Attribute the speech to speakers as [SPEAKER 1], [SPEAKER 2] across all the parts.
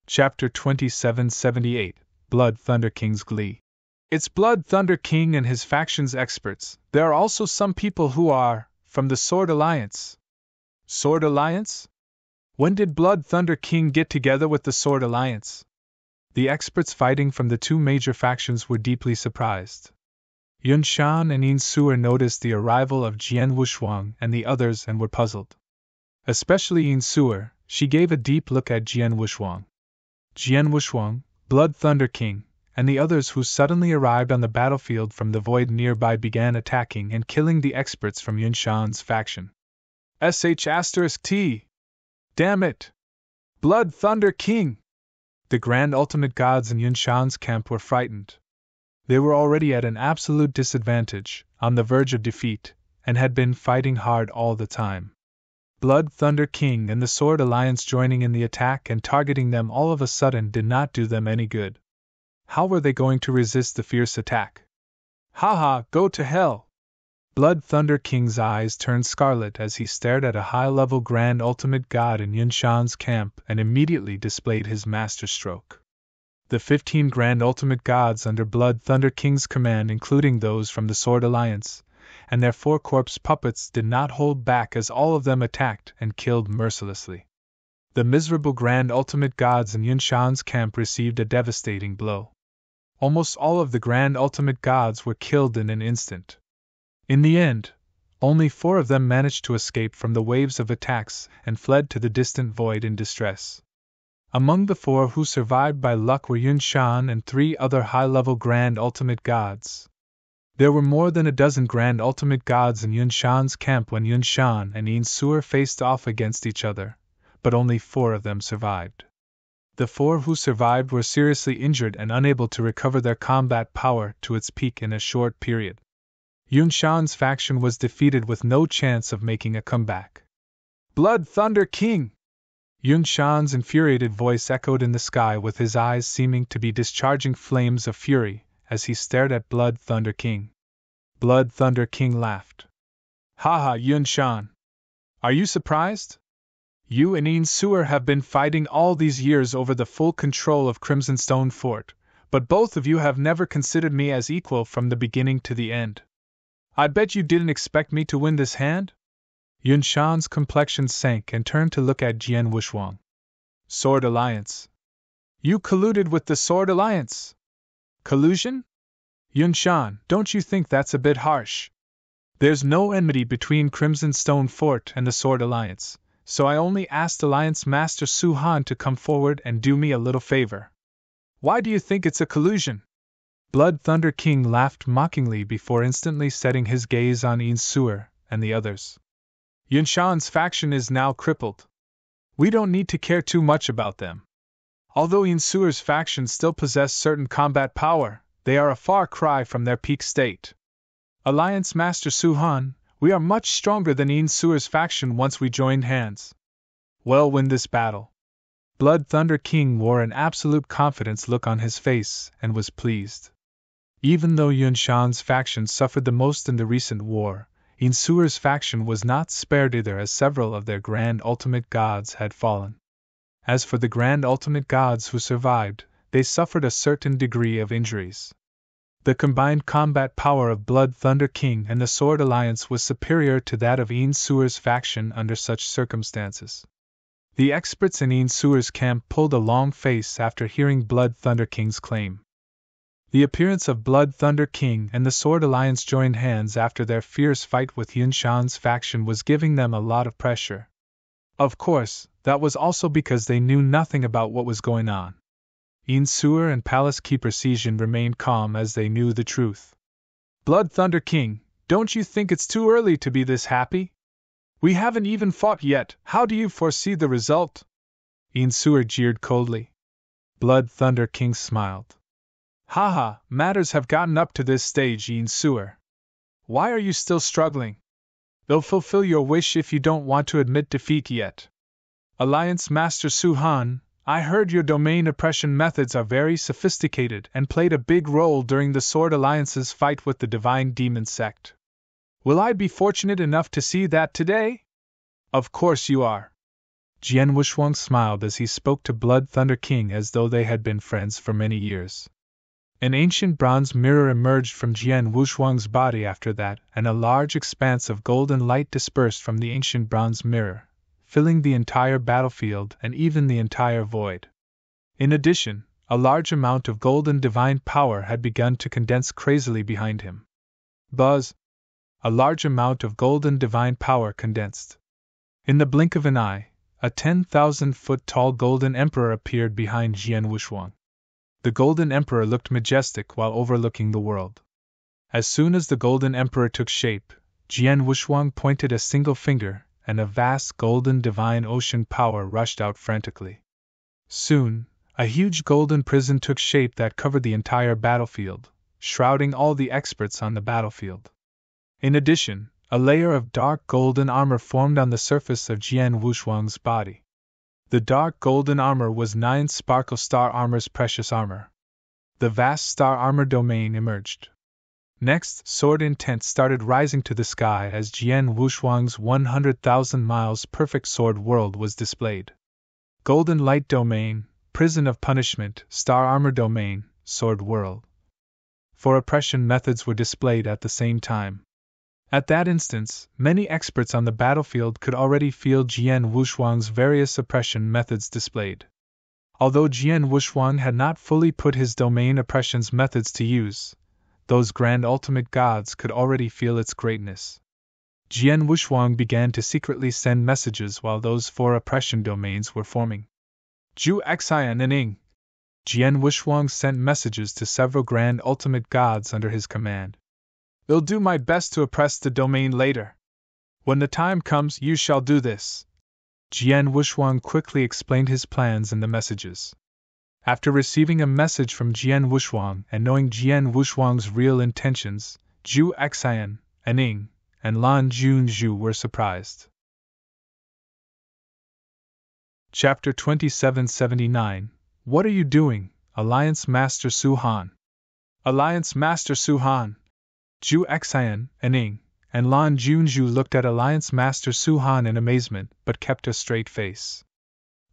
[SPEAKER 1] Chapter 2778, Blood Thunder King's Glee. It's Blood Thunder King and his faction's experts. There are also some people who are from the Sword Alliance. Sword Alliance? When did Blood Thunder King get together with the Sword Alliance? The experts fighting from the two major factions were deeply surprised. Yun Shan and Yin Suer noticed the arrival of Jian Wushuang and the others and were puzzled. Especially Yin Suer, she gave a deep look at Jian Wushuang. Jian Wushuang, Blood Thunder King, and the others who suddenly arrived on the battlefield from the void nearby began attacking and killing the experts from Yun Shan's faction. *T. Damn it! Blood Thunder King! The Grand Ultimate Gods in Yun Shan's camp were frightened. They were already at an absolute disadvantage, on the verge of defeat, and had been fighting hard all the time. Blood Thunder King and the Sword Alliance joining in the attack and targeting them all of a sudden did not do them any good. How were they going to resist the fierce attack? Haha, go to hell! Blood Thunder King's eyes turned scarlet as he stared at a high-level Grand Ultimate God in Yun Shan's camp and immediately displayed his master stroke. The 15 Grand Ultimate Gods under Blood Thunder King's command, including those from the Sword Alliance, and their 4 corpse puppets did not hold back as all of them attacked and killed mercilessly. The miserable Grand Ultimate Gods in Yun Shan's camp received a devastating blow. Almost all of the Grand Ultimate Gods were killed in an instant. In the end, only 4 of them managed to escape from the waves of attacks and fled to the distant void in distress. Among the 4 who survived by luck were Yun Shan and 3 other high-level Grand Ultimate Gods. There were more than a dozen Grand Ultimate Gods in Yun Shan's camp when Yun Shan and Yin Suer faced off against each other, but only 4 of them survived. The 4 who survived were seriously injured and unable to recover their combat power to its peak in a short period. Yun Shan's faction was defeated with no chance of making a comeback. Blood Thunder King! Yun Shan's infuriated voice echoed in the sky with his eyes seeming to be discharging flames of fury as he stared at Blood Thunder King. Blood Thunder King laughed. Haha, Yun Shan! Are you surprised? You and Yin Suer have been fighting all these years over the full control of Crimson Stone Fort, but both of you have never considered me as equal from the beginning to the end. I bet you didn't expect me to win this hand? Yun Shan's complexion sank and turned to look at Jian Wushuang. Sword Alliance. You colluded with the Sword Alliance? Collusion? Yun Shan, don't you think that's a bit harsh? There's no enmity between Crimson Stone Fort and the Sword Alliance, so I only asked Alliance Master Su Han to come forward and do me a little favor. Why do you think it's a collusion? Blood Thunder King laughed mockingly before instantly setting his gaze on Yin Suer and the others. Yun Shan's faction is now crippled. We don't need to care too much about them. Although Yin Suer's faction still possess certain combat power, they are a far cry from their peak state. Alliance Master Su Han, we are much stronger than Yin Suer's faction once we joined hands. We'll win this battle. Blood Thunder King wore an absolute confidence look on his face and was pleased. Even though Yun Shan's faction suffered the most in the recent war, Yin Suer's faction was not spared either, as several of their Grand Ultimate Gods had fallen. As for the Grand Ultimate Gods who survived, they suffered a certain degree of injuries. The combined combat power of Blood Thunder King and the Sword Alliance was superior to that of Yin Suer's faction under such circumstances. The experts in Yin Suer's camp pulled a long face after hearing Blood Thunder King's claim. The appearance of Blood Thunder King and the Sword Alliance joined hands after their fierce fight with Yun Shan's faction was giving them a lot of pressure. Of course, that was also because they knew nothing about what was going on. Yin Suer and Palace Keeper Sijin remained calm as they knew the truth. Blood Thunder King, don't you think it's too early to be this happy? We haven't even fought yet, how do you foresee the result? Yin Suer jeered coldly. Blood Thunder King smiled. Haha, matters have gotten up to this stage, Yin Suer. Why are you still struggling? They'll fulfill your wish if you don't want to admit defeat yet. Alliance Master Su Han, I heard your domain oppression methods are very sophisticated and played a big role during the Sword Alliance's fight with the Divine Demon Sect. Will I be fortunate enough to see that today? Of course you are. Jian Wushuang smiled as he spoke to Blood Thunder King as though they had been friends for many years. An ancient bronze mirror emerged from Jian Wushuang's body after that, and a large expanse of golden light dispersed from the ancient bronze mirror, filling the entire battlefield and even the entire void. In addition, a large amount of golden divine power had begun to condense crazily behind him. Buzz! A large amount of golden divine power condensed. In the blink of an eye, a 10,000-foot-tall golden emperor appeared behind Jian Wushuang. The golden emperor looked majestic while overlooking the world. As soon as the golden emperor took shape, Jian Wushuang pointed a single finger, and a vast golden divine ocean power rushed out frantically. Soon, a huge golden prison took shape that covered the entire battlefield, shrouding all the experts on the battlefield. In addition, a layer of dark golden armor formed on the surface of Jian Wushuang's body. The dark golden armor was 9 Sparkle Star Armor's precious armor. The vast star armor domain emerged. Next, sword intent started rising to the sky as Jian Wushuang's 100,000 miles perfect sword world was displayed. Golden light domain, prison of punishment, star armor domain, sword world. 4 oppression methods were displayed at the same time. At that instance, many experts on the battlefield could already feel Jian Wushuang's various oppression methods displayed. Although Jian Wushuang had not fully put his domain oppression's methods to use, those grand ultimate gods could already feel its greatness. Jian Wushuang began to secretly send messages while those 4 oppression domains were forming. Zhu Xian and Ing. Jian Wushuang sent messages to several grand ultimate gods under his command. I'll do my best to oppress the domain later. When the time comes, you shall do this. Jian Wushuang quickly explained his plans in the messages. After receiving a message from Jian Wushuang and knowing Jian Wushuang's real intentions, Zhu Xian, and Ing, and Lan Junzhu were surprised. Chapter 2779. What are you doing, Alliance Master Su Han? Alliance Master Su Han. Zhu Xian, and Ing, and Lan Junzhu looked at Alliance Master Su Han in amazement but kept a straight face.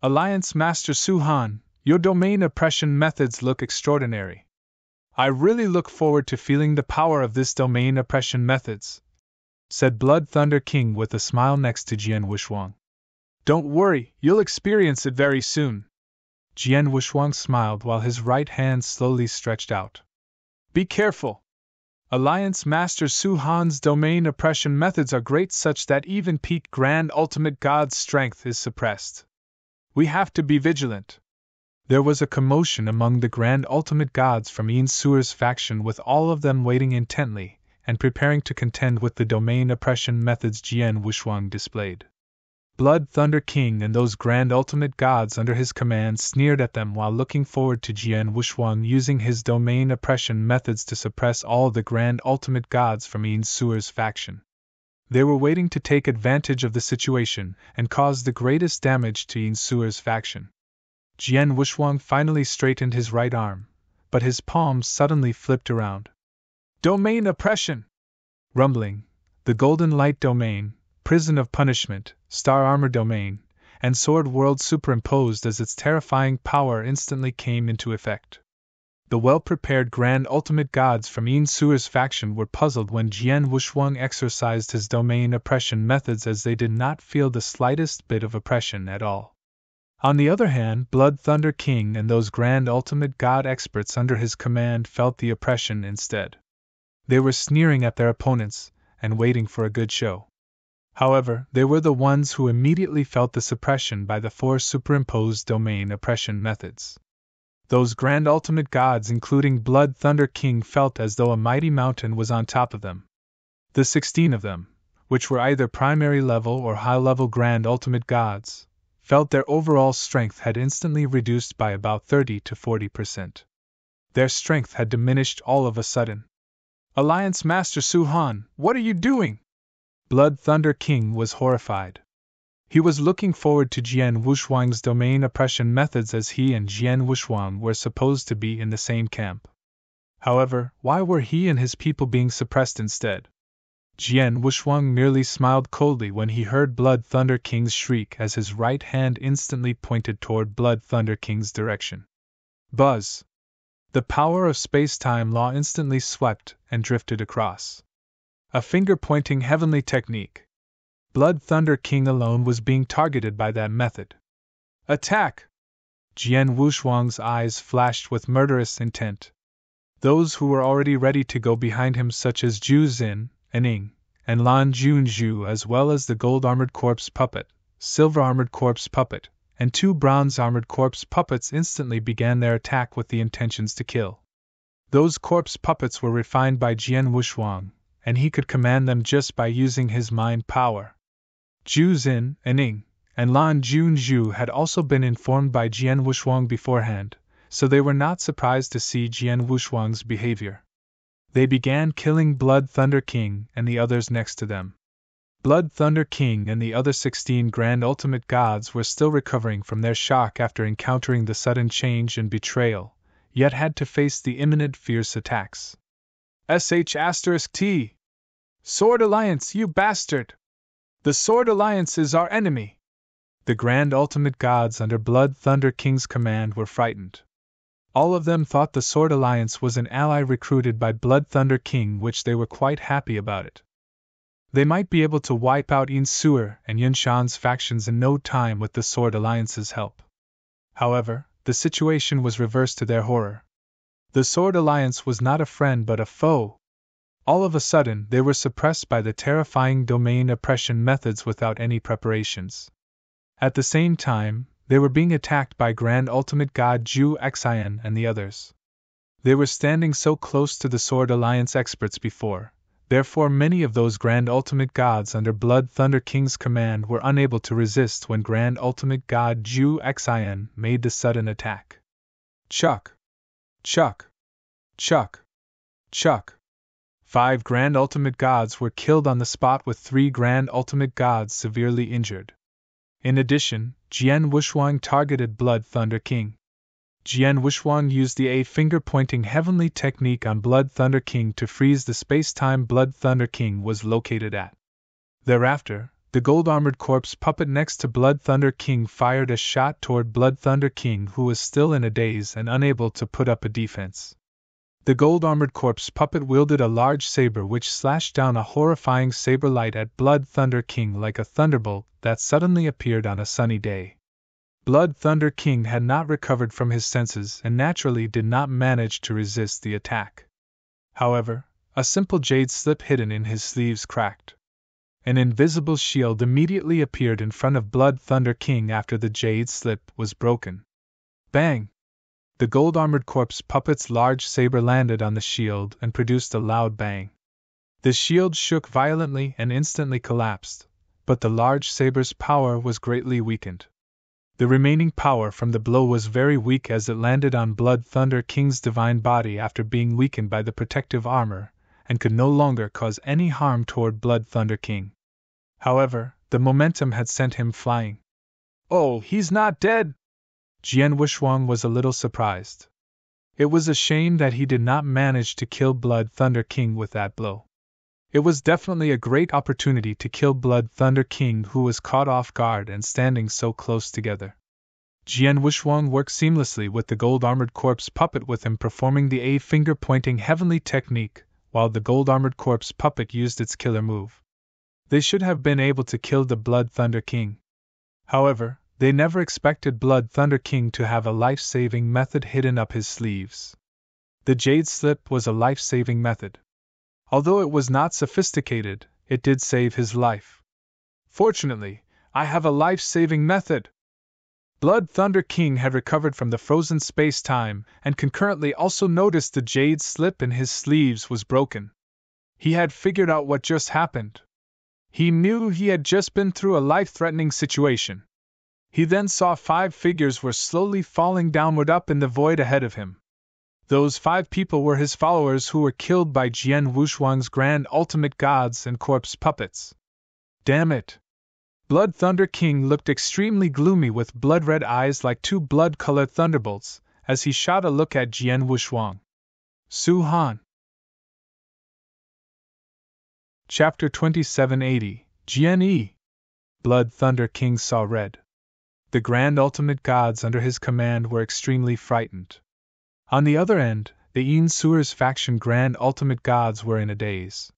[SPEAKER 1] Alliance Master Su Han, your domain oppression methods look extraordinary. I really look forward to feeling the power of this domain oppression methods, said Blood Thunder King with a smile next to Jian Wushuang. Don't worry, you'll experience it very soon. Jian Wushuang smiled while his right hand slowly stretched out. Be careful. Alliance Master Su Han's domain oppression methods are great such that even peak Grand Ultimate God's strength is suppressed. We have to be vigilant. There was a commotion among the Grand Ultimate Gods from Yin Suer's faction with all of them waiting intently and preparing to contend with the domain oppression methods Jian Wushuang displayed. Blood Thunder King and those Grand Ultimate Gods under his command sneered at them while looking forward to Jian Wushuang using his domain oppression methods to suppress all the Grand Ultimate Gods from Yin Suer's faction. They were waiting to take advantage of the situation and cause the greatest damage to Yin Suer's faction. Jian Wushuang finally straightened his right arm, but his palms suddenly flipped around. Domain oppression! Rumbling, the golden light domain, prison of punishment, star armor domain, and sword world superimposed as its terrifying power instantly came into effect. The well-prepared Grand Ultimate Gods from Yin Suer's faction were puzzled when Jian Wushuang exercised his domain oppression methods as they did not feel the slightest bit of oppression at all. On the other hand, Blood Thunder King and those Grand Ultimate God experts under his command felt the oppression instead. They were sneering at their opponents and waiting for a good show. However, they were the ones who immediately felt the suppression by the 4 superimposed domain oppression methods. Those Grand Ultimate Gods, including Blood Thunder King, felt as though a mighty mountain was on top of them. The 16 of them, which were either primary level or high-level Grand Ultimate Gods, felt their overall strength had instantly reduced by about 30 to 40%. Their strength had diminished all of a sudden. Alliance Master Su Han, what are you doing? Blood Thunder King was horrified. He was looking forward to Jian Wushuang's domain oppression methods as he and Jian Wushuang were supposed to be in the same camp. However, why were he and his people being suppressed instead? Jian Wuxuang merely smiled coldly when he heard Blood Thunder King's shriek as his right hand instantly pointed toward Blood Thunder King's direction. Buzz! The power of space-time law instantly swept and drifted across. A finger-pointing heavenly technique. Blood Thunder King alone was being targeted by that method. Attack! Jian Wuxuang's eyes flashed with murderous intent. Those who were already ready to go behind him, such as Zhu Xin, Ning, and Lan Junzhu, as well as the gold-armored corpse puppet, silver-armored corpse puppet, and 2 bronze-armored corpse puppets, instantly began their attack with the intentions to kill. Those corpse puppets were refined by Jian Wuxuang, and he could command them just by using his mind power. Zhu Xin, Ning, and Lan Junzhu had also been informed by Jian Wuxuang beforehand, so they were not surprised to see Jian Wuxuang's behavior. They began killing Blood Thunder King and the others next to them. Blood Thunder King and the other 16 Grand Ultimate Gods were still recovering from their shock after encountering the sudden change and betrayal, yet had to face the imminent fierce attacks. *T. Sword Alliance, you bastard! The Sword Alliance is our enemy! The Grand Ultimate Gods under Blood Thunder King's command were frightened. All of them thought the Sword Alliance was an ally recruited by Blood Thunder King, which they were quite happy about it. They might be able to wipe out Yin Suer and Yun Shan's factions in no time with the Sword Alliance's help. However, the situation was reversed to their horror. The Sword Alliance was not a friend but a foe. All of a sudden, they were suppressed by the terrifying domain oppression methods without any preparations. At the same time, they were being attacked by Grand Ultimate God Zhu Xian and the others. They were standing so close to the Sword Alliance experts before, therefore many of those Grand Ultimate Gods under Blood Thunder King's command were unable to resist when Grand Ultimate God Zhu Xian made the sudden attack. Chuck! Chuck! Chuck! Chuck! 5 Grand Ultimate Gods were killed on the spot with 3 Grand Ultimate Gods severely injured. In addition, Jian Wuxuang targeted Blood Thunder King. Jian Wuxuang used the A finger-pointing heavenly technique on Blood Thunder King to freeze the space-time Blood Thunder King was located at. Thereafter, the gold-armored corpse puppet next to Blood Thunder King fired a shot toward Blood Thunder King, who was still in a daze and unable to put up a defense. The gold-armored corpse puppet wielded a large saber which slashed down a horrifying saber light at Blood Thunder King like a thunderbolt that suddenly appeared on a sunny day. Blood Thunder King had not recovered from his senses and naturally did not manage to resist the attack. However, a simple jade slip hidden in his sleeves cracked. An invisible shield immediately appeared in front of Blood Thunder King after the jade slip was broken. Bang! The gold-armored corpse puppet's large saber landed on the shield and produced a loud bang. The shield shook violently and instantly collapsed, but the large saber's power was greatly weakened. The remaining power from the blow was very weak as it landed on Blood Thunder King's divine body after being weakened by the protective armor, and could no longer cause any harm toward Blood Thunder King. However, the momentum had sent him flying. "Oh, he's not dead!" Jian Wuxuang was a little surprised. It was a shame that he did not manage to kill Blood Thunder King with that blow. It was definitely a great opportunity to kill Blood Thunder King, who was caught off guard and standing so close together. Jian Wuxuang worked seamlessly with the gold-armored corpse puppet, with him performing the A finger-pointing heavenly technique, while the gold-armored corpse puppet used its killer move. They should have been able to kill the Blood Thunder King. However, they never expected Blood Thunder King to have a life-saving method hidden up his sleeves. The jade slip was a life-saving method. Although it was not sophisticated, it did save his life. "Fortunately, I have a life-saving method." Blood Thunder King had recovered from the frozen space-time and concurrently also noticed the jade slip in his sleeves was broken. He had figured out what just happened. He knew he had just been through a life-threatening situation. He then saw 5 figures were slowly falling downward up in the void ahead of him. Those 5 people were his followers who were killed by Jian Wuxuang's Grand Ultimate Gods and corpse puppets. Damn it! Blood Thunder King looked extremely gloomy with blood-red eyes like 2 blood-colored thunderbolts as he shot a look at Jian Wuxuang. Su Han. Chapter 2780, GNE. Blood Thunder King saw red. The grand ultimate gods under his command were extremely frightened. On the other end, the Yin Suer's faction grand ultimate gods were in a daze.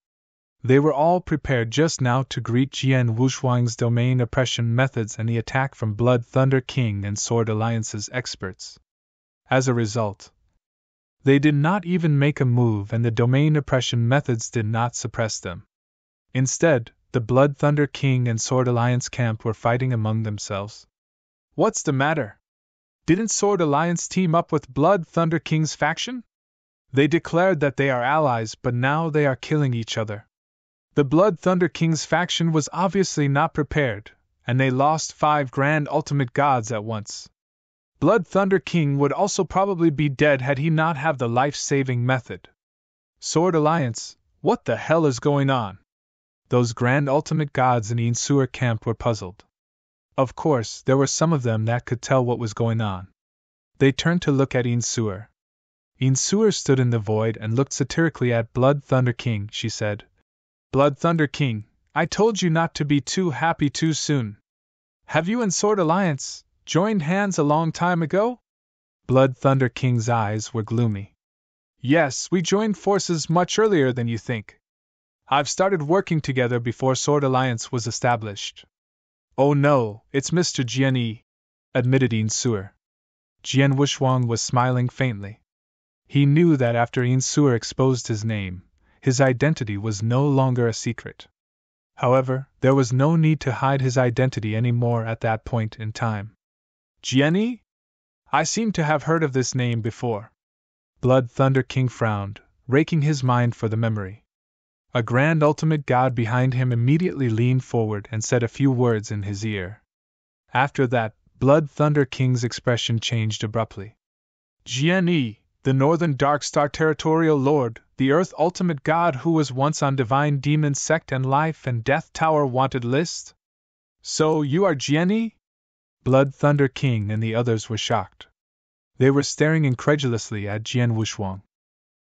[SPEAKER 1] They were all prepared just now to greet Jian Wushuang's domain oppression methods and the attack from Blood Thunder King and Sword Alliance's experts. As a result, they did not even make a move, and the domain oppression methods did not suppress them. Instead, the Blood Thunder King and Sword Alliance camp were fighting among themselves. What's the matter? Didn't Sword Alliance team up with Blood Thunder King's faction? They declared that they are allies, but now they are killing each other. The Blood Thunder King's faction was obviously not prepared, and they lost 5 grand ultimate gods at once. Blood Thunder King would also probably be dead had he not have the life-saving method. Sword Alliance, what the hell is going on? Those grand ultimate gods in Yin Suer camp were puzzled. Of course, there were some of them that could tell what was going on. They turned to look at Yin Suer. Yin Suer stood in the void and looked satirically at Blood Thunder King. She said, "Blood Thunder King, I told you not to be too happy too soon. Have you and Sword Alliance joined hands a long time ago?" Blood Thunder King's eyes were gloomy. "Yes, we joined forces much earlier than you think. I've started working together before Sword Alliance was established." "Oh no, it's Mr. GNE," admitted Yin Suer. Jian Wushuang was smiling faintly. He knew that after Yin Suer exposed his name, his identity was no longer a secret. However, there was no need to hide his identity any more at that point in time. "GNE? I seem to have heard of this name before." Blood Thunder King frowned, raking his mind for the memory. A grand ultimate god behind him immediately leaned forward and said a few words in his ear. After that, Blood Thunder King's expression changed abruptly. "GNE, the Northern Darkstar Territorial Lord, the Earth Ultimate God who was once on Divine Demon Sect and Life and Death Tower wanted list? So you are GNE?" Blood Thunder King and the others were shocked. They were staring incredulously at Jian Wushuang.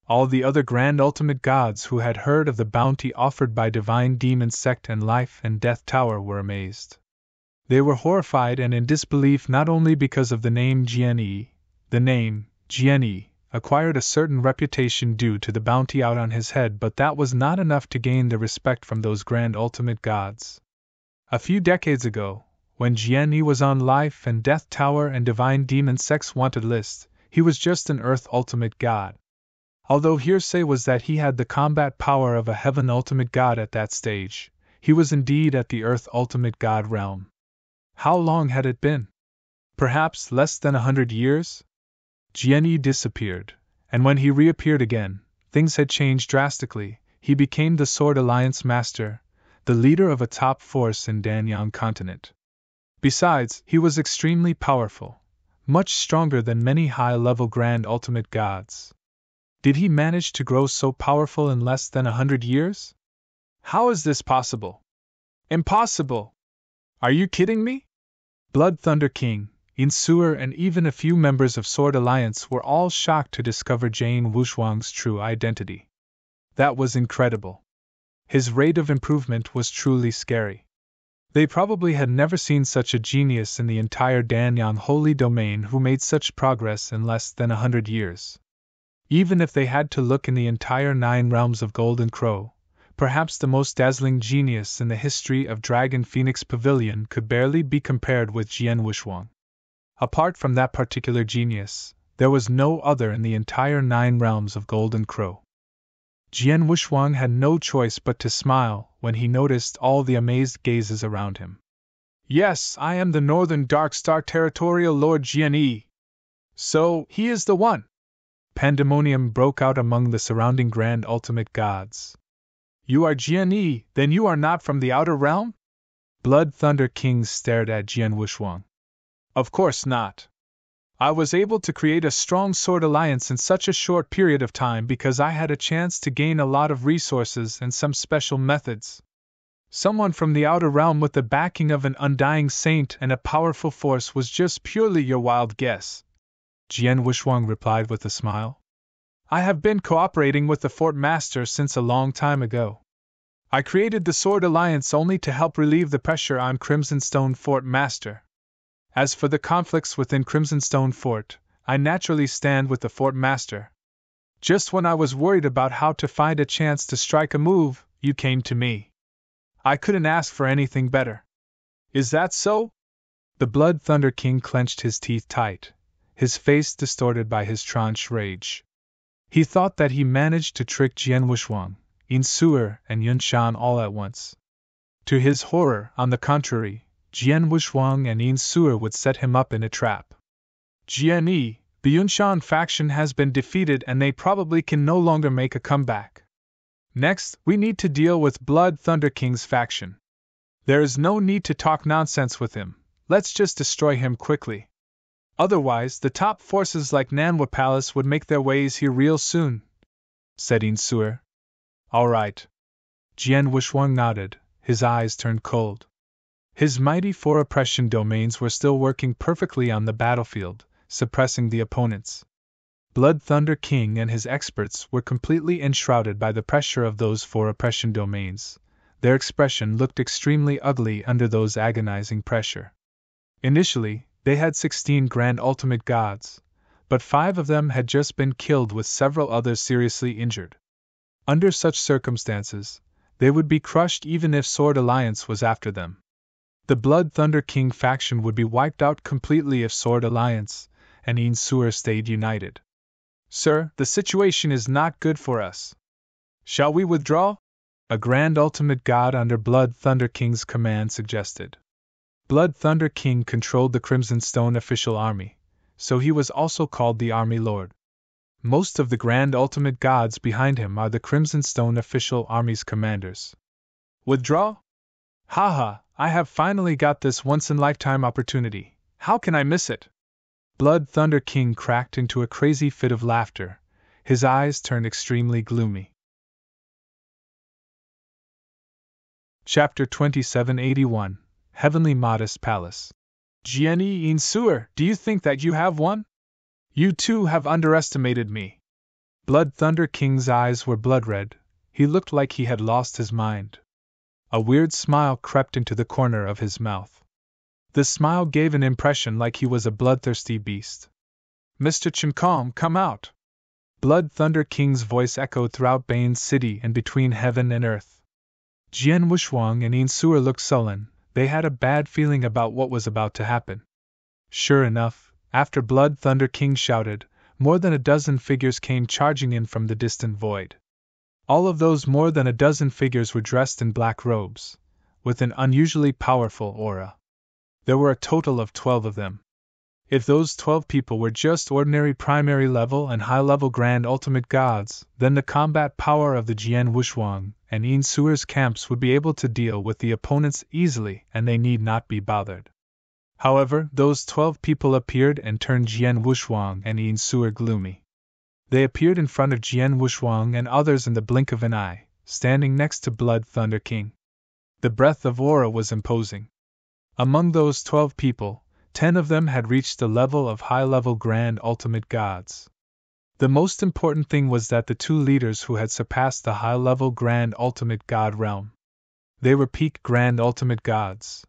[SPEAKER 1] All the other grand ultimate gods who had heard of the bounty offered by Divine Demon Sect and Life and Death Tower were amazed. They were horrified and in disbelief not only because of the name GNE. The name, GNE, acquired a certain reputation due to the bounty out on his head, but that was not enough to gain the respect from those grand ultimate gods. A few decades ago, when GNE was on Life and Death Tower and Divine Demon Sect's wanted list, he was just an Earth ultimate god. Although hearsay was that he had the combat power of a Heaven ultimate god at that stage, he was indeed at the Earth ultimate god realm. How long had it been? Perhaps less than 100 years? GNE disappeared, and when he reappeared again, things had changed drastically. He became the Sword Alliance master, the leader of a top force in Danyang continent. Besides, he was extremely powerful, much stronger than many high-level grand ultimate gods. Did he manage to grow so powerful in less than 100 years? How is this possible? Impossible! Are you kidding me? Blood Thunder King, Yin Suer and even a few members of Sword Alliance were all shocked to discover Jian Wushuang's true identity. That was incredible. His rate of improvement was truly scary. They probably had never seen such a genius in the entire Danyang Holy Domain who made such progress in less than 100 years. Even if they had to look in the entire 9 realms of Golden Crow, perhaps the most dazzling genius in the history of Dragon Phoenix Pavilion could barely be compared with Jian Wushuang. Apart from that particular genius, there was no other in the entire 9 realms of Golden Crow. Jian Wushuang had no choice but to smile when he noticed all the amazed gazes around him. "Yes, I am the Northern Darkstar Territorial Lord GNE. So, he is the one!" Pandemonium broke out among the surrounding grand ultimate gods. "You are GNE, then you are not from the Outer Realm?" Blood Thunder King stared at Jian Wushuang. "Of course not. I was able to create a strong Sword Alliance in such a short period of time because I had a chance to gain a lot of resources and some special methods. Someone from the Outer Realm with the backing of an undying saint and a powerful force was just purely your wild guess," Jian Wushuang replied with a smile. "I have been cooperating with the Fort Master since a long time ago. I created the Sword Alliance only to help relieve the pressure on Crimson Stone Fort, Master. As for the conflicts within Crimson Stone Fort, I naturally stand with the Fort Master. Just when I was worried about how to find a chance to strike a move, you came to me. I couldn't ask for anything better. Is that so? The Blood Thunder King clenched his teeth tight, his face distorted by his tranche rage. He thought that he managed to trick Jian Wushwang, Yin Suer, and Yun Shan all at once. To his horror, on the contrary, Jian Wushwang and Yin Suer would set him up in a trap. Jian Yi, the Yunshan faction has been defeated and they probably can no longer make a comeback. Next, we need to deal with Blood Thunder King's faction. There is no need to talk nonsense with him, let's just destroy him quickly. Otherwise, the top forces like Nanhua Palace would make their ways here real soon, said Yin Suer. All right. Jian Wushwang nodded, his eyes turned cold. His mighty 4 oppression domains were still working perfectly on the battlefield, suppressing the opponents. Blood Thunder King and his experts were completely enshrouded by the pressure of those 4 oppression domains. Their expression looked extremely ugly under those agonizing pressure. Initially, they had 16 Grand Ultimate Gods, but 5 of them had just been killed with several others seriously injured. Under such circumstances, they would be crushed even if Sword Alliance was after them. The Blood Thunder King faction would be wiped out completely if Sword Alliance and Yin Suer stayed united. Sir, the situation is not good for us. Shall we withdraw? A Grand Ultimate God under Blood Thunder King's command suggested. Blood Thunder King controlled the Crimson Stone official army, so he was also called the Army Lord. Most of the Grand Ultimate Gods behind him are the Crimson Stone official army's commanders. Withdraw? Haha, I have finally got this once-in-lifetime opportunity. How can I miss it? Blood Thunder King cracked into a crazy fit of laughter. His eyes turned extremely gloomy. Chapter 2781, Heavenly Modest Palace. Jian Yin Suer, do you think that you have won? You too have underestimated me. Blood Thunder King's eyes were blood-red. He looked like he had lost his mind. A weird smile crept into the corner of his mouth. The smile gave an impression like he was a bloodthirsty beast. Mr. Chen Kong, come out! Blood Thunder King's voice echoed throughout Bane's city and between heaven and earth. Jian Wushwang and Yin Suer looked sullen. They had a bad feeling about what was about to happen. Sure enough, after Blood Thunder King shouted, more than a dozen figures came charging in from the distant void. All of those more than a dozen figures were dressed in black robes, with an unusually powerful aura. There were a total of 12 of them. If those 12 people were just ordinary primary level and high level Grand Ultimate Gods, then the combat power of the Jian Wushwang and Yin Suer's camps would be able to deal with the opponents easily and they need not be bothered. However, those 12 people appeared and turned Jian Wushwang and Yin Suer gloomy. They appeared in front of Jian Wushwang and others in the blink of an eye, standing next to Blood Thunder King. The breadth of aura was imposing. Among those 12 people, 10 of them had reached the level of high-level Grand Ultimate Gods. The most important thing was that the 2 leaders who had surpassed the high-level Grand Ultimate God realm. They were peak Grand Ultimate Gods.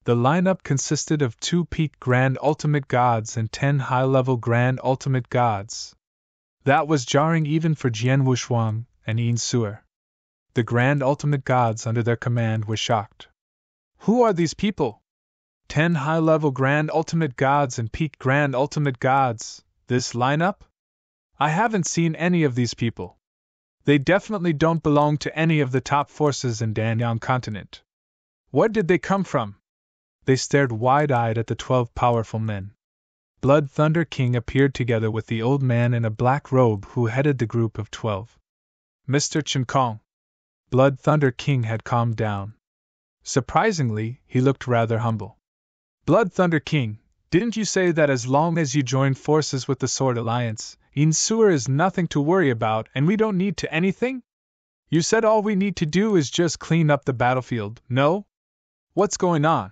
[SPEAKER 1] The lineup consisted of 2 peak Grand Ultimate Gods and 10 high-level Grand Ultimate Gods. That was jarring even for Jian Wushwang and Yin Suer. The Grand Ultimate Gods under their command were shocked. Who are these people? 10 high-level Grand Ultimate Gods and peak Grand Ultimate Gods, this lineup? I haven't seen any of these people. They definitely don't belong to any of the top forces in Danyang continent. Where did they come from? They stared wide-eyed at the 12 powerful men. Blood Thunder King appeared together with the old man in a black robe who headed the group of 12. Mr. Chen Kong. Blood Thunder King had calmed down. Surprisingly, he looked rather humble. Blood Thunder King, didn't you say that as long as you join forces with the Sword Alliance, Yin Suer is nothing to worry about and we don't need to anything? You said all we need to do is just clean up the battlefield, no? What's going on?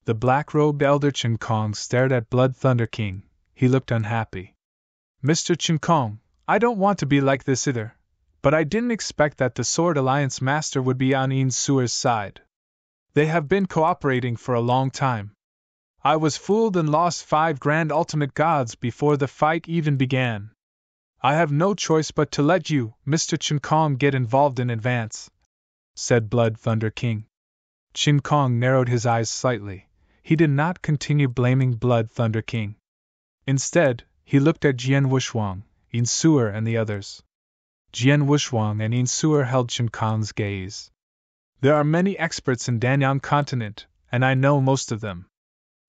[SPEAKER 1] The black-robed elder Chen Kong stared at Blood Thunder King. He looked unhappy. Mr. Chen Kong, I don't want to be like this either. But I didn't expect that the Sword Alliance Master would be on Yin Suer's side. They have been cooperating for a long time. I was fooled and lost 5 Grand Ultimate Gods before the fight even began. I have no choice but to let you, Mr. Chen Kong, get involved in advance, said Blood Thunder King. Chen Kong narrowed his eyes slightly. He did not continue blaming Blood Thunder King. Instead, he looked at Jian Wushuang, Yin Suer, and the others. Jian Wushuang and Yin Suer held Chen Kong's gaze. There are many experts in Danyang continent, and I know most of them.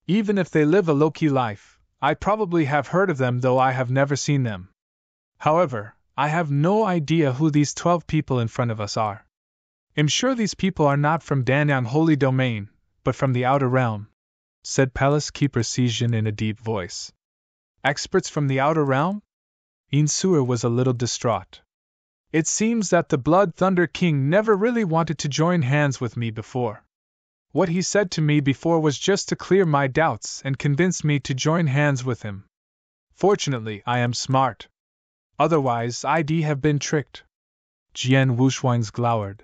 [SPEAKER 1] Even if they live a low-key life, I probably have heard of them, though I have never seen them. However, I have no idea who these 12 people in front of us are. I'm sure these people are not from Danyang Holy Domain, but from the Outer Realm, said Palace Keeper Sijin in a deep voice. Experts from the Outer Realm? Yin Suer was a little distraught. It seems that the Blood Thunder King never really wanted to join hands with me before. What he said to me before was just to clear my doubts and convince me to join hands with him. Fortunately, I am smart. Otherwise, I'd have been tricked. Jian Wushuang glowered.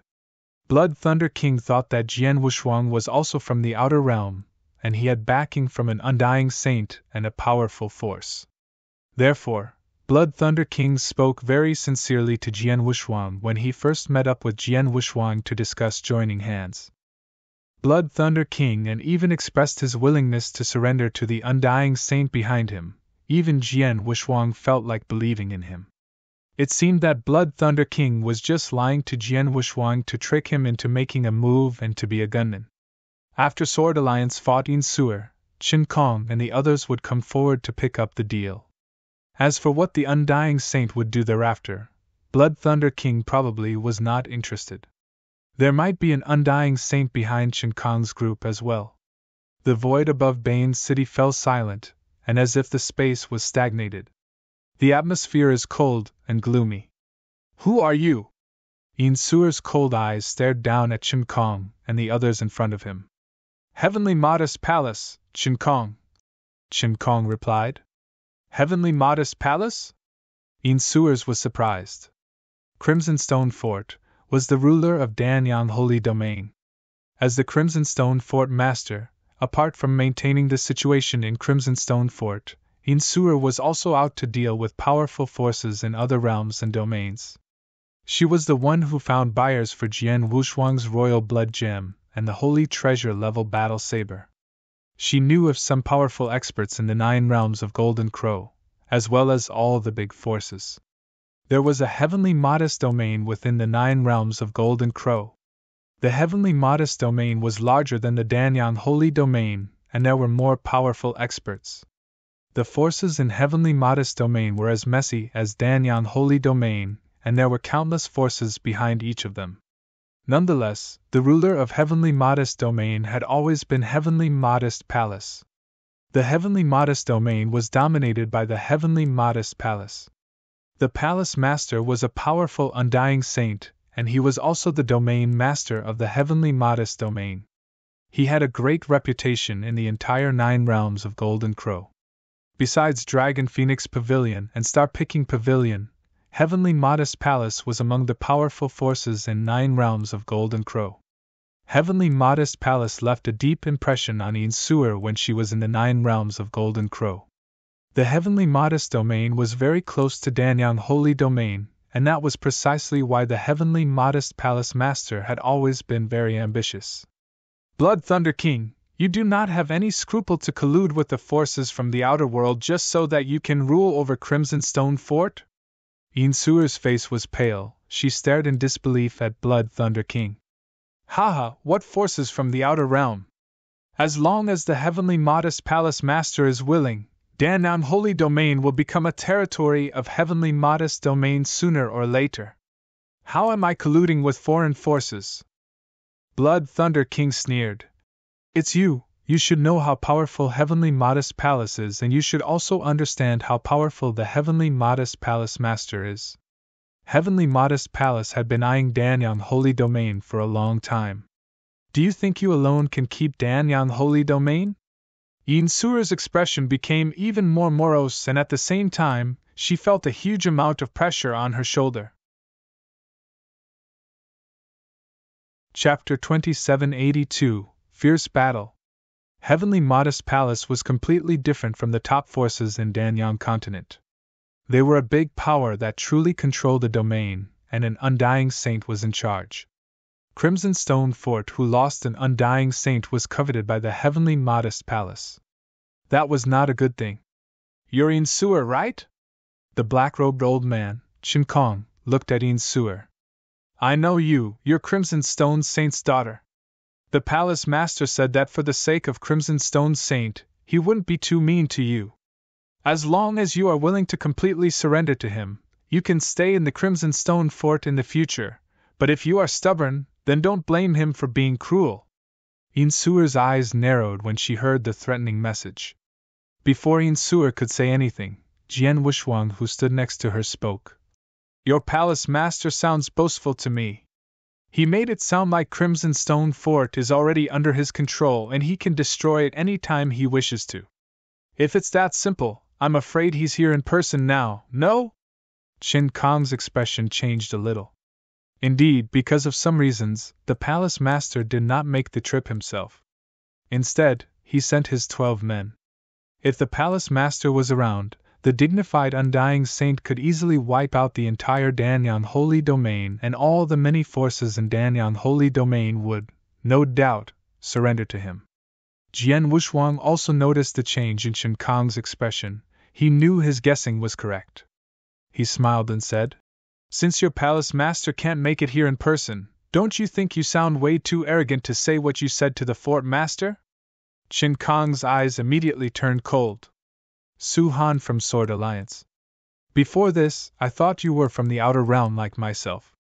[SPEAKER 1] Blood Thunder King thought that Jian Wushuang was also from the Outer Realm, and he had backing from an undying saint and a powerful force. Therefore, Blood Thunder King spoke very sincerely to Jian Wushuang when he first met up with Jian Wushuang to discuss joining hands. Blood Thunder King and even expressed his willingness to surrender to the undying saint behind him. Even Jian Wushuang felt like believing in him. It seemed that Blood Thunder King was just lying to Jian Wushuang to trick him into making a move and to be a gunman. After Sword Alliance fought Yin Suer, Chen Kong and the others would come forward to pick up the deal. As for what the undying saint would do thereafter, Blood Thunder King probably was not interested. There might be an undying saint behind Chen Kong's group as well. The void above Bane City fell silent, and as if the space was stagnated. The atmosphere is cold and gloomy. Who are you? Yin Suer's cold eyes stared down at Chen Kong and the others in front of him. Heavenly Modest Palace, Chen Kong. Chen Kong replied. Heavenly Modest Palace? Yin Suer's was surprised. Crimson Stone Fort was the ruler of Danyang Holy Domain. As the Crimson Stone Fort master, apart from maintaining the situation in Crimson Stone Fort, Yin Suer was also out to deal with powerful forces in other realms and domains. She was the one who found buyers for Jian Wushuang's Royal Blood Gem and the Holy Treasure level Battle Saber. She knew of some powerful experts in the 9 realms of Golden Crow, as well as all the big forces. There was a Heavenly Modest Domain within the 9 realms of Golden Crow. The Heavenly Modest Domain was larger than the Danyang Holy Domain, and there were more powerful experts. The forces in Heavenly Modest Domain were as messy as Danyang Holy Domain, and there were countless forces behind each of them. Nonetheless, the ruler of Heavenly Modest Domain had always been Heavenly Modest Palace. The Heavenly Modest Domain was dominated by the Heavenly Modest Palace. The Palace Master was a powerful undying saint, and he was also the Domain Master of the Heavenly Modest Domain. He had a great reputation in the entire 9 realms of Golden Crow. Besides Dragon Phoenix Pavilion and Star Picking Pavilion, Heavenly Modest Palace was among the powerful forces in 9 realms of Golden Crow. Heavenly Modest Palace left a deep impression on Yin Suer when she was in the 9 realms of Golden Crow. The Heavenly Modest Domain was very close to Danyang Holy Domain, and that was precisely why the Heavenly Modest Palace Master had always been very ambitious. Blood Thunder King, you do not have any scruple to collude with the forces from the outer world just so that you can rule over Crimson Stone Fort? Yin Suer's face was pale. She stared in disbelief at Blood Thunder King. Haha, what forces from the outer realm? As long as the Heavenly Modest Palace Master is willing, Danyang Holy Domain will become a territory of Heavenly Modest Domain sooner or later. How am I colluding with foreign forces? Blood Thunder King sneered. It's you. You should know how powerful Heavenly Modest Palace is, and you should also understand how powerful the Heavenly Modest Palace Master is. Heavenly Modest Palace had been eyeing Danyang Holy Domain for a long time. Do you think you alone can keep Danyang Holy Domain? Yin Suer's expression became even more morose, and at the same time, she felt a huge amount of pressure on her shoulder. Chapter 2782, Fierce Battle. Heavenly Modest Palace was completely different from the top forces in Danyang continent. They were a big power that truly controlled the domain, and an undying saint was in charge. Crimson Stone Fort, who lost an undying saint, was coveted by the Heavenly Modest Palace. That was not a good thing. "You're Yin Suer, right?" The black-robed old man, Chin Kong, looked at Yin Suer. "I know you, you're Crimson Stone Saint's daughter. The palace master said that for the sake of Crimson Stone Saint, he wouldn't be too mean to you. As long as you are willing to completely surrender to him, you can stay in the Crimson Stone Fort in the future, but if you are stubborn, then don't blame him for being cruel." Yin Suer's eyes narrowed when she heard the threatening message. Before Yin Suer could say anything, Jian Wushuang, who stood next to her, spoke. "Your palace master sounds boastful to me. He made it sound like Crimson Stone Fort is already under his control and he can destroy it any time he wishes to. If it's that simple, I'm afraid he's here in person now, no?" Chin Kong's expression changed a little. Indeed, because of some reasons, the palace master did not make the trip himself. Instead, he sent his 12 men. If the palace master was around, the dignified Undying Saint could easily wipe out the entire Danyang Holy Domain, and all the many forces in Danyang Holy Domain would, no doubt, surrender to him. Jian Wushuang also noticed the change in Chin Kong's expression. He knew his guessing was correct. He smiled and said, "Since your palace master can't make it here in person, don't you think you sound way too arrogant to say what you said to the fort master?" Chin Kong's eyes immediately turned cold. "Su Han from Sword Alliance. Before this, I thought you were from the outer realm like myself.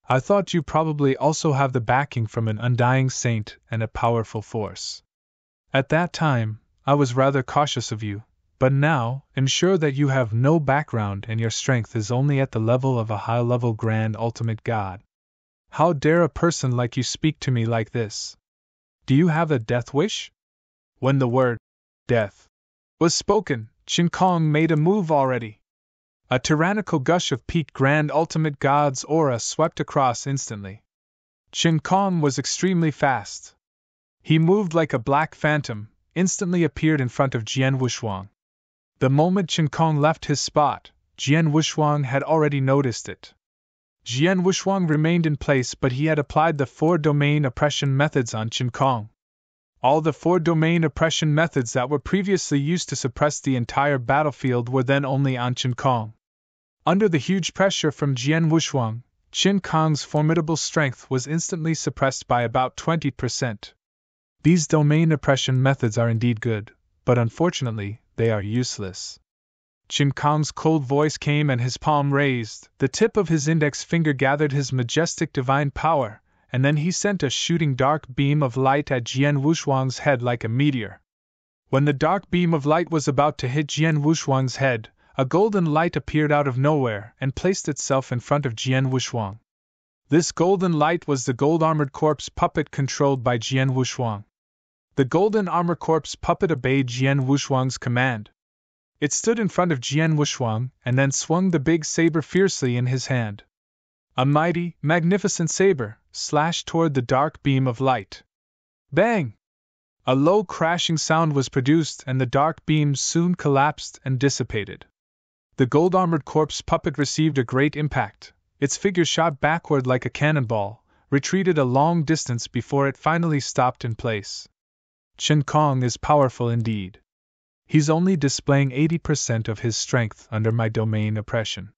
[SPEAKER 1] I thought you probably also have the backing from an undying saint and a powerful force. At that time, I was rather cautious of you, but now, I'm sure that you have no background and your strength is only at the level of a high-level Grand Ultimate God. How dare a person like you speak to me like this? Do you have a death wish?" When the word, death, was spoken, Chin Kong made a move already. A tyrannical gush of peak Grand Ultimate God's aura swept across instantly. Chin Kong was extremely fast. He moved like a black phantom, instantly appeared in front of Jian Wushuang. The moment Chin Kong left his spot, Jian Wushuang had already noticed it. Jian Wushuang remained in place, but he had applied the 4 domain oppression methods on Chin Kong. All the 4 domain oppression methods that were previously used to suppress the entire battlefield were then only on Chin Kong. Under the huge pressure from Jian Wushuang, Chin Kong's formidable strength was instantly suppressed by about 20%. These domain oppression methods are indeed good, but unfortunately, they are useless. Chin Kong's cold voice came and his palm raised, the tip of his index finger gathered his majestic divine power, and then he sent a shooting dark beam of light at Jian Wushuang's head like a meteor. When the dark beam of light was about to hit Jian Wushuang's head, a golden light appeared out of nowhere and placed itself in front of Jian Wushuang. This golden light was the gold-armored corpse puppet controlled by Jian Wushuang. The golden armor corpse puppet obeyed Jian Wushuang's command. It stood in front of Jian Wushuang and then swung the big saber fiercely in his hand. A mighty, magnificent saber slashed toward the dark beam of light. Bang! A low crashing sound was produced and the dark beam soon collapsed and dissipated. The gold-armored corpse puppet received a great impact. Its figure shot backward like a cannonball, retreated a long distance before it finally stopped in place. Chin Kong is powerful indeed. He's only displaying 80% of his strength under my domain oppression.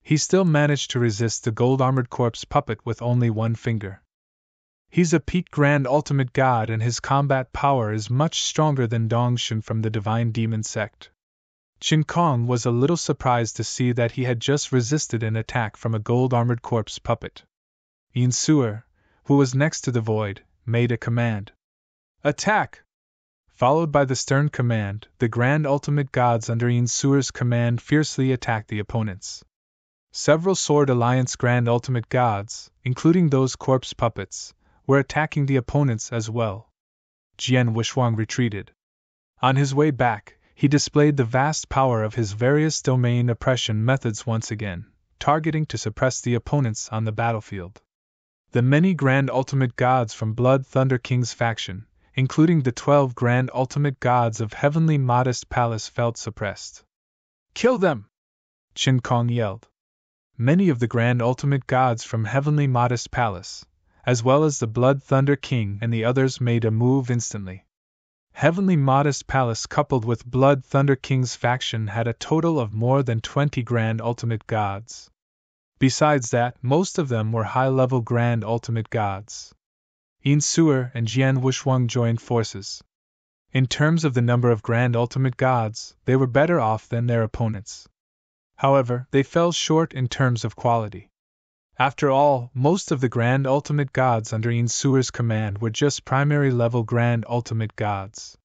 [SPEAKER 1] He still managed to resist the gold-armored corpse puppet with only 1 finger. He's a peak Grand Ultimate God and his combat power is much stronger than Dongshin from the Divine Demon Sect. Chin Kong was a little surprised to see that he had just resisted an attack from a gold-armored corpse puppet. Yin Suer, who was next to the void, made a command. "Attack!" Followed by the stern command, the Grand Ultimate Gods under Yin Suer's command fiercely attacked the opponents. Several Sword Alliance Grand Ultimate Gods, including those corpse puppets, were attacking the opponents as well. Jian Wushuang retreated. On his way back, he displayed the vast power of his various domain oppression methods once again, targeting to suppress the opponents on the battlefield. The many Grand Ultimate Gods from Blood Thunder King's faction, including the 12 Grand Ultimate Gods of Heavenly Modest Palace, felt suppressed. "Kill them!" Qin Kong yelled. Many of the Grand Ultimate Gods from Heavenly Modest Palace, as well as the Blood Thunder King and the others, made a move instantly. Heavenly Modest Palace coupled with Blood Thunder King's faction had a total of more than 20 Grand Ultimate Gods. Besides that, most of them were high-level Grand Ultimate Gods. Yin Suer and Jian Wushuang joined forces. In terms of the number of Grand Ultimate Gods, they were better off than their opponents. However, they fell short in terms of quality. After all, most of the Grand Ultimate Gods under Yin Suer's command were just primary-level Grand Ultimate Gods.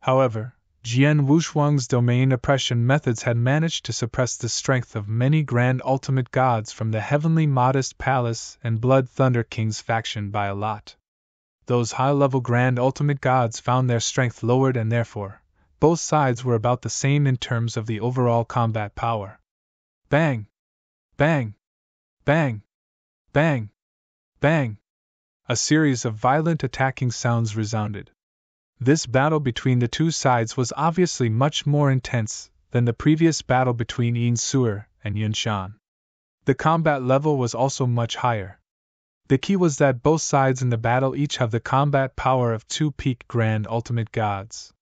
[SPEAKER 1] However, Jian Wushuang's domain oppression methods had managed to suppress the strength of many Grand Ultimate Gods from the Heavenly Modest Palace and Blood Thunder King's faction by a lot. Those high-level Grand Ultimate Gods found their strength lowered, and therefore, both sides were about the same in terms of the overall combat power. Bang! Bang! Bang! Bang! Bang! A series of violent attacking sounds resounded. This battle between the two sides was obviously much more intense than the previous battle between Yin Suer and Yun Shan. The combat level was also much higher. The key was that both sides in the battle each have the combat power of 2 peak Grand Ultimate Gods.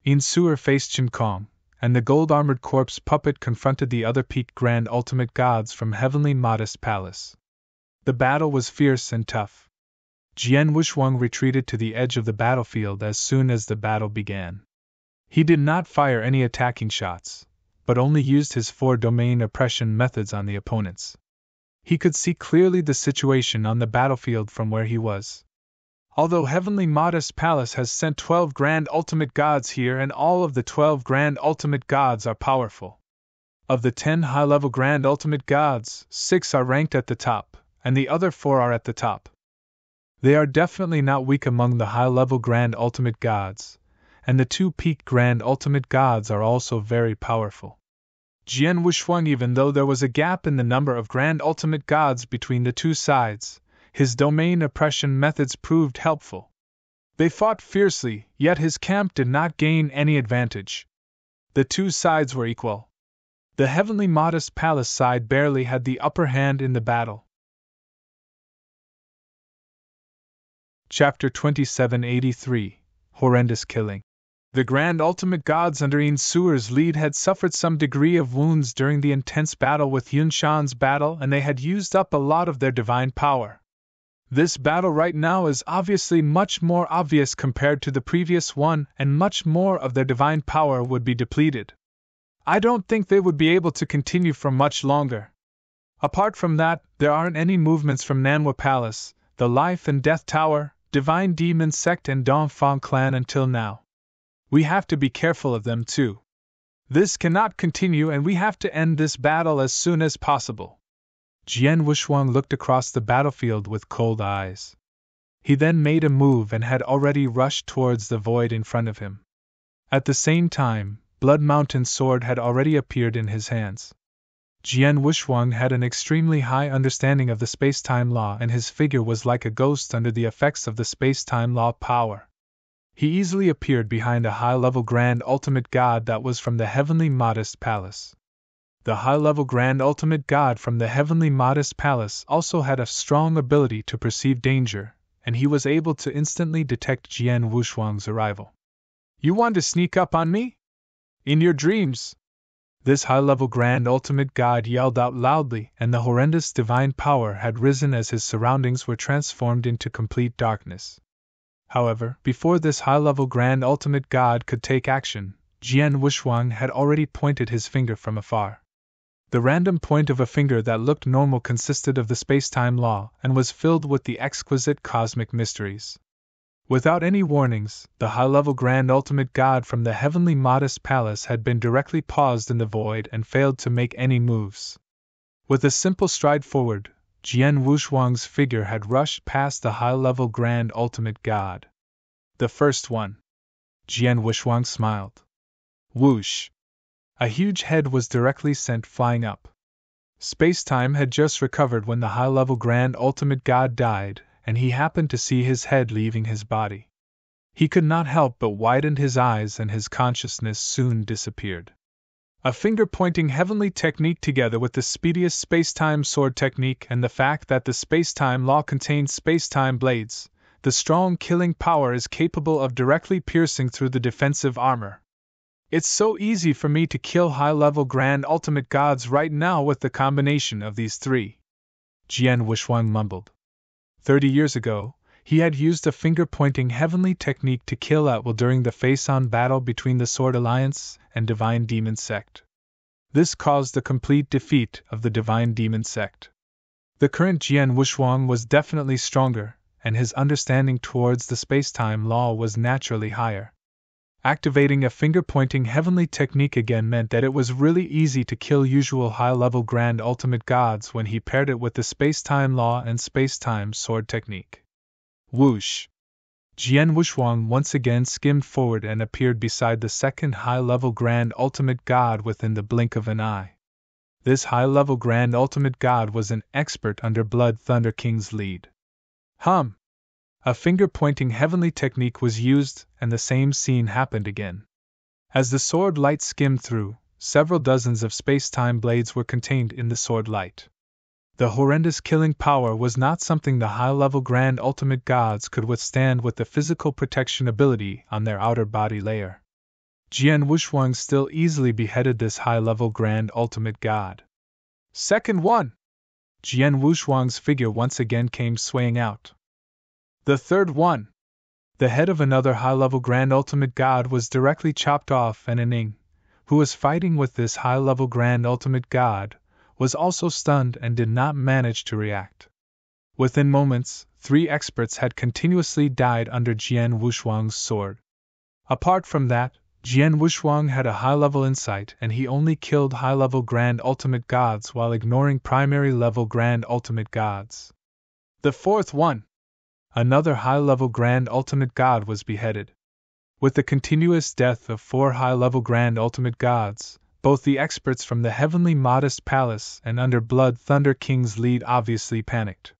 [SPEAKER 1] Yin Suer faced Qin Kong, and the gold-armored corpse puppet confronted the other peak Grand Ultimate Gods from Heavenly Modest Palace. The battle was fierce and tough. Jian Wushuang retreated to the edge of the battlefield as soon as the battle began. He did not fire any attacking shots, but only used his 4 domain oppression methods on the opponents. He could see clearly the situation on the battlefield from where he was. Although Heavenly Modest Palace has sent 12 Grand Ultimate Gods here, and all of the 12 Grand Ultimate Gods are powerful. Of the 10 high-level Grand Ultimate Gods, 6 are ranked at the top, and the other 4 are at the top. They are definitely not weak among the high-level Grand Ultimate Gods, and the 2 peak Grand Ultimate Gods are also very powerful. Jian Wushuang, even though there was a gap in the number of Grand Ultimate Gods between the two sides, his domain oppression methods proved helpful. They fought fiercely, yet his camp did not gain any advantage. The two sides were equal. The Heavenly Modest Palace side barely had the upper hand in the battle. Chapter 2783 Horrendous Killing. The Grand Ultimate Gods under Yin Suer's lead had suffered some degree of wounds during the intense battle with Yun Shan's battle, and they had used up a lot of their divine power. This battle right now is obviously much more obvious compared to the previous one, and much more of their divine power would be depleted. I don't think they would be able to continue for much longer. Apart from that, there aren't any movements from Nanhua Palace, the Life and Death Tower, Divine Demon Sect and Dongfang Clan until now. We have to be careful of them too. This cannot continue, and we have to end this battle as soon as possible. Jian Wushuang looked across the battlefield with cold eyes. He then made a move and had already rushed towards the void in front of him. At the same time, Blood Mountain's sword had already appeared in his hands. Jian Wushuang had an extremely high understanding of the space-time law, and his figure was like a ghost under the effects of the space-time law power. He easily appeared behind a high-level Grand Ultimate God that was from the Heavenly Modest Palace. The high-level Grand Ultimate God from the Heavenly Modest Palace also had a strong ability to perceive danger, and he was able to instantly detect Jian Wushuang's arrival. "You want to sneak up on me? In your dreams!" This high-level Grand Ultimate God yelled out loudly, and the horrendous divine power had risen as his surroundings were transformed into complete darkness. However, before this high-level Grand Ultimate God could take action, Jian Wushuang had already pointed his finger from afar. The random point of a finger that looked normal consisted of the space-time law and was filled with the exquisite cosmic mysteries. Without any warnings, the high-level Grand Ultimate God from the Heavenly Modest Palace had been directly paused in the void and failed to make any moves. With a simple stride forward, Jian Wushuang's figure had rushed past the high-level Grand Ultimate God. "The first one." Jian Wushuang smiled. Whoosh! A huge head was directly sent flying up. Space-time had just recovered when the high-level Grand Ultimate God died, and he happened to see his head leaving his body. He could not help but widen his eyes, and his consciousness soon disappeared. A finger-pointing heavenly technique together with the speediest space-time sword technique and the fact that the space-time law contains space-time blades, the strong killing power is capable of directly piercing through the defensive armor. It's so easy for me to kill high-level Grand Ultimate Gods right now with the combination of these three, Jian Wuxuang mumbled. 30 years ago, he had used a finger-pointing heavenly technique to kill at will during the face-on battle between the Sword Alliance and Divine Demon Sect. This caused the complete defeat of the Divine Demon Sect. The current Jian Wuxuang was definitely stronger, and his understanding towards the space-time law was naturally higher. Activating a finger-pointing heavenly technique again meant that it was really easy to kill usual high-level Grand Ultimate Gods when he paired it with the space-time law and space-time sword technique. Whoosh! Jian Wuxuang once again skimmed forward and appeared beside the second high-level Grand Ultimate God within the blink of an eye. This high-level Grand Ultimate God was an expert under Blood Thunder King's lead. A finger-pointing heavenly technique was used, and the same scene happened again. As the sword light skimmed through, several dozens of space-time blades were contained in the sword light. The horrendous killing power was not something the high-level Grand Ultimate Gods could withstand with the physical protection ability on their outer body layer. Jian Wuxuang still easily beheaded this high-level Grand Ultimate God. Second one! Jian Wuxuang's figure once again came swaying out. The third one! The head of another high-level Grand Ultimate God was directly chopped off, and Ning, who was fighting with this high-level Grand Ultimate God, was also stunned and did not manage to react. Within moments, 3 experts had continuously died under Jian Wuxuang's sword. Apart from that, Jian Wuxuang had a high-level insight, and he only killed high-level Grand Ultimate Gods while ignoring primary-level Grand Ultimate Gods. The fourth one! Another high-level Grand Ultimate God was beheaded. With the continuous death of 4 high-level Grand Ultimate Gods, both the experts from the Heavenly Modest Palace and under Blood Thunder King's lead obviously panicked.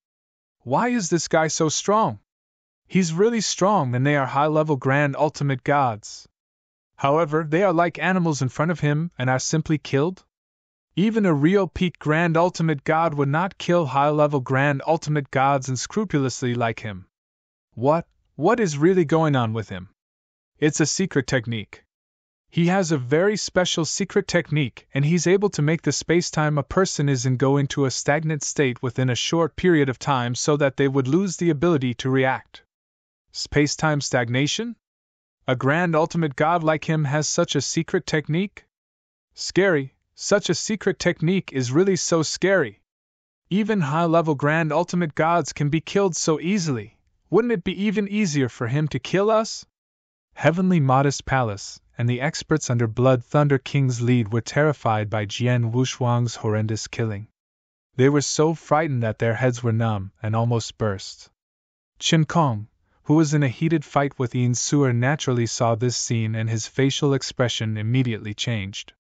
[SPEAKER 1] Why is this guy so strong? He's really strong, and they are high-level Grand Ultimate Gods. However, they are like animals in front of him and are simply killed? Even a real peak Grand Ultimate God would not kill high-level Grand Ultimate Gods unscrupulously like him. What is really going on with him? It's a secret technique. He has a very special secret technique, and he's able to make the space-time a person is in go into a stagnant state within a short period of time so that they would lose the ability to react. Space-time stagnation? A Grand Ultimate God like him has such a secret technique? Scary, such a secret technique is really so scary. Even high-level Grand Ultimate Gods can be killed so easily. Wouldn't it be even easier for him to kill us? Heavenly Modest Palace and the experts under Blood Thunder King's lead were terrified by Jian Wuxuang's horrendous killing. They were so frightened that their heads were numb and almost burst. Qin Kong, who was in a heated fight with Yin Suer, naturally saw this scene, and his facial expression immediately changed.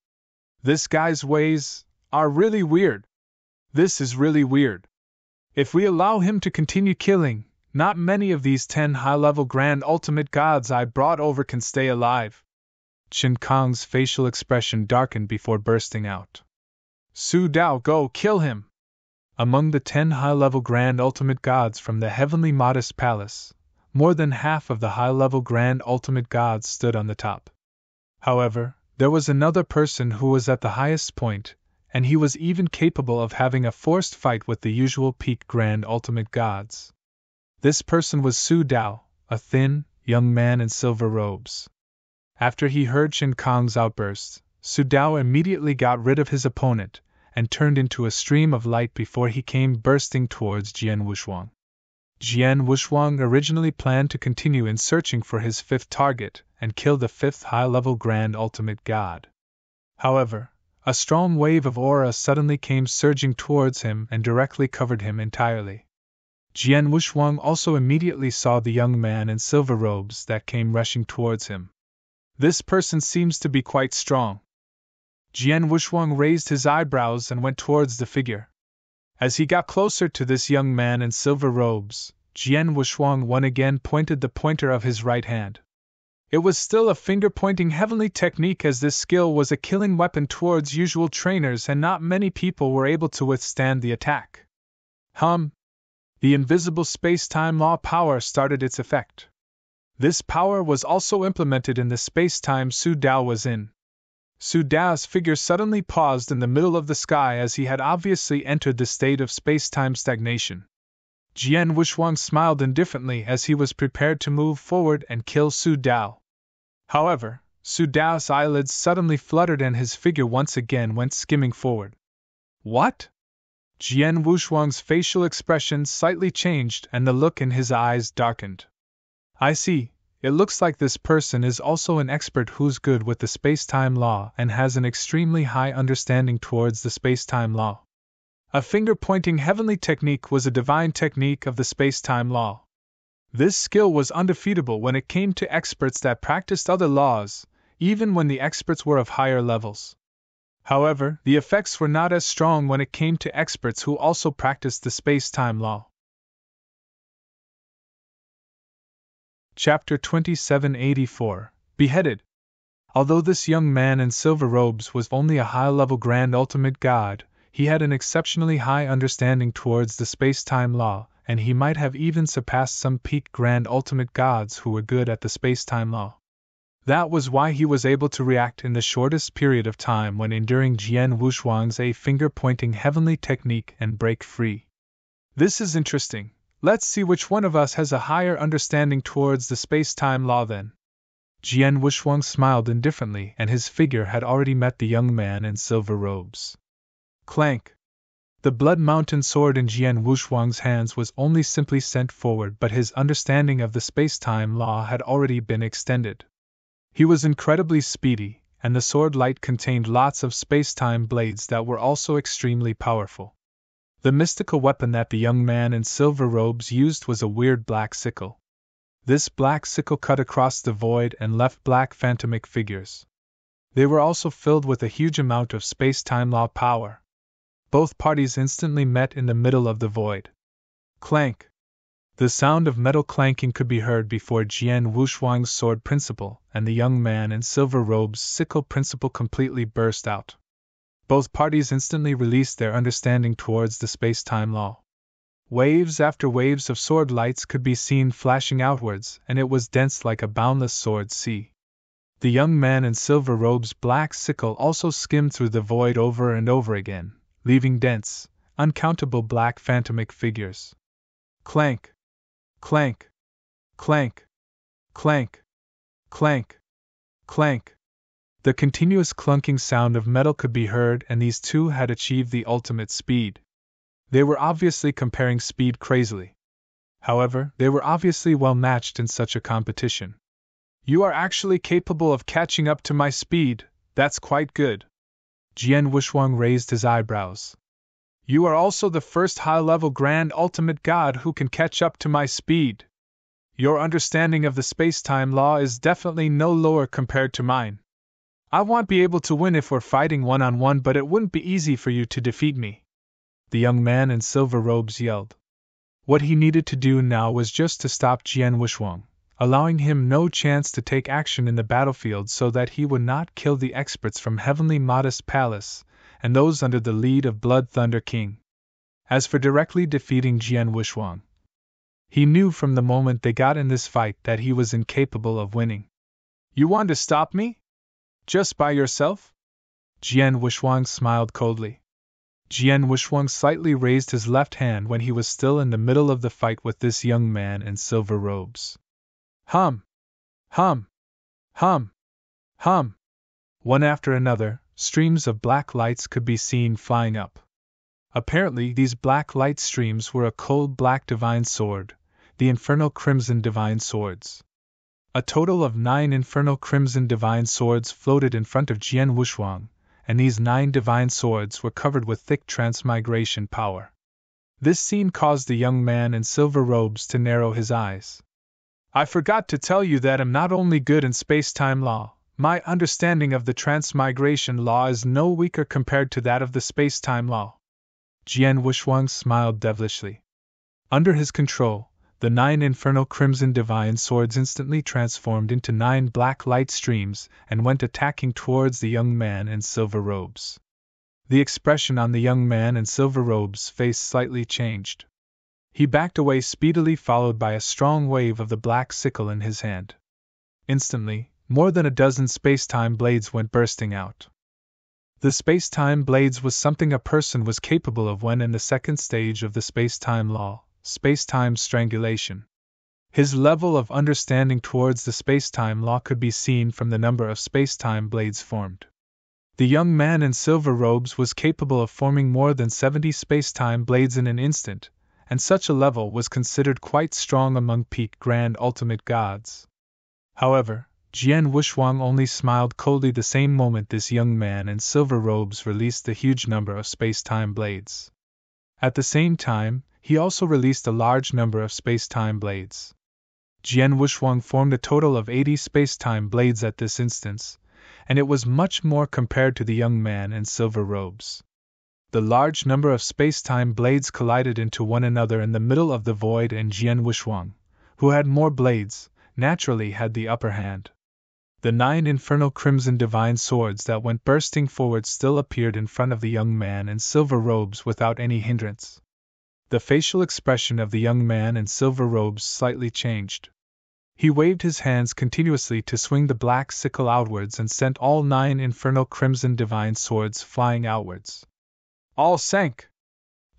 [SPEAKER 1] This guy's ways are really weird. This is really weird. If we allow him to continue killing, not many of these 10 high-level Grand Ultimate Gods I brought over can stay alive. Qin Kong's facial expression darkened before bursting out. Su Dao, go kill him! Among the 10 high-level Grand Ultimate Gods from the Heavenly Modest Palace, more than half of the high-level Grand Ultimate Gods stood on the top. However, there was another person who was at the highest point, and he was even capable of having a forced fight with the usual peak Grand Ultimate Gods. This person was Su Dao, a thin, young man in silver robes. After he heard Qin Kong's outburst, Su Dao immediately got rid of his opponent and turned into a stream of light before he came bursting towards Jian Wuxuang. Jian Wuxuang originally planned to continue in searching for his 5th target and kill the 5th high-level Grand Ultimate God. However, a strong wave of aura suddenly came surging towards him and directly covered him entirely. Jian Wuxuang also immediately saw the young man in silver robes that came rushing towards him. This person seems to be quite strong. Jian Wushuang raised his eyebrows and went towards the figure. As he got closer to this young man in silver robes, Jian Wushuang once again pointed the pointer of his right hand. It was still a finger-pointing heavenly technique, as this skill was a killing weapon towards usual trainers and not many people were able to withstand the attack. The invisible space-time law power started its effect. This power was also implemented in the space-time Su Dao was in. Su Dao's figure suddenly paused in the middle of the sky, as he had obviously entered the state of space-time stagnation. Jian Wushuang smiled indifferently as he was prepared to move forward and kill Su Dao. However, Su Dao's eyelids suddenly fluttered and his figure once again went skimming forward. What? Jian Wushuang's facial expression slightly changed and the look in his eyes darkened. I see, it looks like this person is also an expert who's good with the space-time law and has an extremely high understanding towards the space-time law. A finger-pointing heavenly technique was a divine technique of the space-time law. This skill was undefeatable when it came to experts that practiced other laws, even when the experts were of higher levels. However, the effects were not as strong when it came to experts who also practiced the space-time law. Chapter 2784 Beheaded. Although this young man in silver robes was only a high-level Grand Ultimate God, he had an exceptionally high understanding towards the space-time law, and he might have even surpassed some peak Grand Ultimate Gods who were good at the space-time law. That was why he was able to react in the shortest period of time when enduring Jian Wushuang's finger-pointing heavenly technique and break free. This is interesting. Let's see which one of us has a higher understanding towards the space-time law then. Jian Wushuang smiled indifferently, and his figure had already met the young man in silver robes. Clank! The Blood Mountain sword in Jian Wushuang's hands was only simply sent forward, but his understanding of the space-time law had already been extended. He was incredibly speedy, and the sword light contained lots of space-time blades that were also extremely powerful. The mystical weapon that the young man in silver robes used was a weird black sickle. This black sickle cut across the void and left black phantomic figures. They were also filled with a huge amount of space-time law power. Both parties instantly met in the middle of the void. Clank! The sound of metal clanking could be heard before Jian Wushuang's sword principle and the young man in silver robes' sickle principle completely burst out. Both parties instantly released their understanding towards the space-time law. Waves after waves of sword lights could be seen flashing outwards, and it was dense like a boundless sword sea. The young man in silver robes' black sickle also skimmed through the void over and over again, leaving dense, uncountable black phantomic figures. Clank! Clank! Clank! Clank! Clank! Clank! The continuous clunking sound of metal could be heard, and these two had achieved the ultimate speed. They were obviously comparing speed crazily. However, they were obviously well matched in such a competition. You are actually capable of catching up to my speed, that's quite good. Jian Wushuang raised his eyebrows. You are also the first high-level Grand Ultimate God who can catch up to my speed. Your understanding of the space-time law is definitely no lower compared to mine. I won't be able to win if we're fighting one-on-one, but it wouldn't be easy for you to defeat me. The young man in silver robes yelled. What he needed to do now was just to stop Jian Wushuang, allowing him no chance to take action in the battlefield so that he would not kill the experts from Heavenly Modest Palace and those under the lead of Blood Thunder King. As for directly defeating Jian Wushuang, he knew from the moment they got in this fight that he was incapable of winning. You want to stop me? Just by yourself? Jian Wushuang smiled coldly. Jian Wushuang slightly raised his left hand when he was still in the middle of the fight with this young man in silver robes. Hum! Hum! Hum! Hum! One after another, streams of black lights could be seen flying up. Apparently, these black light streams were a cold black divine sword, the Infernal Crimson Divine Swords. A total of 9 Infernal Crimson Divine Swords floated in front of Jian Wushuang, and these 9 divine swords were covered with thick transmigration power. This scene caused the young man in silver robes to narrow his eyes. I forgot to tell you that I'm not only good in space-time law, My understanding of the transmigration law is no weaker compared to that of the space-time law. Jian Wuxuang smiled devilishly. Under his control, the 9 infernal crimson divine swords instantly transformed into 9 black light streams and went attacking towards the young man in silver robes. The expression on the young man in silver robes' face slightly changed. He backed away speedily, followed by a strong wave of the black sickle in his hand. Instantly, more than a dozen space-time blades went bursting out. The space-time blades was something a person was capable of when in the second stage of the space-time law, space-time strangulation. His level of understanding towards the space-time law could be seen from the number of space-time blades formed. The young man in silver robes was capable of forming more than 70 space-time blades in an instant, and such a level was considered quite strong among peak grand ultimate gods. However, Jian Wuxuang only smiled coldly the same moment this young man in silver robes released the huge number of space-time blades. At the same time, he also released a large number of space-time blades. Jian Wuxuang formed a total of 80 space-time blades at this instance, and it was much more compared to the young man in silver robes. The large number of space-time blades collided into one another in the middle of the void, and Jian Wuxuang, who had more blades, naturally had the upper hand. The 9 infernal crimson divine swords that went bursting forward still appeared in front of the young man in silver robes without any hindrance. The facial expression of the young man in silver robes slightly changed. He waved his hands continuously to swing the black sickle outwards and sent all 9 infernal crimson divine swords flying outwards. All sank!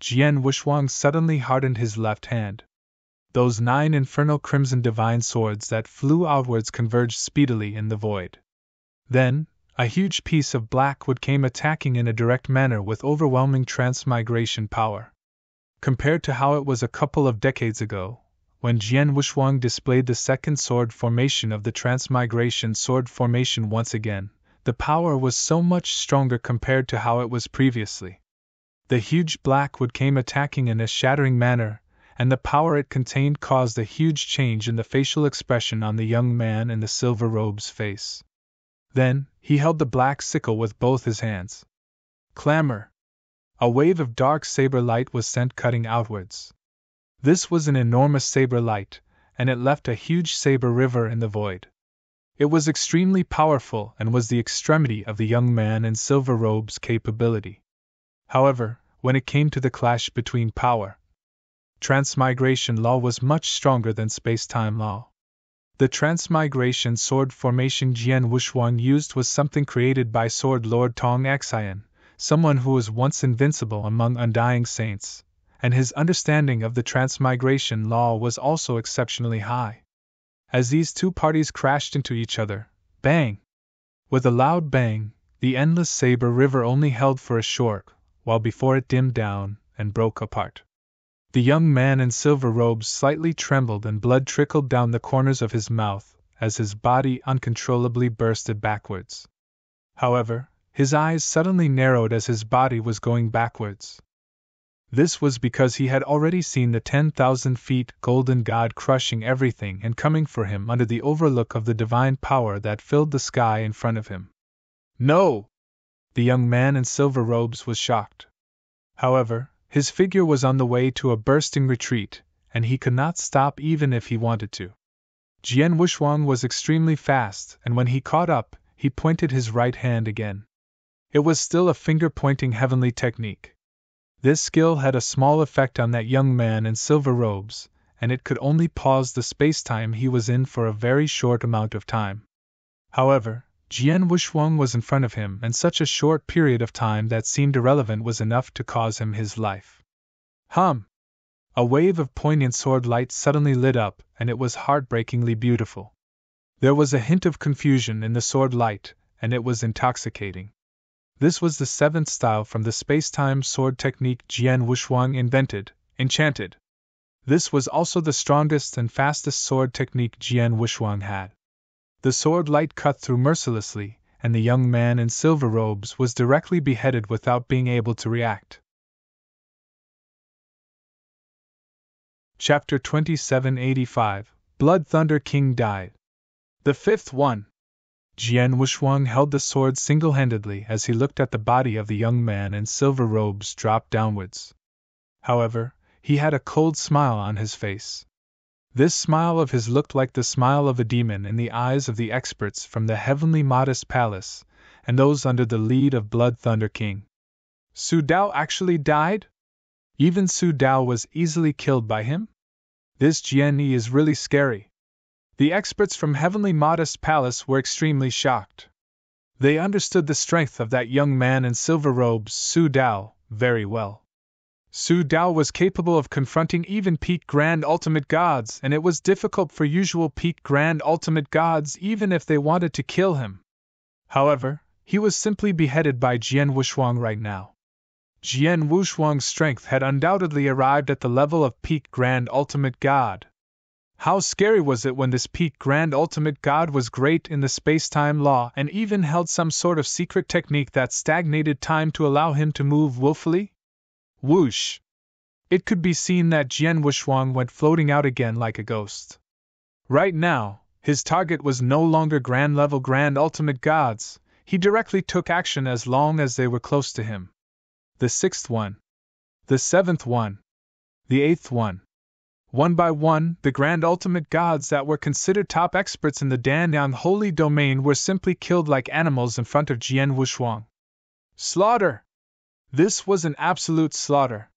[SPEAKER 1] Jian Wuxuang suddenly hardened his left hand. Those 9 infernal crimson divine swords that flew outwards converged speedily in the void. Then, a huge piece of black wood came attacking in a direct manner with overwhelming transmigration power. Compared to how it was a couple of decades ago, when Jian Wuxuang displayed the second sword formation of the transmigration sword formation once again, the power was so much stronger compared to how it was previously. The huge black wood came attacking in a shattering manner, and the power it contained caused a huge change in the facial expression on the young man in the silver robe's face. Then, he held the black sickle with both his hands. Clamor! A wave of dark saber light was sent cutting outwards. This was an enormous saber light, and it left a huge saber river in the void. It was extremely powerful and was the extremity of the young man in silver robe's capability. However, when it came to the clash between power, transmigration law was much stronger than space-time law. The transmigration sword formation Jian Wuxuang used was something created by Sword Lord Tong Xian, someone who was once invincible among undying saints, and his understanding of the transmigration law was also exceptionally high. As these two parties crashed into each other, bang! With a loud bang, the endless saber river only held for a short while before it dimmed down and broke apart. The young man in silver robes slightly trembled and blood trickled down the corners of his mouth as his body uncontrollably bursted backwards. However, his eyes suddenly narrowed as his body was going backwards. This was because he had already seen the 10,000 feet golden god crushing everything and coming for him under the overlook of the divine power that filled the sky in front of him. No! The young man in silver robes was shocked. However, his figure was on the way to a bursting retreat, and he could not stop even if he wanted to. Jian Wuxuang was extremely fast, and when he caught up, he pointed his right hand again. It was still a finger-pointing heavenly technique. This skill had a small effect on that young man in silver robes, and it could only pause the space-time he was in for a very short amount of time. However, Jian Wuxuang was in front of him, and such a short period of time that seemed irrelevant was enough to cause him his life. Hum! A wave of poignant sword light suddenly lit up, and it was heartbreakingly beautiful. There was a hint of confusion in the sword light, and it was intoxicating. This was the 7th style from the space-time sword technique Jian Wuxuang invented, enchanted. This was also the strongest and fastest sword technique Jian Wuxuang had. The sword light cut through mercilessly, and the young man in silver robes was directly beheaded without being able to react. Chapter 2785 Blood Thunder King died. The fifth one. Jian Wushuang held the sword single-handedly as he looked at the body of the young man in silver robes drop downwards. However, he had a cold smile on his face. This smile of his looked like the smile of a demon in the eyes of the experts from the heavenly modest palace, and those under the lead of Blood Thunder King. Su Dao actually died? Even Su Dao was easily killed by him? This Jian Yi is really scary. The experts from Heavenly Modest Palace were extremely shocked. They understood the strength of that young man in silver robes, Su Dao, very well. Su Dao was capable of confronting even peak Grand Ultimate Gods, and it was difficult for usual peak Grand Ultimate Gods even if they wanted to kill him. However, he was simply beheaded by Jian Wushuang right now. Jian Wushuang's strength had undoubtedly arrived at the level of peak Grand Ultimate God. How scary was it when this peak Grand Ultimate God was great in the space-time law and even held some sort of secret technique that stagnated time to allow him to move willfully? Whoosh! It could be seen that Jian Wushuang went floating out again like a ghost. Right now, his target was no longer grand-level Grand Ultimate Gods. He directly took action as long as they were close to him. The 6th one. The 7th one. The 8th one. One by one, the Grand Ultimate Gods that were considered top experts in the Danyang Holy Domain were simply killed like animals in front of Jian Wushuang. Slaughter! This was an absolute slaughter.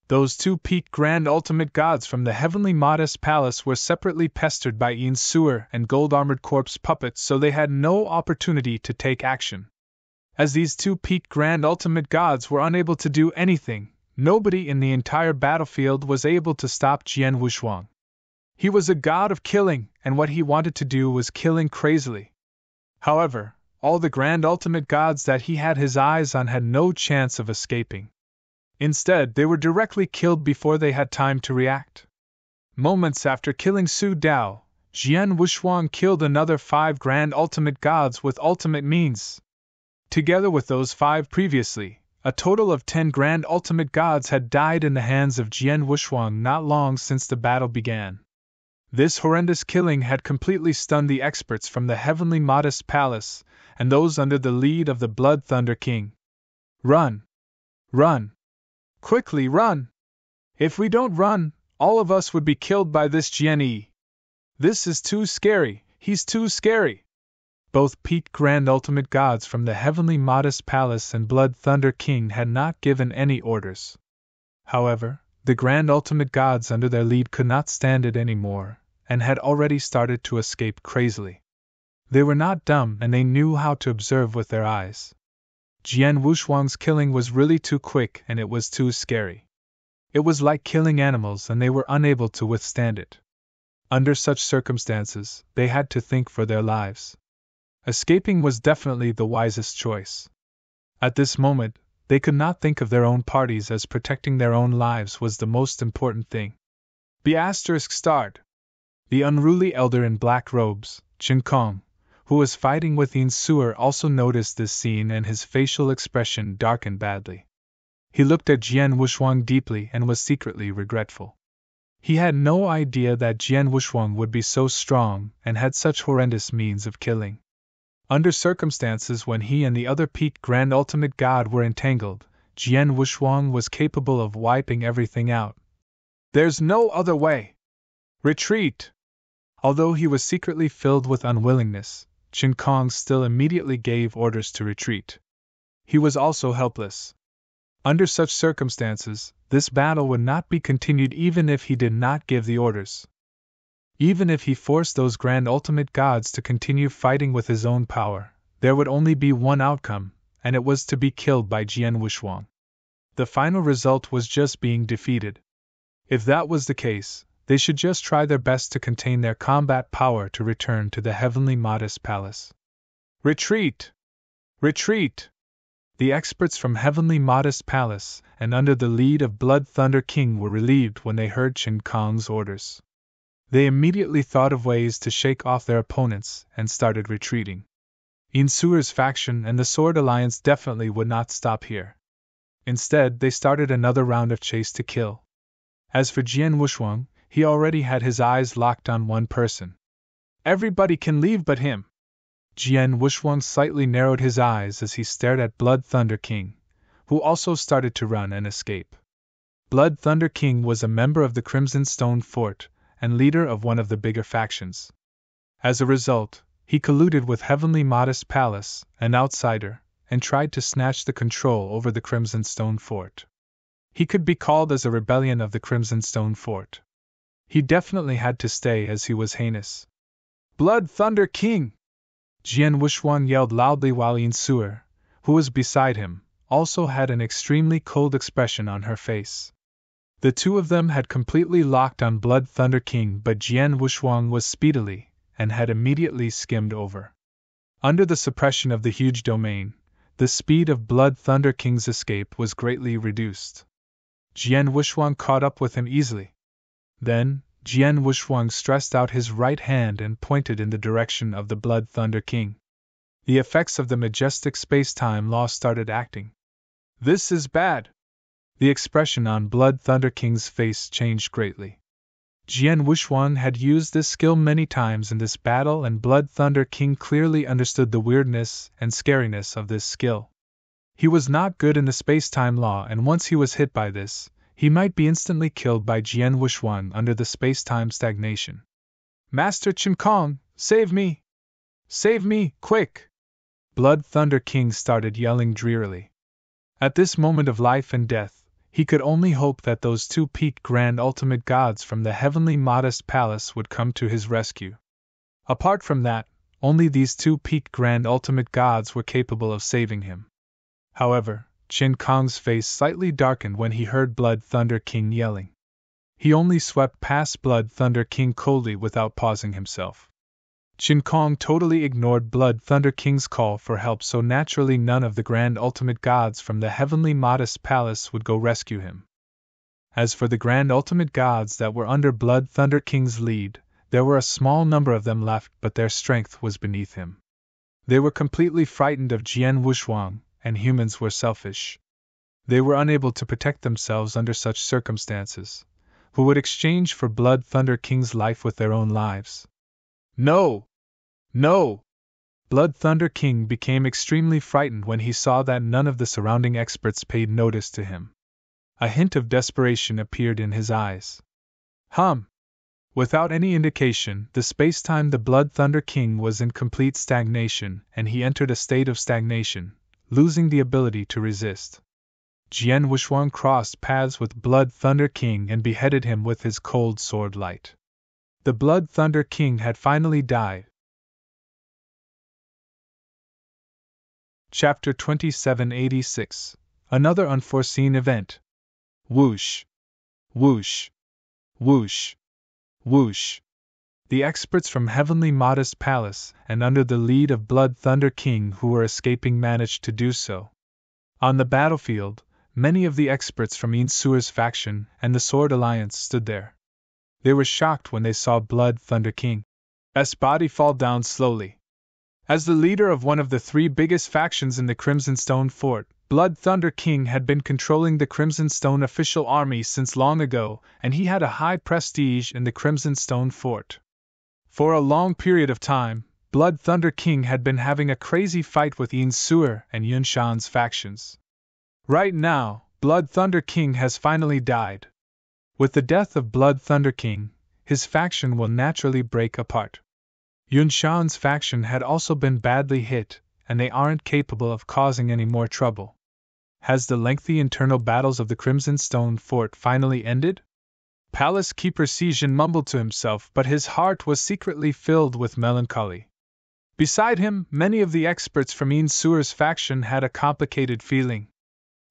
[SPEAKER 1] Those two peak Grand Ultimate Gods from the Heavenly Modest Palace were separately pestered by Yin Sewer and gold-armored corpse puppets, so they had no opportunity to take action. As these two peak Grand Ultimate Gods were unable to do anything, nobody in the entire battlefield was able to stop Jian Wushuang. He was a god of killing, and what he wanted to do was killing crazily. However, all the Grand Ultimate Gods that he had his eyes on had no chance of escaping. Instead, they were directly killed before they had time to react. Moments after killing Su Dao, Jian Wushuang killed another 5 Grand Ultimate Gods with ultimate means. Together with those 5 previously, a total of 10 Grand Ultimate Gods had died in the hands of Jian Wushuang not long since the battle began. This horrendous killing had completely stunned the experts from the Heavenly Modest Palace, and those under the lead of the Blood Thunder King. Run! Run! Quickly run! If we don't run, all of us would be killed by this Jian Yi. This is too scary, he's too scary! Both peak Grand Ultimate Gods from the Heavenly Modest Palace and Blood Thunder King had not given any orders. However, the Grand Ultimate Gods under their lead could not stand it anymore, and had already started to escape crazily. They were not dumb and they knew how to observe with their eyes. Jian Wushuang's killing was really too quick and it was too scary. It was like killing animals and they were unable to withstand it. Under such circumstances, they had to think for their lives. Escaping was definitely the wisest choice. At this moment, they could not think of their own parties as protecting their own lives was the most important thing. ****. The unruly elder in black robes, Chen Kong, who was fighting with Yin Sewer, also noticed this scene and his facial expression darkened badly. He looked at Jian Wushuang deeply and was secretly regretful. He had no idea that Jian Wushuang would be so strong and had such horrendous means of killing. Under circumstances when he and the other peak Grand Ultimate God were entangled, Jian Wushuang was capable of wiping everything out. There's no other way! Retreat! Although he was secretly filled with unwillingness, Chen Kong still immediately gave orders to retreat. He was also helpless. Under such circumstances, this battle would not be continued even if he did not give the orders. Even if he forced those Grand Ultimate Gods to continue fighting with his own power, there would only be one outcome, and it was to be killed by Jian Wushuang. The final result was just being defeated. If that was the case, they should just try their best to contain their combat power to return to the Heavenly Modest Palace. Retreat! Retreat! The experts from Heavenly Modest Palace and under the lead of Blood Thunder King were relieved when they heard Chen Kong's orders. They immediately thought of ways to shake off their opponents and started retreating. Yin Sewer's faction and the Sword Alliance definitely would not stop here. Instead, they started another round of chase to kill. As for Jian Wushuang, he already had his eyes locked on one person. Everybody can leave but him. Jian Wushuang slightly narrowed his eyes as he stared at Blood Thunder King, who also started to run and escape. Blood Thunder King was a member of the Crimson Stone Fort and leader of one of the bigger factions. As a result, he colluded with Heavenly Modest Palace, an outsider, and tried to snatch the control over the Crimson Stone Fort. He could be called as a rebellion of the Crimson Stone Fort. He definitely had to stay as he was heinous. Blood Thunder King! Jian Wushuang yelled loudly while Yin Suer, who was beside him, also had an extremely cold expression on her face. The two of them had completely locked on Blood Thunder King, but Jian Wushuang was speedily, and had immediately skimmed over. Under the suppression of the huge domain, the speed of Blood Thunder King's escape was greatly reduced. Jian Wushuang caught up with him easily. Then, Jian Wushuang stretched out his right hand and pointed in the direction of the Blood Thunder King. The effects of the majestic space-time law started acting. This is bad! The expression on Blood Thunder King's face changed greatly. Jian Wushuang had used this skill many times in this battle, and Blood Thunder King clearly understood the weirdness and scariness of this skill. He was not good in the space-time law, and once he was hit by this, he might be instantly killed by Jian Wushuang under the space-time stagnation. Master Chen Kong, save me! Save me, quick! Blood Thunder King started yelling drearily. At this moment of life and death, he could only hope that those two peaked grand ultimate gods from the Heavenly Modest Palace would come to his rescue. Apart from that, only these two peaked grand ultimate gods were capable of saving him. However, Chen Kong's face slightly darkened when he heard Blood Thunder King yelling. He only swept past Blood Thunder King coldly without pausing himself. Chen Kong totally ignored Blood Thunder King's call for help, so naturally none of the grand ultimate gods from the Heavenly Modest Palace would go rescue him. As for the grand ultimate gods that were under Blood Thunder King's lead, there were a small number of them left, but their strength was beneath him. They were completely frightened of Jian Wushuang, and humans were selfish. They were unable to protect themselves under such circumstances, who would exchange for Blood Thunder King's life with their own lives. No! No! Blood Thunder King became extremely frightened when he saw that none of the surrounding experts paid notice to him. A hint of desperation appeared in his eyes. Without any indication, the space-time the Blood Thunder King was in complete stagnation, and he entered a state of stagnation, losing the ability to resist. Jian Wushuang crossed paths with Blood Thunder King and beheaded him with his cold sword light. The Blood Thunder King had finally died. Chapter 2786. Another unforeseen event. Whoosh! Whoosh! Whoosh! Whoosh! The experts from Heavenly Modest Palace, and under the lead of Blood Thunder King who were escaping, managed to do so. On the battlefield, many of the experts from Yin Suer's faction and the Sword Alliance stood there. They were shocked when they saw Blood Thunder King's body fall down slowly. As the leader of one of the three biggest factions in the Crimson Stone Fort, Blood Thunder King had been controlling the Crimson Stone official army since long ago, and he had a high prestige in the Crimson Stone Fort. For a long period of time, Blood Thunder King had been having a crazy fight with Yin Suer and Yun Shan's factions. Right now, Blood Thunder King has finally died. With the death of Blood Thunder King, his faction will naturally break apart. Yun Shan's faction had also been badly hit, and they aren't capable of causing any more trouble. Has the lengthy internal battles of the Crimson Stone Fort finally ended? Palace Keeper Sijin mumbled to himself, but his heart was secretly filled with melancholy. Beside him, many of the experts from Yin Suer's faction had a complicated feeling.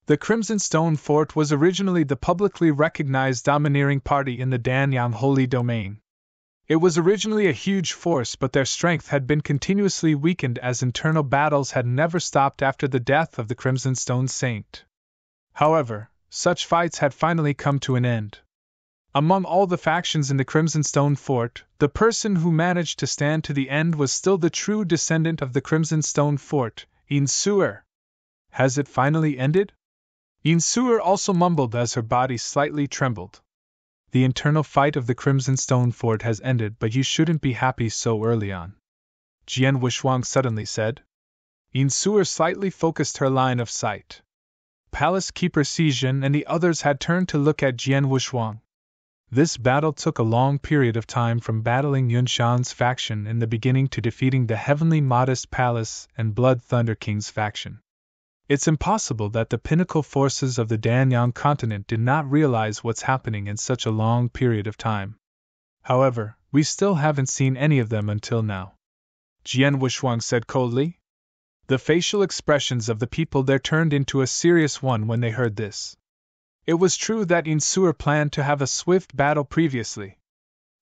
[SPEAKER 1] The Crimson Stone Fort was originally the publicly recognized domineering party in the Danyang Holy Domain. It was originally a huge force, but their strength had been continuously weakened as internal battles had never stopped after the death of the Crimson Stone Saint. However, such fights had finally come to an end. Among all the factions in the Crimson Stone Fort, the person who managed to stand to the end was still the true descendant of the Crimson Stone Fort, Yin Suer. Has it finally ended? Yin Suer also mumbled as her body slightly trembled. The internal fight of the Crimson Stone Fort has ended, but you shouldn't be happy so early on. Jian Wushuang suddenly said. Insur slightly focused her line of sight. Palace Keeper Xijin and the others had turned to look at Jian Wushuang. This battle took a long period of time, from battling Yunshan's faction in the beginning to defeating the Heavenly Modest Palace and Blood Thunder King's faction. It's impossible that the pinnacle forces of the Danyang continent did not realize what's happening in such a long period of time. However, we still haven't seen any of them until now, Jian Wushuang said coldly. The facial expressions of the people there turned into a serious one when they heard this. It was true that Insur planned to have a swift battle previously.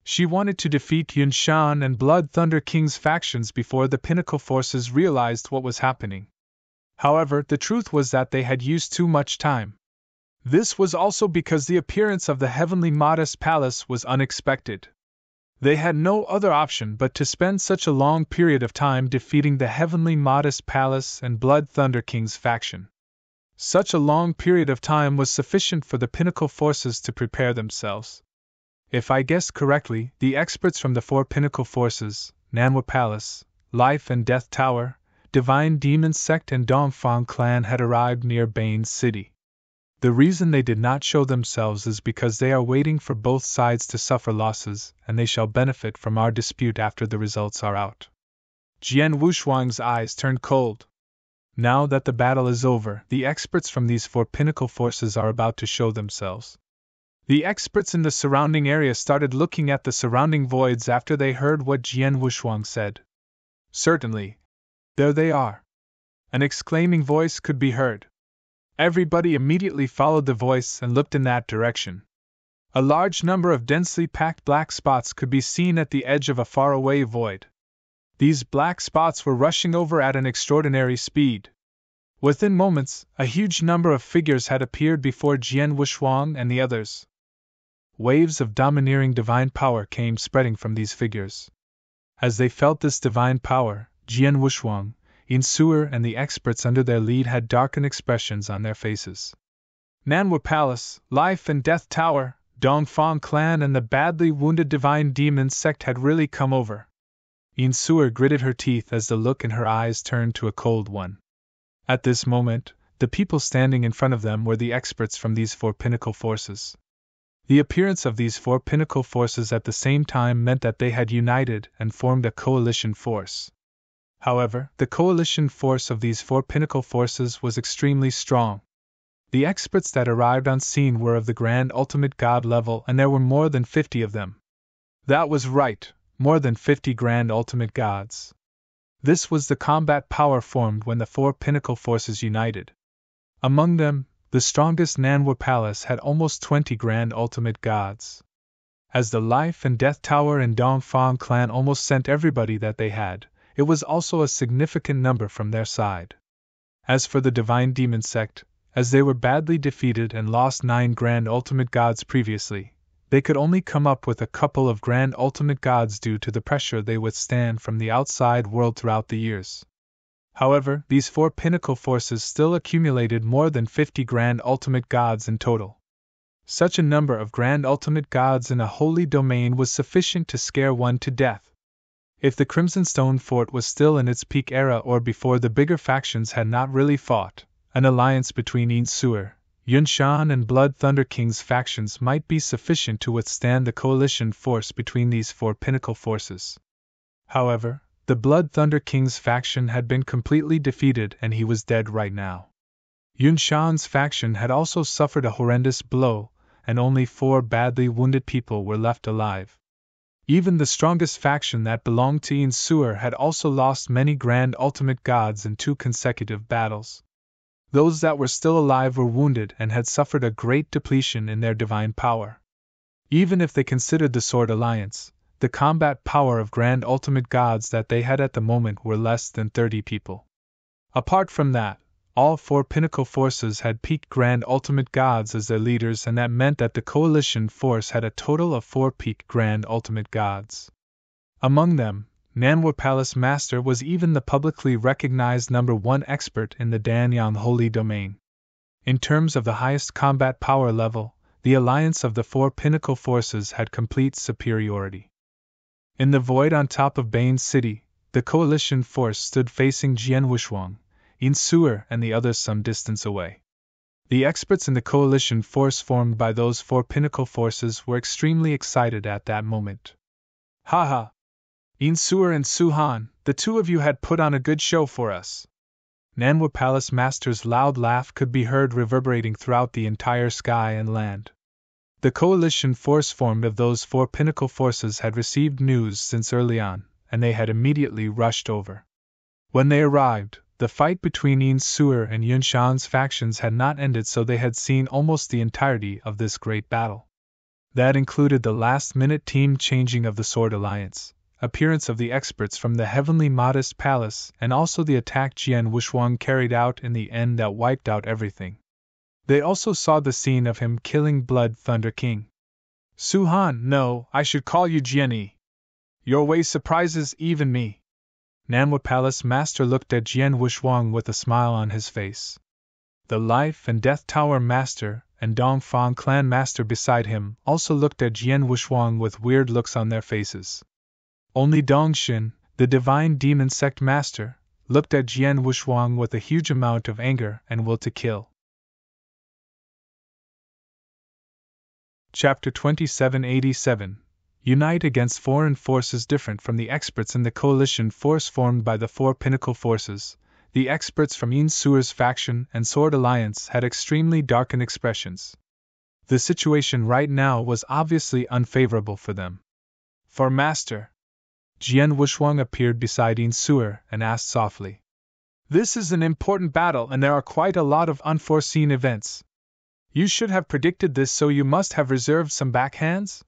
[SPEAKER 1] She wanted to defeat Yunshan and Blood Thunder King's factions before the pinnacle forces realized what was happening. However, the truth was that they had used too much time. This was also because the appearance of the Heavenly Modest Palace was unexpected. They had no other option but to spend such a long period of time defeating the Heavenly Modest Palace and Blood Thunder King's faction. Such a long period of time was sufficient for the pinnacle forces to prepare themselves. If I guessed correctly, the experts from the four pinnacle forces, Nanhua Palace, Life and Death Tower, Divine Demon Sect and Dongfang Clan had arrived near Bane's city. The reason they did not show themselves is because they are waiting for both sides to suffer losses, and they shall benefit from our dispute after the results are out. Jian Wushuang's eyes turned cold. Now that the battle is over, the experts from these four pinnacle forces are about to show themselves. The experts in the surrounding area started looking at the surrounding voids after they heard what Jian Wushuang said. Certainly. There they are. An exclaiming voice could be heard. Everybody immediately followed the voice and looked in that direction. A large number of densely packed black spots could be seen at the edge of a faraway void. These black spots were rushing over at an extraordinary speed. Within moments, a huge number of figures had appeared before Jian Wushuang and the others. Waves of domineering divine power came spreading from these figures. As they felt this divine power, Jian Wushuang, Insur and the experts under their lead had darkened expressions on their faces. Nanhua Palace, Life and Death Tower, Dongfang Clan and the badly wounded Divine Demon Sect had really come over. Insur gritted her teeth as the look in her eyes turned to a cold one. At this moment, the people standing in front of them were the experts from these four pinnacle forces. The appearance of these four pinnacle forces at the same time meant that they had united and formed a coalition force. However, the coalition force of these four pinnacle forces was extremely strong. The experts that arrived on scene were of the Grand Ultimate God level, and there were more than 50 of them. That was right. More than 50 Grand Ultimate Gods. This was the combat power formed when the four pinnacle forces united. Among them, the strongest Nanhua Palace had almost 20 Grand Ultimate Gods. As the Life and Death Tower and Dongfang Clan almost sent everybody that they had, it was also a significant number from their side. As for the Divine Demon Sect, as they were badly defeated and lost 9 Grand Ultimate Gods previously, they could only come up with a couple of Grand Ultimate Gods due to the pressure they withstand from the outside world throughout the years. However, these four pinnacle forces still accumulated more than 50 Grand Ultimate Gods in total. Such a number of Grand Ultimate Gods in a holy domain was sufficient to scare one to death. If the Crimson Stone Fort was still in its peak era or before the bigger factions had not really fought, an alliance between Insur, Yunshan and Blood Thunder King's factions might be sufficient to withstand the coalition force between these four pinnacle forces. However, the Blood Thunder King's faction had been completely defeated and he was dead right now. Yunshan's faction had also suffered a horrendous blow, and only 4 badly wounded people were left alive. Even the strongest faction that belonged to Insur had also lost many Grand Ultimate Gods in 2 consecutive battles. Those that were still alive were wounded and had suffered a great depletion in their divine power. Even if they considered the Sword Alliance, the combat power of Grand Ultimate Gods that they had at the moment were less than 30 people. Apart from that, all 4 pinnacle forces had peak Grand Ultimate Gods as their leaders, and that meant that the coalition force had a total of 4 peak Grand Ultimate Gods. Among them, Nanhua Palace Master was even the publicly recognized number 1 expert in the Danyang Holy Domain. In terms of the highest combat power level, the alliance of the 4 pinnacle forces had complete superiority. In the void on top of Bane's city, The coalition force stood facing Jian Wushuang, Yin Suer, and the others some distance away. The experts in the coalition force formed by those four pinnacle forces were extremely excited at that moment. Ha ha! Yin Suer and Su Han, the two of you had put on a good show for us. Nanhua Palace Master's loud laugh could be heard reverberating throughout the entire sky and land. The coalition force formed of those four pinnacle forces had received news since early on, and they had immediately rushed over. When they arrived, the fight between Yin Suer and Yun Shan's factions had not ended, so they had seen almost the entirety of this great battle. That included the last-minute team-changing of the Sword Alliance, appearance of the experts from the Heavenly Modest Palace, and also the attack Jian Wushuang carried out in the end that wiped out everything. They also saw the scene of him killing Blood Thunder King. Su Han, no, I should call you Jian-yi. Your way surprises even me. Nanhua Palace Master looked at Jian Wushuang with a smile on his face. The Life and Death Tower Master and Dongfang Clan Master beside him also looked at Jian Wushuang with weird looks on their faces. Only Dongxin, the Divine Demon Sect Master, looked at Jian Wushuang with a huge amount of anger and will to kill. Chapter 2787 Unite against foreign forces different from the experts in the coalition force formed by the four pinnacle forces. The experts from Yin Suer's faction and Sword Alliance had extremely darkened expressions. The situation right now was obviously unfavorable for them. For Master, Jian Wushuang appeared beside Yin Suer and asked softly. This is an important battle and there are quite a lot of unforeseen events. You should have predicted this, so you must have reserved some backhands?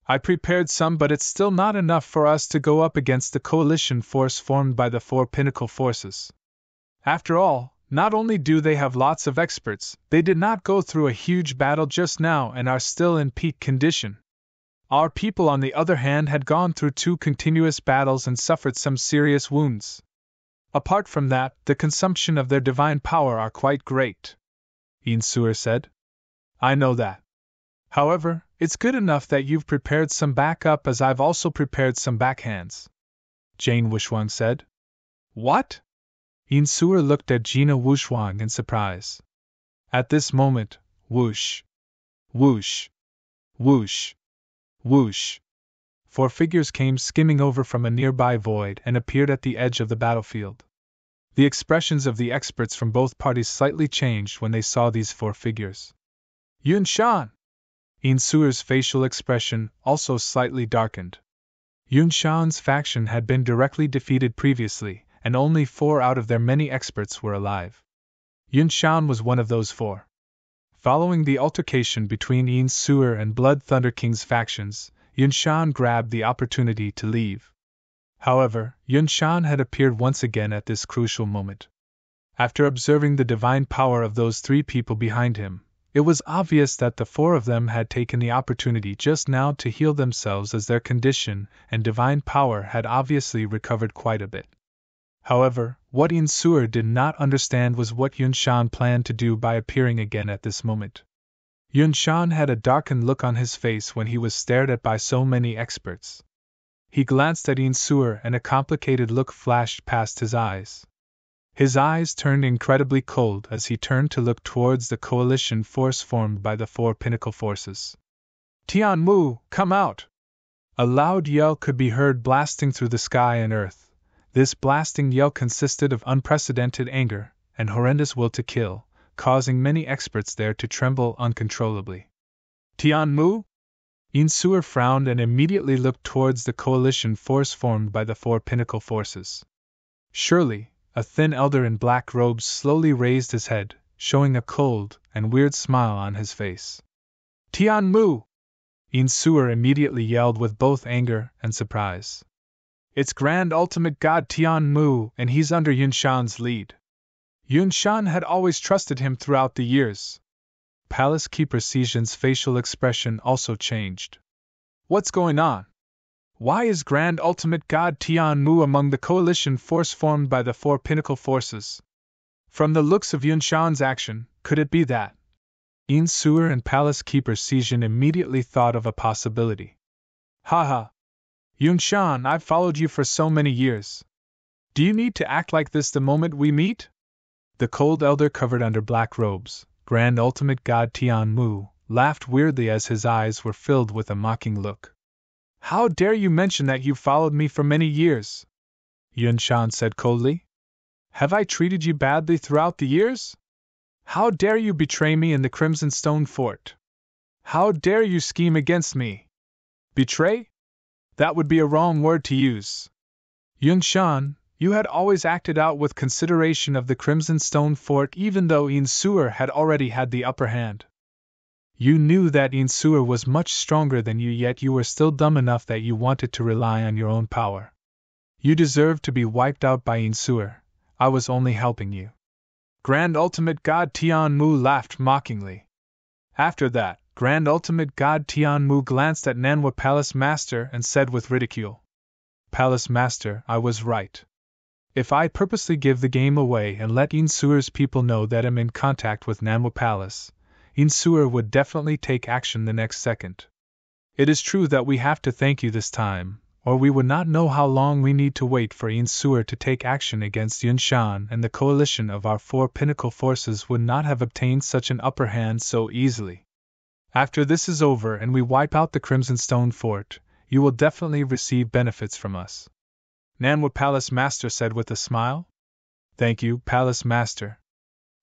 [SPEAKER 1] I prepared some, but it's still not enough for us to go up against the coalition force formed by the four pinnacle forces. After all, not only do they have lots of experts, they did not go through a huge battle just now and are still in peak condition. Our people, on the other hand, had gone through 2 continuous battles and suffered some serious wounds. Apart from that, the consumption of their divine power are quite great. Yin Suer said. I know that. However, it's good enough that you've prepared some backup, as I've also prepared some backhands. Jian Wushuang said. What? Yin Suer looked at Jian Wushuang in surprise. At this moment, whoosh, whoosh, whoosh, whoosh. 4 figures came skimming over from a nearby void and appeared at the edge of the battlefield. The expressions of the experts from both parties slightly changed when they saw these 4 figures. Yun Shan! Yin Suer's facial expression also slightly darkened. Yun Shan's faction had been directly defeated previously, and only 4 out of their many experts were alive. Yun Shan was one of those 4. Following the altercation between Yin Suer and Blood Thunder King's factions, Yun Shan grabbed the opportunity to leave. However, Yun Shan had appeared once again at this crucial moment. After observing the divine power of those 3 people behind him, it was obvious that the 4 of them had taken the opportunity just now to heal themselves, as their condition and divine power had obviously recovered quite a bit. However, what Yin Suer did not understand was what Yun Shan planned to do by appearing again at this moment. Yun Shan had a darkened look on his face when he was stared at by so many experts. He glanced at Yin Suer and a complicated look flashed past his eyes. His eyes turned incredibly cold as he turned to look towards the coalition force formed by the 4 pinnacle forces. Tian Mu, come out! A loud yell could be heard blasting through the sky and earth. This blasting yell consisted of unprecedented anger and horrendous will to kill, causing many experts there to tremble uncontrollably. Tian Mu? Yin Suer frowned and immediately looked towards the coalition force formed by the 4 pinnacle forces. Surely, a thin elder in black robes slowly raised his head, showing a cold and weird smile on his face. Tian Mu! Yin Suer immediately yelled with both anger and surprise. It's Grand Ultimate God Tian Mu, and he's under Yun Shan's lead. Yun Shan had always trusted him throughout the years. Palace Keeper Sijin's facial expression also changed. What's going on? Why is Grand Ultimate God Tian Mu among the coalition force formed by the 4 pinnacle forces? From the looks of Yun Shan's action, could it be that? Yin Suer and Palace Keeper Sijin immediately thought of a possibility. Haha! Yun Shan, I've followed you for so many years. Do you need to act like this the moment we meet? The cold elder covered under black robes, Grand Ultimate God Tian Mu, laughed weirdly as his eyes were filled with a mocking look. How dare you mention that you followed me for many years? Yun Shan said coldly. Have I treated you badly throughout the years? How dare you betray me in the Crimson Stone Fort? How dare you scheme against me? Betray? That would be a wrong word to use. Yun Shan, you had always acted out with consideration of the Crimson Stone Fort even though Yin Suer had already had the upper hand. You knew that Yin Suer was much stronger than you, yet you were still dumb enough that you wanted to rely on your own power. You deserved to be wiped out by Yin Suer. I was only helping you. Grand Ultimate God Tian Mu laughed mockingly. After that, Grand Ultimate God Tian Mu glanced at Nanhua Palace Master and said with ridicule, Palace Master, I was right. If I purposely give the game away and let Yin Suer's people know that I'm in contact with Nanhua Palace, Yin Suer would definitely take action the next second. It is true that we have to thank you this time, or we would not know how long we need to wait for Yin Suer to take action against Yun Shan, and the coalition of our 4 pinnacle forces would not have obtained such an upper hand so easily. After this is over and we wipe out the Crimson Stone Fort, you will definitely receive benefits from us. Nanhua Palace Master said with a smile. Thank you, Palace Master.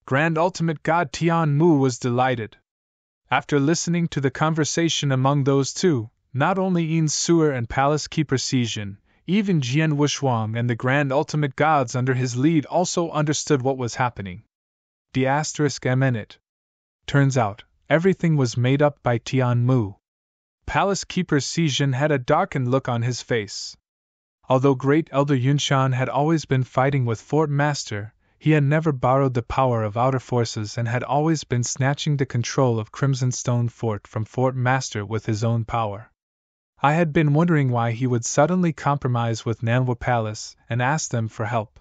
[SPEAKER 1] Grand Ultimate God Tian Mu was delighted. After listening to the conversation among those two, not only Yin Suer and Palace Keeper Xijin, even Jian Wushuang and the Grand Ultimate Gods under his lead also understood what was happening. *MN. Turns out, everything was made up by Tian Mu. Palace Keeper Xijin had a darkened look on his face. Although Great Elder Yunshan had always been fighting with Fort Master, he had never borrowed the power of outer forces and had always been snatching the control of Crimson Stone Fort from Fort Master with his own power. I had been wondering why he would suddenly compromise with Nanhua Palace and ask them for help.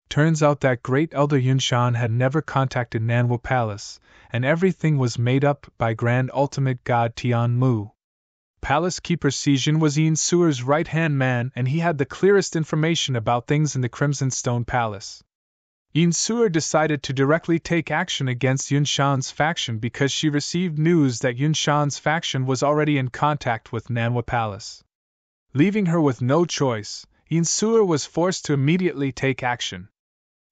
[SPEAKER 1] Turns out that Great Elder Yunshan had never contacted Nanhua Palace, and everything was made up by Grand Ultimate God Tian Mu. Palace Keeper Xijin was Yin Suer's right-hand man, and he had the clearest information about things in the Crimson Stone Palace. Yin Suer decided to directly take action against Yun Shan's faction because she received news that Yun Shan's faction was already in contact with Nanhua Palace. Leaving her with no choice, Yin Suer was forced to immediately take action.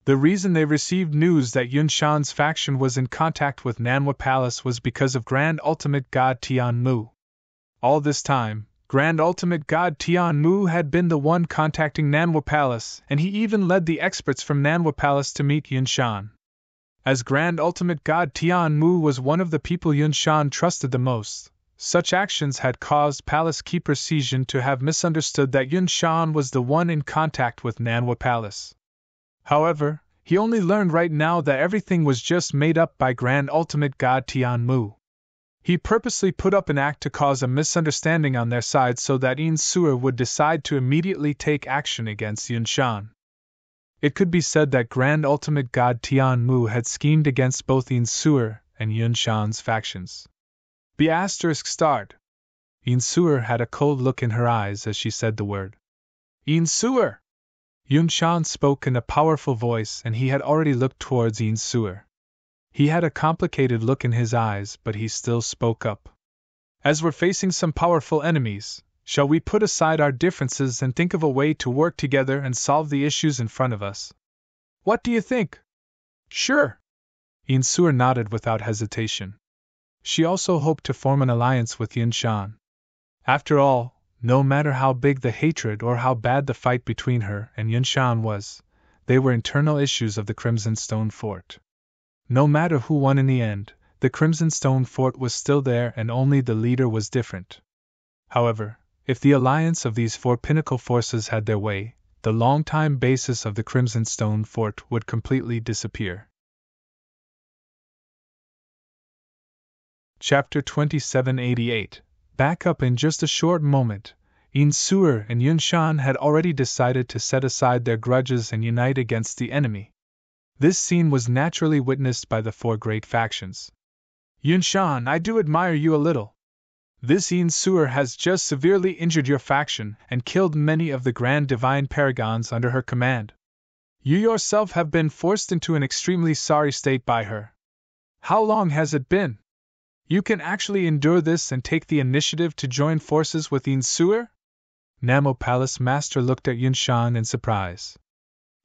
[SPEAKER 1] The reason they received news that Yun Shan's faction was in contact with Nanhua Palace was because of Grand Ultimate God Tian Mu. All this time, Grand Ultimate God Tian Mu had been the one contacting Nanhua Palace, and he even led the experts from Nanhua Palace to meet Yun Shan. As Grand Ultimate God Tian Mu was one of the people Yun Shan trusted the most, such actions had caused Palace Keeper Xijin to have misunderstood that Yun Shan was the one in contact with Nanhua Palace. However, he only learned right now that everything was just made up by Grand Ultimate God Tian Mu. He purposely put up an act to cause a misunderstanding on their side so that Yin Suer would decide to immediately take action against Yun Shan. It could be said that Grand Ultimate God Tian Mu had schemed against both Yin Suer and Yun Shan's factions. ****. Yin Suer had a cold look in her eyes as she said the word. Yin Suer! Yun Shan spoke in a powerful voice, and he had already looked towards Yin Suer. He had a complicated look in his eyes, but he still spoke up. As we're facing some powerful enemies, shall we put aside our differences and think of a way to work together and solve the issues in front of us? What do you think? Sure. Yin Suer nodded without hesitation. She also hoped to form an alliance with Yun Shan. After all, no matter how big the hatred or how bad the fight between her and Yun Shan was, they were internal issues of the Crimson Stone Fort. No matter who won in the end, the Crimson Stone Fort was still there and only the leader was different. However, if the alliance of these 4 pinnacle forces had their way, the long-time basis of the Crimson Stone Fort would completely disappear. Chapter 2788. Back up in just a short moment. Yin Suer and Yun Shan had already decided to set aside their grudges and unite against the enemy. This scene was naturally witnessed by the 4 great factions. Yun Shan, I do admire you a little. This Yin Suer has just severely injured your faction and killed many of the Grand Divine Paragons under her command. You yourself have been forced into an extremely sorry state by her. How long has it been? You can actually endure this and take the initiative to join forces with Yin Suer? Namo Palace Master looked at Yunshan in surprise.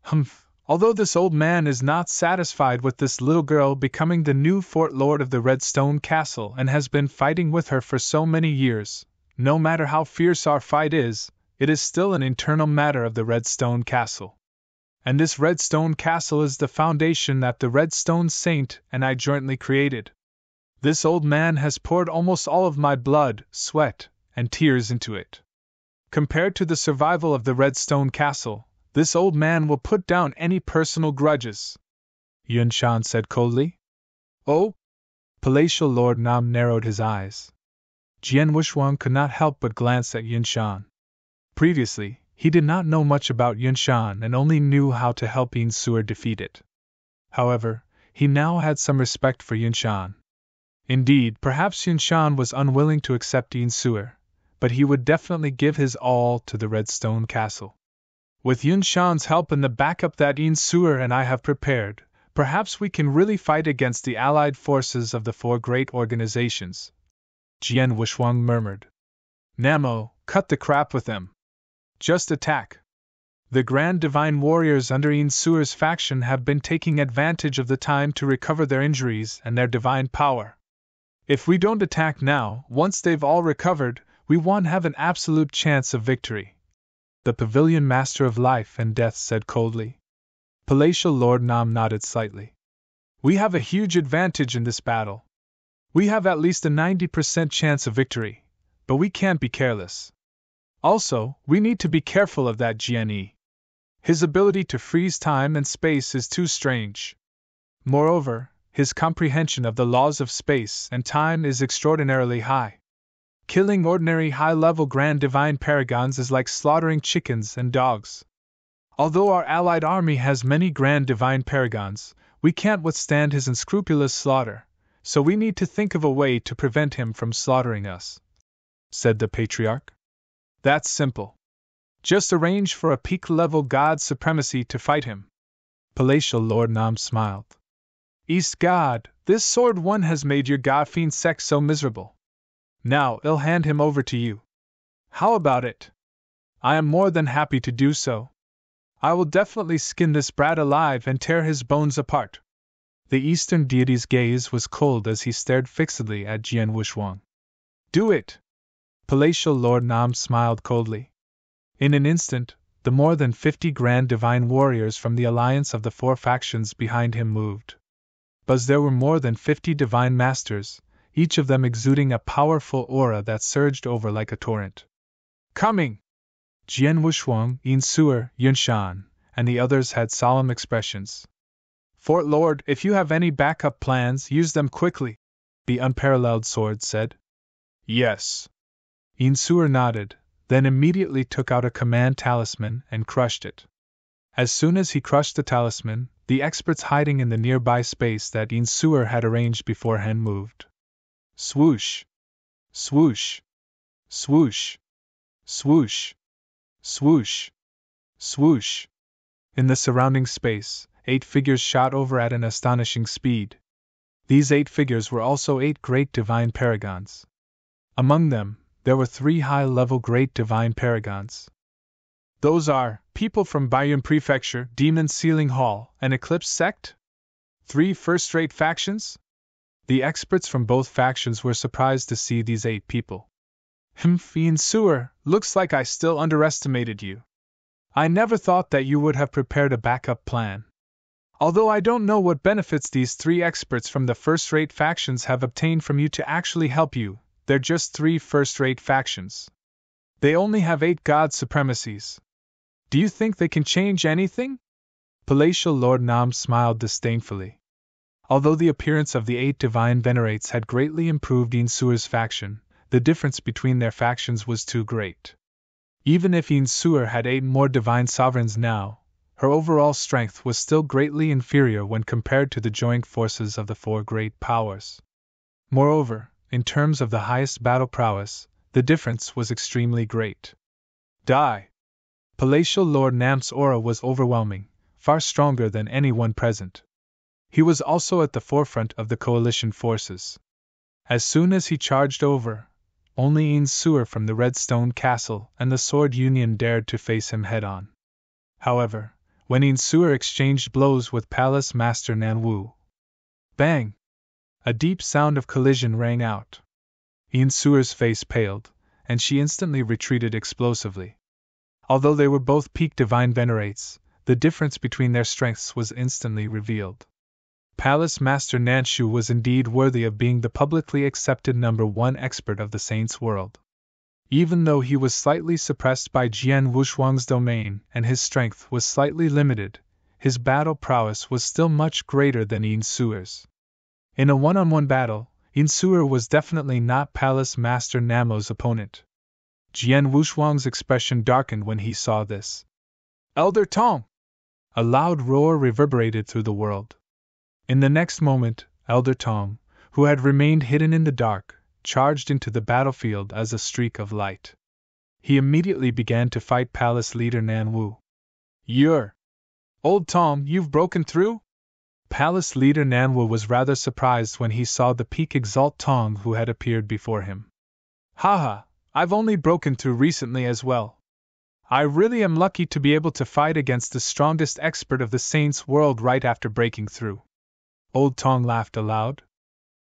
[SPEAKER 1] Humph, although this old man is not satisfied with this little girl becoming the new Fort Lord of the Redstone Castle and has been fighting with her for so many years, no matter how fierce our fight is, it is still an internal matter of the Redstone Castle. And this Redstone Castle is the foundation that the Redstone Saint and I jointly created. This old man has poured almost all of my blood, sweat, and tears into it. Compared to the survival of the Redstone Castle, this old man will put down any personal grudges, Yunshan said coldly. Oh? Palatial Lord Nam narrowed his eyes. Jian Wushuang could not help but glance at Yunshan. Previously, he did not know much about Yunshan and only knew how to help Yin Suer defeat it. However, he now had some respect for Yunshan. Indeed, perhaps Yunshan was unwilling to accept Yin Suer, but he would definitely give his all to the Redstone Castle. With Yunshan's help and the backup that Yin Suer and I have prepared, perhaps we can really fight against the allied forces of the four great organizations, Jian Wushuang murmured. Namo, cut the crap with them. Just attack. The Grand Divine Warriors under Yin Suer's faction have been taking advantage of the time to recover their injuries and their divine power. If we don't attack now, once they've all recovered, we won't have an absolute chance of victory, the Pavilion Master of Life and Death said coldly. Palatial Lord Nam nodded slightly. We have a huge advantage in this battle. We have at least a 90% chance of victory, but we can't be careless. Also, we need to be careful of that Jian. His ability to freeze time and space is too strange. Moreover, his comprehension of the laws of space and time is extraordinarily high. Killing ordinary high-level Grand Divine Paragons is like slaughtering chickens and dogs. Although our allied army has many Grand Divine Paragons, we can't withstand his unscrupulous slaughter, so we need to think of a way to prevent him from slaughtering us, said the Patriarch. That's simple. Just arrange for a peak-level God Supremacy to fight him. Palatial Lord Nam smiled. East God, this Sword One has made your God-fiend sect so miserable. Now I'll hand him over to you. How about it? I am more than happy to do so. I will definitely skin this brat alive and tear his bones apart. The Eastern deity's gaze was cold as he stared fixedly at Jian Wushuang. Do it! Palatial Lord Nam smiled coldly. In an instant, the more than 50 Grand Divine Warriors from the alliance of the four factions behind him moved. But there were more than 50 Divine Masters, each of them exuding a powerful aura that surged over like a torrent. Coming! Jian Wushuang, Yin Suer, Yunshan, and the others had solemn expressions. Fort Lord, if you have any backup plans, use them quickly, the unparalleled sword said. Yes. Yin Suer nodded, then immediately took out a command talisman and crushed it. As soon as he crushed the talisman, the experts hiding in the nearby space that Yin Suer had arranged beforehand moved. Swoosh! Swoosh! Swoosh! Swoosh! Swoosh! Swoosh! In the surrounding space, 8 figures shot over at an astonishing speed. These 8 figures were also 8 great divine paragons. Among them, there were 3 high-level great divine paragons. Those are people from Baiyun Prefecture, Demon Sealing Hall, and Eclipse Sect? 3 first-rate factions? The experts from both factions were surprised to see these 8 people. Yin Suer, looks like I still underestimated you. I never thought that you would have prepared a backup plan. Although I don't know what benefits these 3 experts from the first-rate factions have obtained from you to actually help you, they're just 3 first-rate factions. They only have 8 god supremacies. Do you think they can change anything? Palatial Lord Nam smiled disdainfully. Although the appearance of the 8 divine venerates had greatly improved Yin Suer's faction, the difference between their factions was too great. Even if Yin Suer had 8 more divine sovereigns now, her overall strength was still greatly inferior when compared to the joint forces of the 4 great powers. Moreover, in terms of the highest battle prowess, the difference was extremely great. Die! Palatial Lord Nam's aura was overwhelming, far stronger than anyone present. He was also at the forefront of the coalition forces. As soon as he charged over, only Ian Sewer from the Redstone Castle and the Sword Union dared to face him head-on. However, when Ian Sewer exchanged blows with Palace Master Nanwu, bang! A deep sound of collision rang out. Ian Sewer's face paled, and she instantly retreated explosively. Although they were both peak divine venerates, the difference between their strengths was instantly revealed. Palace Master Nanshu was indeed worthy of being the publicly accepted #1 expert of the Saints' world. Even though he was slightly suppressed by Jian Wushuang's domain and his strength was slightly limited, his battle prowess was still much greater than Ian Sewer's. In a one-on-one battle, Ian Sewer was definitely not Palace Master Namo's opponent. Jian Wushuang's expression darkened when he saw this. "Elder Tong!" A loud roar reverberated through the world. In the next moment, Elder Tong, who had remained hidden in the dark, charged into the battlefield as a streak of light. He immediately began to fight Palace Leader Nanwu. "You're... Old Tong, you've broken through?" Palace Leader Nanwu was rather surprised when he saw the Peak Exalt Tong who had appeared before him. "Haha, I've only broken through recently as well. I really am lucky to be able to fight against the strongest expert of the Saints' world right after breaking through." Old Tong laughed aloud.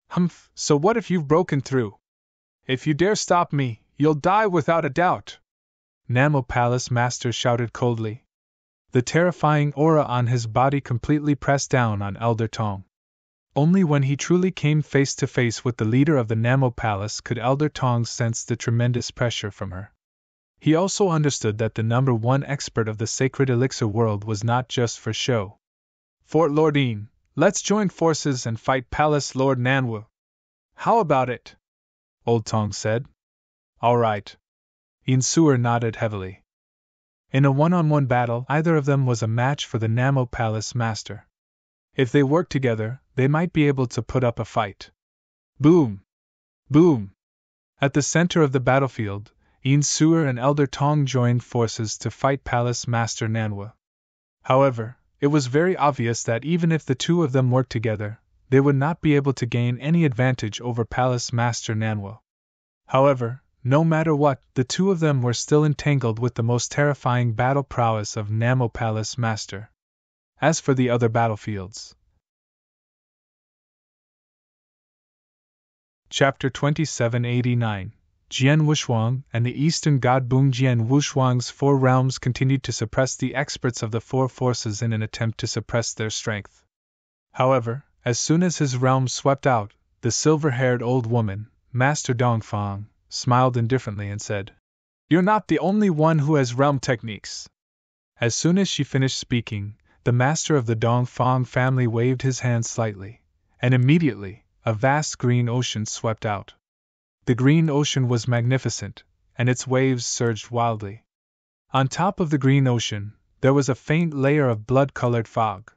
[SPEAKER 1] "Humph, so what if you've broken through? If you dare stop me, you'll die without a doubt!" Namo Palace Master shouted coldly. The terrifying aura on his body completely pressed down on Elder Tong. Only when he truly came face to face with the leader of the Namo Palace could Elder Tong sense the tremendous pressure from her. He also understood that the #1 expert of the Sacred Elixir world was not just for show. "Fort Lord Ian, let's join forces and fight Palace Lord Nanwu." "How about it?" Old Tong said. "All right." Ian Sewer nodded heavily. In a one-on-one battle, either of them was a match for the Namo Palace Master. If they worked together, they might be able to put up a fight. Boom! Boom! At the center of the battlefield, Ian Sewer and Elder Tong joined forces to fight Palace Master Nanwu. However, it was very obvious that even if the two of them worked together, they would not be able to gain any advantage over Palace Master Nanwu. However, no matter what, the two of them were still entangled with the most terrifying battle prowess of Namo Palace Master. As for the other battlefields. Chapter 2789 Jian Wushuang and the Eastern God Bung. Jian Wushuang's 4 realms continued to suppress the experts of the 4 forces in an attempt to suppress their strength. However, as soon as his realm swept out, the silver-haired old woman, Master Dongfang, smiled indifferently and said, "You're not the only one who has realm techniques." As soon as she finished speaking, the master of the Dongfang family waved his hand slightly, and immediately, a vast green ocean swept out. The green ocean was magnificent, and its waves surged wildly. On top of the green ocean, there was a faint layer of blood-colored fog.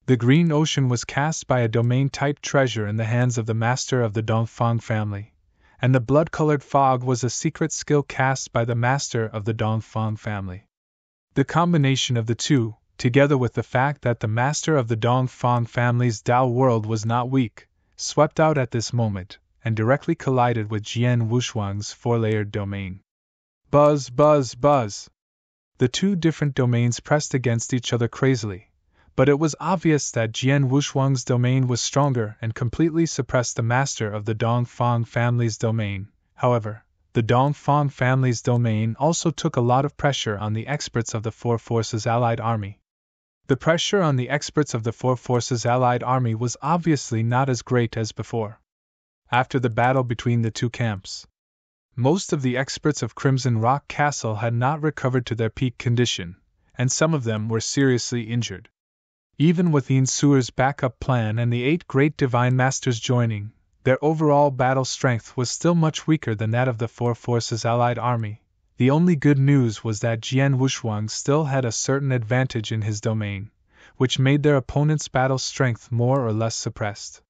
[SPEAKER 1] The green ocean was cast by a domain-type treasure in the hands of the master of the Dongfang family, and the blood-colored fog was a secret skill cast by the master of the Dongfang family. The combination of the two, together with the fact that the master of the Dongfang family's Dao world was not weak, swept out at this moment, and directly collided with Jian Wushuang's 4-layered domain. Buzz, buzz, buzz! The two different domains pressed against each other crazily, but it was obvious that Jian Wushuang's domain was stronger and completely suppressed the master of the Dongfang family's domain. However, the Dongfang family's domain also took a lot of pressure on the experts of the 4 forces allied army. The pressure on the experts of the 4 forces allied army was obviously not as great as before. After the battle between the two camps, most of the experts of Crimson Rock Castle had not recovered to their peak condition, and some of them were seriously injured. Even with Ian Sewer's backup plan and the 8 great divine masters joining, their overall battle strength was still much weaker than that of the 4 forces allied army. The only good news was that Jian Wushuang still had a certain advantage in his domain, which made their opponent's battle strength more or less suppressed.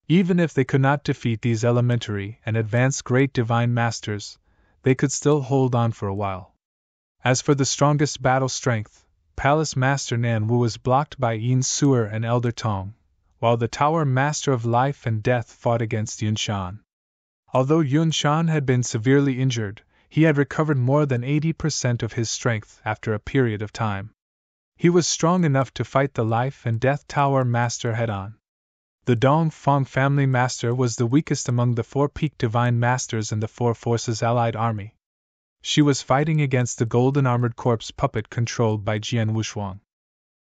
[SPEAKER 1] Even if they could not defeat these elementary and advanced great divine masters, they could still hold on for a while. As for the strongest battle strength, Palace Master Nan Wu was blocked by Yin Suer and Elder Tong, while the Tower Master of Life and Death fought against Yun Shan. Although Yun Shan had been severely injured, he had recovered more than 80% of his strength after a period of time. He was strong enough to fight the Life and Death Tower Master head-on. The Dong Fong family master was the weakest among the 4 peak divine masters in the 4 forces allied army. She was fighting against the golden armored corpse puppet controlled by Jian Wushuang.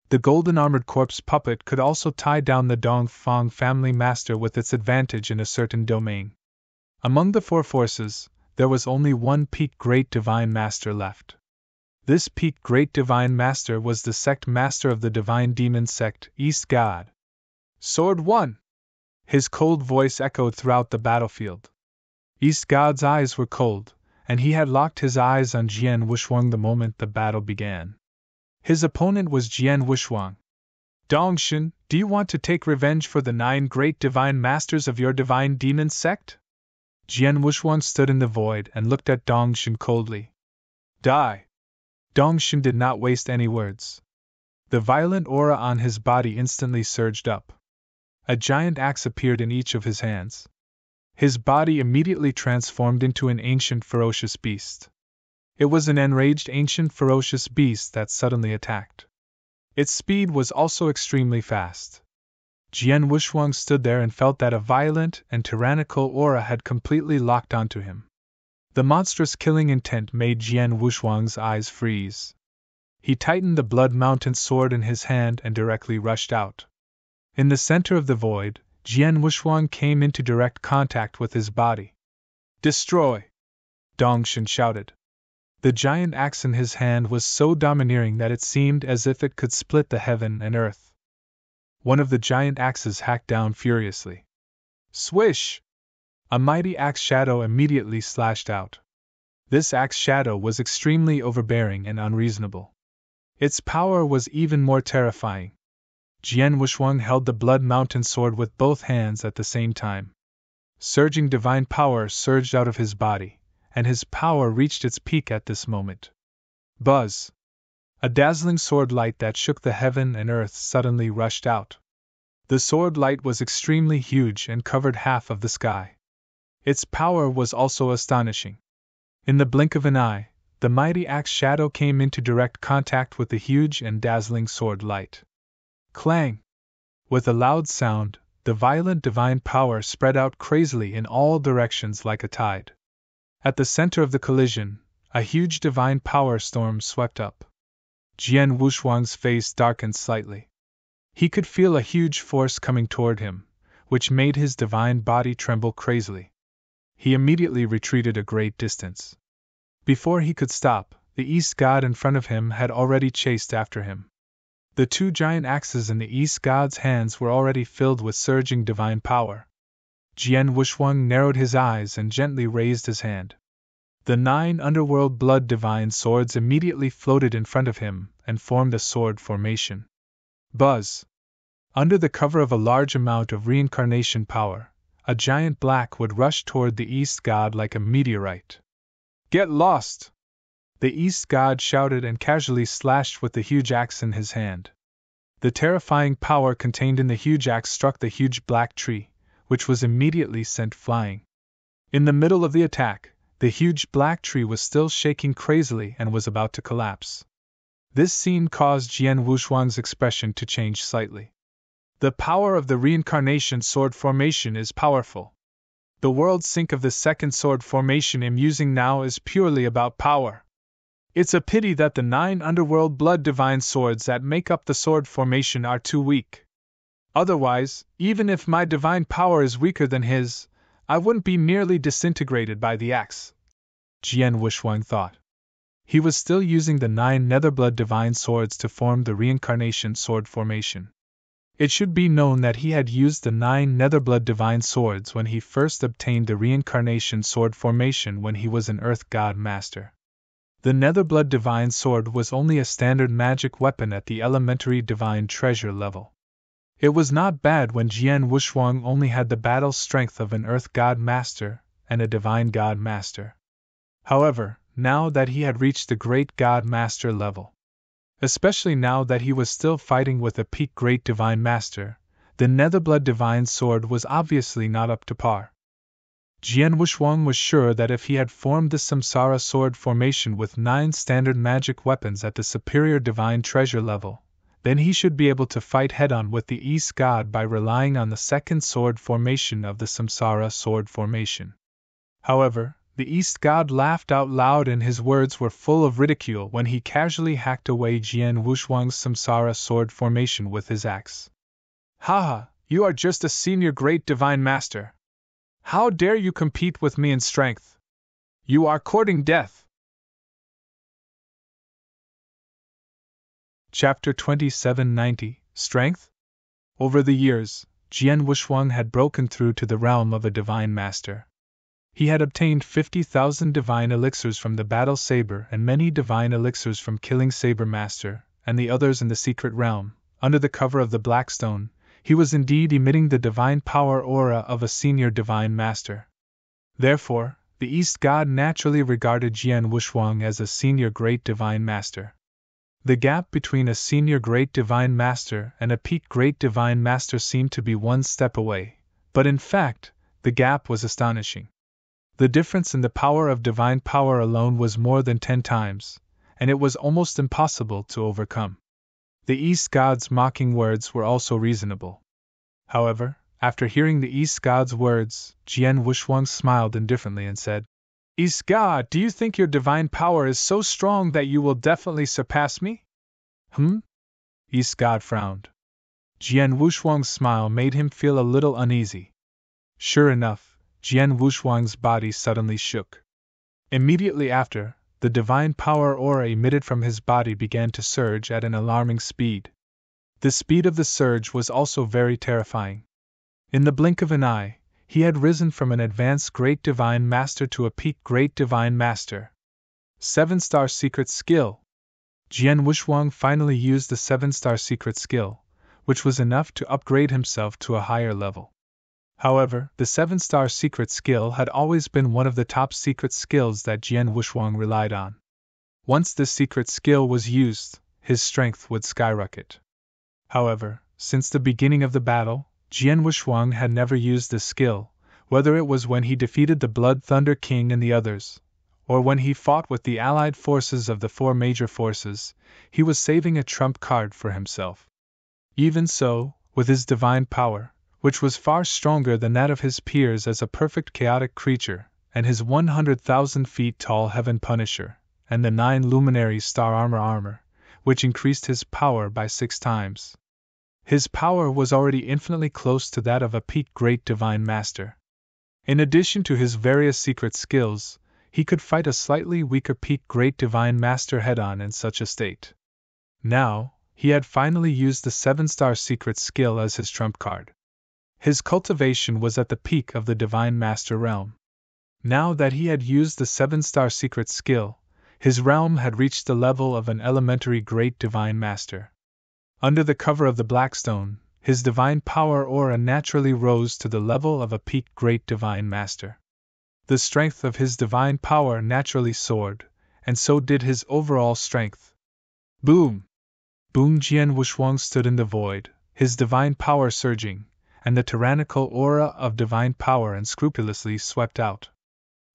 [SPEAKER 1] The golden armored corpse puppet could also tie down the Dong Fong family master with its advantage in a certain domain. Among the 4 forces, there was only one peak great divine master left. This peak great divine master was the sect master of the divine demon sect, East God. Sword 1! His cold voice echoed throughout the battlefield. East God's eyes were cold, and he had locked his eyes on Jian Wushuang the moment the battle began. His opponent was Jian Wushuang. Dongshin, do you want to take revenge for the 9 great divine masters of your divine demon sect? Jian Wushuang stood in the void and looked at Dongshin coldly. Die! Dongshin did not waste any words. The violent aura on his body instantly surged up. A giant axe appeared in each of his hands. His body immediately transformed into an ancient ferocious beast. It was an enraged ancient ferocious beast that suddenly attacked. Its speed was also extremely fast. Jian Wushuang stood there and felt that a violent and tyrannical aura had completely locked onto him. The monstrous killing intent made Jian Wushuang's eyes freeze. He tightened the Blood Mountain sword in his hand and directly rushed out. In the center of the void, Jian Wushuang came into direct contact with his body. Destroy! Dongshin shouted. The giant axe in his hand was so domineering that it seemed as if it could split the heaven and earth. One of the giant axes hacked down furiously. Swish! A mighty axe shadow immediately slashed out. This axe shadow was extremely overbearing and unreasonable. Its power was even more terrifying. Jian Wushuang held the Blood Mountain sword with both hands at the same time. Surging divine power surged out of his body, and his power reached its peak at this moment. Buzz! A dazzling sword light that shook the heaven and earth suddenly rushed out. The sword light was extremely huge and covered half of the sky. Its power was also astonishing. In the blink of an eye, the mighty axe shadow came into direct contact with the huge and dazzling sword light. Clang! With a loud sound, the violent divine power spread out crazily in all directions like a tide. At the center of the collision, a huge divine power storm swept up. Jian Wushuang's face darkened slightly. He could feel a huge force coming toward him, which made his divine body tremble crazily. He immediately retreated a great distance. Before he could stop, the East God in front of him had already chased after him. The 2 giant axes in the East God's hands were already filled with surging divine power. Jian Wushuang narrowed his eyes and gently raised his hand. The 9 underworld blood divine swords immediately floated in front of him and formed a sword formation. Buzz! Under the cover of a large amount of reincarnation power, a giant black would rush toward the East God like a meteorite. Get lost! The East God shouted and casually slashed with the huge axe in his hand. The terrifying power contained in the huge axe struck the huge black tree, which was immediately sent flying. In the middle of the attack, the huge black tree was still shaking crazily and was about to collapse. This scene caused Jian Wushuang's expression to change slightly. The power of the reincarnation sword formation is powerful. The world sync of the second sword formation I'm using now is purely about power. It's a pity that the 9 underworld blood divine swords that make up the sword formation are too weak. Otherwise, even if my divine power is weaker than his, I wouldn't be nearly disintegrated by the axe. Jian Wushuang thought. He was still using the 9 netherblood divine swords to form the reincarnation sword formation. It should be known that he had used the 9 netherblood divine swords when he first obtained the reincarnation sword formation when he was an Earth God Master. The Netherblood Divine Sword was only a standard magic weapon at the elementary divine treasure level. It was not bad when Jian Wushuang only had the battle strength of an Earth God Master and a Divine God Master. However, now that he had reached the Great God Master level, Especially now that he was still fighting with a peak Great Divine Master, the Netherblood Divine Sword was obviously not up to par. Jian Wushuang was sure that if he had formed the Samsara Sword formation with 9 standard magic weapons at the superior divine treasure level, then he should be able to fight head-on with the East God by relying on the second sword formation of the Samsara Sword formation. However, the East God laughed out loud and his words were full of ridicule when he casually hacked away Jian Wushuang's Samsara Sword formation with his axe. "Haha, you are just a senior Great Divine Master. How dare you compete with me in strength? You are courting death." Chapter 2790 Strength? Over the years, Jian Wushuang had broken through to the realm of a Divine Master. He had obtained 50,000 divine elixirs from the Battle Saber and many divine elixirs from Killing Saber Master, and the others in the secret realm. Under the cover of the Black Stone, he was indeed emitting the divine power aura of a senior divine master. Therefore, the East God naturally regarded Jian Wushuang as a senior great divine master. The gap between a senior great divine master and a peak great divine master seemed to be one step away, but in fact, the gap was astonishing. The difference in the power of divine power alone was more than 10 times, and it was almost impossible to overcome. The East God's mocking words were also reasonable. However, after hearing the East God's words, Jian Wushuang smiled indifferently and said, "East God, do you think your divine power is so strong that you will definitely surpass me?" East God frowned. Jian Wushuang's smile made him feel a little uneasy. Sure enough, Jian Wushuang's body suddenly shook. Immediately after, the divine power aura emitted from his body began to surge at an alarming speed. The speed of the surge was also very terrifying. In the blink of an eye, he had risen from an advanced Great Divine Master to a peak Great Divine Master. 7-star secret skill! Jian Wushuang finally used the 7-star secret skill, which was enough to upgrade himself to a higher level. However, the 7-star secret skill had always been one of the top secret skills that Jian Wushuang relied on. Once this secret skill was used, his strength would skyrocket. However, since the beginning of the battle, Jian Wushuang had never used this skill, whether it was when he defeated the Blood Thunder King and the others, or when he fought with the allied forces of the 4 major forces. He was saving a trump card for himself. Even so, with his divine power, which was far stronger than that of his peers as a perfect chaotic creature, and his 100,000 feet tall Heaven Punisher, and the 9 luminary star armor, which increased his power by 6 times. His power was already infinitely close to that of a peak Great Divine Master. In addition to his various secret skills, he could fight a slightly weaker peak Great Divine Master head-on in such a state. Now, he had finally used the 7-star secret skill as his trump card. His cultivation was at the peak of the Divine Master realm. Now that he had used the 7-star secret skill, his realm had reached the level of an elementary Great Divine Master. Under the cover of the Black Stone, his divine power aura naturally rose to the level of a peak Great Divine Master. The strength of his divine power naturally soared, and so did his overall strength. Boom! Boom! Jian Wushuang stood in the void, his divine power surging, and the tyrannical aura of divine power unscrupulously swept out.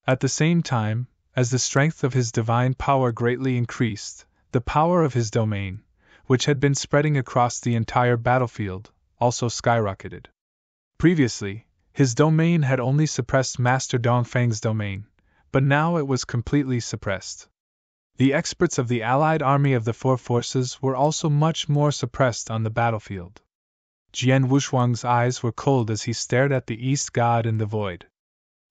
[SPEAKER 1] At the same time, as the strength of his divine power greatly increased, the power of his domain, which had been spreading across the entire battlefield, also skyrocketed. Previously, his domain had only suppressed Master Dongfeng's domain, but now it was completely suppressed. The experts of the allied army of the 4 forces were also much more suppressed on the battlefield. Jian Wushuang's eyes were cold as he stared at the East God in the void.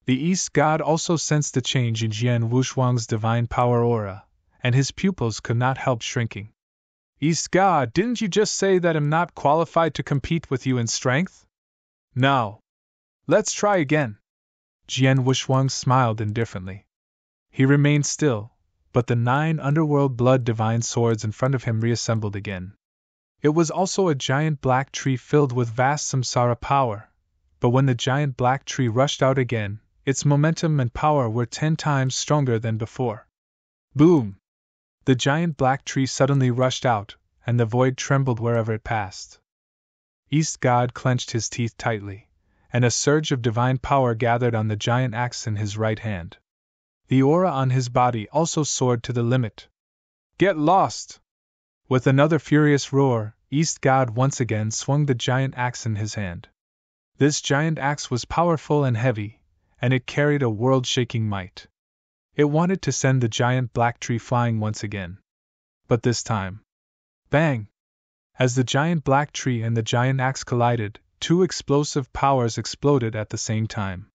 [SPEAKER 1] The East God also sensed the change in Jian Wushuang's divine power aura, and his pupils could not help shrinking. "East God, didn't you just say that I'm not qualified to compete with you in strength? Now, let's try again." Jian Wushuang smiled indifferently. He remained still, but the 9 underworld blood divine swords in front of him reassembled again. It was also a giant black tree filled with vast samsara power, but when the giant black tree rushed out again, its momentum and power were 10 times stronger than before. Boom! The giant black tree suddenly rushed out, and the void trembled wherever it passed. East God clenched his teeth tightly, and a surge of divine power gathered on the giant axe in his right hand. The aura on his body also soared to the limit. Get lost! With another furious roar, East God once again swung the giant axe in his hand. This giant axe was powerful and heavy, and it carried a world-shaking might. It wanted to send the giant black tree flying once again. But this time, bang! As the giant black tree and the giant axe collided, two explosive powers exploded at the same time.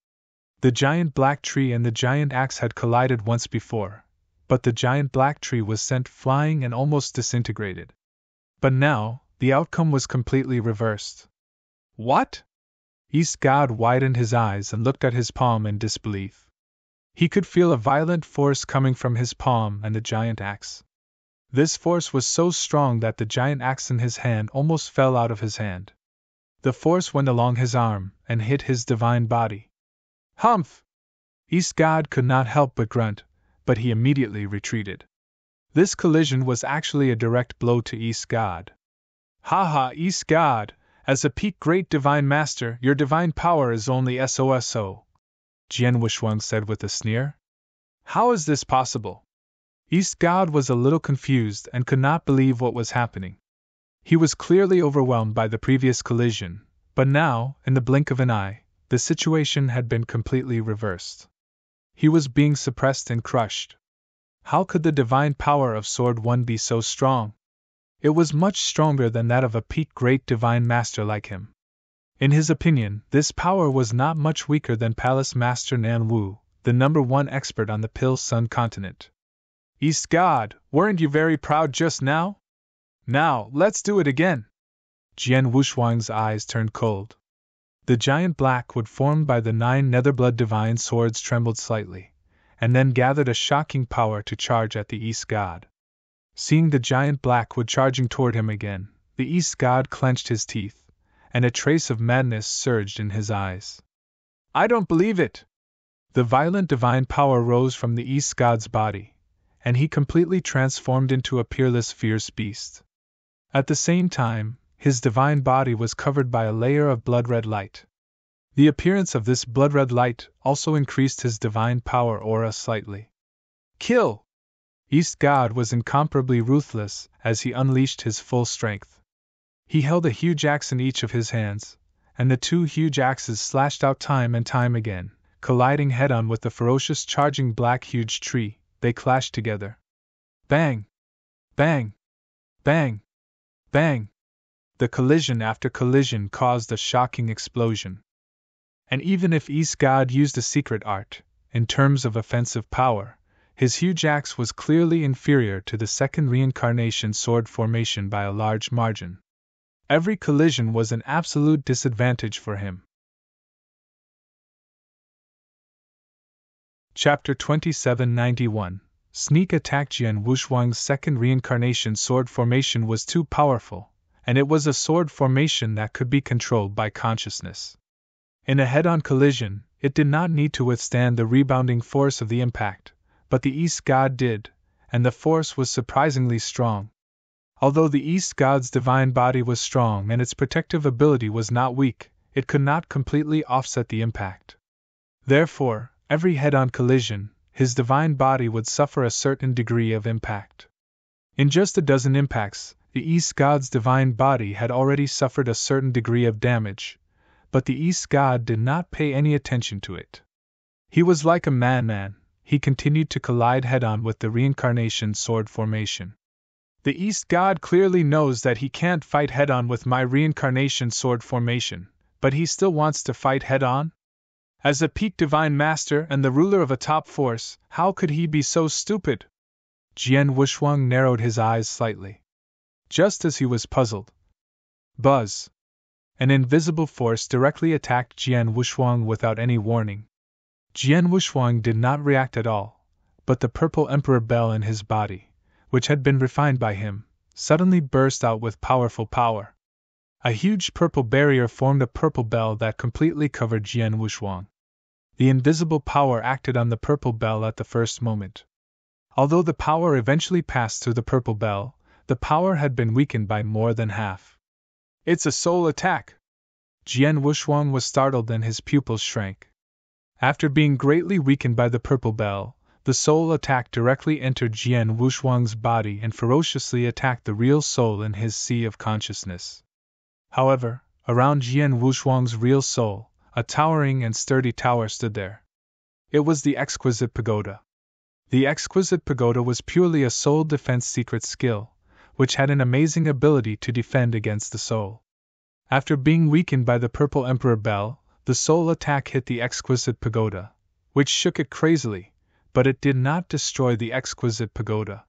[SPEAKER 1] The giant black tree and the giant axe had collided once before, but the giant black tree was sent flying and almost disintegrated. But now, the outcome was completely reversed. What? East God widened his eyes and looked at his palm in disbelief. He could feel a violent force coming from his palm and the giant axe. This force was so strong that the giant axe in his hand almost fell out of his hand. The force went along his arm and hit his divine body. Humph! East God could not help but grunt, but he immediately retreated. This collision was actually a direct blow to East God. Ha ha, East God! As a peak great divine master, your divine power is only SOSO, Jian Wushuang said with a sneer. How is this possible? East God was a little confused and could not believe what was happening. He was clearly overwhelmed by the previous collision, but now, in the blink of an eye, the situation had been completely reversed. He was being suppressed and crushed. How could the divine power of Sword One be so strong? It was much stronger than that of a peak great divine master like him. In his opinion, this power was not much weaker than Palace Master Nan Wu, the #1 expert on the Pill Sun continent. East God, weren't you very proud just now? Now, let's do it again! Jian Wushuang's eyes turned cold. The giant black wood formed by the 9 Netherblood divine swords trembled slightly, and then gathered a shocking power to charge at the East God. Seeing the giant black wood charging toward him again, the East God clenched his teeth, and a trace of madness surged in his eyes. I don't believe it! The violent divine power rose from the East God's body, and he completely transformed into a peerless fierce beast. At the same time, his divine body was covered by a layer of blood-red light. The appearance of this blood-red light also increased his divine power aura slightly. Kill! East God was incomparably ruthless as he unleashed his full strength. He held a huge axe in each of his hands, and the 2 huge axes slashed out time and time again, colliding head-on with the ferocious charging black huge tree. They clashed together. Bang! Bang! Bang! Bang! The collision after collision caused a shocking explosion. And even if East God used a secret art, in terms of offensive power, his huge axe was clearly inferior to the second reincarnation sword formation by a large margin. Every collision was an absolute disadvantage for him. Chapter 2791 Sneak Attack. Jian Wushuang's second reincarnation sword formation was too powerful, and it was a sword formation that could be controlled by consciousness. In a head-on collision, it did not need to withstand the rebounding force of the impact, but the East God did, and the force was surprisingly strong. Although the East God's divine body was strong and its protective ability was not weak, it could not completely offset the impact. Therefore, every head-on collision, his divine body would suffer a certain degree of impact. In just a dozen impacts, the East God's divine body had already suffered a certain degree of damage, but the East God did not pay any attention to it. He was like a madman. He continued to collide head-on with the reincarnation sword formation. The East God clearly knows that he can't fight head-on with my reincarnation sword formation, but he still wants to fight head-on? As a peak divine master and the ruler of a top force, how could he be so stupid? Jian Wushuang narrowed his eyes slightly. Just as he was puzzled, buzz! An invisible force directly attacked Jian Wushuang without any warning. Jian Wushuang did not react at all, but the purple emperor bell in his body, which had been refined by him, suddenly burst out with powerful power. A huge purple barrier formed a purple bell that completely covered Jian Wushuang. The invisible power acted on the purple bell at the first moment. Although the power eventually passed through the purple bell, the power had been weakened by more than half. It's a soul attack! Jian Wushuang was startled and his pupils shrank. After being greatly weakened by the purple bell, the soul attack directly entered Jian Wushuang's body and ferociously attacked the real soul in his sea of consciousness. However, around Jian Wushuang's real soul, a towering and sturdy tower stood there. It was the Exquisite Pagoda. The Exquisite Pagoda was purely a soul defense secret skill, which had an amazing ability to defend against the soul. After being weakened by the Purple Emperor Bell, the soul attack hit the Exquisite Pagoda, which shook it crazily, but it did not destroy the Exquisite Pagoda.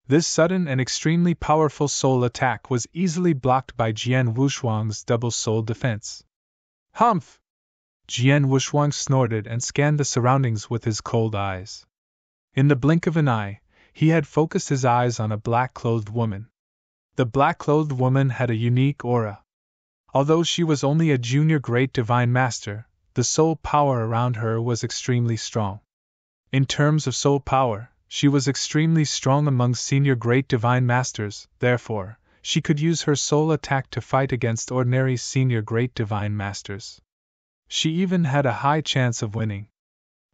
[SPEAKER 1] This sudden and extremely powerful soul attack was easily blocked by Jian Wushuang's double soul defense. Humph! Jian Wushuang snorted and scanned the surroundings with his cold eyes. In the blink of an eye, he had focused his eyes on a black-clothed woman. The black-clothed woman had a unique aura. Although she was only a junior great divine master, the soul power around her was extremely strong. In terms of soul power, she was extremely strong among senior great divine masters, therefore, she could use her soul attack to fight against ordinary senior great divine masters. She even had a high chance of winning.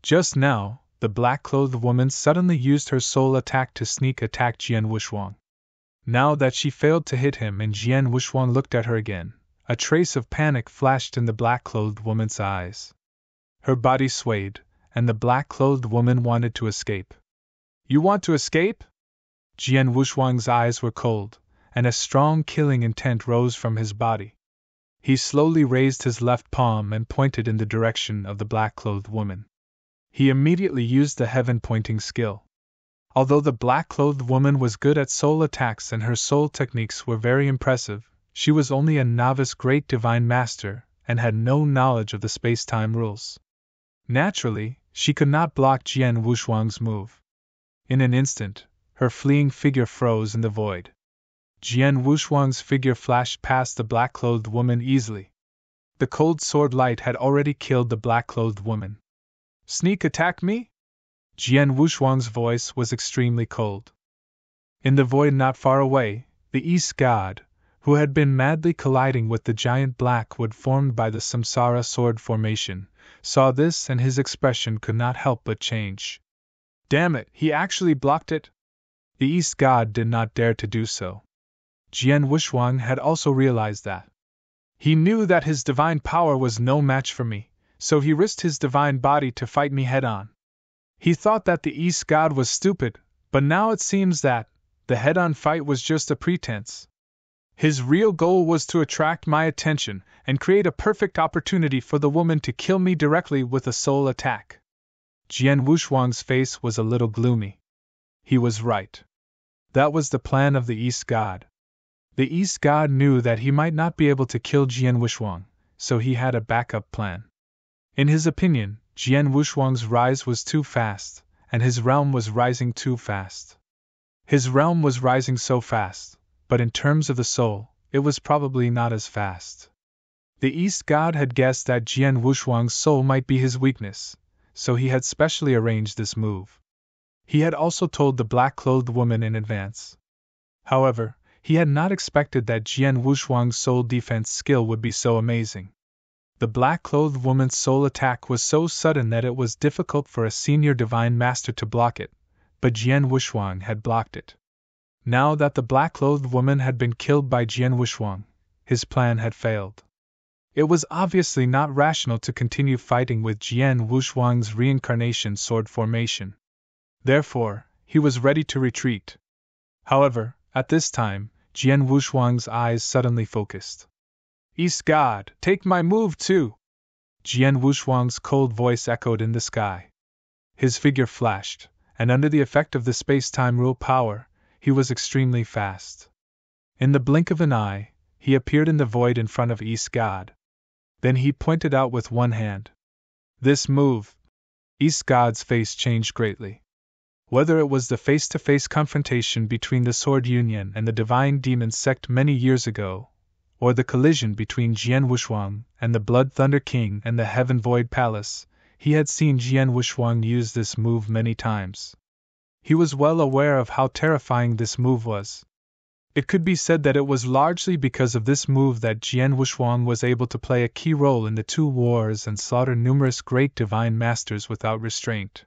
[SPEAKER 1] Just now, the black-clothed woman suddenly used her soul attack to sneak attack Jian Wushuang. Now that she failed to hit him and Jian Wushuang looked at her again, a trace of panic flashed in the black-clothed woman's eyes. Her body swayed, and the black-clothed woman wanted to escape. You want to escape? Jian Wushuang's eyes were cold, and a strong killing intent rose from his body. He slowly raised his left palm and pointed in the direction of the black-clothed woman. He immediately used the heaven-pointing skill. Although the black-clothed woman was good at soul attacks and her soul techniques were very impressive, she was only a novice great divine master and had no knowledge of the space-time rules. Naturally, she could not block Jian Wushuang's move. In an instant, her fleeing figure froze in the void. Jian Wushuang's figure flashed past the black-clothed woman easily. The cold sword light had already killed the black-clothed woman. Sneak attack me? Jian Wushuang's voice was extremely cold. In the void not far away, the East God, who had been madly colliding with the giant black wood formed by the Samsara sword formation, saw this and his expression could not help but change. Damn it, he actually blocked it? The East God did not dare to do so. Jian Wushuang had also realized that. He knew that his divine power was no match for me, so he risked his divine body to fight me head-on. He thought that the East God was stupid, but now it seems that the head-on fight was just a pretense. His real goal was to attract my attention and create a perfect opportunity for the woman to kill me directly with a soul attack. Jian Wushuang's face was a little gloomy. He was right. That was the plan of the East God. The East God knew that he might not be able to kill Jian Wushuang, so he had a backup plan. In his opinion, Jian Wushuang's rise was too fast, and his realm was rising too fast. His realm was rising so fast, but in terms of the soul, it was probably not as fast. The East God had guessed that Jian Wushuang's soul might be his weakness, so he had specially arranged this move. He had also told the black-clothed woman in advance. However, he had not expected that Jian Wushuang's soul defense skill would be so amazing. The black-clothed woman's soul attack was so sudden that it was difficult for a senior divine master to block it, but Jian Wushuang had blocked it. Now that the black-clothed woman had been killed by Jian Wushuang, his plan had failed. It was obviously not rational to continue fighting with Jian Wushuang's reincarnation sword formation. Therefore, he was ready to retreat. However, at this time, Jian Wushuang's eyes suddenly focused. East God, take my move too! Jian Wushuang's cold voice echoed in the sky. His figure flashed, and under the effect of the space-time rule power, he was extremely fast. In the blink of an eye, he appeared in the void in front of East God. Then he pointed out with one hand. This move! East God's face changed greatly. Whether it was the face-to-face confrontation between the Sword Union and the Divine Demon sect many years ago, or the collision between Jian Wushuang and the Blood Thunder King and the Heaven Void Palace, he had seen Jian Wushuang use this move many times. he was well aware of how terrifying this move was. It could be said that it was largely because of this move that Jian Wushuang was able to play a key role in the two wars and slaughter numerous great divine masters without restraint.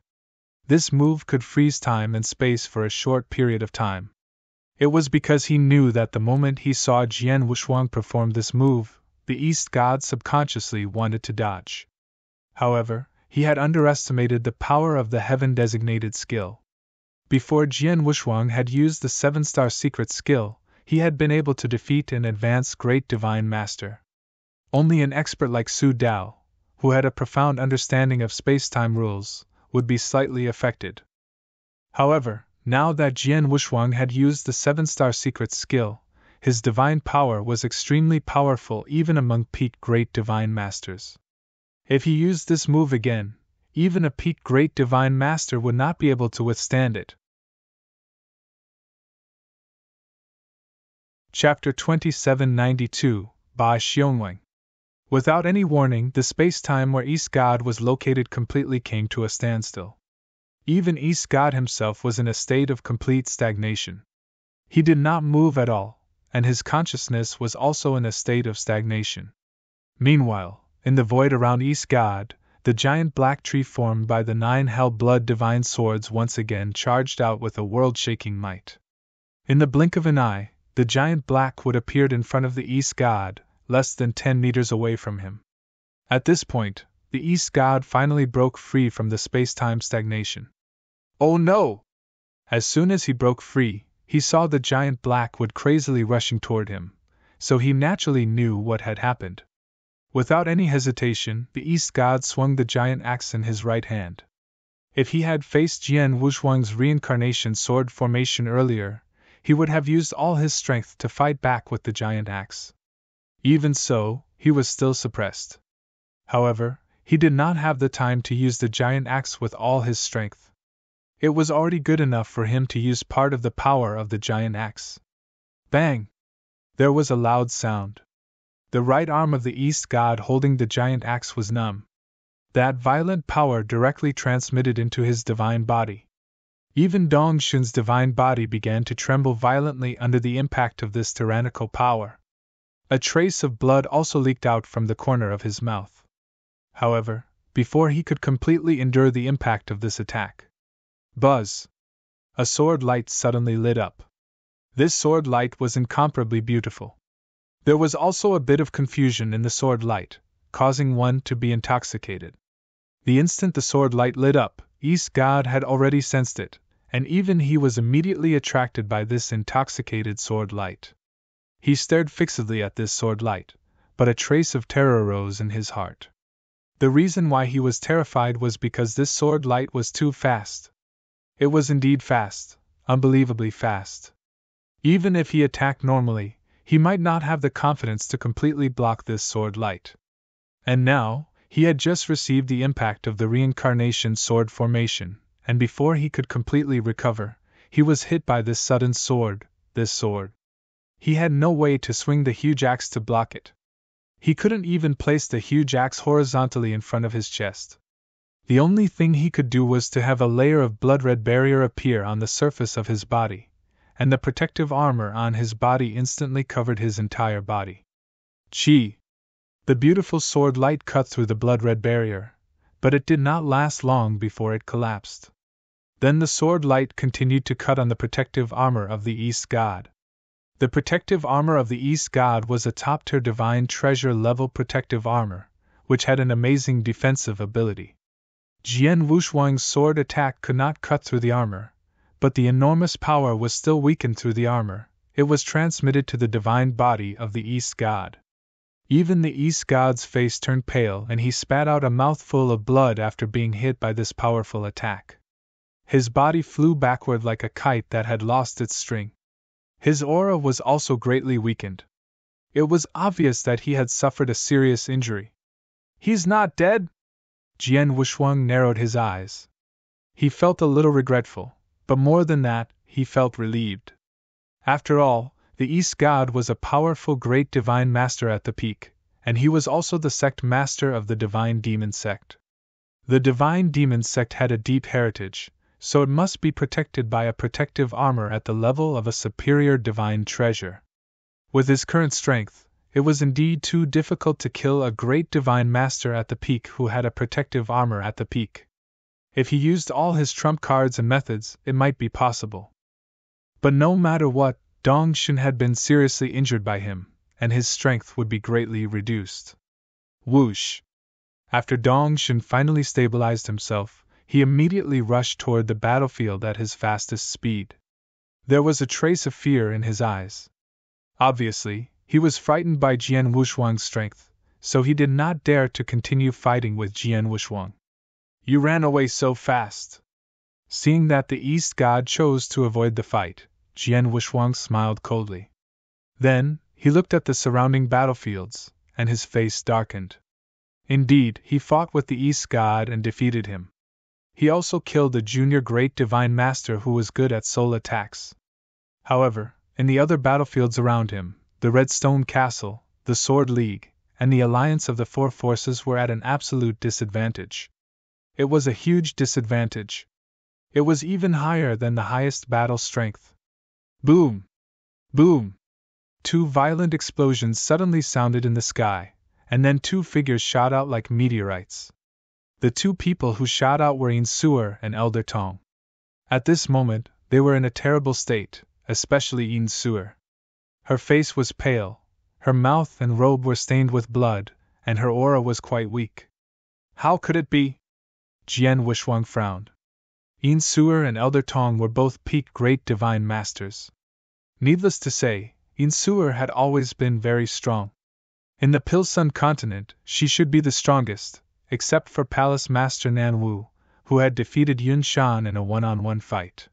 [SPEAKER 1] This move could freeze time and space for a short period of time. It was because he knew that the moment he saw Jian Wushuang perform this move, the East God subconsciously wanted to dodge. However, he had underestimated the power of the heaven-designated skill. Before Jian Wushuang had used the 7-star secret skill, he had been able to defeat an advanced great divine master. Only an expert like Su Dao, who had a profound understanding of space-time rules, would be slightly affected. However, now that Jian Wushuang had used the 7-star secret skill, his divine power was extremely powerful even among peak great divine masters. If he used this move again, even a peak great divine master would not be able to withstand it. Chapter 2792, Ba Xiongwang. Without any warning, the space-time where East God was located completely came to a standstill. Even East God himself was in a state of complete stagnation. He did not move at all, and his consciousness was also in a state of stagnation. Meanwhile, in the void around East God, the giant black tree formed by the 9 hell-blood divine swords once again charged out with a world-shaking might. In the blink of an eye, the giant black wood appeared in front of the East God, less than 10 meters away from him. At this point, the East God finally broke free from the space-time stagnation. Oh no! As soon as he broke free, he saw the giant black wood crazily rushing toward him, so he naturally knew what had happened. Without any hesitation, the East God swung the giant axe in his right hand. If he had faced Jian Wushuang's reincarnation sword formation earlier, he would have used all his strength to fight back with the giant axe. Even so, he was still suppressed. However, he did not have the time to use the giant axe with all his strength. It was already good enough for him to use part of the power of the giant axe. Bang! There was a loud sound. The right arm of the East God holding the giant axe was numb. That violent power directly transmitted into his divine body. Even Dong Xun's divine body began to tremble violently under the impact of this tyrannical power. A trace of blood also leaked out from the corner of his mouth. However, before he could completely endure the impact of this attack, buzz! A sword light suddenly lit up. This sword light was incomparably beautiful. There was also a bit of confusion in the sword light, causing one to be intoxicated. The instant the sword light lit up, East God had already sensed it, and even he was immediately attracted by this intoxicated sword light. He stared fixedly at this sword light, but a trace of terror rose in his heart. The reason why he was terrified was because this sword light was too fast. It was indeed fast, unbelievably fast. Even if he attacked normally, he might not have the confidence to completely block this sword light. And now, he had just received the impact of the reincarnation sword formation, and before he could completely recover, he was hit by this sudden sword, this sword. He had no way to swing the huge axe to block it. He couldn't even place the huge axe horizontally in front of his chest. The only thing he could do was to have a layer of blood-red barrier appear on the surface of his body, and the protective armor on his body instantly covered his entire body. Chi! The beautiful sword light cut through the blood-red barrier, but it did not last long before it collapsed. Then the sword light continued to cut on the protective armor of the East God. The protective armor of the East God was a top-tier divine treasure-level protective armor, which had an amazing defensive ability. Jian Wushuang's sword attack could not cut through the armor, but the enormous power was still weakened through the armor. It was transmitted to the divine body of the East God. Even the East God's face turned pale and he spat out a mouthful of blood after being hit by this powerful attack. His body flew backward like a kite that had lost its string. His aura was also greatly weakened. It was obvious that he had suffered a serious injury. "He's not dead?" Jian Wushuang narrowed his eyes. He felt a little regretful, but more than that, he felt relieved. After all, the East God was a powerful great divine master at the peak, and he was also the sect master of the Divine Demon sect. The Divine Demon sect had a deep heritage, so it must be protected by a protective armor at the level of a superior divine treasure. With his current strength, it was indeed too difficult to kill a great divine master at the peak who had a protective armor at the peak. If he used all his trump cards and methods, it might be possible. But no matter what, Dong Shun had been seriously injured by him, and his strength would be greatly reduced. Whoosh! After Dong Shun finally stabilized himself, he immediately rushed toward the battlefield at his fastest speed. There was a trace of fear in his eyes. Obviously, he was frightened by Jian Wushuang's strength, so he did not dare to continue fighting with Jian Wushuang. You ran away so fast. Seeing that the East God chose to avoid the fight, Jian Wushuang smiled coldly. Then, he looked at the surrounding battlefields, and his face darkened. Indeed, he fought with the East God and defeated him. He also killed a junior great divine master who was good at soul attacks. However, in the other battlefields around him, the Redstone Castle, the Sword League, and the alliance of the four forces were at an absolute disadvantage. It was a huge disadvantage. It was even higher than the highest battle strength. Boom! Boom! Two violent explosions suddenly sounded in the sky, and then two figures shot out like meteorites. The two people who shot out were Yin Suer and Elder Tong. At this moment, they were in a terrible state, especially Yin Suer. Her face was pale, her mouth and robe were stained with blood, and her aura was quite weak. How could it be? Jian Wushuang frowned. Yin Suer and Elder Tong were both peak great divine masters. Needless to say, Yin Suer had always been very strong. In the Pilsun continent, she should be the strongest, except for Palace Master Nan Wu, who had defeated Yun Shan in a one-on-one fight.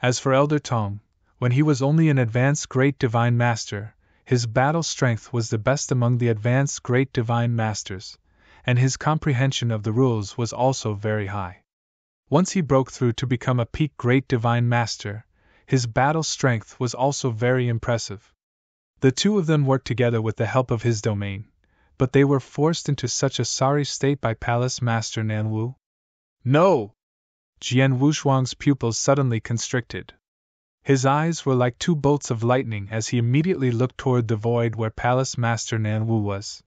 [SPEAKER 1] As for Elder Tong, when he was only an advanced great divine master, his battle strength was the best among the advanced great divine masters, and his comprehension of the rules was also very high. Once he broke through to become a peak great divine master, his battle strength was also very impressive. The two of them worked together with the help of his domain, but they were forced into such a sorry state by Palace Master Nan Wu. No! Jian Wushuang's pupils suddenly constricted. His eyes were like two bolts of lightning as he immediately looked toward the void where Palace Master Nan Wu was.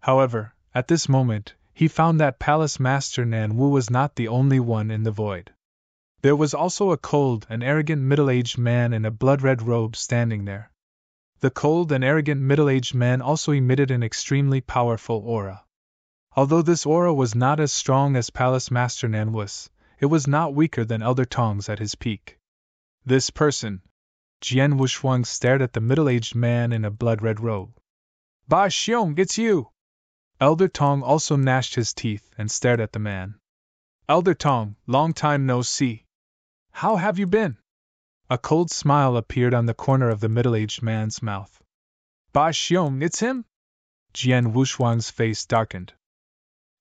[SPEAKER 1] However, at this moment, he found that Palace Master Nan Wu was not the only one in the void. There was also a cold and arrogant middle-aged man in a blood-red robe standing there. The cold and arrogant middle-aged man also emitted an extremely powerful aura. Although this aura was not as strong as Palace Master Nan Wu's, it was not weaker than Elder Tong's at his peak. This person. Jian Wushuang stared at the middle-aged man in a blood-red robe. Ba Xiong, it's you! Elder Tong also gnashed his teeth and stared at the man. Elder Tong, long time no see. How have you been? A cold smile appeared on the corner of the middle-aged man's mouth. Ba Xiong, it's him? Jian Wushuang's face darkened.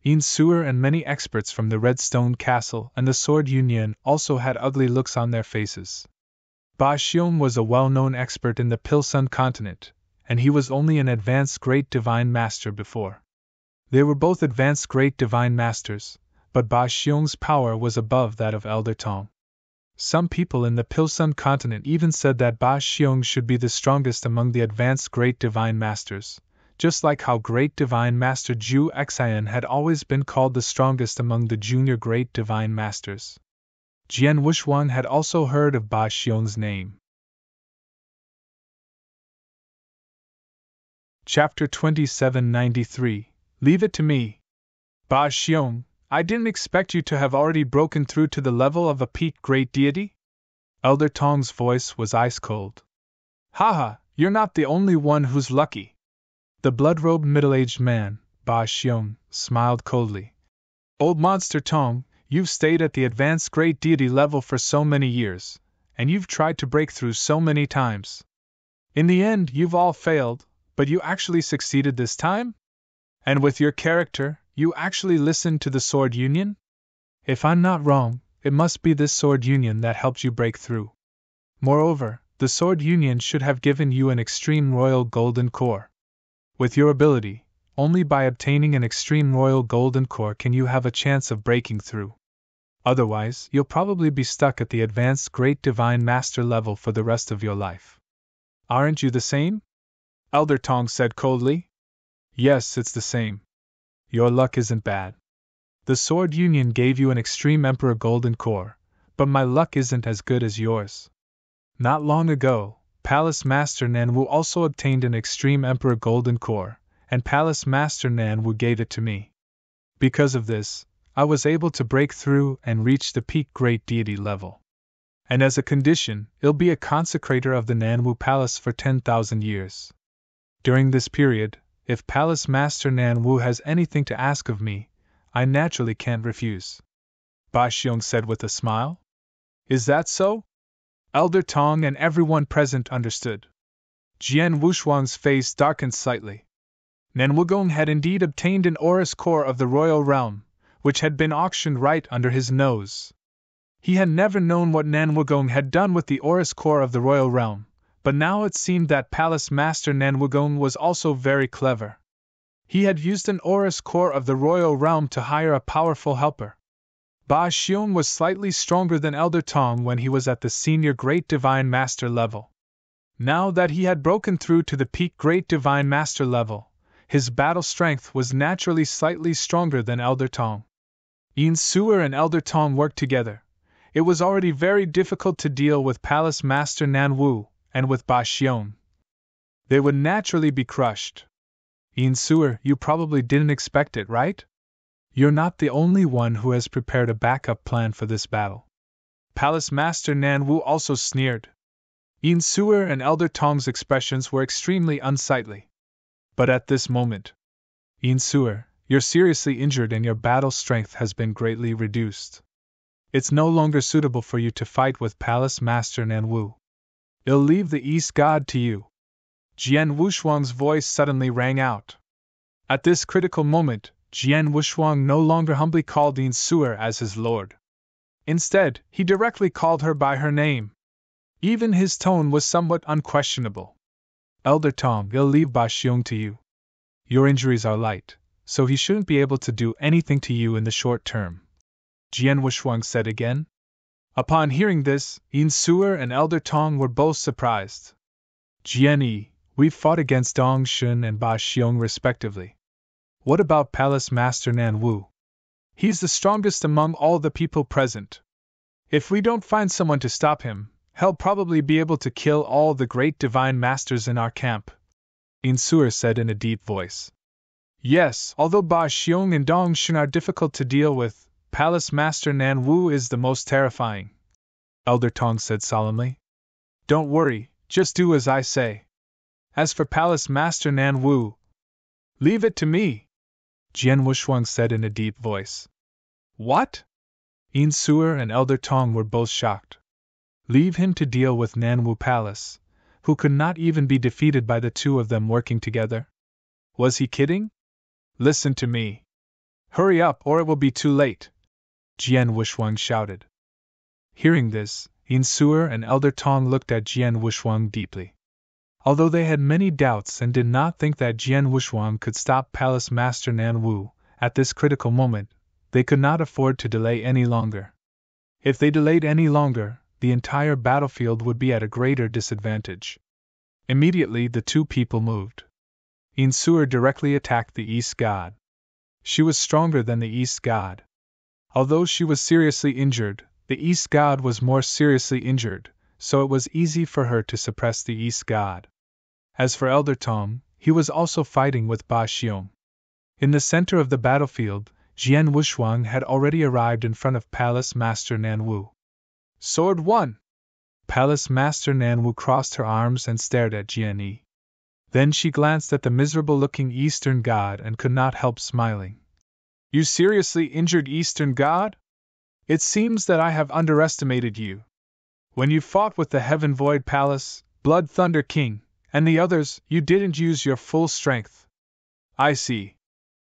[SPEAKER 1] Yin Suer and many experts from the Redstone Castle and the Sword Union also had ugly looks on their faces. Ba Xiong was a well-known expert in the Pilsun continent, and he was only an advanced great divine master before. They were both advanced great divine masters, but Ba Xiong's power was above that of Elder Tong. Some people in the Pilsun continent even said that Ba Xiong should be the strongest among the advanced great divine masters, just like how Great Divine Master Zhu Xian had always been called the strongest among the junior Great Divine Masters. Jian Wushuang had also heard of Ba Xiong's name. Chapter 2793. Leave it to me. Ba Xiong, I didn't expect you to have already broken through to the level of a peak great deity? Elder Tong's voice was ice-cold. Haha, you're not the only one who's lucky. The blood-robed middle-aged man, Ba Xiong, smiled coldly. Old Monster Tong, you've stayed at the advanced great deity level for so many years, and you've tried to break through so many times. In the end, you've all failed, but you actually succeeded this time? And with your character, you actually listened to the Sword Union? If I'm not wrong, it must be this Sword Union that helped you break through. Moreover, the Sword Union should have given you an extreme royal golden core. With your ability, only by obtaining an extreme royal golden core can you have a chance of breaking through. Otherwise, you'll probably be stuck at the advanced Great Divine Master level for the rest of your life. Aren't you the same? Elder Tong said coldly. Yes, it's the same. Your luck isn't bad. The Sword Union gave you an Extreme Emperor Golden Core, but my luck isn't as good as yours. Not long ago, Palace Master Nanwu also obtained an Extreme Emperor Golden Core, and Palace Master Nanwu gave it to me. Because of this, I was able to break through and reach the peak Great Deity level. And as a condition, I'll be a consecrator of the Nanwu Palace for 10,000 years. During this period, if Palace Master Nanwu has anything to ask of me, I naturally can't refuse. Ba Xiong said with a smile. Is that so? Elder Tong and everyone present understood. Jian Wushuang's face darkened slightly. Nanwugong had indeed obtained an Aurus Core of the Royal Realm, which had been auctioned right under his nose. He had never known what Nanwugong had done with the Aurus Core of the Royal Realm, but now it seemed that Palace Master Nanwugong was also very clever. He had used an Aurus Core of the Royal Realm to hire a powerful helper. Ba Xiong was slightly stronger than Elder Tong when he was at the Senior Great Divine Master level. Now that he had broken through to the peak Great Divine Master level, his battle strength was naturally slightly stronger than Elder Tong. Yin Suer and Elder Tong worked together. It was already very difficult to deal with Palace Master Nanwu, and with Ba Xiong, they would naturally be crushed. Yin Suer, you probably didn't expect it, right? You're not the only one who has prepared a backup plan for this battle. Palace Master Nanwu also sneered. Yin Suer and Elder Tong's expressions were extremely unsightly. But at this moment, Yin Suer, you're seriously injured and your battle strength has been greatly reduced. It's no longer suitable for you to fight with Palace Master Nanwu. I'll leave the East God to you. Jian Wushuang's voice suddenly rang out. At this critical moment, Jian Wushuang no longer humbly called Yin Suer as his lord. Instead, he directly called her by her name. Even his tone was somewhat unquestionable. Elder Tong, I'll leave Ba Xiong to you. Your injuries are light, so he shouldn't be able to do anything to you in the short term. Jian Wushuang said again. Upon hearing this, Yin Suer and Elder Tong were both surprised. Jian Yi, we've fought against Dong Shun and Ba Xiong respectively. What about Palace Master Nanwu? He's the strongest among all the people present. If we don't find someone to stop him, he'll probably be able to kill all the great divine masters in our camp. Yin Suer said in a deep voice. Yes, although Ba Xiong and Dong Shun are difficult to deal with, Palace Master Nanwu is the most terrifying. Elder Tong said solemnly. Don't worry, just do as I say. As for Palace Master Nanwu, leave it to me, Jian Wushuang said in a deep voice. What? Yin Suer and Elder Tong were both shocked. Leave him to deal with Nanwu Palace, who could not even be defeated by the two of them working together? Was he kidding? Listen to me. Hurry up or it will be too late, Jian Wushuang shouted. Hearing this, Yin Suer and Elder Tong looked at Jian Wushuang deeply. Although they had many doubts and did not think that Jian Wushuang could stop Palace Master Nanwu, at this critical moment, they could not afford to delay any longer. If they delayed any longer, the entire battlefield would be at a greater disadvantage. Immediately the two people moved. Yin Suer directly attacked the East God. She was stronger than the East God. Although she was seriously injured, the East God was more seriously injured, so it was easy for her to suppress the East God. As for Elder Tong, he was also fighting with Ba Xiong. In the center of the battlefield, Jian Wushuang had already arrived in front of Palace Master Nanwu. Sword 1! Palace Master Nanwu crossed her arms and stared at Jian Yi. Then she glanced at the miserable-looking Eastern God and could not help smiling. You seriously injured Eastern God? It seems that I have underestimated you. When you fought with the Heaven Void Palace, Blood Thunder King, and the others, you didn't use your full strength. I see.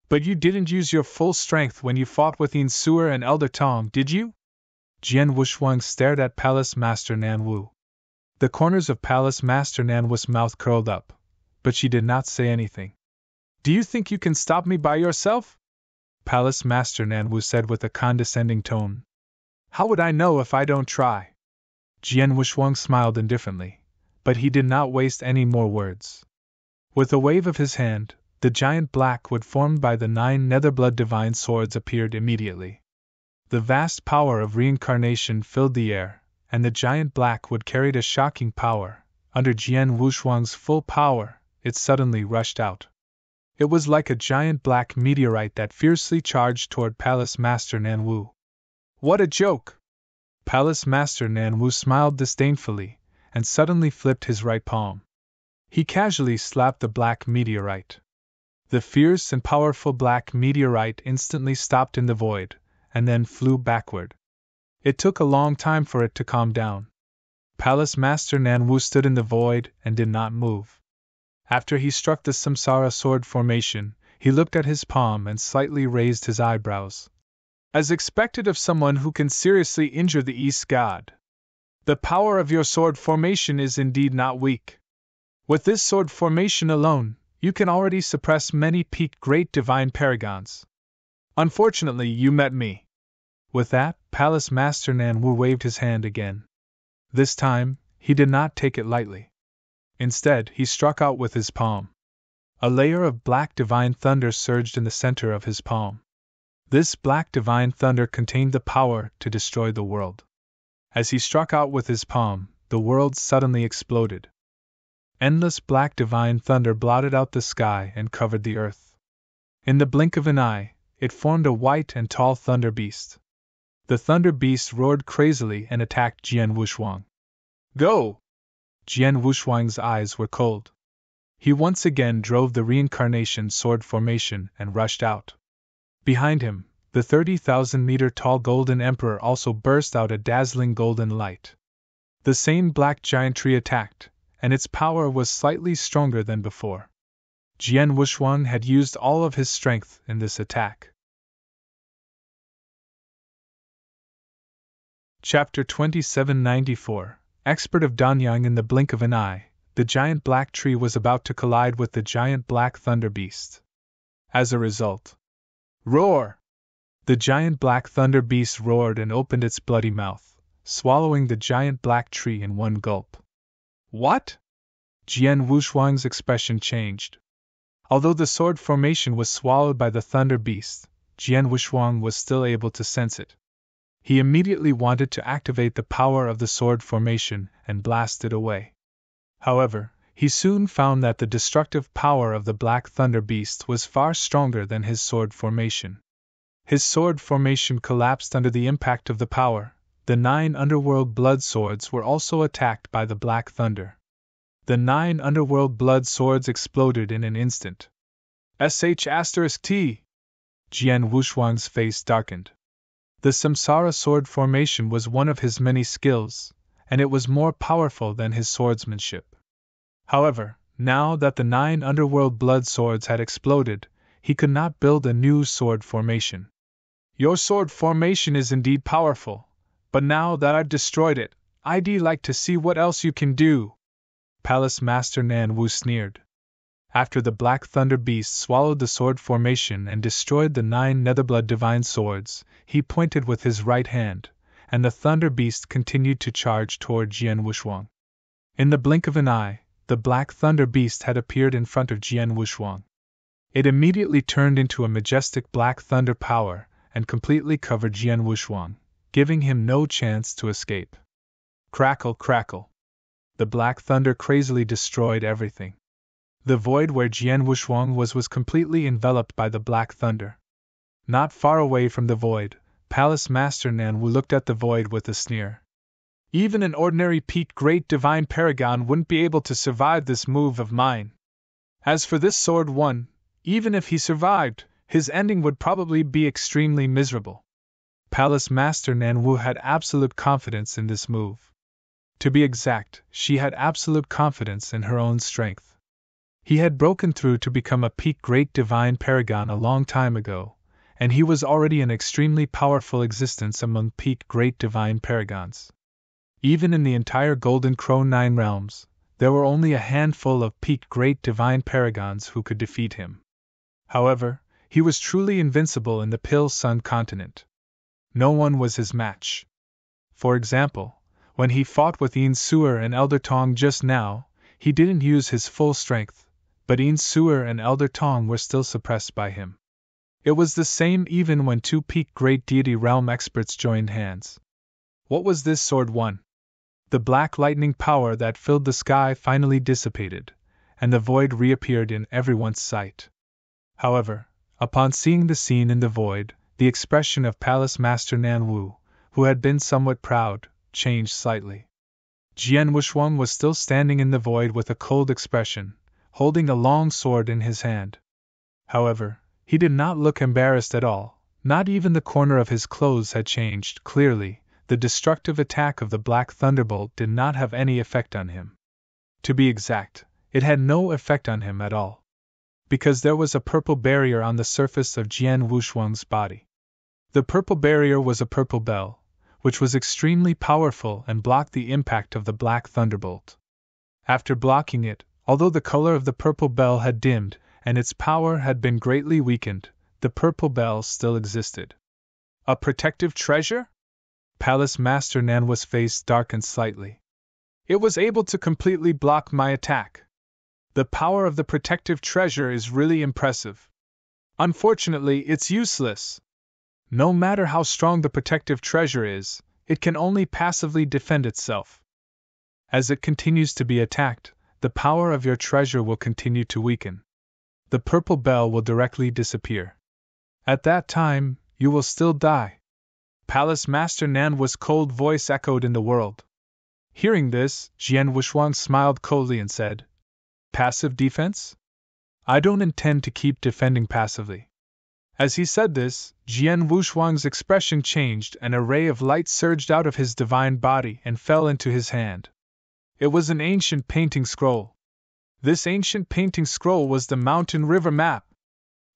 [SPEAKER 1] But you didn't use your full strength when you fought with Yin Suer and Elder Tong, did you? Jian Wushuang stared at Palace Master Nanwu. The corners of Palace Master Nanwu's mouth curled up, but she did not say anything. Do you think you can stop me by yourself? Palace Master Nanwu said with a condescending tone. How would I know if I don't try? Jian Wuxuang smiled indifferently, but he did not waste any more words. With a wave of his hand, the giant black wood formed by the 9 Netherblood divine swords appeared immediately. The vast power of reincarnation filled the air, and the giant black wood carried a shocking power. Under Jian Wuxuang's full power, it suddenly rushed out. It was like a giant black meteorite that fiercely charged toward Palace Master Nanwu. What a joke! Palace Master Nanwu smiled disdainfully, and suddenly flipped his right palm. He casually slapped the black meteorite. The fierce and powerful black meteorite instantly stopped in the void, and then flew backward. It took a long time for it to calm down. Palace Master Nanwu stood in the void and did not move. After he struck the Samsara sword formation, he looked at his palm and slightly raised his eyebrows. As expected of someone who can seriously injure the East God. The power of your sword formation is indeed not weak. With this sword formation alone, you can already suppress many peak great divine paragons. Unfortunately, you met me. With that, Palace Master Nanwu waved his hand again. This time, he did not take it lightly. Instead, he struck out with his palm. A layer of black divine thunder surged in the center of his palm. This black divine thunder contained the power to destroy the world. As he struck out with his palm, the world suddenly exploded. Endless black divine thunder blotted out the sky and covered the earth. In the blink of an eye, it formed a white and tall thunder beast. The thunder beast roared crazily and attacked Jian Wuxuang. Go! Jian Wuxuang's eyes were cold. He once again drove the reincarnation sword formation and rushed out. Behind him, the 30,000-meter-tall Golden Emperor also burst out a dazzling golden light. The same black giant tree attacked, and its power was slightly stronger than before. Jian Wuxuang had used all of his strength in this attack. Chapter 2794 Expert of Danyang. In the blink of an eye, the giant black tree was about to collide with the giant black thunder beast. As a result, roar! The giant black thunder beast roared and opened its bloody mouth, swallowing the giant black tree in one gulp. What? Jian Wuxuang's expression changed. Although the sword formation was swallowed by the thunder beast, Jian Wuxuang was still able to sense it. He immediately wanted to activate the power of the sword formation and blast it away. However, he soon found that the destructive power of the Black Thunder Beast was far stronger than his sword formation. His sword formation collapsed under the impact of the power. The 9 underworld blood swords were also attacked by the Black Thunder. The 9 underworld blood swords exploded in an instant. *T. Jian Wuxuang's face darkened. The Samsara sword formation was one of his many skills, and it was more powerful than his swordsmanship. However, now that the 9 underworld blood swords had exploded, he could not build a new sword formation. Your sword formation is indeed powerful, but now that I've destroyed it, I'd like to see what else you can do. Palace Master Nanwu sneered. After the Black Thunder Beast swallowed the sword formation and destroyed the 9 Netherblood divine swords, he pointed with his right hand, and the Thunder Beast continued to charge toward Jian Wuxuang. In the blink of an eye, the Black Thunder Beast had appeared in front of Jian Wuxuang. It immediately turned into a majestic black thunder power and completely covered Jian Wuxuang, giving him no chance to escape. Crackle, crackle. The black thunder crazily destroyed everything. The void where Jian Wuxuang was completely enveloped by the black thunder. Not far away from the void, Palace Master Nanwu looked at the void with a sneer. Even an ordinary peak great divine paragon wouldn't be able to survive this move of mine. As for this sword one, even if he survived, his ending would probably be extremely miserable. Palace Master Nanwu had absolute confidence in this move. To be exact, she had absolute confidence in her own strength. He had broken through to become a peak great divine paragon a long time ago, and he was already an extremely powerful existence among peak great divine paragons. Even in the entire Golden Crow 9 realms, there were only a handful of peak great divine paragons who could defeat him. However, he was truly invincible in the Pill Sun continent. No one was his match. for example, when he fought with Ian Sewer and Elder Tong just now, he didn't use his full strength, but Ian Sewer and Elder Tong were still suppressed by him. It was the same even when two peak Great Deity Realm experts joined hands. What was this sword one? The black lightning power that filled the sky finally dissipated, and the void reappeared in everyone's sight. However, upon seeing the scene in the void, the expression of Palace Master Nan Wu, who had been somewhat proud, changed slightly. Jian Wushuang was still standing in the void with a cold expression, holding a long sword in his hand. However, he did not look embarrassed at all, not even the corner of his clothes had changed. Clearly, the destructive attack of the Black Thunderbolt did not have any effect on him. To be exact, it had no effect on him at all, because there was a purple barrier on the surface of Jian Wushuang's body. The purple barrier was a purple bell, which was extremely powerful and blocked the impact of the Black Thunderbolt. After blocking it, although the color of the purple bell had dimmed, and its power had been greatly weakened, the purple bell still existed. A protective treasure? Palace Master Nanwa's face darkened slightly. It was able to completely block my attack. The power of the protective treasure is really impressive. Unfortunately, it's useless. No matter how strong the protective treasure is, it can only passively defend itself. As it continues to be attacked, the power of your treasure will continue to weaken. The purple bell will directly disappear. At that time, you will still die. Palace Master Nanwa's cold voice echoed in the world. Hearing this, Jian Wushuang smiled coldly and said, "Passive defense? I don't intend to keep defending passively." As he said this, Jian Wushuang's expression changed and a ray of light surged out of his divine body and fell into his hand. It was an ancient painting scroll. This ancient painting scroll was the Mountain River Map.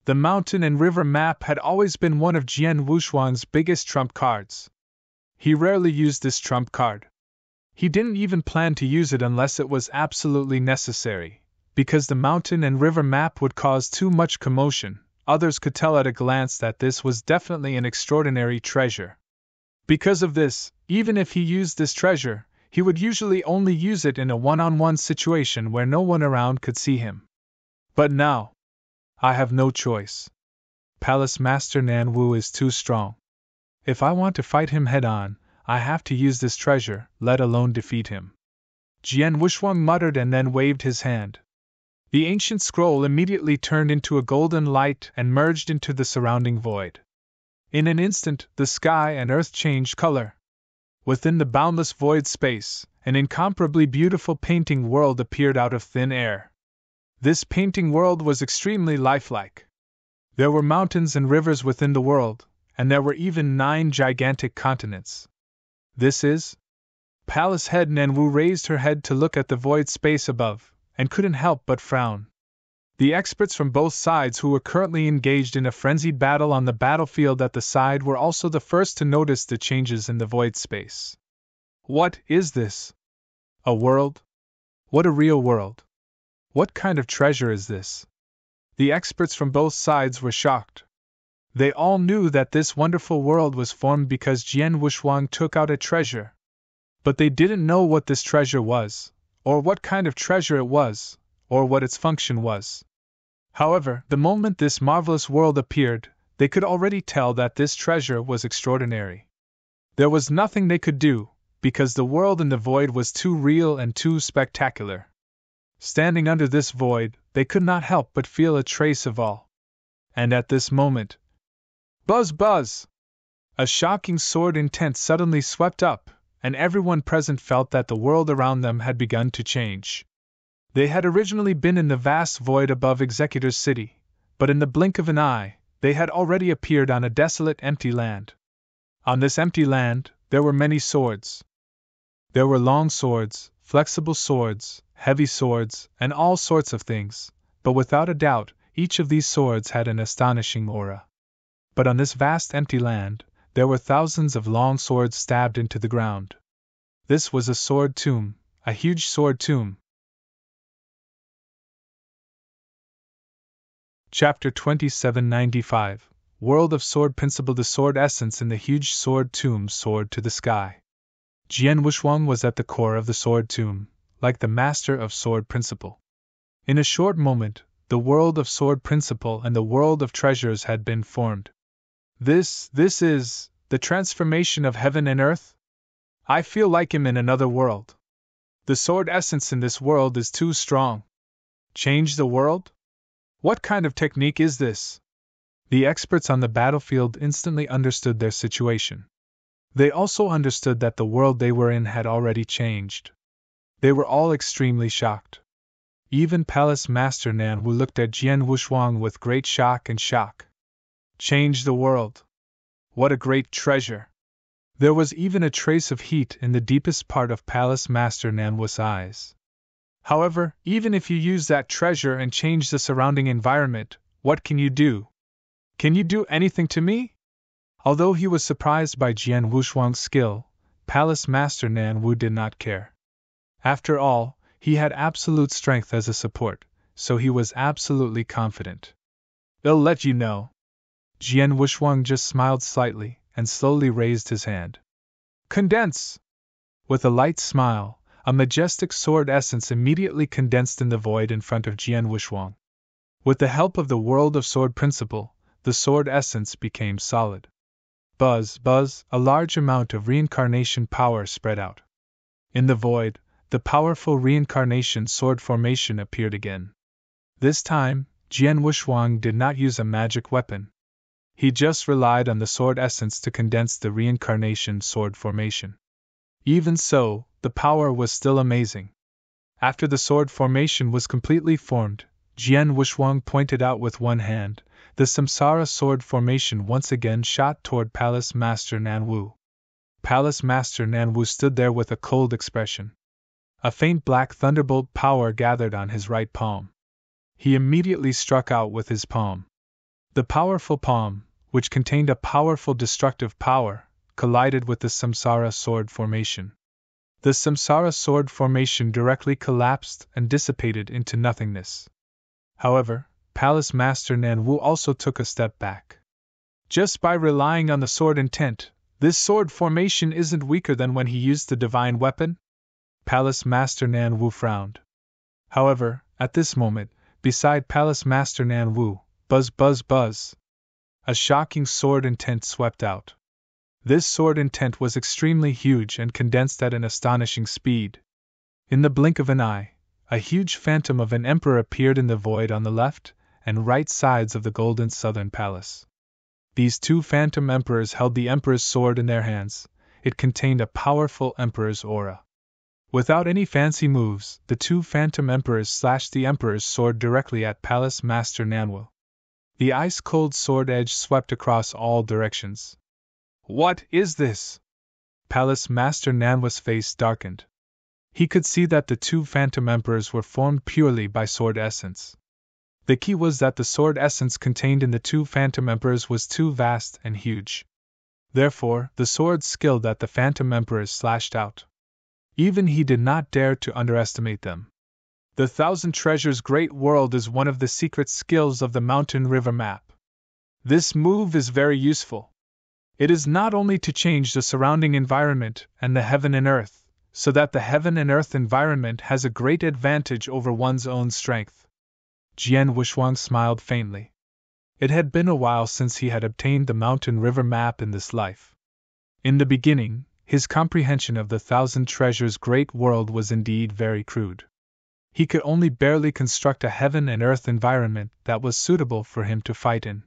[SPEAKER 1] The Mountain and River Map had always been one of Jian Wushuang's biggest trump cards. He rarely used this trump card. He didn't even plan to use it unless it was absolutely necessary, because the Mountain and River Map would cause too much commotion. Others could tell at a glance that this was definitely an extraordinary treasure. Because of this, even if he used this treasure, he would usually only use it in a one-on-one situation where no one around could see him. But now, I have no choice. Palace Master Nan Wu is too strong. If I want to fight him head-on, I have to use this treasure, let alone defeat him. Jian Wushuang muttered and then waved his hand. The ancient scroll immediately turned into a golden light and merged into the surrounding void. In an instant, the sky and earth changed color. Within the boundless void space, an incomparably beautiful painting world appeared out of thin air. This painting world was extremely lifelike. There were mountains and rivers within the world, and there were even 9 gigantic continents. This is? Palace Head Nanwu raised her head to look at the void space above, and couldn't help but frown. The experts from both sides who were currently engaged in a frenzied battle on the battlefield at the side were also the first to notice the changes in the void space. What is this? A world? What a real world! What kind of treasure is this? The experts from both sides were shocked. They all knew that this wonderful world was formed because Jian Wushuang took out a treasure. But they didn't know what this treasure was, or what kind of treasure it was, or what its function was. However, the moment this marvelous world appeared, they could already tell that this treasure was extraordinary. There was nothing they could do, because the world in the void was too real and too spectacular. Standing under this void, they could not help but feel a trace of awe. And at this moment, buzz buzz! A shocking sword intent suddenly swept up, and everyone present felt that the world around them had begun to change. They had originally been in the vast void above Executor's City, but in the blink of an eye, they had already appeared on a desolate empty land. On this empty land, there were many swords. There were long swords, flexible swords, heavy swords, and all sorts of things, but without a doubt, each of these swords had an astonishing aura. But on this vast empty land, there were thousands of long swords stabbed into the ground. This was a sword tomb, a huge sword tomb. Chapter 2795 World of Sword Principle. The sword essence in the huge sword tomb soared to the sky. Jian Wushuang was at the core of the sword tomb, like the master of sword principle. In a short moment, the world of sword principle and the world of treasures had been formed. This is the transformation of heaven and earth? I feel like him in another world. The sword essence in this world is too strong. Change the world? What kind of technique is this? The experts on the battlefield instantly understood their situation. They also understood that the world they were in had already changed. They were all extremely shocked. Even Palace Master Nan Wu looked at Jian Wushuang with great shock and shock. Change the world. What a great treasure! There was even a trace of heat in the deepest part of Palace Master Nan Wu's eyes. However, even if you use that treasure and change the surrounding environment, what can you do? Can you do anything to me? Although he was surprised by Jian Wushuang's skill, Palace Master Nan Wu did not care. After all, he had absolute strength as a support, so he was absolutely confident. I'll let you know. Jian Wushuang just smiled slightly and slowly raised his hand. Condense! With a light smile, a majestic sword essence immediately condensed in the void in front of Jian Wushuang. With the help of the world of sword principle, the sword essence became solid. Buzz, buzz, a large amount of reincarnation power spread out. In the void, the powerful reincarnation sword formation appeared again. This time, Jian Wushuang did not use a magic weapon. He just relied on the sword essence to condense the reincarnation sword formation. Even so, the power was still amazing. After the sword formation was completely formed, Jian Wushuang pointed out with one hand. The Samsara sword formation once again shot toward Palace Master Nan Wu. Palace Master Nan Wu stood there with a cold expression. A faint black thunderbolt power gathered on his right palm. He immediately struck out with his palm. The powerful palm, which contained a powerful destructive power, collided with the Samsara sword formation. The Samsara sword formation directly collapsed and dissipated into nothingness. However, Palace Master Nan Wu also took a step back. Just by relying on the sword intent, this sword formation isn't weaker than when he used the divine weapon? Palace Master Nan Wu frowned. However, at this moment, beside Palace Master Nan Wu, buzz buzz buzz, a shocking sword intent swept out. This sword intent was extremely huge and condensed at an astonishing speed. In the blink of an eye, a huge phantom of an emperor appeared in the void on the left and right sides of the golden southern palace. These two phantom emperors held the emperor's sword in their hands. It contained a powerful emperor's aura. Without any fancy moves, the two phantom emperors slashed the emperor's sword directly at Palace Master Nan Wu. The ice-cold sword edge swept across all directions. What is this? Palace Master Nan Wu's face darkened. He could see that the two phantom emperors were formed purely by sword essence. The key was that the sword essence contained in the two phantom emperors was too vast and huge. Therefore, the sword skill that the phantom emperors slashed out. Even he did not dare to underestimate them. The Thousand Treasures Great World is one of the secret skills of the Mountain River map. This move is very useful. It is not only to change the surrounding environment and the heaven and earth, so that the heaven and earth environment has a great advantage over one's own strength. Jian Wushuang smiled faintly. It had been a while since he had obtained the Mountain River map in this life. In the beginning, his comprehension of the Thousand Treasures Great World was indeed very crude. He could only barely construct a heaven and earth environment that was suitable for him to fight in.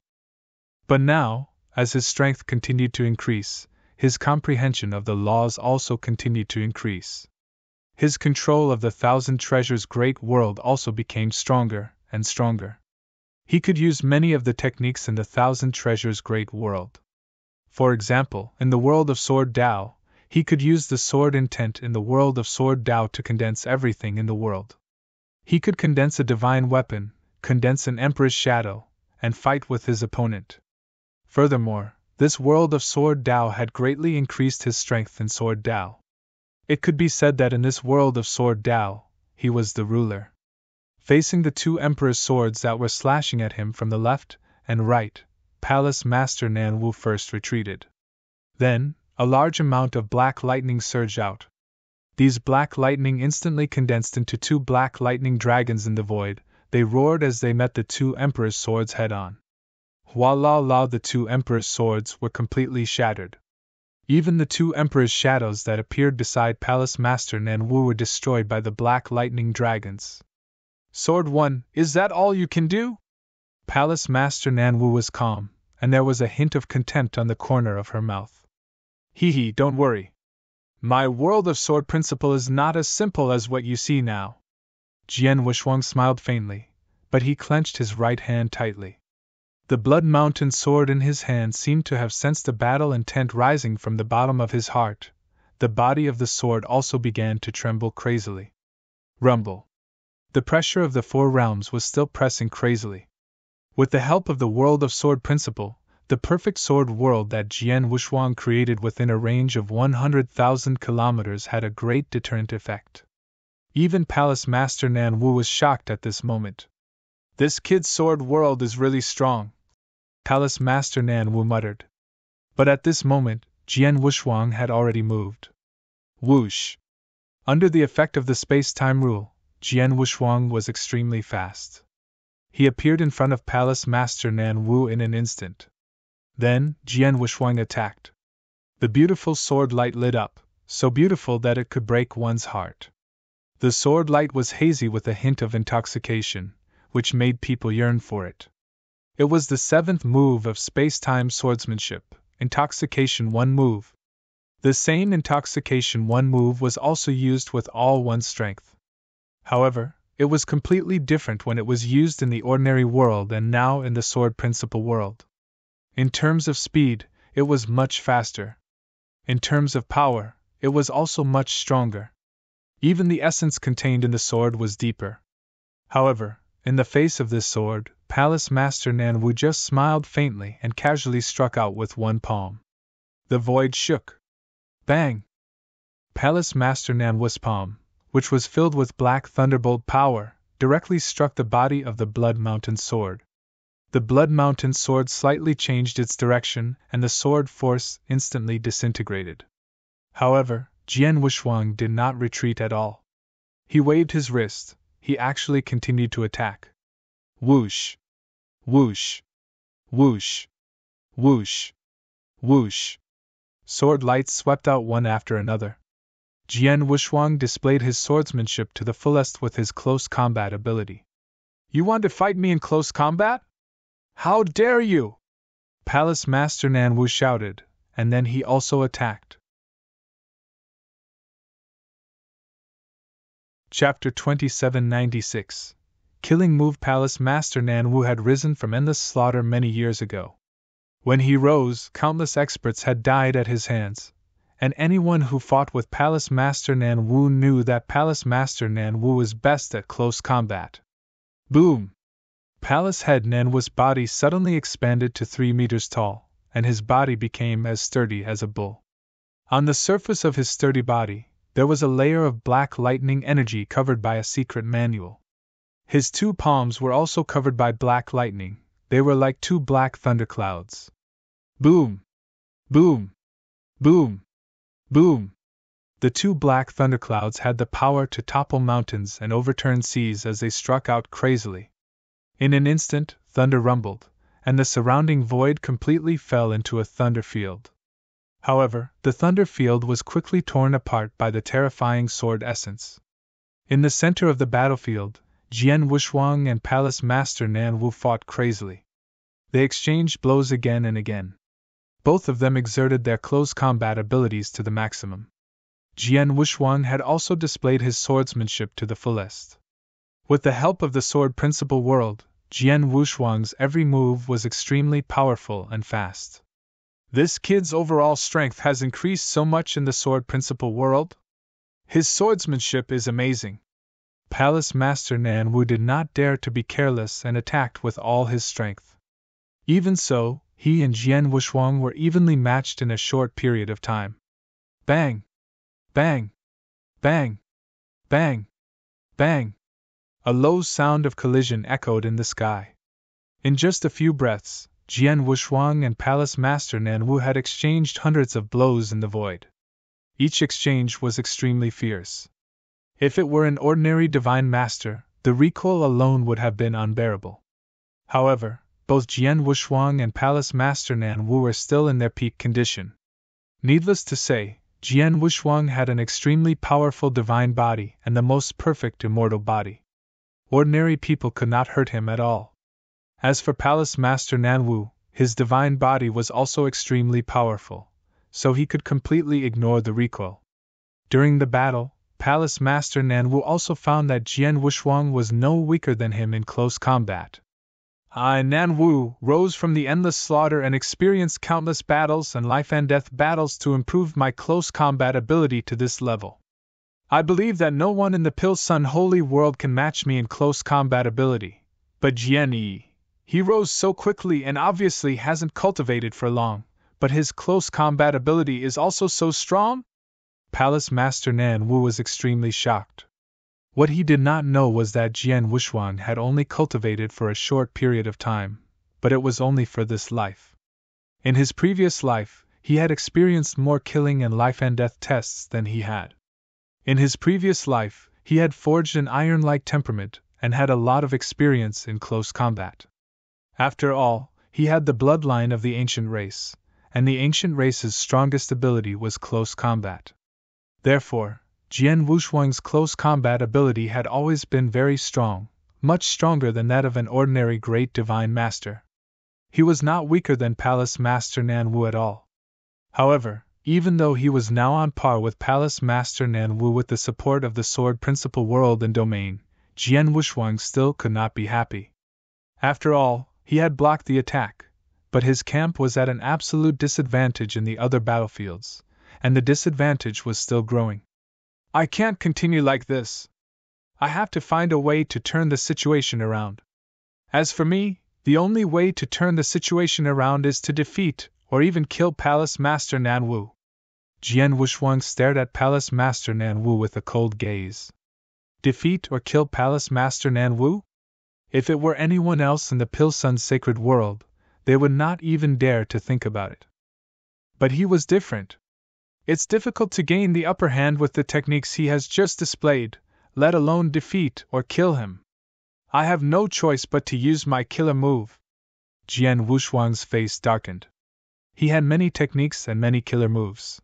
[SPEAKER 1] But now, as his strength continued to increase, his comprehension of the laws also continued to increase. His control of the Thousand Treasures Great World also became stronger and stronger. He could use many of the techniques in the Thousand Treasures Great World. For example, in the world of Sword Dao, he could use the sword intent in the world of Sword Dao to condense everything in the world. He could condense a divine weapon, condense an emperor's shadow, and fight with his opponent. Furthermore, this world of Sword Dao had greatly increased his strength in Sword Dao. It could be said that in this world of Sword Dao, he was the ruler. Facing the two emperor's swords that were slashing at him from the left and right, Palace Master Nan Wu first retreated. Then, a large amount of black lightning surged out. These black lightning instantly condensed into two black lightning dragons in the void. They roared as they met the two emperors' swords head-on. Voila! The two emperors' swords were completely shattered. Even the two emperors' shadows that appeared beside Palace Master Nan Wu were destroyed by the black lightning dragons. Sword 1, is that all you can do? Palace Master Nan Wu was calm, and there was a hint of contempt on the corner of her mouth. Hee, don't worry. My world of sword principle is not as simple as what you see now. Jian Wushuang smiled faintly, but he clenched his right hand tightly. The Blood Mountain sword in his hand seemed to have sensed a battle intent rising from the bottom of his heart. The body of the sword also began to tremble crazily. Rumble. The pressure of the four realms was still pressing crazily. With the help of the world of sword principle, the perfect sword world that Jian Wushuang created within a range of 100,000 kilometers had a great deterrent effect. Even Palace Master Nan Wu was shocked at this moment. This kid's sword world is really strong, Palace Master Nan Wu muttered. But at this moment, Jian Wushuang had already moved. Whoosh! Under the effect of the space-time rule, Jian Wushuang was extremely fast. He appeared in front of Palace Master Nan Wu in an instant. Then, Jian Wushuang attacked. The beautiful sword light lit up, so beautiful that it could break one's heart. The sword light was hazy with a hint of intoxication, which made people yearn for it. It was the seventh move of space-time swordsmanship, Intoxication 1 move. The same Intoxication 1 move was also used with all one's strength. However, it was completely different when it was used in the ordinary world and now in the sword principle world. In terms of speed, it was much faster. In terms of power, it was also much stronger. Even the essence contained in the sword was deeper. However, in the face of this sword, Palace Master Nan Wu just smiled faintly and casually struck out with one palm. The void shook. Bang! Palace Master Nan Wu's palm, which was filled with black thunderbolt power, directly struck the body of the Blood Mountain sword. The Blood Mountain sword slightly changed its direction, and the sword force instantly disintegrated. However, Jian Wushuang did not retreat at all. He waved his wrist. He actually continued to attack. Whoosh! Whoosh! Whoosh! Whoosh! Whoosh! Sword lights swept out one after another. Jian Wushuang displayed his swordsmanship to the fullest with his close combat ability. You want to fight me in close combat? How dare you! Palace Master Nan Wu shouted, and then he also attacked. Chapter 2796. Killing Move. Palace Master Nan Wu had risen from endless slaughter many years ago. When he rose, countless experts had died at his hands, and anyone who fought with Palace Master Nan Wu knew that Palace Master Nan Wu was best at close combat. Boom! Palace Head Nan Wu's body suddenly expanded to 3 meters tall, and his body became as sturdy as a bull. On the surface of his sturdy body, there was a layer of black lightning energy covered by a secret manual. His 2 palms were also covered by black lightning. They were like 2 black thunderclouds. Boom! Boom! Boom! Boom! The 2 black thunderclouds had the power to topple mountains and overturn seas as they struck out crazily. In an instant, thunder rumbled, and the surrounding void completely fell into a thunder field. However, the thunder field was quickly torn apart by the terrifying sword essence. In the center of the battlefield, Jian Wushuang and Palace Master Nan Wu fought crazily. They exchanged blows again and again. Both of them exerted their close combat abilities to the maximum. Jian Wushuang had also displayed his swordsmanship to the fullest. With the help of the sword principle world, Jian Wushuang's every move was extremely powerful and fast. This kid's overall strength has increased so much in the sword principle world? His swordsmanship is amazing. Palace Master Nan Wu did not dare to be careless and attacked with all his strength. Even so, he and Jian Wushuang were evenly matched in a short period of time. Bang! Bang! Bang! Bang! Bang! A low sound of collision echoed in the sky. In just a few breaths, Jian Wushuang and Palace Master Nanwu had exchanged hundreds of blows in the void. Each exchange was extremely fierce. If it were an ordinary divine master, the recoil alone would have been unbearable. However, both Jian Wushuang and Palace Master Nanwu were still in their peak condition. Needless to say, Jian Wushuang had an extremely powerful divine body and the most perfect immortal body. Ordinary people could not hurt him at all. As for Palace Master Nanwu, his divine body was also extremely powerful, so he could completely ignore the recoil. During the battle, Palace Master Nanwu also found that Jian Wushuang was no weaker than him in close combat. I, Nanwu, rose from the endless slaughter and experienced countless battles and life and death battles to improve my close combat ability to this level. I believe that no one in the Pilsun Holy World can match me in close combat ability, but Jian Yi, he rose so quickly and obviously hasn't cultivated for long, but his close combat ability is also so strong? Palace Master Nanwu was extremely shocked. What he did not know was that Jian Wushuang had only cultivated for a short period of time, but it was only for this life. In his previous life, he had experienced more killing and life and death tests than he had. In his previous life, he had forged an iron-like temperament and had a lot of experience in close combat. After all, he had the bloodline of the ancient race, and the ancient race's strongest ability was close combat. Therefore, Jian Wushuang's close combat ability had always been very strong, much stronger than that of an ordinary great divine master. He was not weaker than Palace Master Nanwu at all. However, even though he was now on par with Palace Master Nanwu with the support of the Sword Principal World and Domain, Jian Wushuang still could not be happy. After all, he had blocked the attack, but his camp was at an absolute disadvantage in the other battlefields, and the disadvantage was still growing. I can't continue like this. I have to find a way to turn the situation around. As for me, the only way to turn the situation around is to defeat or even kill Palace Master Nanwu. Jian Wushuang stared at Palace Master Nanwu with a cold gaze. Defeat or kill Palace Master Nanwu? If it were anyone else in the Pilsun sacred world, they would not even dare to think about it. But he was different. It's difficult to gain the upper hand with the techniques he has just displayed, let alone defeat or kill him. I have no choice but to use my killer move. Jian Wushuang's face darkened. He had many techniques and many killer moves.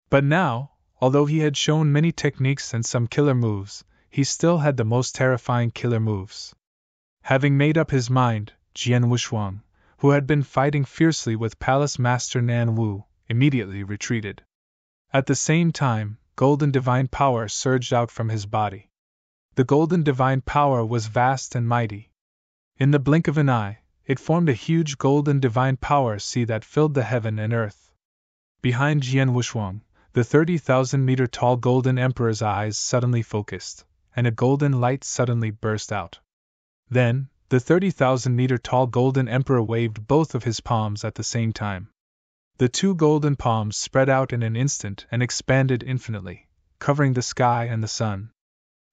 [SPEAKER 1] But now, although he had shown many techniques and some killer moves, he still had the most terrifying killer moves. Having made up his mind, Jian Wushuang, who had been fighting fiercely with Palace Master Nanwu, immediately retreated. At the same time, golden divine power surged out from his body. The golden divine power was vast and mighty. In the blink of an eye, it formed a huge golden divine power sea that filled the heaven and earth. Behind Jian Wushuang, the 30,000-meter tall golden emperor's eyes suddenly focused, and a golden light suddenly burst out. Then, the 30,000-meter tall golden emperor waved both of his palms at the same time. The two golden palms spread out in an instant and expanded infinitely, covering the sky and the sun.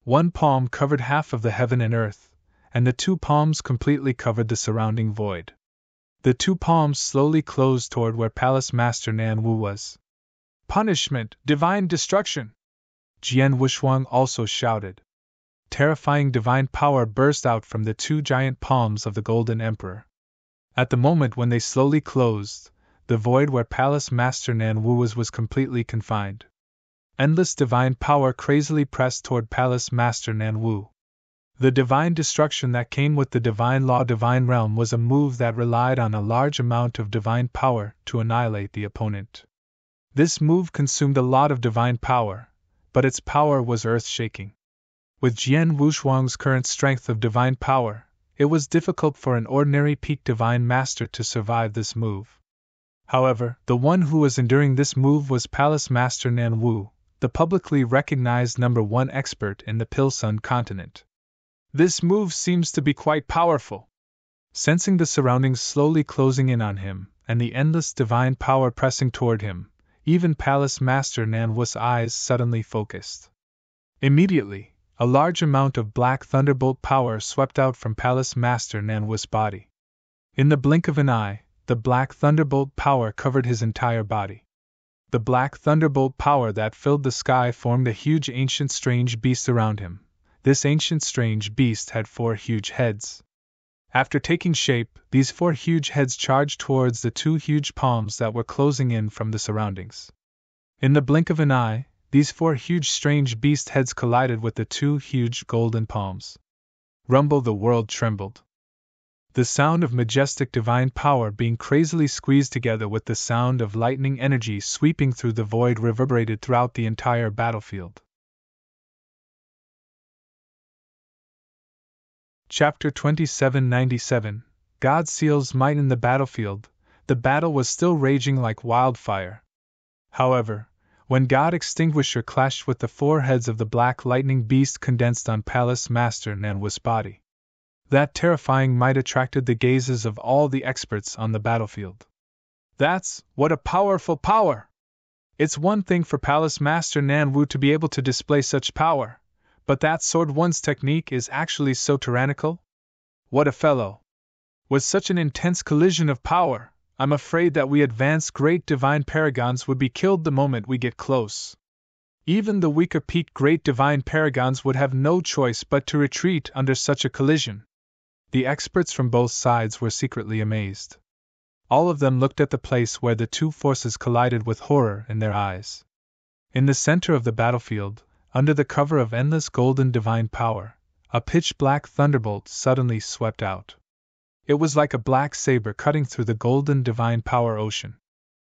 [SPEAKER 1] One palm covered half of the heaven and earth, and the two palms completely covered the surrounding void. The two palms slowly closed toward where Palace Master Nanwu was. Punishment! Divine destruction! Jian Wushuang also shouted. Terrifying divine power burst out from the two giant palms of the Golden Emperor. At the moment when they slowly closed, the void where Palace Master Nanwu was completely confined. Endless divine power crazily pressed toward Palace Master Nanwu. The divine destruction that came with the divine law divine realm was a move that relied on a large amount of divine power to annihilate the opponent. This move consumed a lot of divine power, but its power was earth-shaking. With Jian Wushuang's current strength of divine power, it was difficult for an ordinary peak divine master to survive this move. However, the one who was enduring this move was Palace Master Nanwu, the publicly recognized #1 expert in the Pilsun continent. This move seems to be quite powerful. Sensing the surroundings slowly closing in on him, and the endless divine power pressing toward him, even Palace Master Nanwu's eyes suddenly focused. Immediately, a large amount of black thunderbolt power swept out from Palace Master Nanwu's body. In the blink of an eye, the black thunderbolt power covered his entire body. The black thunderbolt power that filled the sky formed a huge ancient strange beast around him. This ancient strange beast had 4 huge heads. After taking shape, these 4 huge heads charged towards the 2 huge palms that were closing in from the surroundings. In the blink of an eye, these 4 huge strange beast heads collided with the 2 huge golden palms. Rumble, the world trembled. The sound of majestic divine power being crazily squeezed together with the sound of lightning energy sweeping through the void reverberated throughout the entire battlefield. Chapter 2797 God seals might in the battlefield. The battle was still raging like wildfire. However, when God Extinguisher clashed with the 4 heads of the black lightning beast condensed on Palace Master Nanwu's body, that terrifying might attracted the gazes of all the experts on the battlefield. That's what a powerful power! It's one thing for Palace Master Nanwu to be able to display such power, but that Swordsman's technique is actually so tyrannical? What a fellow! With such an intense collision of power, I'm afraid that we advanced great divine paragons would be killed the moment we get close. Even the weaker peaked great divine paragons would have no choice but to retreat under such a collision. The experts from both sides were secretly amazed. All of them looked at the place where the 2 forces collided with horror in their eyes. In the center of the battlefield, under the cover of endless golden divine power, a pitch-black thunderbolt suddenly swept out. It was like a black saber cutting through the golden divine power ocean.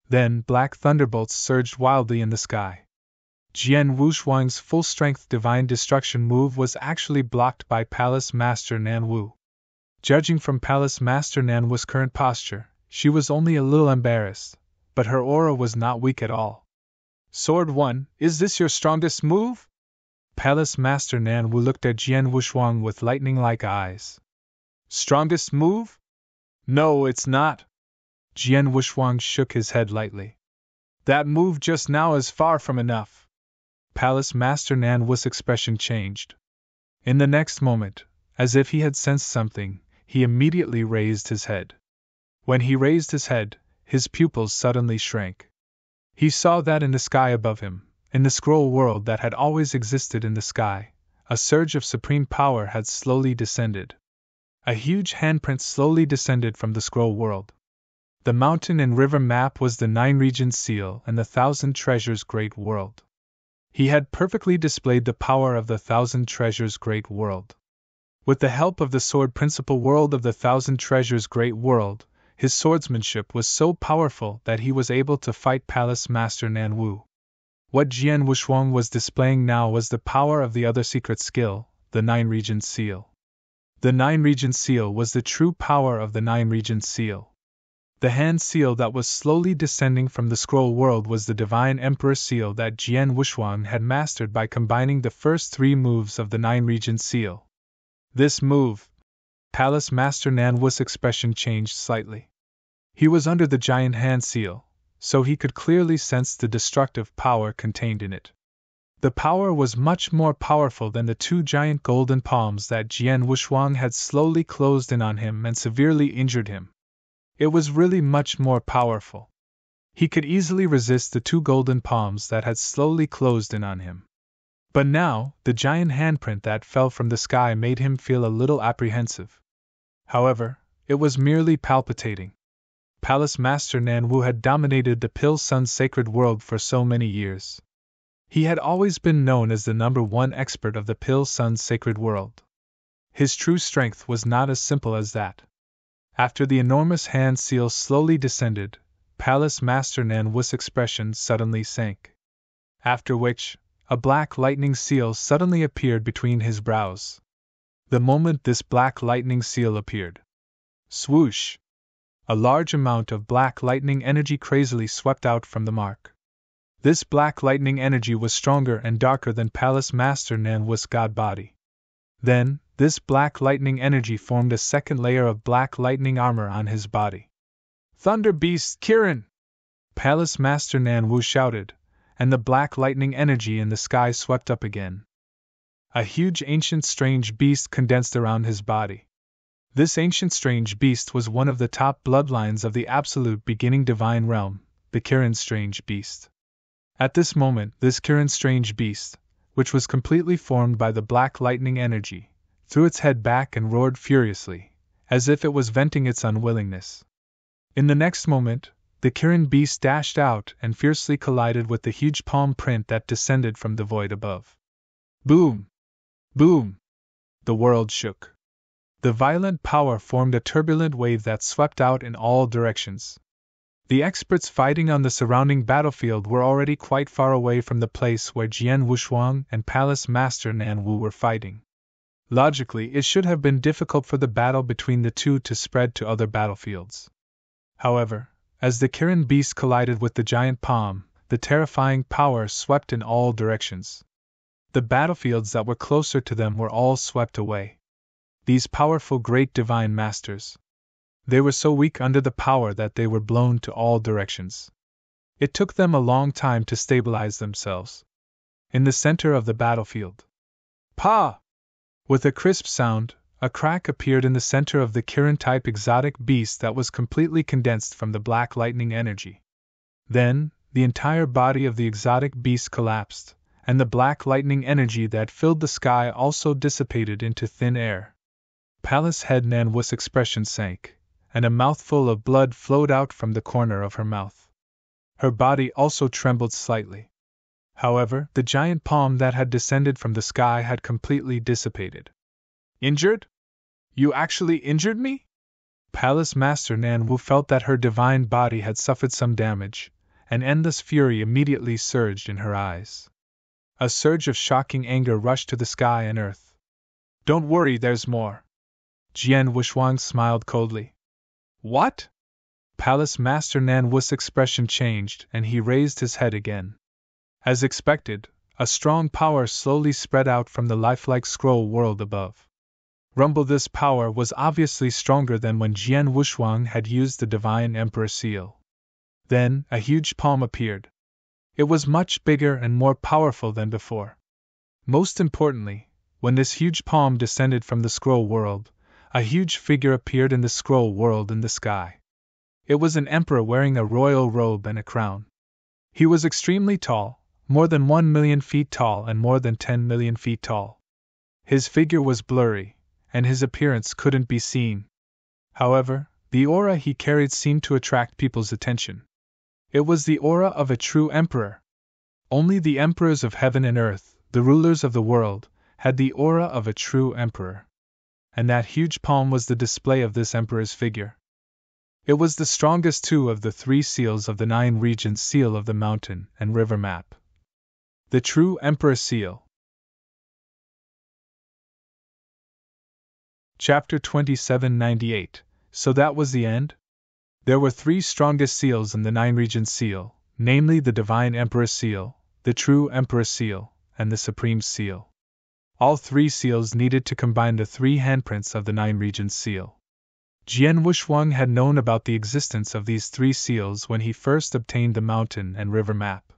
[SPEAKER 1] Then black thunderbolts surged wildly in the sky. Jian Wushuang's full-strength divine destruction move was actually blocked by Palace Master Nanwu. Judging from Palace Master Nanwu's current posture, she was only a little embarrassed, but her aura was not weak at all. Sword 1, is this your strongest move? Palace Master Nanwu looked at Jian Wushuang with lightning-like eyes. Strongest move? No, it's not. Jian Wushuang shook his head lightly. That move just now is far from enough. Palace Master Nanwu's expression changed. In the next moment, as if he had sensed something, he immediately raised his head. When he raised his head, his pupils suddenly shrank. He saw that in the sky above him, in the scroll world that had always existed in the sky, a surge of supreme power had slowly descended. A huge handprint slowly descended from the scroll world. The mountain and river map was the 9 regions seal and the 1,000 treasures great world. He had perfectly displayed the power of the 1,000 treasures great world. With the help of the sword principal world of the 1,000 treasures great world, his swordsmanship was so powerful that he was able to fight Palace Master Nanwu. What Jian Wushuang was displaying now was the power of the other secret skill, the 9 regions seal. The 9 regions seal was the true power of the 9 regions seal. The hand seal that was slowly descending from the scroll world was the divine emperor seal that Jian Wushuang had mastered by combining the first 3 moves of the 9 regions seal. This move, Palace Master Nanwu's expression changed slightly. He was under the giant hand seal, so he could clearly sense the destructive power contained in it. The power was much more powerful than the 2 giant golden palms that Jian Wushuang had slowly closed in on him and severely injured him. It was really much more powerful. He could easily resist the 2 golden palms that had slowly closed in on him. But now, the giant handprint that fell from the sky made him feel a little apprehensive. However, it was merely palpitating. Palace Master Nanwu had dominated the Pill Sun's sacred world for so many years. He had always been known as the #1 expert of the Pill Sun's sacred world. His true strength was not as simple as that. After the enormous hand seal slowly descended, Palace Master Nanwu's expression suddenly sank. After which, a black lightning seal suddenly appeared between his brows. The moment this black lightning seal appeared, swoosh! A large amount of black lightning energy crazily swept out from the mark. This black lightning energy was stronger and darker than Palace Master Nanwu's god body. Then, this black lightning energy formed a second layer of black lightning armor on his body. Thunder Beast Kirin! Palace Master Nanwu shouted, and the black lightning energy in the sky swept up again. A huge ancient strange beast condensed around his body. This ancient strange beast was one of the top bloodlines of the absolute beginning divine realm, the Kirin strange beast. At this moment, this Kirin strange beast, which was completely formed by the black lightning energy, threw its head back and roared furiously, as if it was venting its unwillingness. In the next moment, the Kirin beast dashed out and fiercely collided with the huge palm print that descended from the void above. Boom! Boom! The world shook. The violent power formed a turbulent wave that swept out in all directions. The experts fighting on the surrounding battlefield were already quite far away from the place where Jian Wushuang and Palace Master Nanwu were fighting. Logically, it should have been difficult for the battle between the two to spread to other battlefields. However, as the Kirin beast collided with the giant palm, the terrifying power swept in all directions. The battlefields that were closer to them were all swept away. These powerful great divine masters. They were so weak under the power that they were blown to all directions. It took them a long time to stabilize themselves. In the center of the battlefield. Pa! With a crisp sound, a crack appeared in the center of the Kirin-type exotic beast that was completely condensed from the black lightning energy. Then, the entire body of the exotic beast collapsed, and the black lightning energy that filled the sky also dissipated into thin air. Palace head Nanwu's expression sank, and a mouthful of blood flowed out from the corner of her mouth. Her body also trembled slightly. However, the giant palm that had descended from the sky had completely dissipated. Injured? You actually injured me? Palace Master Nanwu felt that her divine body had suffered some damage, and endless fury immediately surged in her eyes. A surge of shocking anger rushed to the sky and earth. Don't worry, there's more. Jian Wushuang smiled coldly. What? Palace Master Nanwu's expression changed and he raised his head again. As expected, a strong power slowly spread out from the lifelike scroll world above. Rumble, this power was obviously stronger than when Jian Wushuang had used the Divine Emperor seal. Then, a huge palm appeared. It was much bigger and more powerful than before. Most importantly, when this huge palm descended from the scroll world, a huge figure appeared in the scroll world in the sky. It was an emperor wearing a royal robe and a crown. He was extremely tall, more than 1 million feet tall and more than 10 million feet tall. His figure was blurry, and his appearance couldn't be seen. However, the aura he carried seemed to attract people's attention. It was the aura of a true emperor. Only the emperors of heaven and earth, the rulers of the world, had the aura of a true emperor. And that huge palm was the display of this emperor's figure. It was the strongest too of the 3 seals of the 9 regions seal of the mountain and river map. The true emperor seal. Chapter 2798. So that was the end? There were 3 strongest seals in the 9 regions seal, namely the Divine Emperor seal, the True Emperor seal, and the Supreme seal. All 3 seals needed to combine the 3 handprints of the 9 regions seal. Jian Wushuang had known about the existence of these 3 seals when he first obtained the mountain and river map.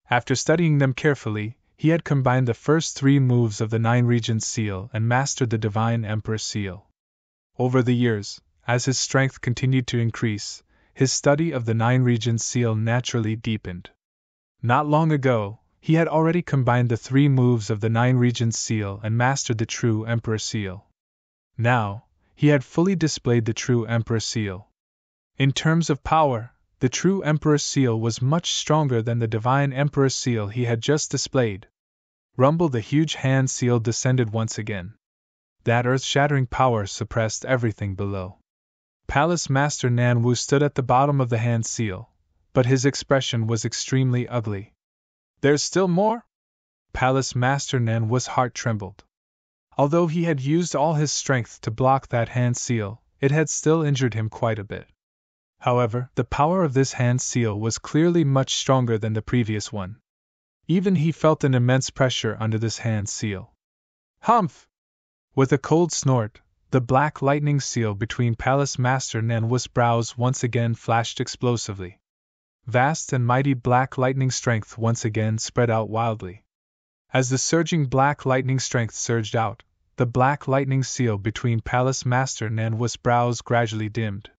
[SPEAKER 1] After studying them carefully, he had combined the first 3 moves of the 9 regions seal and mastered the Divine Emperor seal. Over the years, as his strength continued to increase, his study of the 9 regions seal naturally deepened. Not long ago, he had already combined the 3 moves of the 9 regions seal and mastered the true Emperor seal. Now, he had fully displayed the true Emperor seal. In terms of power, the true Emperor seal was much stronger than the Divine Emperor seal he had just displayed. Rumble, the huge hand seal descended once again. That earth-shattering power suppressed everything below. Palace Master Nanwu stood at the bottom of the hand seal, but his expression was extremely ugly. There's still more? Palace Master Nanwu's heart trembled. Although he had used all his strength to block that hand seal, it had still injured him quite a bit. However, the power of this hand seal was clearly much stronger than the previous one. Even he felt an immense pressure under this hand seal. Humph! With a cold snort, the black lightning seal between Palace Master Nanwu's brows once again flashed explosively. Vast and mighty black lightning strength once again spread out wildly. As the surging black lightning strength surged out, the black lightning seal between Palace Master Nan Wu's brows gradually dimmed.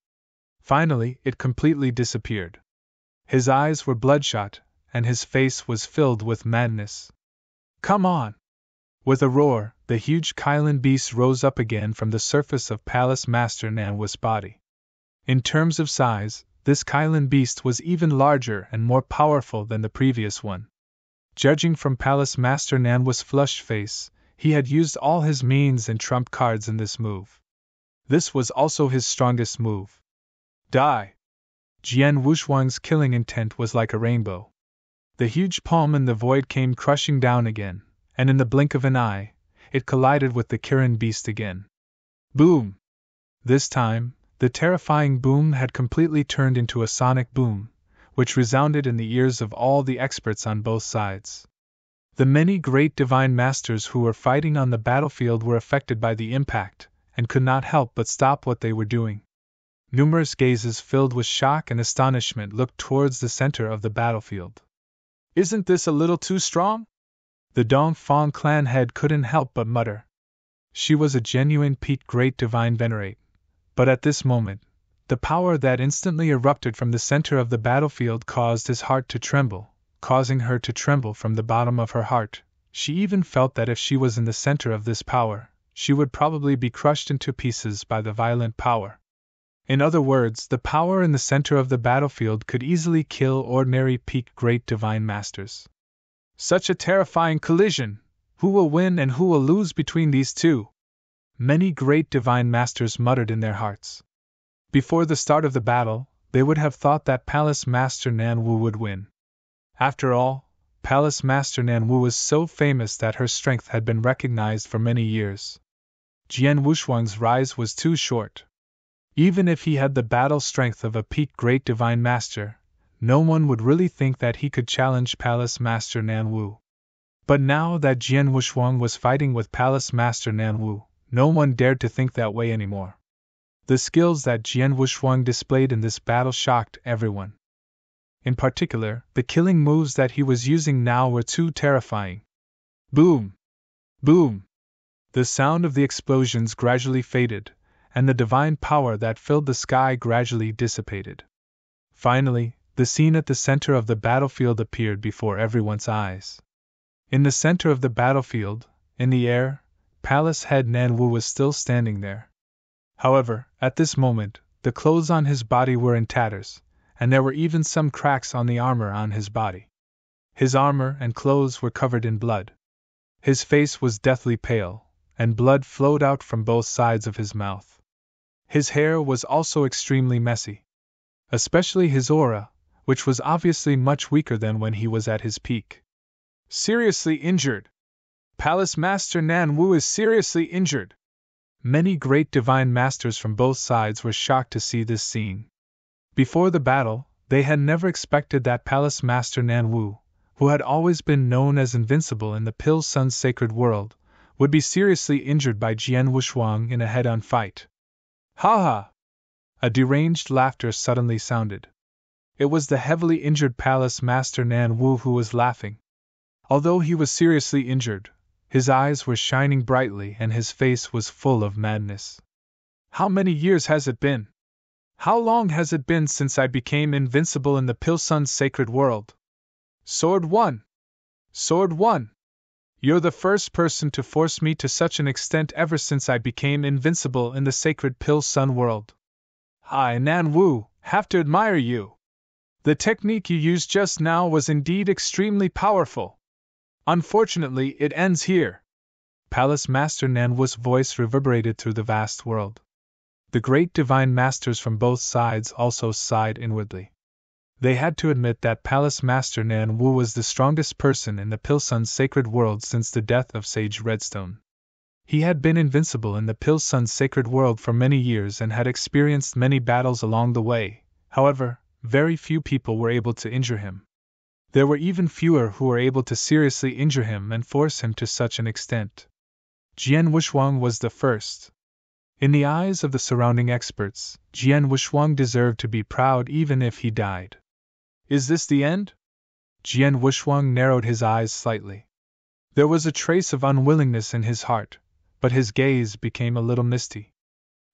[SPEAKER 1] Finally, it completely disappeared. His eyes were bloodshot, and his face was filled with madness. Come on! With a roar, the huge Kylan beast rose up again from the surface of Palace Master Nan Wu's body. In terms of size, this Kylan beast was even larger and more powerful than the previous one. Judging from Palace Master Nan Wu's flushed face, he had used all his means and trump cards in this move. This was also his strongest move. Die! Jian Wushuang's killing intent was like a rainbow. The huge palm in the void came crushing down again, and in the blink of an eye, it collided with the Kirin beast again. Boom! This time, the terrifying boom had completely turned into a sonic boom, which resounded in the ears of all the experts on both sides. The many great divine masters who were fighting on the battlefield were affected by the impact, and could not help but stop what they were doing. Numerous gazes filled with shock and astonishment looked towards the center of the battlefield. Isn't this a little too strong? The Dongfang clan head couldn't help but mutter. She was a genuine peak great divine venerate, but at this moment, the power that instantly erupted from the center of the battlefield caused his heart to tremble, causing her to tremble from the bottom of her heart. She even felt that if she was in the center of this power, she would probably be crushed into pieces by the violent power. In other words, the power in the center of the battlefield could easily kill ordinary peak great divine masters. Such a terrifying collision! Who will win and who will lose between these two? Many great divine masters muttered in their hearts. Before the start of the battle, they would have thought that Palace Master Nan Wu would win. After all, Palace Master Nan Wu was so famous that her strength had been recognized for many years. Jian Wushuang's rise was too short. Even if he had the battle strength of a peak great divine master, no one would really think that he could challenge Palace Master Nan Wu. But now that Jian Wushuang was fighting with Palace Master Nan Wu, no one dared to think that way anymore. The skills that Jian Wushuang displayed in this battle shocked everyone. In particular, the killing moves that he was using now were too terrifying. Boom! Boom! The sound of the explosions gradually faded, and the divine power that filled the sky gradually dissipated. Finally, the scene at the center of the battlefield appeared before everyone's eyes. In the center of the battlefield, in the air, Palace Head Nan Wu was still standing there. However, at this moment, the clothes on his body were in tatters, and there were even some cracks on the armor on his body. His armor and clothes were covered in blood. His face was deathly pale, and blood flowed out from both sides of his mouth. His hair was also extremely messy. Especially his aura, which was obviously much weaker than when he was at his peak. Seriously injured! Palace Master Nan Wu is seriously injured! Many great divine masters from both sides were shocked to see this scene. Before the battle, they had never expected that Palace Master Nan Wu, who had always been known as invincible in the Pill Sun's sacred world, would be seriously injured by Jian Wushuang in a head-on fight. Ha ha! A deranged laughter suddenly sounded. It was the heavily injured Palace Master Nan Wu who was laughing. Although he was seriously injured, his eyes were shining brightly and his face was full of madness. How many years has it been? How long has it been since I became invincible in the Pill Sun's sacred world? Sword 1! Sword 1! You're the first person to force me to such an extent ever since I became invincible in the sacred Pill Sun world. I, Nan Wu, have to admire you. The technique you used just now was indeed extremely powerful. Unfortunately, it ends here. Palace Master Nan Wu's voice reverberated through the vast world. The great divine masters from both sides also sighed inwardly. They had to admit that Palace Master Nan Wu was the strongest person in the Pill Sun's sacred world since the death of Sage Redstone. He had been invincible in the Pill Sun's sacred world for many years and had experienced many battles along the way. However, very few people were able to injure him. There were even fewer who were able to seriously injure him and force him to such an extent. Jian Wushuang was the first. In the eyes of the surrounding experts, Jian Wushuang deserved to be proud even if he died. Is this the end? Jian Wushuang narrowed his eyes slightly. There was a trace of unwillingness in his heart, but his gaze became a little misty.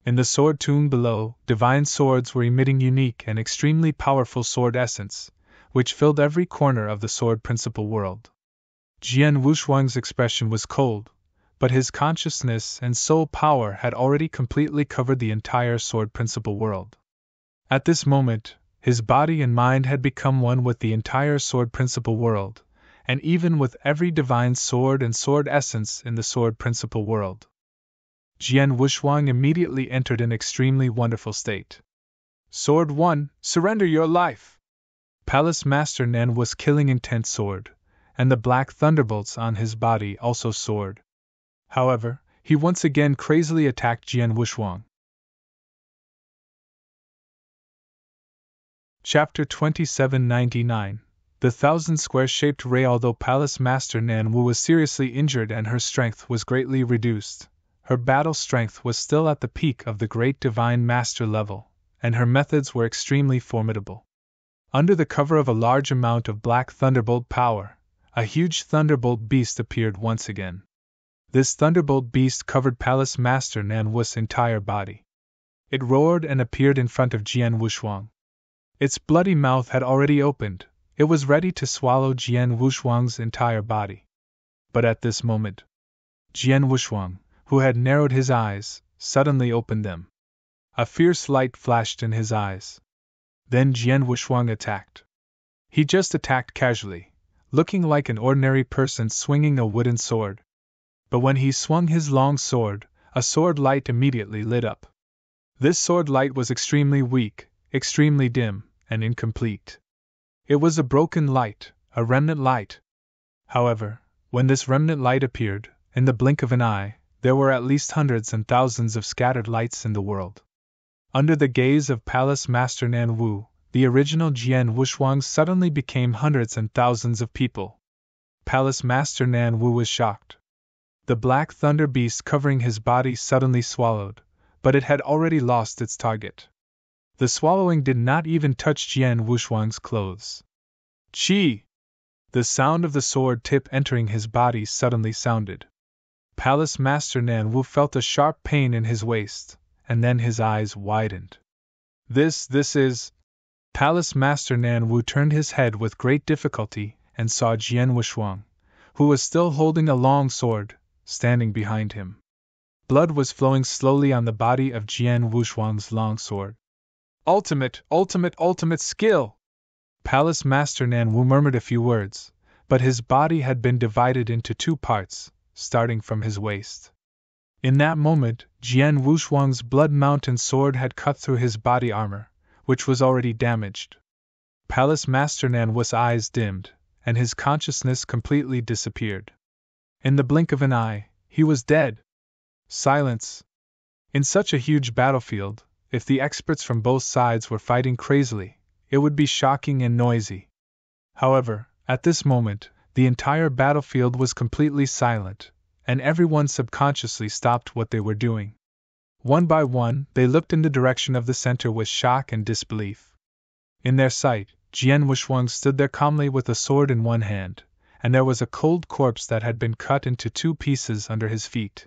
[SPEAKER 1] In the sword tomb below, divine swords were emitting unique and extremely powerful sword essence, which filled every corner of the sword principal world. Jian Wushuang's expression was cold, but his consciousness and soul power had already completely covered the entire sword principal world. At this moment, his body and mind had become one with the entire sword principal world, and even with every divine sword and sword essence in the sword principal world. Jian Wushuang immediately entered an extremely wonderful state. Sword 1, surrender your life! Palace Master Nan was killing intense sword, and the black thunderbolts on his body also soared. However, he once again crazily attacked Jian Wushuang. Chapter 2799. The thousand-square-shaped ray. Although Palace Master Nan Wu was seriously injured and her strength was greatly reduced, her battle strength was still at the peak of the great divine master level, and her methods were extremely formidable. Under the cover of a large amount of black thunderbolt power, a huge thunderbolt beast appeared once again. This thunderbolt beast covered Palace Master Nan Wu's entire body. It roared and appeared in front of Jian Wushuang. Its bloody mouth had already opened. It was ready to swallow Jian Wushuang's entire body. But at this moment, Jian Wushuang, who had narrowed his eyes, suddenly opened them. A fierce light flashed in his eyes. Then Jian Wushuang attacked. He just attacked casually, looking like an ordinary person swinging a wooden sword. But when he swung his long sword, a sword light immediately lit up. This sword light was extremely weak, extremely dim, and incomplete. It was a broken light, a remnant light. However, when this remnant light appeared, in the blink of an eye, there were at least hundreds and thousands of scattered lights in the world. Under the gaze of Palace Master Nan Wu, the original Jian Wushuang suddenly became hundreds and thousands of people. Palace Master Nan Wu was shocked. The black thunder beast covering his body suddenly swallowed, but it had already lost its target. The swallowing did not even touch Jian Wushuang's clothes. Chi! The sound of the sword tip entering his body suddenly sounded. Palace Master Nan Wu felt a sharp pain in his waist, and then his eyes widened. This is... Palace Master Nan Wu turned his head with great difficulty and saw Jian Wushuang, who was still holding a long sword, standing behind him. Blood was flowing slowly on the body of Jian Wushuang's long sword. Ultimate skill! Palace Master Nan Wu murmured a few words, but his body had been divided into two parts, starting from his waist. In that moment, Jian Wushuang's blood mountain sword had cut through his body armor, which was already damaged. Palace Master Nan Wu's eyes dimmed, and his consciousness completely disappeared. In the blink of an eye, he was dead. Silence. In such a huge battlefield, if the experts from both sides were fighting crazily, it would be shocking and noisy. However, at this moment, the entire battlefield was completely silent, and everyone subconsciously stopped what they were doing. One by one, they looked in the direction of the center with shock and disbelief. In their sight, Jian Wushuang stood there calmly with a sword in one hand, and there was a cold corpse that had been cut into two pieces under his feet.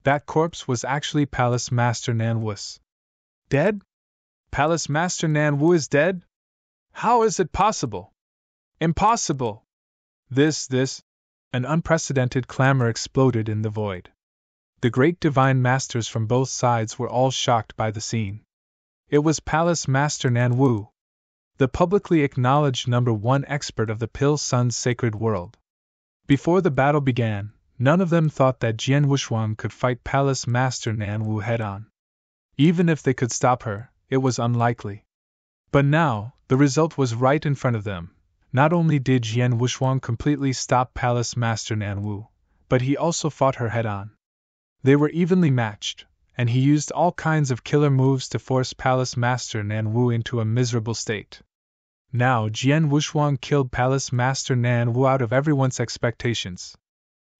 [SPEAKER 1] That corpse was actually Palace Master Nan Wu's. Dead? Palace Master Nan Wu is dead? How is it possible? Impossible! This, an unprecedented clamor exploded in the void. The great divine masters from both sides were all shocked by the scene. It was Palace Master Nan Wu, the publicly acknowledged #1 expert of the Pill Sun's sacred world. Before the battle began, none of them thought that Jian Wushuang could fight Palace Master Nan Wu head-on. Even if they could stop her, it was unlikely. But now, the result was right in front of them. Not only did Jian Wushuang completely stop Palace Master Nan Wu, but he also fought her head-on. They were evenly matched, and he used all kinds of killer moves to force Palace Master Nan Wu into a miserable state. Now Jian Wushuang killed Palace Master Nan Wu out of everyone's expectations.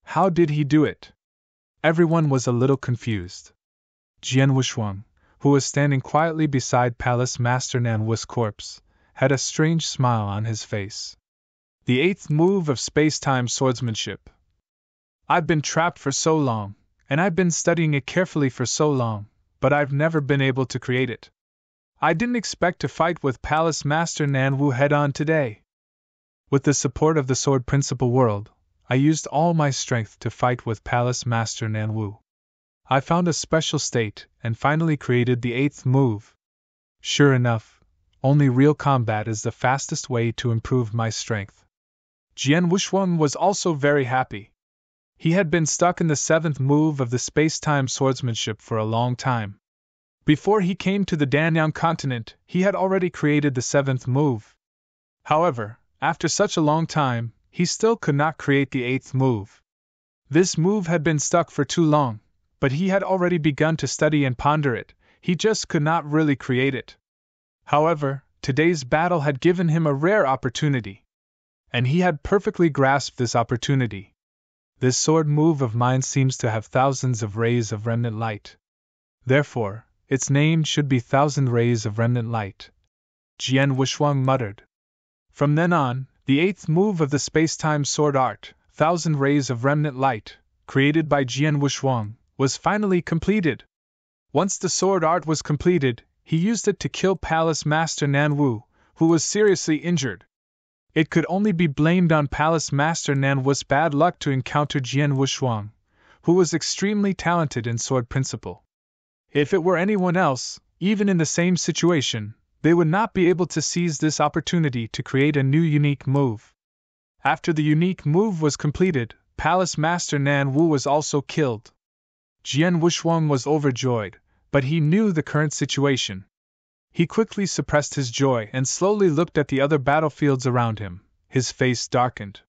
[SPEAKER 1] How did he do it? Everyone was a little confused. Jian Wushuang, who was standing quietly beside Palace Master Nan Wu's corpse, had a strange smile on his face. The eighth move of space-time swordsmanship. I've been trapped for so long, and I've been studying it carefully for so long, but I've never been able to create it. I didn't expect to fight with Palace Master Nan Wu head-on today. With the support of the Sword Principle World, I used all my strength to fight with Palace Master Nan Wu. I found a special state and finally created the 8th move. Sure enough, only real combat is the fastest way to improve my strength. Jian Wuxuang was also very happy. He had been stuck in the 7th move of the space-time swordsmanship for a long time. Before he came to the Danyang continent, he had already created the 7th move. However, after such a long time, he still could not create the 8th move. This move had been stuck for too long, but he had already begun to study and ponder it, he just could not really create it. However, today's battle had given him a rare opportunity. And he had perfectly grasped this opportunity. This sword move of mine seems to have thousands of rays of remnant light. Therefore, its name should be 1,000 Rays of Remnant Light. Jian Wuxuang muttered. From then on, the 8th move of the space-time sword art, 1,000 Rays of Remnant Light, created by Jian Wuxuang, was finally completed. Once the sword art was completed, he used it to kill Palace Master Nan Wu, who was seriously injured. It could only be blamed on Palace Master Nan Wu's bad luck to encounter Jian Wuxuang, who was extremely talented in sword principle. If it were anyone else, even in the same situation, they would not be able to seize this opportunity to create a new unique move. After the unique move was completed, Palace Master Nan Wu was also killed. Jian Wuxuang was overjoyed, but he knew the current situation. He quickly suppressed his joy and slowly looked at the other battlefields around him, his face darkened.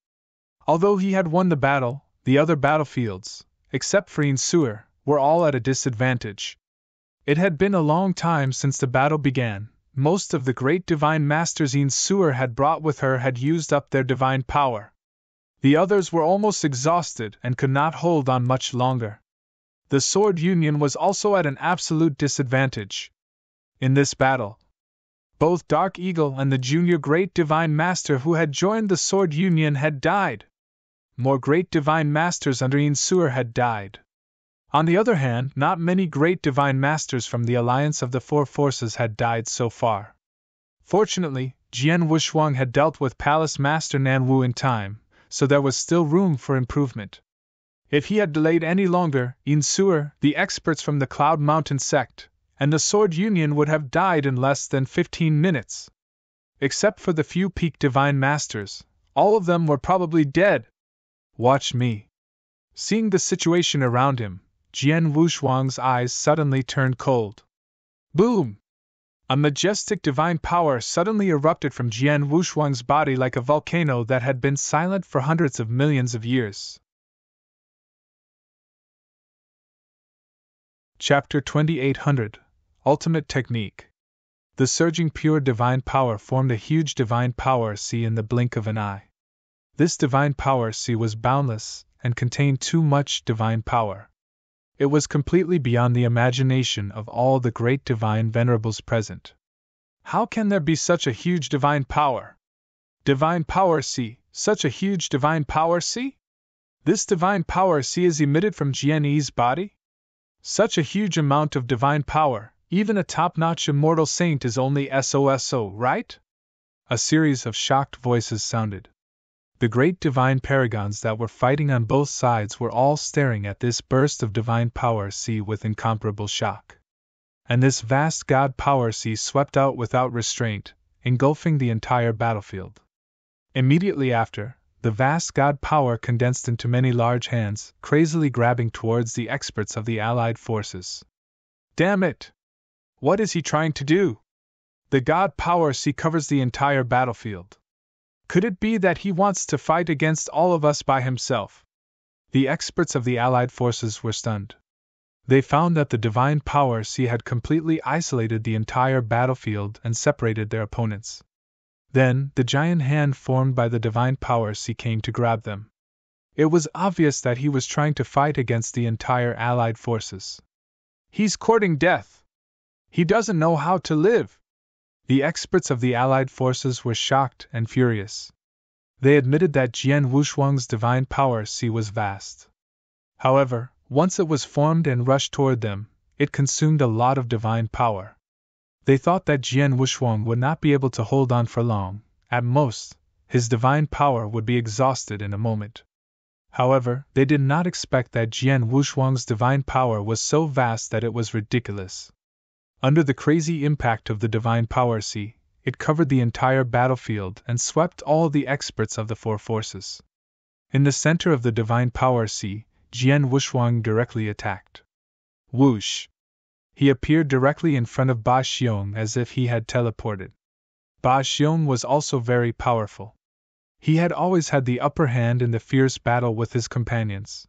[SPEAKER 1] Although he had won the battle, the other battlefields, except for Yin Suer, were all at a disadvantage. It had been a long time since the battle began. Most of the great divine masters Yin Suer had brought with her had used up their divine power. The others were almost exhausted and could not hold on much longer. The Sword Union was also at an absolute disadvantage. In this battle, both Dark Eagle and the junior Great Divine Master who had joined the Sword Union had died. More Great Divine Masters under Yin Suer had died. On the other hand, not many Great Divine Masters from the Alliance of the Four Forces had died so far. Fortunately, Jian Wuxuang had dealt with Palace Master Nan Wu in time, so there was still room for improvement. If he had delayed any longer, Yin Suer, the experts from the Cloud Mountain sect, and the Sword Union would have died in less than 15 minutes. Except for the few peak divine masters, all of them were probably dead. Watch me. Seeing the situation around him, Jian Wuxuang's eyes suddenly turned cold. Boom! A majestic divine power suddenly erupted from Jian Wuxuang's body like a volcano that had been silent for hundreds of millions of years. Chapter 2800 Ultimate Technique. The surging pure divine power formed a huge divine power sea in the blink of an eye. This divine power sea was boundless and contained too much divine power. It was completely beyond the imagination of all the great divine venerables present. How can there be such a huge divine power? Divine power sea, such a huge divine power sea? This divine power sea is emitted from Jian Yi's body? Such a huge amount of divine power, even a top-notch immortal saint is only SOSO, right? A series of shocked voices sounded. The great divine paragons that were fighting on both sides were all staring at this burst of divine power sea with incomparable shock. And this vast god power sea swept out without restraint, engulfing the entire battlefield. Immediately after, the vast god power condensed into many large hands, crazily grabbing towards the experts of the allied forces. Damn it! What is he trying to do? The god power sea covers the entire battlefield. Could it be that he wants to fight against all of us by himself? The experts of the allied forces were stunned. They found that the divine power sea had completely isolated the entire battlefield and separated their opponents. Then, the giant hand formed by the divine power sea came to grab them. It was obvious that he was trying to fight against the entire allied forces. He's courting death. He doesn't know how to live. The experts of the allied forces were shocked and furious. They admitted that Jian Wuxuang's divine power sea was vast. However, Once it was formed and rushed toward them, it consumed a lot of divine power. They thought that Jian Wuxuang would not be able to hold on for long. At most, his divine power would be exhausted in a moment. However, they did not expect that Jian Wuxuang's divine power was so vast that it was ridiculous. Under the crazy impact of the divine power sea, it covered the entire battlefield and swept all the experts of the four forces. In the center of the divine power sea, Jian Wuxuang directly attacked. Whoosh! He appeared directly in front of Ba Xiong as if he had teleported. Ba Xiong was also very powerful. He had always had the upper hand in the fierce battle with his companions.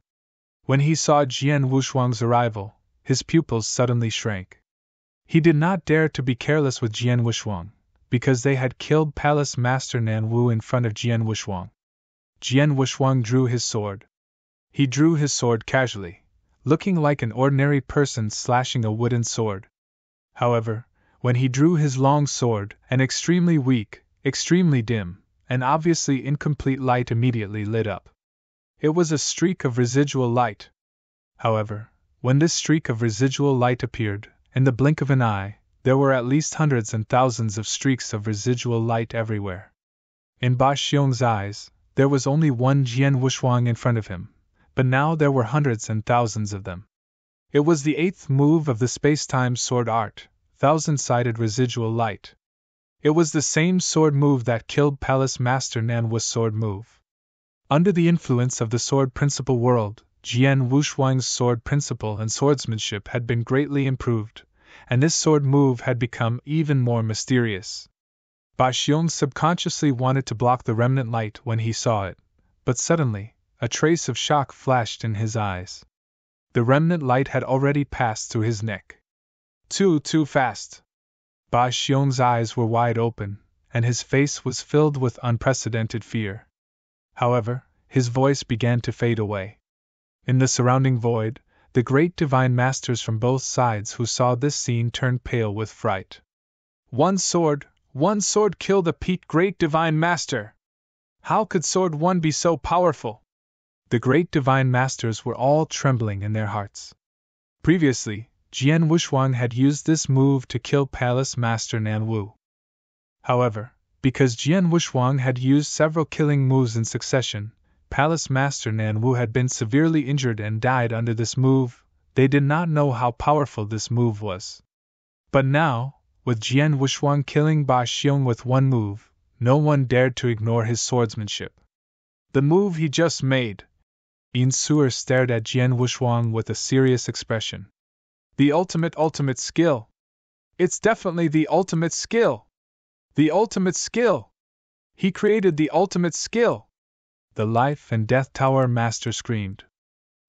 [SPEAKER 1] When he saw Jian Wuxuang's arrival, his pupils suddenly shrank. He did not dare to be careless with Jian Wuxuang, because they had killed Palace Master Nan Wu in front of Jian Wuxuang. Jian Wuxuang drew his sword. He drew his sword casually, looking like an ordinary person slashing a wooden sword. However, when he drew his long sword, an extremely weak, extremely dim, and obviously incomplete light immediately lit up. It was a streak of residual light. However, when this streak of residual light appeared, in the blink of an eye, there were at least hundreds and thousands of streaks of residual light everywhere. In Ba Xiong's eyes, there was only one Jian Wuxuang in front of him, but now there were hundreds and thousands of them. It was the 8th move of the space-time sword art, thousand-sided residual light. It was the same sword move that killed Palace Master Nan Wu's sword move. Under the influence of the sword principle world, Jian Wuxuang's sword principle and swordsmanship had been greatly improved, and this sword move had become even more mysterious. Ba Xiong subconsciously wanted to block the remnant light when he saw it, but suddenly, a trace of shock flashed in his eyes. The remnant light had already passed through his neck. Too fast. Ba Xiong's eyes were wide open, and his face was filled with unprecedented fear. However, his voice began to fade away. In the surrounding void, the great divine masters from both sides who saw this scene turned pale with fright. One sword killed the peak great divine master! How could Sword 1 be so powerful? The great divine masters were all trembling in their hearts. Previously, Jian Wuxuang had used this move to kill Palace Master Nan Wu. However, because Jian Wuxuang had used several killing moves in succession, Palace Master Nan Wu had been severely injured and died under this move. They did not know how powerful this move was. But now, with Jian Wuxuang killing Ba Xiong with one move, no one dared to ignore his swordsmanship. The move he just made. Yin Suer stared at Jian Wuxuang with a serious expression. The ultimate skill. It's definitely the ultimate skill. The ultimate skill. He created the ultimate skill. The Life and Death Tower Master screamed.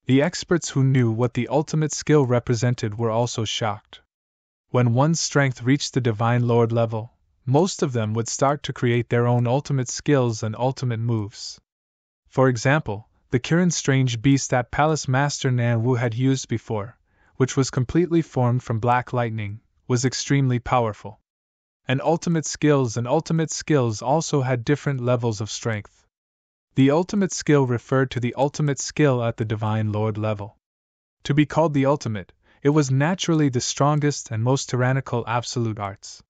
[SPEAKER 1] The experts who knew what the ultimate skill represented were also shocked. When one's strength reached the Divine Lord level, most of them would start to create their own ultimate skills and ultimate moves. For example, the Kirin strange beast that Palace Master Nan Wu had used before, which was completely formed from black lightning, was extremely powerful. And ultimate skills also had different levels of strength. The ultimate skill referred to the ultimate skill at the Divine Lord level. To be called the ultimate, it was naturally the strongest and most tyrannical absolute arts.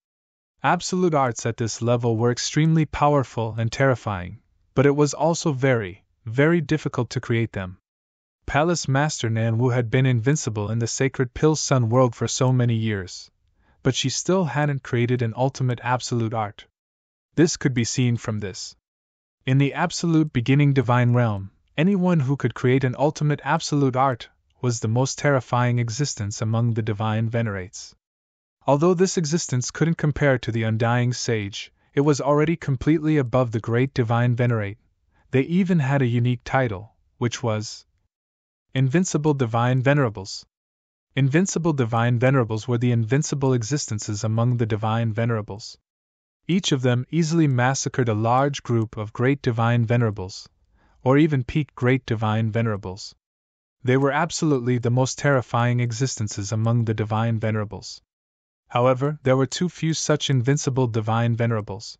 [SPEAKER 1] Absolute arts at this level were extremely powerful and terrifying, but it was also very, very difficult to create them. Palace Master Nan Wu had been invincible in the sacred Pill Sun world for so many years, but she still hadn't created an ultimate absolute art. This could be seen from this. In the absolute beginning divine realm, anyone who could create an ultimate absolute art was the most terrifying existence among the divine venerates. Although this existence couldn't compare to the undying sage, it was already completely above the great divine venerate. They even had a unique title, which was Invincible Divine Venerables. Invincible Divine Venerables were the invincible existences among the Divine Venerables. Each of them easily massacred a large group of Great Divine Venerables, or even peak Great Divine Venerables. They were absolutely the most terrifying existences among the Divine Venerables. However, there were too few such invincible Divine Venerables.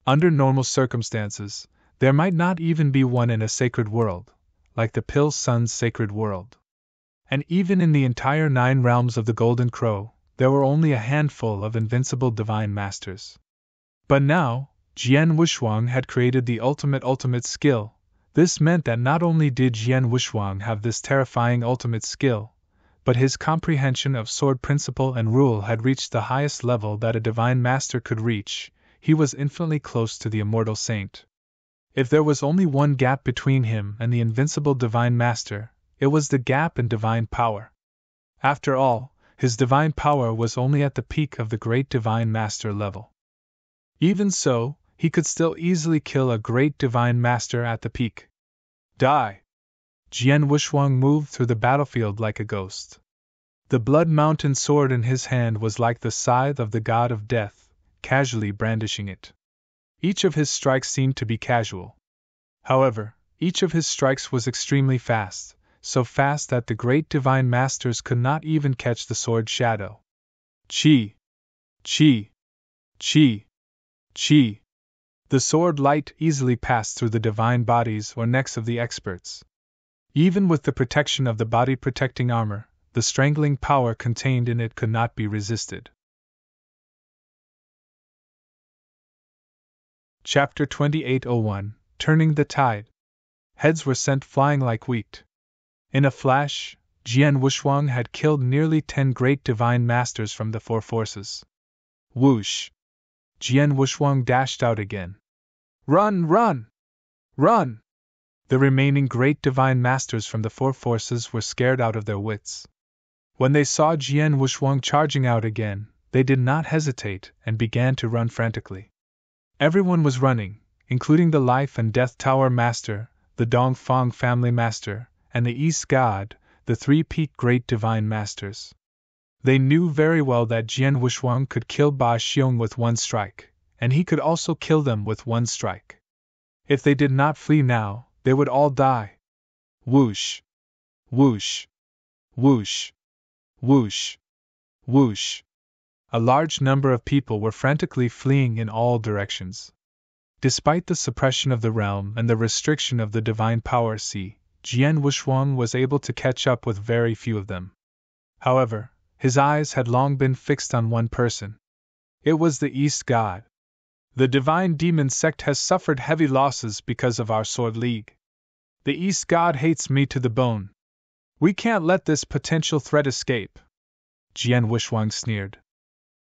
[SPEAKER 1] Under normal circumstances, there might not even be one in a sacred world, like the Pill Sun's sacred world. And even in the entire 9 realms of the Golden Crow, there were only a handful of invincible divine masters. But now, Jian Wushuang had created the ultimate skill. This meant that not only did Jian Wushuang have this terrifying ultimate skill, but his comprehension of sword principle and rule had reached the highest level that a divine master could reach. He was infinitely close to the immortal saint. If there was only one gap between him and the invincible divine master, it was the gap in divine power. After all, his divine power was only at the peak of the great divine master level. Even so, he could still easily kill a great divine master at the peak. Die! Jian Wushuang moved through the battlefield like a ghost. The Blood Mountain sword in his hand was like the scythe of the god of death, casually brandishing it. Each of his strikes seemed to be casual. However, each of his strikes was extremely fast, so fast that the great divine masters could not even catch the sword's shadow. Chi! Chi! Chi! Chi! The sword light easily passed through the divine bodies or necks of the experts. Even with the protection of the body-protecting armor, the strangling power contained in it could not be resisted. Chapter 2801 Turning the Tide. Heads were sent flying like wheat. In a flash, Jian Wushuang had killed nearly 10 great divine masters from the 4 forces. Whoosh! Jian Wushuang dashed out again. Run, run! Run! The remaining great divine masters from the 4 forces were scared out of their wits. When they saw Jian Wushuang charging out again, they did not hesitate and began to run frantically. Everyone was running, including the Life and Death Tower Master, the Dongfang Family Master, and the East God, the 3-peat Great Divine Masters. They knew very well that Jian Wushuang could kill Ba Xiong with 1 strike, and he could also kill them with 1 strike. If they did not flee now, they would all die. Whoosh! Whoosh! Whoosh! Whoosh! Whoosh! A large number of people were frantically fleeing in all directions. Despite the suppression of the realm and the restriction of the divine power sea, Jian Wushuang was able to catch up with very few of them. However, his eyes had long been fixed on one person. It was the East God. The divine demon sect has suffered heavy losses because of our sword league. The East God hates me to the bone. We can't let this potential threat escape. Jian Wushuang sneered.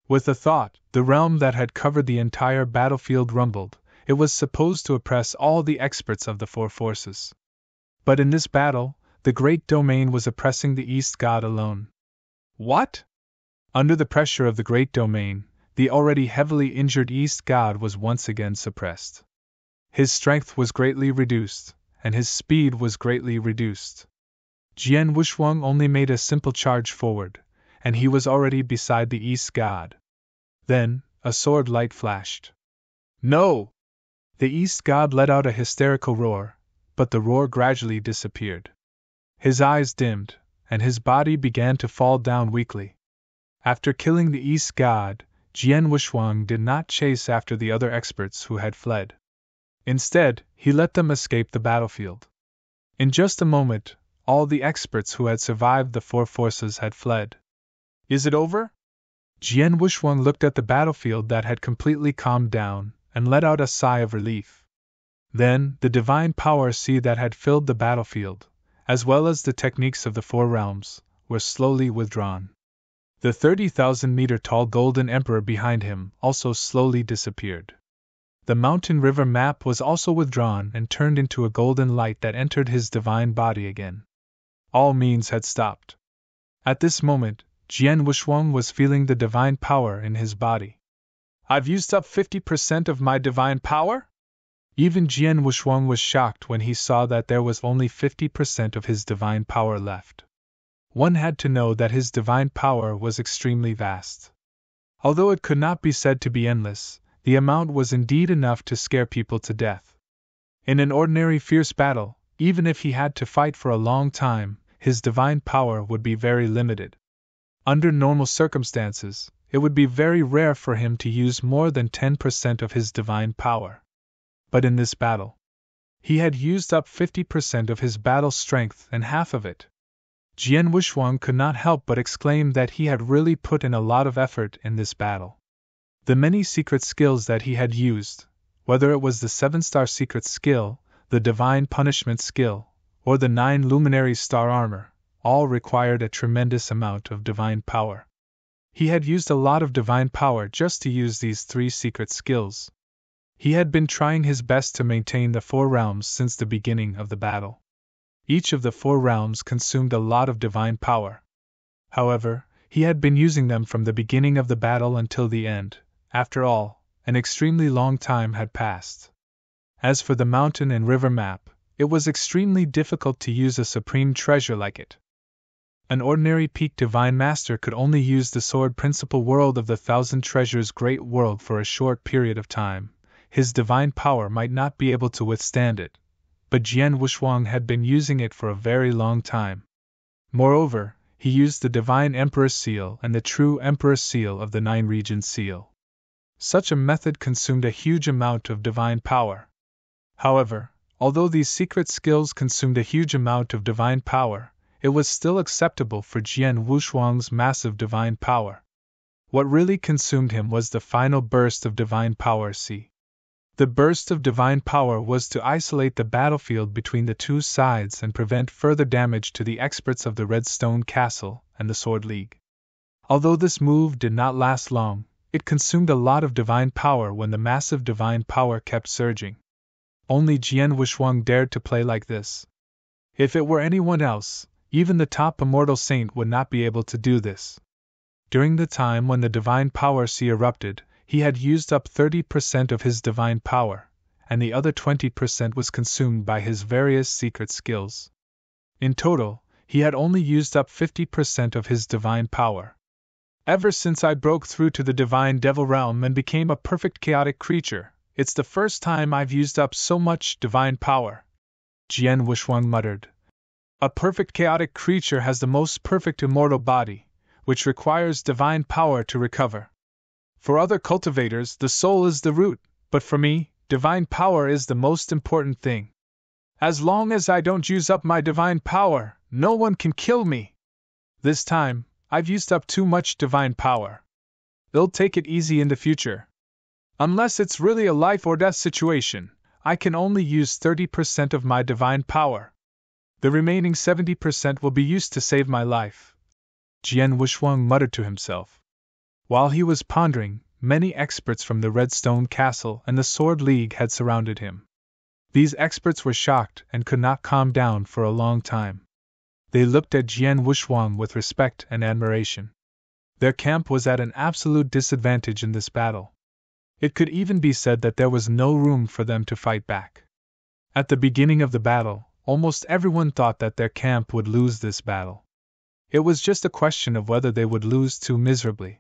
[SPEAKER 1] With the thought, the realm that had covered the entire battlefield rumbled. It was supposed to oppress all the experts of the 4 forces. But in this battle, the great domain was oppressing the East God alone. What? Under the pressure of the great domain, the already heavily injured East God was once again suppressed. His strength was greatly reduced, and his speed was greatly reduced. Jian Wushuang only made a simple charge forward, and he was already beside the East God. Then, a sword light flashed. No! The East God let out a hysterical roar, but the roar gradually disappeared. His eyes dimmed, and his body began to fall down weakly. After killing the East God, Jian Wushuang did not chase after the other experts who had fled. Instead, he let them escape the battlefield. In just a moment, all the experts who had survived the 4 forces had fled. Is it over? Jian Wushuang looked at the battlefield that had completely calmed down, and let out a sigh of relief. Then, the divine power sea that had filled the battlefield, as well as the techniques of the 4 realms, were slowly withdrawn. The 30,000-meter-tall Golden Emperor behind him also slowly disappeared. The mountain river map was also withdrawn and turned into a golden light that entered his divine body again. All means had stopped. At this moment, Jian Wushuang was feeling the divine power in his body. I've used up 50% of my divine power? Even Jian Wushuang was shocked when he saw that there was only 50% of his divine power left. One had to know that his divine power was extremely vast. Although it could not be said to be endless, the amount was indeed enough to scare people to death. In an ordinary fierce battle, even if he had to fight for a long time, his divine power would be very limited. Under normal circumstances, it would be very rare for him to use more than 10% of his divine power. But in this battle, he had used up 50% of his battle strength and half of it. Jian Wushuang could not help but exclaim that he had really put in a lot of effort in this battle. The many secret skills that he had used, whether it was the 7-star secret skill, the divine punishment skill, or the 9 luminary star armor, all required a tremendous amount of divine power. He had used a lot of divine power just to use these 3 secret skills. He had been trying his best to maintain the 4 realms since the beginning of the battle. Each of the 4 realms consumed a lot of divine power. However, he had been using them from the beginning of the battle until the end. After all, an extremely long time had passed. As for the mountain and river map, it was extremely difficult to use a supreme treasure like it. An ordinary peak divine master could only use the sword principal world of the 1,000 treasures great world for a short period of time. His divine power might not be able to withstand it, but Jian Wushuang had been using it for a very long time. Moreover, he used the divine Emperor's seal and the true Emperor's seal of the 9 regions seal. Such a method consumed a huge amount of divine power. However, although these secret skills consumed a huge amount of divine power, it was still acceptable for Jian Wushuang's massive divine power. What really consumed him was the final burst of divine power. The burst of divine power was to isolate the battlefield between the 2 sides and prevent further damage to the experts of the Redstone Castle and the Sword League. Although this move did not last long, it consumed a lot of divine power when the massive divine power kept surging. Only Jian Wushuang dared to play like this. If it were anyone else, even the top immortal saint would not be able to do this. During the time when the divine power erupted, he had used up 30% of his divine power, and the other 20% was consumed by his various secret skills. In total, he had only used up 50% of his divine power. Ever since I broke through to the divine devil realm and became a perfect chaotic creature, it's the first time I've used up so much divine power, Jian Wushuang muttered. A perfect chaotic creature has the most perfect immortal body, which requires divine power to recover. For other cultivators, the soul is the root, but for me, divine power is the most important thing. As long as I don't use up my divine power, no one can kill me. This time, I've used up too much divine power. They'll take it easy in the future. Unless it's really a life or death situation, I can only use 30% of my divine power. The remaining 70% will be used to save my life, Jian Wushuang muttered to himself. While he was pondering, many experts from the Redstone Castle and the Sword League had surrounded him. These experts were shocked and could not calm down for a long time. They looked at Jian Wushuang with respect and admiration. Their camp was at an absolute disadvantage in this battle. It could even be said that there was no room for them to fight back. At the beginning of the battle, almost everyone thought that their camp would lose this battle. It was just a question of whether they would lose too miserably.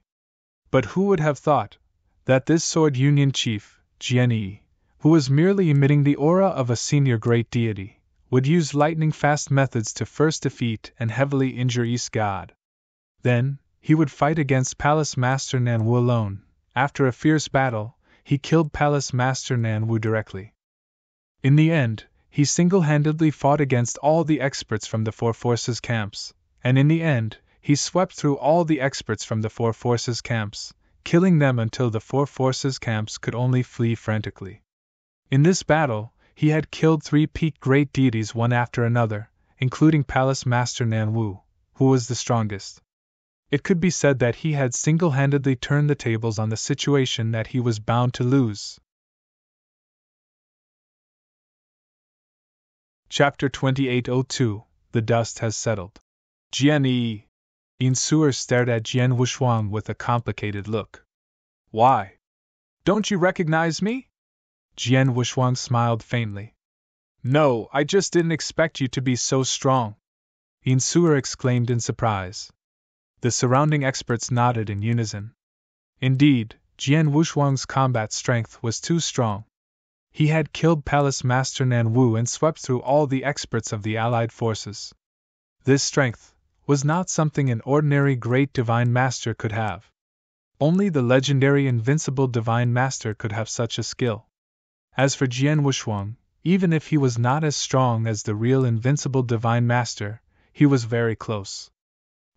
[SPEAKER 1] But who would have thought that this Sword Union chief, Jian Yi, who was merely emitting the aura of a senior great deity, would use lightning-fast methods to first defeat and heavily injure East God. Then, he would fight against Palace Master Nanwu alone. After a fierce battle, he killed Palace Master Nanwu directly. In the end, he single-handedly fought against all the experts from the 4 forces camps, and in the end, he swept through all the experts from the 4 forces camps, killing them until the 4 forces camps could only flee frantically. In this battle, he had killed 3 peak great deities one after another, including Palace Master Nanwu, who was the strongest. It could be said that he had single-handedly turned the tables on the situation that he was bound to lose. Chapter 2802 The Dust Has Settled. Jian Yi. Insuer stared at Jian Wushuang with a complicated look. Why? Don't you recognize me? Jian Wushuang smiled faintly. No, I just didn't expect you to be so strong, Insuer exclaimed in surprise. The surrounding experts nodded in unison. Indeed, Jian Wushuang's combat strength was too strong. He had killed Palace Master Nanwu and swept through all the experts of the allied forces. This strength was not something an ordinary great divine master could have. Only the legendary invincible divine master could have such a skill. As for Jian Wushuang, even if he was not as strong as the real invincible divine master, he was very close.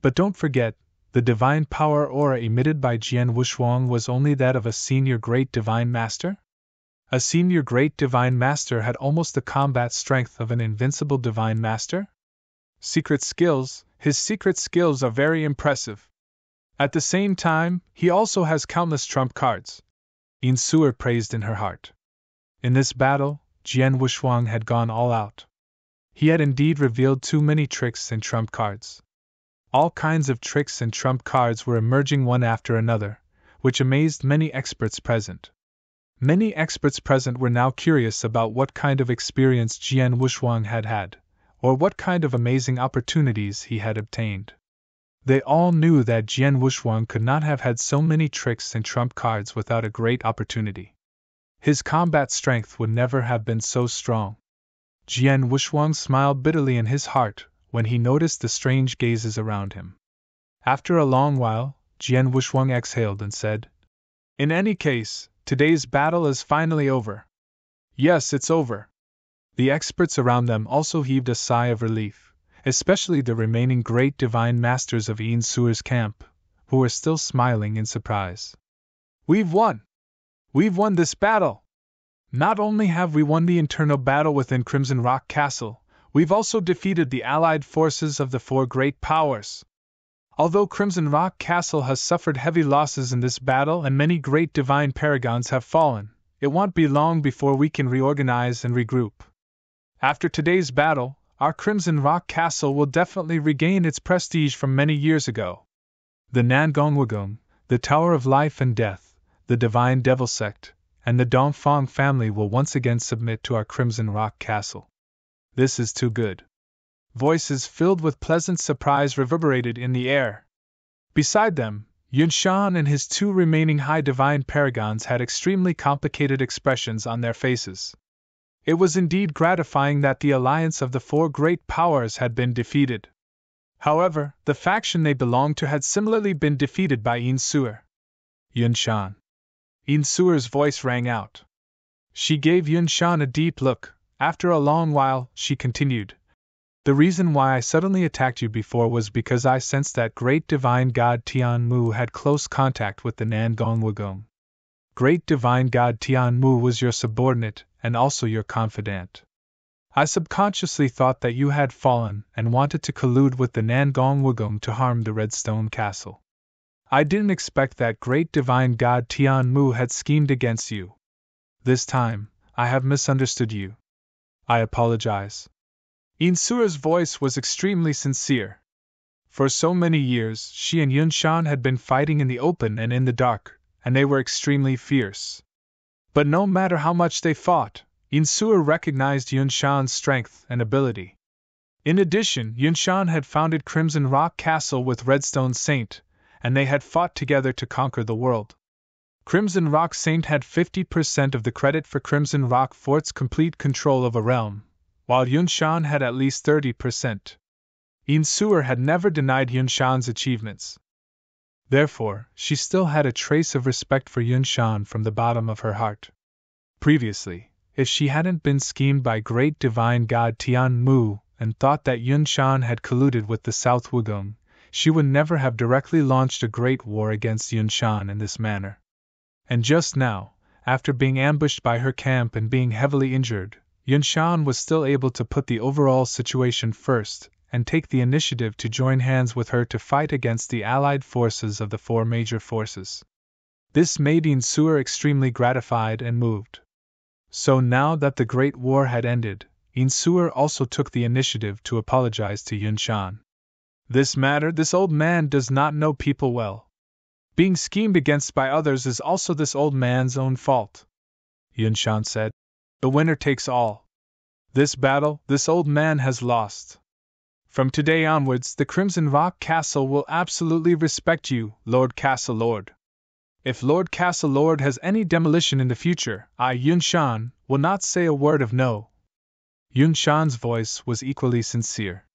[SPEAKER 1] But don't forget, the divine power aura emitted by Jian Wushuang was only that of a senior great divine master? A senior great divine master had almost the combat strength of an invincible divine master? His secret skills are very impressive. At the same time, he also has countless trump cards, Yin Suer praised in her heart. In this battle, Jian Wushuang had gone all out. He had indeed revealed too many tricks and trump cards. All kinds of tricks and trump cards were emerging one after another, which amazed many experts present. Many experts present were now curious about what kind of experience Jian Wushuang had had, or what kind of amazing opportunities he had obtained. They all knew that Jian Wushuang could not have had so many tricks and trump cards without a great opportunity. His combat strength would never have been so strong. Jian Wushuang smiled bitterly in his heart when he noticed the strange gazes around him. After a long while, Jian Wushuang exhaled and said, "In any case, today's battle is finally over." "Yes, it's over." The experts around them also heaved a sigh of relief, especially the remaining great divine masters of Yin Suer's camp, who were still smiling in surprise. "We've won! We've won this battle! Not only have we won the internal battle within Crimson Rock Castle, we've also defeated the allied forces of the four great powers. Although Crimson Rock Castle has suffered heavy losses in this battle and many great divine paragons have fallen, it won't be long before we can reorganize and regroup. After today's battle, our Crimson Rock Castle will definitely regain its prestige from many years ago. The Nangong Wugong, the Tower of Life and Death, the Divine Devil Sect, and the Dongfang family will once again submit to our Crimson Rock Castle. This is too good." Voices filled with pleasant surprise reverberated in the air. Beside them, Yunshan and his two remaining high divine paragons had extremely complicated expressions on their faces. It was indeed gratifying that the alliance of the four great powers had been defeated. However, the faction they belonged to had similarly been defeated by Yin Suer. "Yunshan." Yin Suer's voice rang out. She gave Yunshan a deep look. After a long while, she continued, "The reason why I suddenly attacked you before was because I sensed that great divine god Tian Mu had close contact with the Nangong Wugong. Great divine god Tian Mu was your subordinate and also your confidant. I subconsciously thought that you had fallen and wanted to collude with the Nangong Wugong to harm the Redstone Castle. I didn't expect that great divine god Tian Mu had schemed against you. This time, I have misunderstood you. I apologize." Yin Suer's voice was extremely sincere. For so many years, she and Yunshan had been fighting in the open and in the dark, and they were extremely fierce. But no matter how much they fought, Yin Suer recognized Yunshan's strength and ability. In addition, Yunshan had founded Crimson Rock Castle with Redstone Saint, and they had fought together to conquer the world. Crimson Rock Saint had 50% of the credit for Crimson Rock Fort's complete control of a realm, while Yunshan had at least 30%. Yin Suer had never denied Yunshan's achievements. Therefore, she still had a trace of respect for Yunshan from the bottom of her heart. Previously, if she hadn't been schemed by great divine god Tian Mu and thought that Yunshan had colluded with the South Wugong, she would never have directly launched a great war against Yunshan in this manner. And just now, after being ambushed by her camp and being heavily injured, Yunshan was still able to put the overall situation first and take the initiative to join hands with her to fight against the allied forces of the four major forces. This made Yin Suer extremely gratified and moved. So now that the Great War had ended, Yin Suer also took the initiative to apologize to Yunshan. This old man does not know people well. Being schemed against by others is also this old man's own fault," Yunshan said. "The winner takes all. This battle, this old man has lost. From today onwards, the Crimson Rock Castle will absolutely respect you, Lord Castle Lord. If Lord Castle Lord has any demolition in the future, I, Yunshan, will not say a word of no." Yunshan's voice was equally sincere.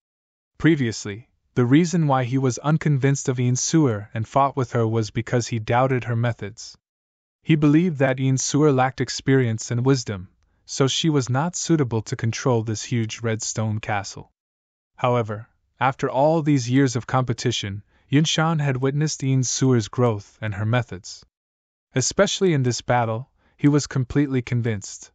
[SPEAKER 1] Previously, the reason why he was unconvinced of Yin Suer and fought with her was because he doubted her methods. He believed that Yin Suer lacked experience and wisdom, so she was not suitable to control this huge red stone castle. However, after all these years of competition, Yunshan had witnessed Yin Suer's growth and her methods. Especially in this battle, he was completely convinced.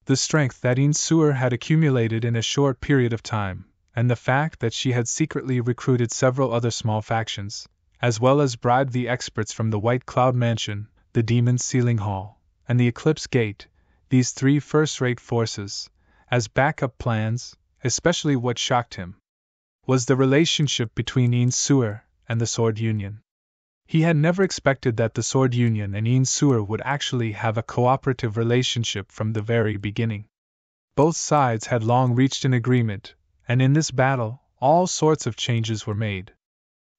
[SPEAKER 1] The strength that Yin Suer had accumulated in a short period of time, and the fact that she had secretly recruited several other small factions, as well as bribed the experts from the White Cloud Mansion, the Demon's Sealing Hall, and the Eclipse Gate, these three first-rate forces, as backup plans, especially what shocked him was the relationship between Yin Suer and the Sword Union. He had never expected that the Sword Union and Yin Suer would actually have a cooperative relationship from the very beginning. Both sides had long reached an agreement, and in this battle, all sorts of changes were made.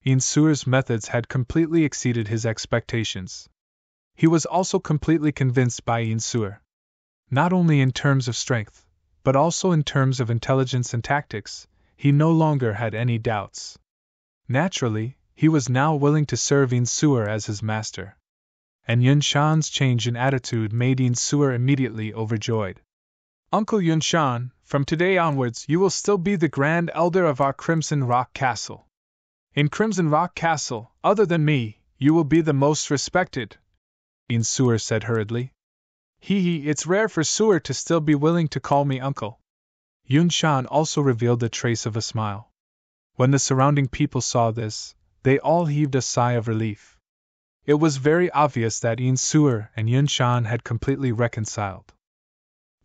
[SPEAKER 1] Yin Suer's methods had completely exceeded his expectations. He was also completely convinced by Yin Suer. Not only in terms of strength, but also in terms of intelligence and tactics, he no longer had any doubts. Naturally, he was now willing to serve Yin Suer as his master. And Yunshan's change in attitude made Yin Suer immediately overjoyed. Uncle Yunshan, from today onwards you will still be the Grand Elder of our Crimson Rock Castle. In Crimson Rock Castle, other than me, you will be the most respected, Yin Suer said hurriedly. It's rare for Suer to still be willing to call me uncle. Yunshan also revealed a trace of a smile. When the surrounding people saw this, they all heaved a sigh of relief. It was very obvious that Yin Suer and Yunshan had completely reconciled.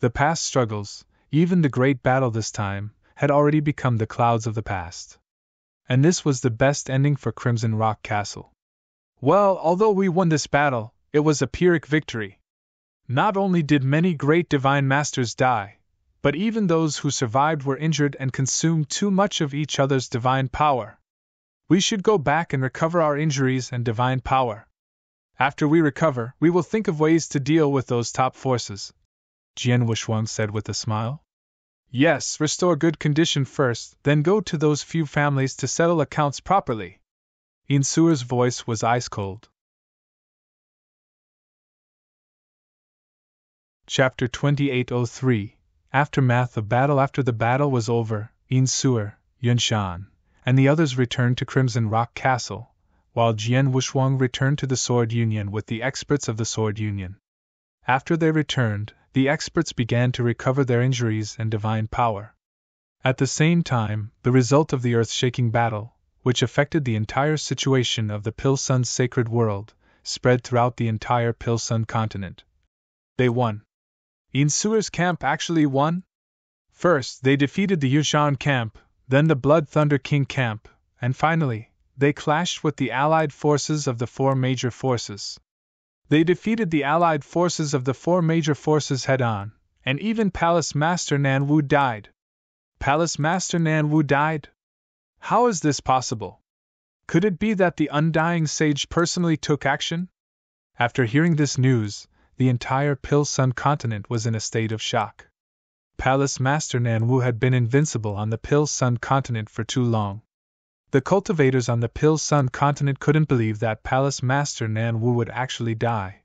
[SPEAKER 1] The past struggles, even the great battle this time, had already become the clouds of the past. And this was the best ending for Crimson Rock Castle. Well, although we won this battle, it was a Pyrrhic victory. Not only did many great divine masters die, but even those who survived were injured and consumed too much of each other's divine power. We should go back and recover our injuries and divine power. After we recover, we will think of ways to deal with those top forces, Jian Wushuang said with a smile. Yes, restore good condition first, then go to those few families to settle accounts properly. Yin Suer's voice was ice-cold. Chapter 2803 Aftermath of Battle. After the battle was over, Yin Suer, Yunshan, and the others returned to Crimson Rock Castle, while Jian Wushuang returned to the Sword Union with the experts of the Sword Union. After they returned, the experts began to recover their injuries and divine power. At the same time, the result of the earth-shaking battle, which affected the entire situation of the Pilsun's sacred world, spread throughout the entire Pilsun continent. They won. Yin Suer's camp actually won? First, they defeated the Yunshan camp, then the Blood Thunder King camp, and finally, they clashed with the allied forces of the four major forces. They defeated the allied forces of the four major forces head-on, and even Palace Master Nan Wu died. Palace Master Nan Wu died? How is this possible? Could it be that the Undying Sage personally took action? After hearing this news, the entire Pilsun continent was in a state of shock. Palace Master Nan Wu had been invincible on the Pilsun continent for too long. The cultivators on the Pilsun continent couldn't believe that Palace Master Nan Wu would actually die.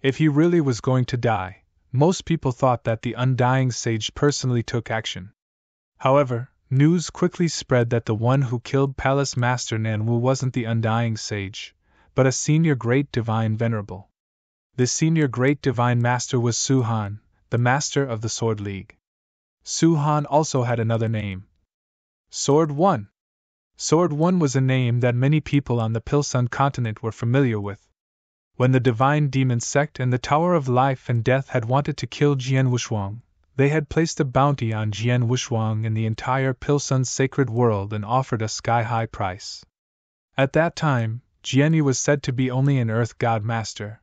[SPEAKER 1] If he really was going to die, most people thought that the Undying Sage personally took action. However, news quickly spread that the one who killed Palace Master Nan Wu wasn't the Undying Sage, but a senior Great Divine Venerable. The senior Great Divine Master was Su Han, the Master of the Sword League. Su Han also had another name. Sword One. Sword One was a name that many people on the Pilsun continent were familiar with. When the Divine Demon Sect and the Tower of Life and Death had wanted to kill Jian Wushuang, they had placed a bounty on Jian Wushuang in the entire Pilsun's sacred world and offered a sky-high price. At that time, Jian was said to be only an Earth God Master.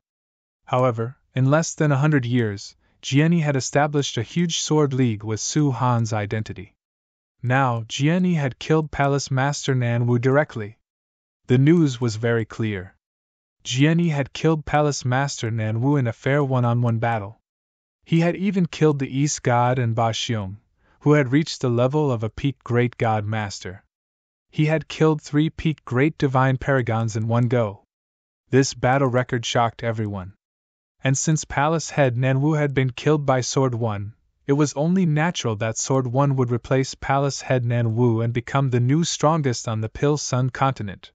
[SPEAKER 1] However, in less than 100 years, Jian had established a huge sword league with Su Han's identity. Now, Jian had killed Palace Master Nan Wu directly. The news was very clear. Jian had killed Palace Master Nan Wu in a fair one-on-one battle. He had even killed the East God and Ba Xiong, who had reached the level of a peak Great God Master. He had killed 3 peak Great Divine Paragons in one go. This battle record shocked everyone. And since Palace Head Nan Wu had been killed by Sword One, it was only natural that Sword One would replace Palace Head Nan Wu and become the new strongest on the Pil Sun continent.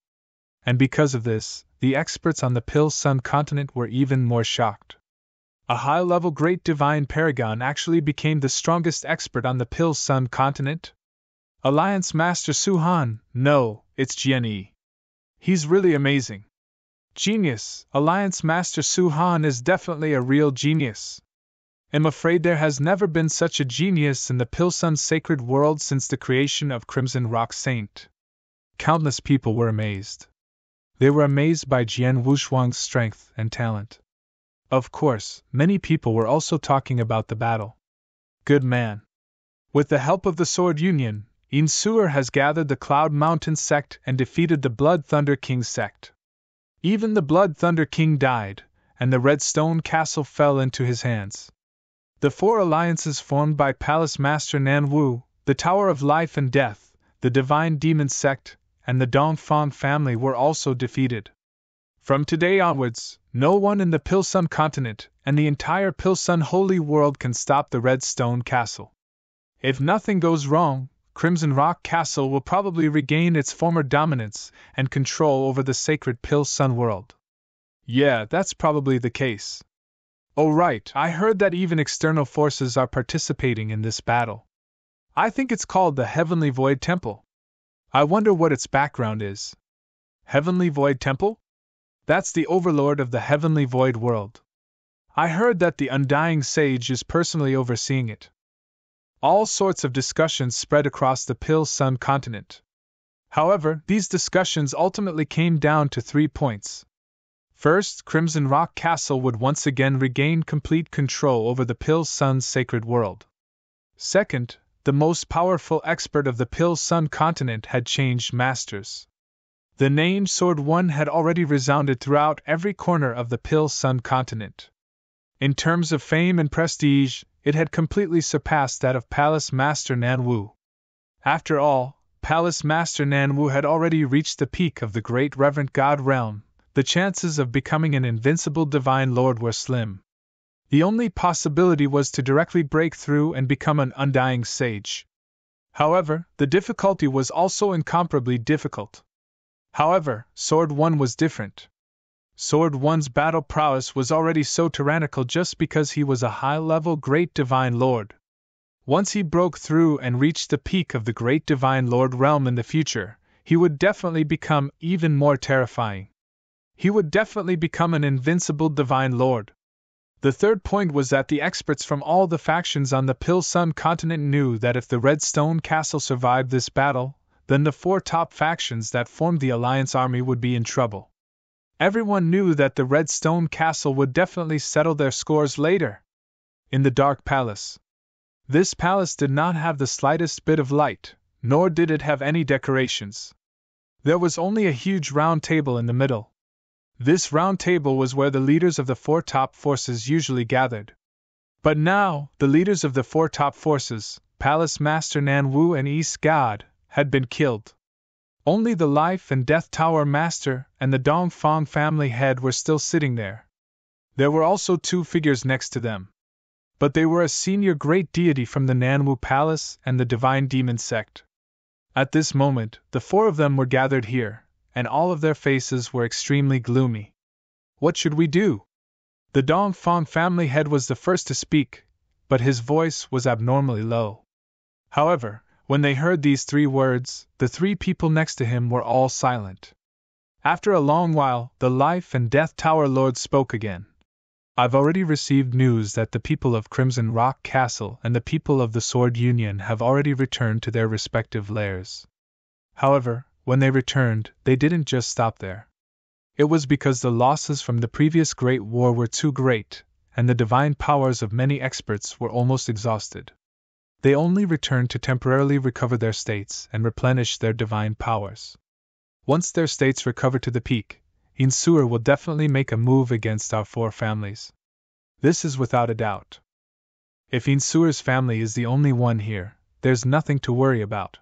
[SPEAKER 1] And because of this, the experts on the Pil Sun continent were even more shocked. A high-level Great Divine Paragon actually became the strongest expert on the Pil Sun continent? Alliance Master Su-Han, no, it's Jian-Yi. He's really amazing. Genius, Alliance Master Su-Han is definitely a real genius. I'm afraid there has never been such a genius in the Pil Sun sacred world since the creation of Crimson Rock Saint. Countless people were amazed. They were amazed by Jian Wushuang's strength and talent. Of course, many people were also talking about the battle. Good man. With the help of the Sword Union, Yin Suer has gathered the Cloud Mountain sect and defeated the Blood Thunder King sect. Even the Blood Thunder King died, and the Red Stone Castle fell into his hands. The four alliances formed by Palace Master Nan Wu, the Tower of Life and Death, the Divine Demon sect, and the Dongfang family were also defeated. From today onwards, no one in the Pil Sun continent and the entire Pil Sun holy world can stop the Red Stone Castle. If nothing goes wrong, Crimson Rock Castle will probably regain its former dominance and control over the sacred Pil Sun world. Yeah, that's probably the case. Oh right, I heard that even external forces are participating in this battle. I think it's called the Heavenly Void Temple. I wonder what its background is. Heavenly Void Temple? That's the overlord of the Heavenly Void world. I heard that the Undying Sage is personally overseeing it. All sorts of discussions spread across the Pil Sun continent. However, these discussions ultimately came down to 3 points. First, Crimson Rock Castle would once again regain complete control over the Pil Sun sacred world. Second, the most powerful expert of the Pil Sun continent had changed masters. The name Sword One had already resounded throughout every corner of the Pil Sun continent. In terms of fame and prestige, it had completely surpassed that of Palace Master Nan Wu. After all, Palace Master Nan Wu had already reached the peak of the Great Reverend God realm. The chances of becoming an invincible Divine Lord were slim. The only possibility was to directly break through and become an Undying Sage. However, the difficulty was also incomparably difficult. However, Sword One was different. Sword One's battle prowess was already so tyrannical just because he was a high-level Great Divine Lord. Once he broke through and reached the peak of the Great Divine Lord realm in the future, he would definitely become even more terrifying. He would definitely become an invincible Divine Lord. The third point was that the experts from all the factions on the Pil Sun continent knew that if the Red Stone Castle survived this battle, then the 4 top factions that formed the Alliance army would be in trouble. Everyone knew that the Red Stone Castle would definitely settle their scores later. In the Dark Palace. This palace did not have the slightest bit of light, nor did it have any decorations. There was only a huge round table in the middle. This round table was where the leaders of the 4 top forces usually gathered. But now, the leaders of the 4 top forces, Palace Master Nan Wu and East God, had been killed. Only the Life and Death Tower Master and the Dongfang family head were still sitting there. There were also 2 figures next to them. But they were a senior great deity from the Nan Wu Palace and the Divine Demon sect. At this moment, the 4 of them were gathered here, and all of their faces were extremely gloomy. What should we do? The Dongfang family head was the first to speak, but his voice was abnormally low. However, when they heard these 3 words, the 3 people next to him were all silent. After a long while, the Life and Death Tower Lord spoke again. I've already received news that the people of Crimson Rock Castle and the people of the Sword Union have already returned to their respective lairs. However, when they returned, they didn't just stop there. It was because the losses from the previous Great War were too great, and the divine powers of many experts were almost exhausted. They only returned to temporarily recover their states and replenish their divine powers. Once their states recover to the peak, Yin Suer will definitely make a move against our 4 families. This is without a doubt. If Yin Suer's family is the only one here, there's nothing to worry about.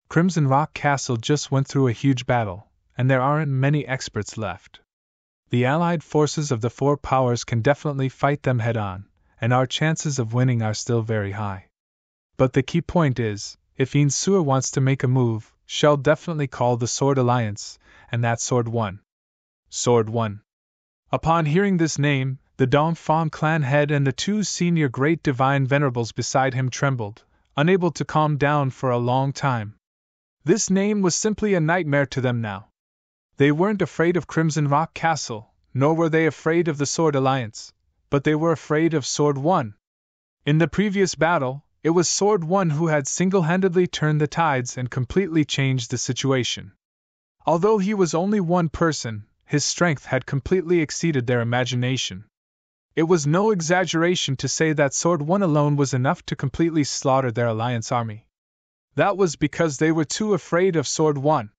[SPEAKER 1] Crimson Rock Castle just went through a huge battle, and there aren't many experts left. The allied forces of the 4 powers can definitely fight them head-on, and our chances of winning are still very high. But the key point is, if Insur wants to make a move, she'll definitely call the Sword Alliance, and that's Sword One. Sword One. Upon hearing this name, the Dongfang clan head and the two senior great divine venerables beside him trembled, unable to calm down for a long time. This name was simply a nightmare to them now. They weren't afraid of Crimson Rock Castle, nor were they afraid of the Sword Alliance, but they were afraid of Sword One. In the previous battle, it was Sword One who had single-handedly turned the tides and completely changed the situation. Although he was only one person, his strength had completely exceeded their imagination. It was no exaggeration to say that Sword One alone was enough to completely slaughter their alliance army. That was because they were too afraid of Sword One.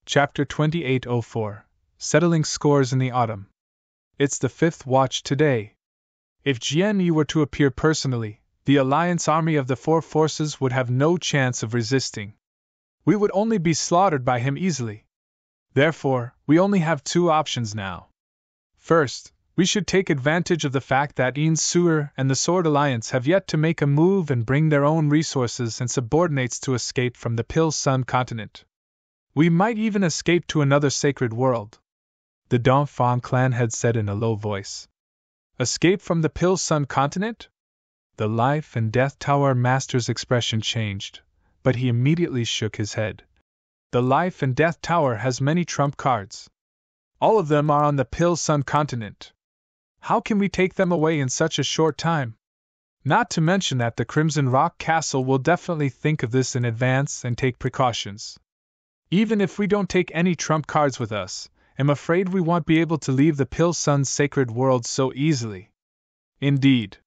[SPEAKER 1] Chapter 2804. Settling Scores in the Autumn. It's the fifth watch today. If Jian Yi were to appear personally, the alliance army of the four forces would have no chance of resisting. We would only be slaughtered by him easily. Therefore, we only have two options now. First, we should take advantage of the fact that Insur and the Sword Alliance have yet to make a move and bring their own resources and subordinates to escape from the Pil Sun continent. We might even escape to another sacred world. The Dongfang clan had said in a low voice. Escape from the Pil Sun continent? The Life and Death Tower master's expression changed, but he immediately shook his head. The Life and Death Tower has many trump cards. All of them are on the Pil Sun continent. How can we take them away in such a short time? Not to mention that the Crimson Rock Castle will definitely think of this in advance and take precautions. Even if we don't take any trump cards with us, I'm afraid we won't be able to leave the Pil Sun's sacred world so easily. Indeed.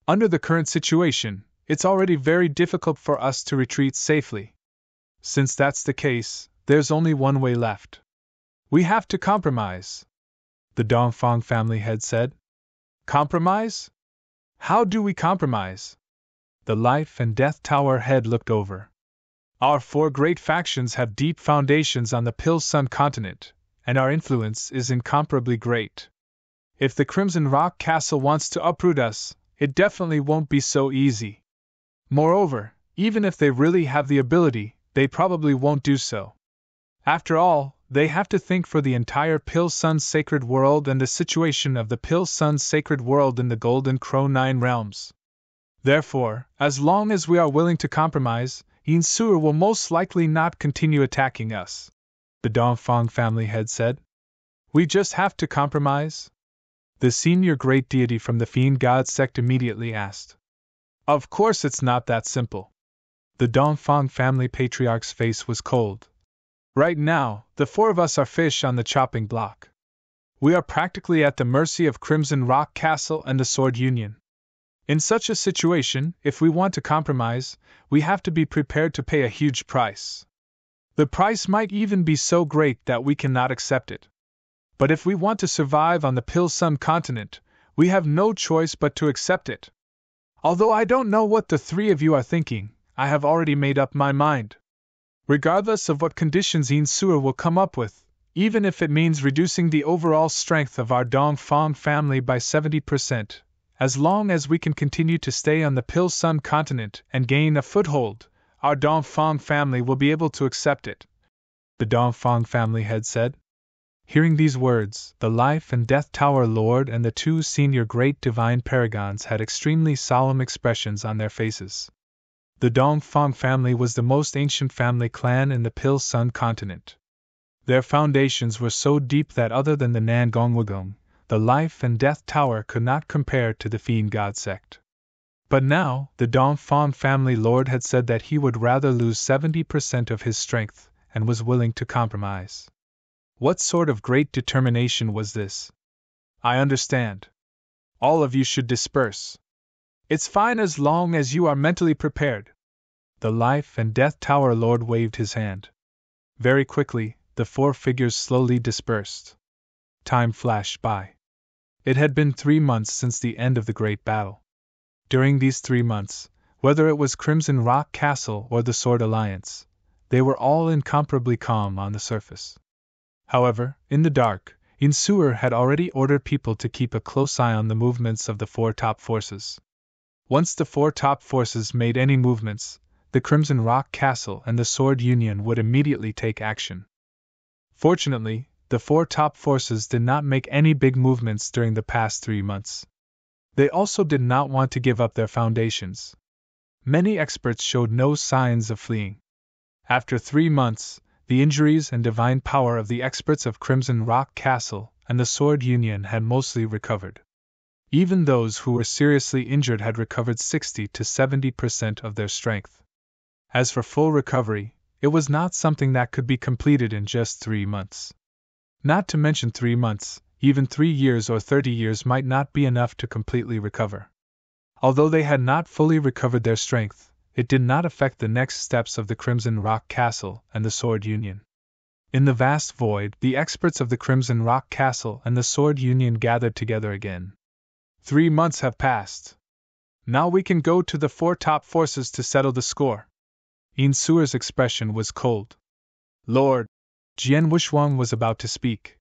[SPEAKER 1] Under the current situation, it's already very difficult for us to retreat safely. Since that's the case, there's only one way left. We have to compromise. The Dongfang family head said. Compromise? How do we compromise? The Life and Death Tower head looked over. Our four great factions have deep foundations on the Pil Sun continent, and our influence is incomparably great. If the Crimson Rock Castle wants to uproot us, it definitely won't be so easy. Moreover, even if they really have the ability, they probably won't do so. After all, they have to think for the entire Pil Sun's sacred world and the situation of the Pil Sun's sacred world in the Golden Crow Nine Realms. Therefore, as long as we are willing to compromise, Insur will most likely not continue attacking us. The Dongfang family head said. We just have to compromise? The senior great deity from the Fiend God sect immediately asked. Of course it's not that simple. The Dongfang family patriarch's face was cold. Right now, the four of us are fish on the chopping block. We are practically at the mercy of Crimson Rock Castle and the Sword Union. In such a situation, if we want to compromise, we have to be prepared to pay a huge price. The price might even be so great that we cannot accept it. But if we want to survive on the Pil Sun continent, we have no choice but to accept it. Although I don't know what the three of you are thinking, I have already made up my mind. Regardless of what conditions Insur will come up with, even if it means reducing the overall strength of our Dongfang family by 70%, as long as we can continue to stay on the Pil Sun continent and gain a foothold, our Dongfang family will be able to accept it. The Dongfang family head said. Hearing these words, the Life and Death Tower Lord and the two senior great divine paragons had extremely solemn expressions on their faces. The Dongfang family was the most ancient family clan in the Pil Sun continent. Their foundations were so deep that other than the Nangongwagong, the Life and Death Tower could not compare to the Fiend God sect. But now, the Dongfang family lord had said that he would rather lose 70% of his strength, and was willing to compromise. What sort of great determination was this? I understand. All of you should disperse. It's fine as long as you are mentally prepared. The Life and Death Tower lord waved his hand. Very quickly, the four figures slowly dispersed. Time flashed by. It had been 3 months since the end of the great battle. During these 3 months, whether it was Crimson Rock Castle or the Sword Alliance, they were all incomparably calm on the surface. However, in the dark, Insur had already ordered people to keep a close eye on the movements of the four top forces. Once the four top forces made any movements, the Crimson Rock Castle and the Sword Union would immediately take action. Fortunately, the four top forces did not make any big movements during the past 3 months. They also did not want to give up their foundations. Many experts showed no signs of fleeing. After 3 months, the injuries and divine power of the experts of Crimson Rock Castle and the Sword Union had mostly recovered. Even those who were seriously injured had recovered 60 to 70% of their strength. As for full recovery, it was not something that could be completed in just 3 months. Not to mention 3 months, even 3 years or 30 years might not be enough to completely recover. Although they had not fully recovered their strength, it did not affect the next steps of the Crimson Rock Castle and the Sword Union. In the vast void, the experts of the Crimson Rock Castle and the Sword Union gathered together again. 3 months have passed. Now we can go to the four top forces to settle the score. Insur's expression was cold. Lord, Jian Wushuang was about to speak.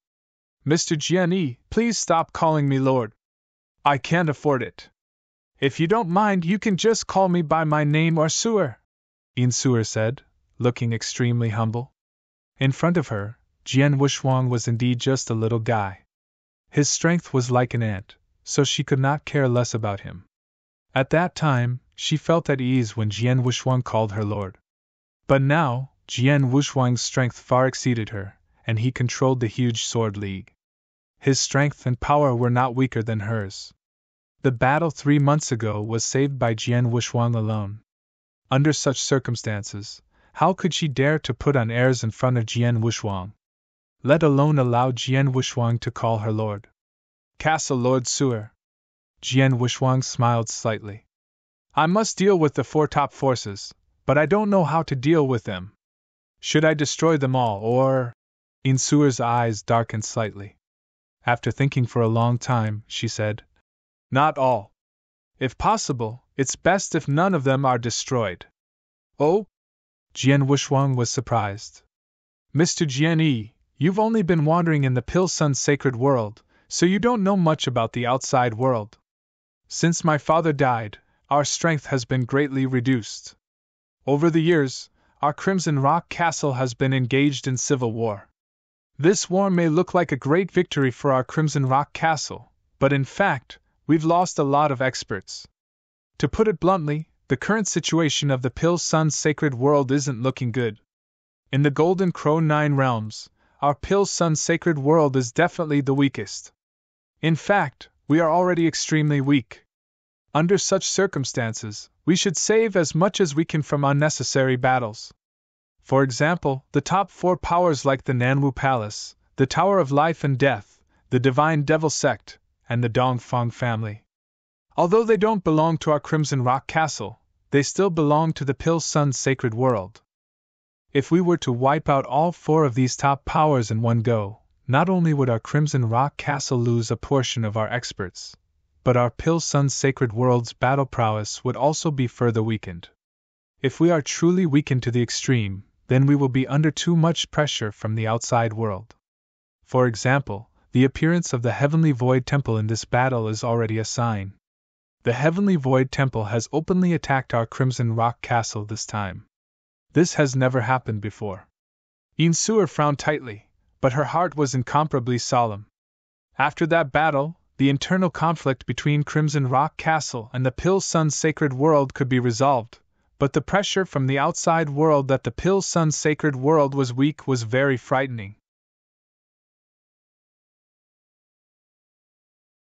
[SPEAKER 1] Mr. Jian, please stop calling me Lord. I can't afford it. If you don't mind, you can just call me by my name or Suer, Insur said, looking extremely humble. In front of her, Jian Wushuang was indeed just a little guy. His strength was like an ant, so she could not care less about him. At that time, she felt at ease when Jian Wushuang called her Lord. But now, Jian Wushuang's strength far exceeded her, and he controlled the huge Sword League. His strength and power were not weaker than hers. The battle 3 months ago was saved by Jian Wushuang alone. Under such circumstances, how could she dare to put on airs in front of Jian Wushuang? Let alone allow Jian Wushuang to call her Lord. Castle Lord Suer. Jian Wushuang smiled slightly. I must deal with the four top forces, but I don't know how to deal with them. Should I destroy them all, or? Insur's eyes darkened slightly. After thinking for a long time, she said, Not all. If possible, it's best if none of them are destroyed. Oh? Jian Wushuang was surprised. Mr. Jian, you've only been wandering in the Pilsun's sacred world, so you don't know much about the outside world. Since my father died, our strength has been greatly reduced. Over the years, our Crimson Rock Castle has been engaged in civil war. This war may look like a great victory for our Crimson Rock Castle, but in fact, we've lost a lot of experts. To put it bluntly, the current situation of the Pilsun's sacred world isn't looking good. In the Golden Crow 9 realms, our Pilsun's sacred world is definitely the weakest. In fact, we are already extremely weak. Under such circumstances, we should save as much as we can from unnecessary battles. For example, the top 4 powers like the Nanwu Palace, the Tower of Life and Death, the Divine Devil Sect, and the Dongfang family. Although they don't belong to our Crimson Rock Castle, they still belong to the Pilsun's sacred world. If we were to wipe out all 4 of these top powers in one go, not only would our Crimson Rock Castle lose a portion of our experts, but our Pilsun's sacred world's battle prowess would also be further weakened. If we are truly weakened to the extreme, then we will be under too much pressure from the outside world. For example, the appearance of the Heavenly Void Temple in this battle is already a sign. The Heavenly Void Temple has openly attacked our Crimson Rock Castle this time. This has never happened before. Insur frowned tightly, but her heart was incomparably solemn. After that battle, the internal conflict between Crimson Rock Castle and the Pilsun's sacred world could be resolved, but the pressure from the outside world that the Pilsun's sacred world was weak was very frightening.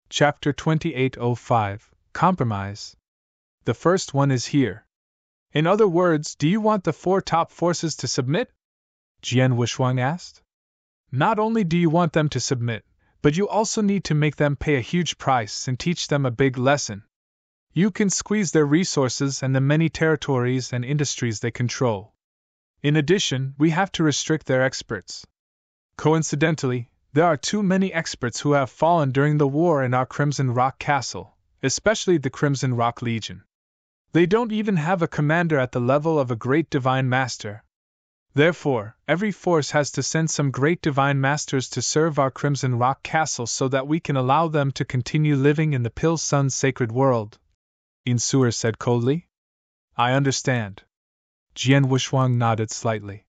[SPEAKER 1] Chapter 2805 Compromise. The first one is here. In other words, do you want the 4 top forces to submit? Jian Wushuang asked. Not only do you want them to submit, but you also need to make them pay a huge price and teach them a big lesson. You can squeeze their resources and the many territories and industries they control. In addition, we have to restrict their experts. Coincidentally, there are too many experts who have fallen during the war in our Crimson Rock Castle, especially the Crimson Rock Legion. They don't even have a commander at the level of a great divine master. Therefore, every force has to send some great divine masters to serve our Crimson Rock Castle so that we can allow them to continue living in the Pil Sun's sacred world, Insur said coldly. I understand. Jian Wuxuang nodded slightly.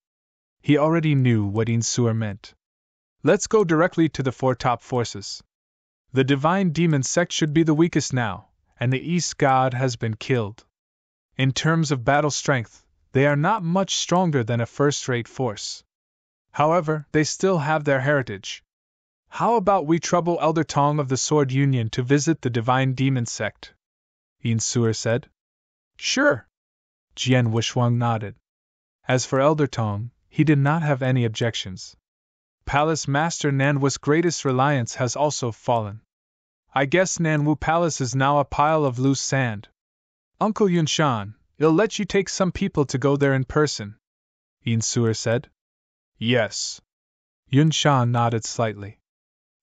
[SPEAKER 1] He already knew what Insur meant. Let's go directly to the four top forces. The divine demon sect should be the weakest now, and the East God has been killed. In terms of battle strength, they are not much stronger than a first-rate force. However, they still have their heritage. How about we trouble Elder Tong of the Sword Union to visit the divine demon sect? Insur said. Sure. Jian Wuxuang nodded. As for Elder Tong, he did not have any objections. Palace Master Nanwu's greatest reliance has also fallen. I guess Nanwu Palace is now a pile of loose sand. Uncle Yunshan, I'll let you take some people to go there in person, Insur said. Yes. Yunshan nodded slightly.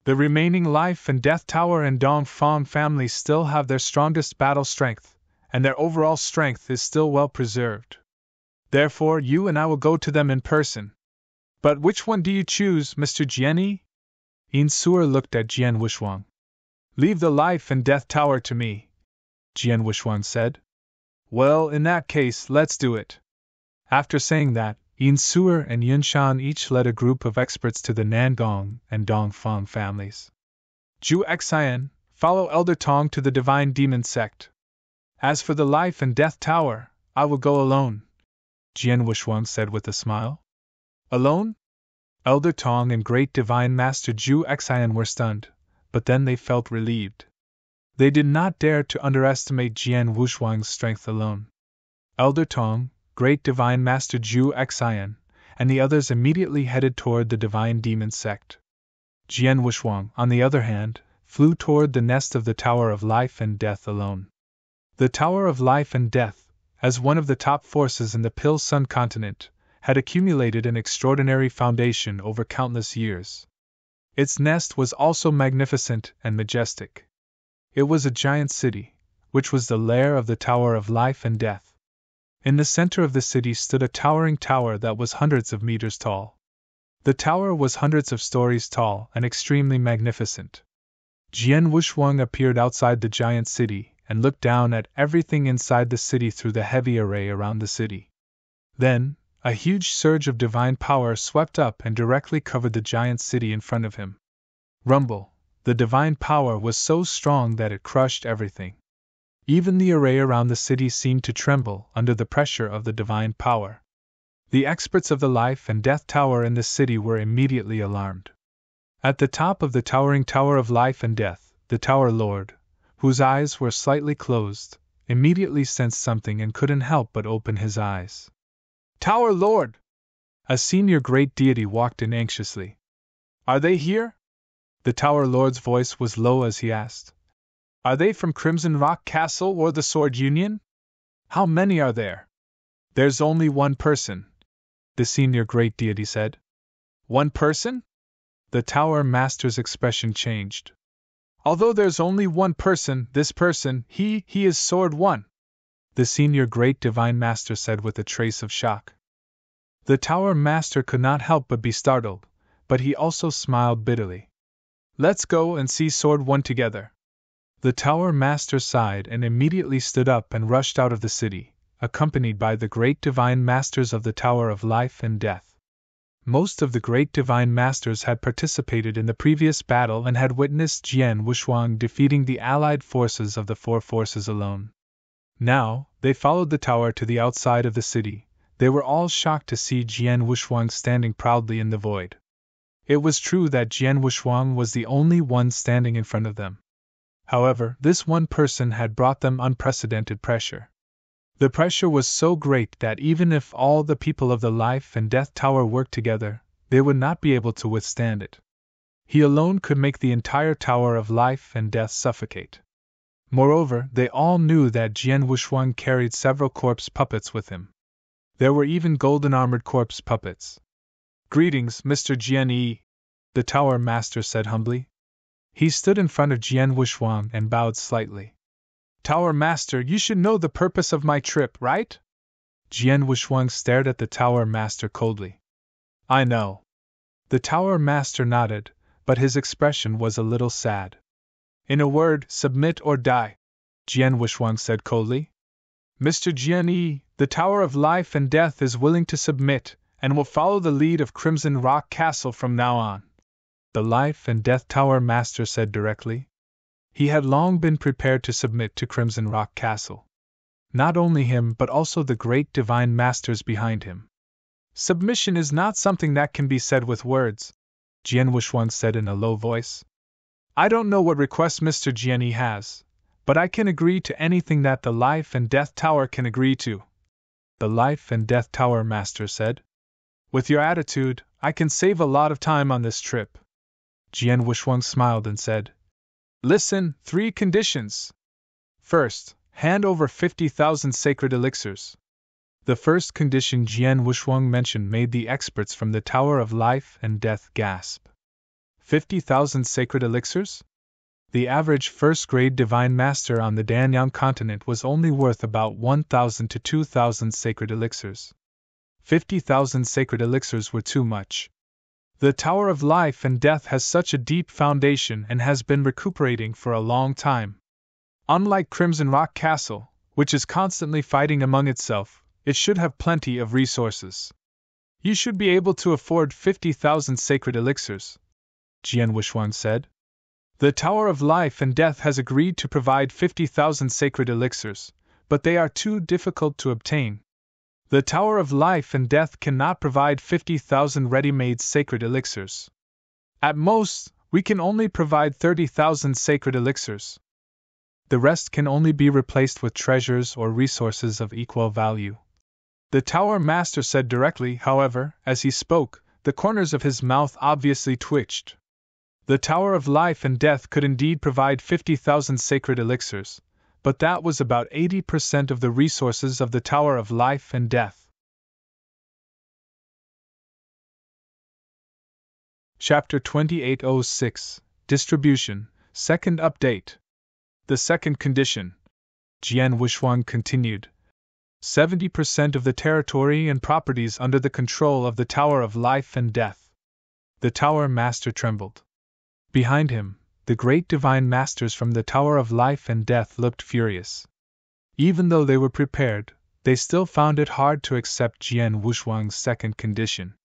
[SPEAKER 1] The remaining Life and Death Tower and Dongfang families still have their strongest battle strength, and their overall strength is still well preserved. Therefore, you and I will go to them in person. But which one do you choose, Mr. Jianyi? Insur looked at Jian Wuxuang. Leave the Life and Death Tower to me, Jian Wuxuang said. Well, in that case, let's do it. After saying that, Insur and Yunshan each led a group of experts to the Nangong and Dongfang families. Zhu Xian, follow Elder Tong to the Divine Demon Sect. As for the Life and Death Tower, I will go alone, Jian Wuxuang said with a smile. Alone? Elder Tong and Great Divine Master Zhu Xian were stunned, but then they felt relieved. They did not dare to underestimate Jian Wuxuang's strength alone. Elder Tong, Great Divine Master Zhu Xian, and the others immediately headed toward the Divine Demon Sect. Jian Wuxuang, on the other hand, flew toward the nest of the Tower of Life and Death alone. The Tower of Life and Death, as one of the top forces in the Pil Sun continent, had accumulated an extraordinary foundation over countless years. Its nest was also magnificent and majestic. It was a giant city, which was the lair of the Tower of Life and Death. In the center of the city stood a towering tower that was hundreds of meters tall. The tower was hundreds of stories tall and extremely magnificent. Jian Wuxuang appeared outside the giant city and looked down at everything inside the city through the heavy array around the city. Then, a huge surge of divine power swept up and directly covered the giant city in front of him. Rumble! The divine power was so strong that it crushed everything. Even the array around the city seemed to tremble under the pressure of the divine power. The experts of the Life and Death Tower in the city were immediately alarmed. At the top of the towering Tower of Life and Death, the Tower Lord, whose eyes were slightly closed, immediately sensed something and couldn't help but open his eyes. Tower Lord! A senior great deity walked in anxiously. Are they here? The Tower Lord's voice was low as he asked. Are they from Crimson Rock Castle or the Sword Union? How many are there? There's only one person, the senior great deity said. One person? The Tower Master's expression changed. Although there's only one person, this person, he is Sword One, the senior great divine master said with a trace of shock. The Tower Master could not help but be startled, but he also smiled bitterly. Let's go and see Sword One together. The Tower Master sighed and immediately stood up and rushed out of the city, accompanied by the great divine masters of the Tower of Life and Death. Most of the great divine masters had participated in the previous battle and had witnessed Jian Wuxuang defeating the allied forces of the four forces alone. Now, they followed the tower to the outside of the city. They were all shocked to see Jian Wuxuang standing proudly in the void. It was true that Jian Wuxuang was the only one standing in front of them. However, this one person had brought them unprecedented pressure. The pressure was so great that even if all the people of the Life and Death Tower worked together, they would not be able to withstand it. He alone could make the entire Tower of Life and Death suffocate. Moreover, they all knew that Jian Wuxuang carried several corpse puppets with him. There were even golden-armored corpse puppets. Greetings, Mr. Jianyi, the Tower Master said humbly. He stood in front of Jian Wuxuang and bowed slightly. Tower Master, you should know the purpose of my trip, right? Jian Wushuang stared at the Tower Master coldly. I know. The Tower Master nodded, but his expression was a little sad. In a word, submit or die, Jian Wushuang said coldly. Mr. Jian Yi, the Tower of Life and Death is willing to submit, and will follow the lead of Crimson Rock Castle from now on, the Life and Death Tower Master said directly. He had long been prepared to submit to Crimson Rock Castle. Not only him but also the great divine masters behind him. Submission is not something that can be said with words, Jian Wushuang said in a low voice. I don't know what requests Mr. Jian Yi has, but I can agree to anything that the Life and Death Tower can agree to, the Life and Death Tower Master said. With your attitude, I can save a lot of time on this trip. Jian Wushuang smiled and said, Listen, 3 conditions. First, hand over 50,000 sacred elixirs. The first condition Jian Wushuang mentioned made the experts from the Tower of Life and Death gasp. 50,000 sacred elixirs? The average first-grade divine master on the Danyang continent was only worth about 1,000 to 2,000 sacred elixirs. 50,000 sacred elixirs were too much. The Tower of Life and Death has such a deep foundation and has been recuperating for a long time. Unlike Crimson Rock Castle, which is constantly fighting among itself, it should have plenty of resources. You should be able to afford 50,000 sacred elixirs, Jian Wushuang said. The Tower of Life and Death has agreed to provide 50,000 sacred elixirs, but they are too difficult to obtain. The Tower of Life and Death cannot provide 50,000 ready-made sacred elixirs. At most, we can only provide 30,000 sacred elixirs. The rest can only be replaced with treasures or resources of equal value. The Tower Master said directly, however, as he spoke, the corners of his mouth obviously twitched. The Tower of Life and Death could indeed provide 50,000 sacred elixirs, but that was about 80% of the resources of the Tower of Life and Death. Chapter 2806, Distribution, Second Update. The second condition, Jian Wushuang continued. 70% of the territory and properties under the control of the Tower of Life and Death. The Tower Master trembled. Behind him, the great divine masters from the Tower of Life and Death looked furious. Even though they were prepared, they still found it hard to accept Jian Wushuang's second condition.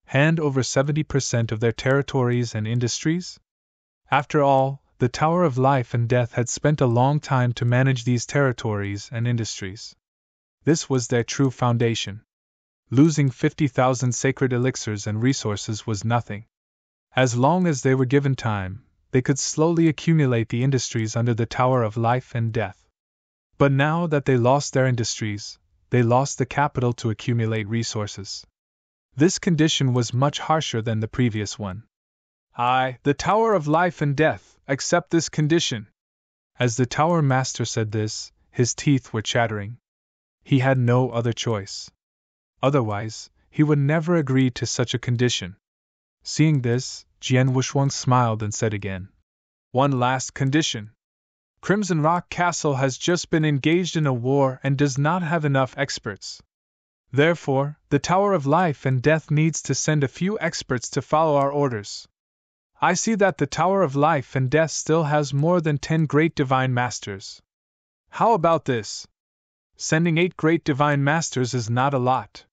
[SPEAKER 1] Hand over 70% of their territories and industries? After all, the Tower of Life and Death had spent a long time to manage these territories and industries. This was their true foundation. Losing 50,000 sacred elixirs and resources was nothing. As long as they were given time, they could slowly accumulate the industries under the Tower of Life and Death. But now that they lost their industries, they lost the capital to accumulate resources. This condition was much harsher than the previous one. I, the Tower of Life and Death, accept this condition. As the Tower Master said this, his teeth were chattering. He had no other choice. Otherwise, he would never agree to such a condition. Seeing this, Jian Wushuang smiled and said again, One last condition. Crimson Rock Castle has just been engaged in a war and does not have enough experts. Therefore, the Tower of Life and Death needs to send a few experts to follow our orders. I see that the Tower of Life and Death still has more than 10 great divine masters. How about this? Sending 8 great divine masters is not a lot,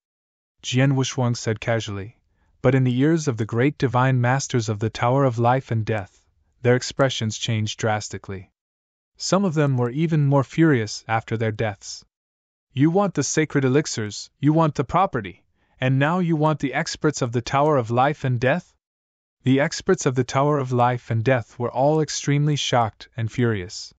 [SPEAKER 1] Jian Wushuang said casually. But in the ears of the great divine masters of the Tower of Life and Death, their expressions changed drastically. Some of them were even more furious after their deaths. You want the sacred elixirs, you want the property, and now you want the experts of the Tower of Life and Death? The experts of the Tower of Life and Death were all extremely shocked and furious.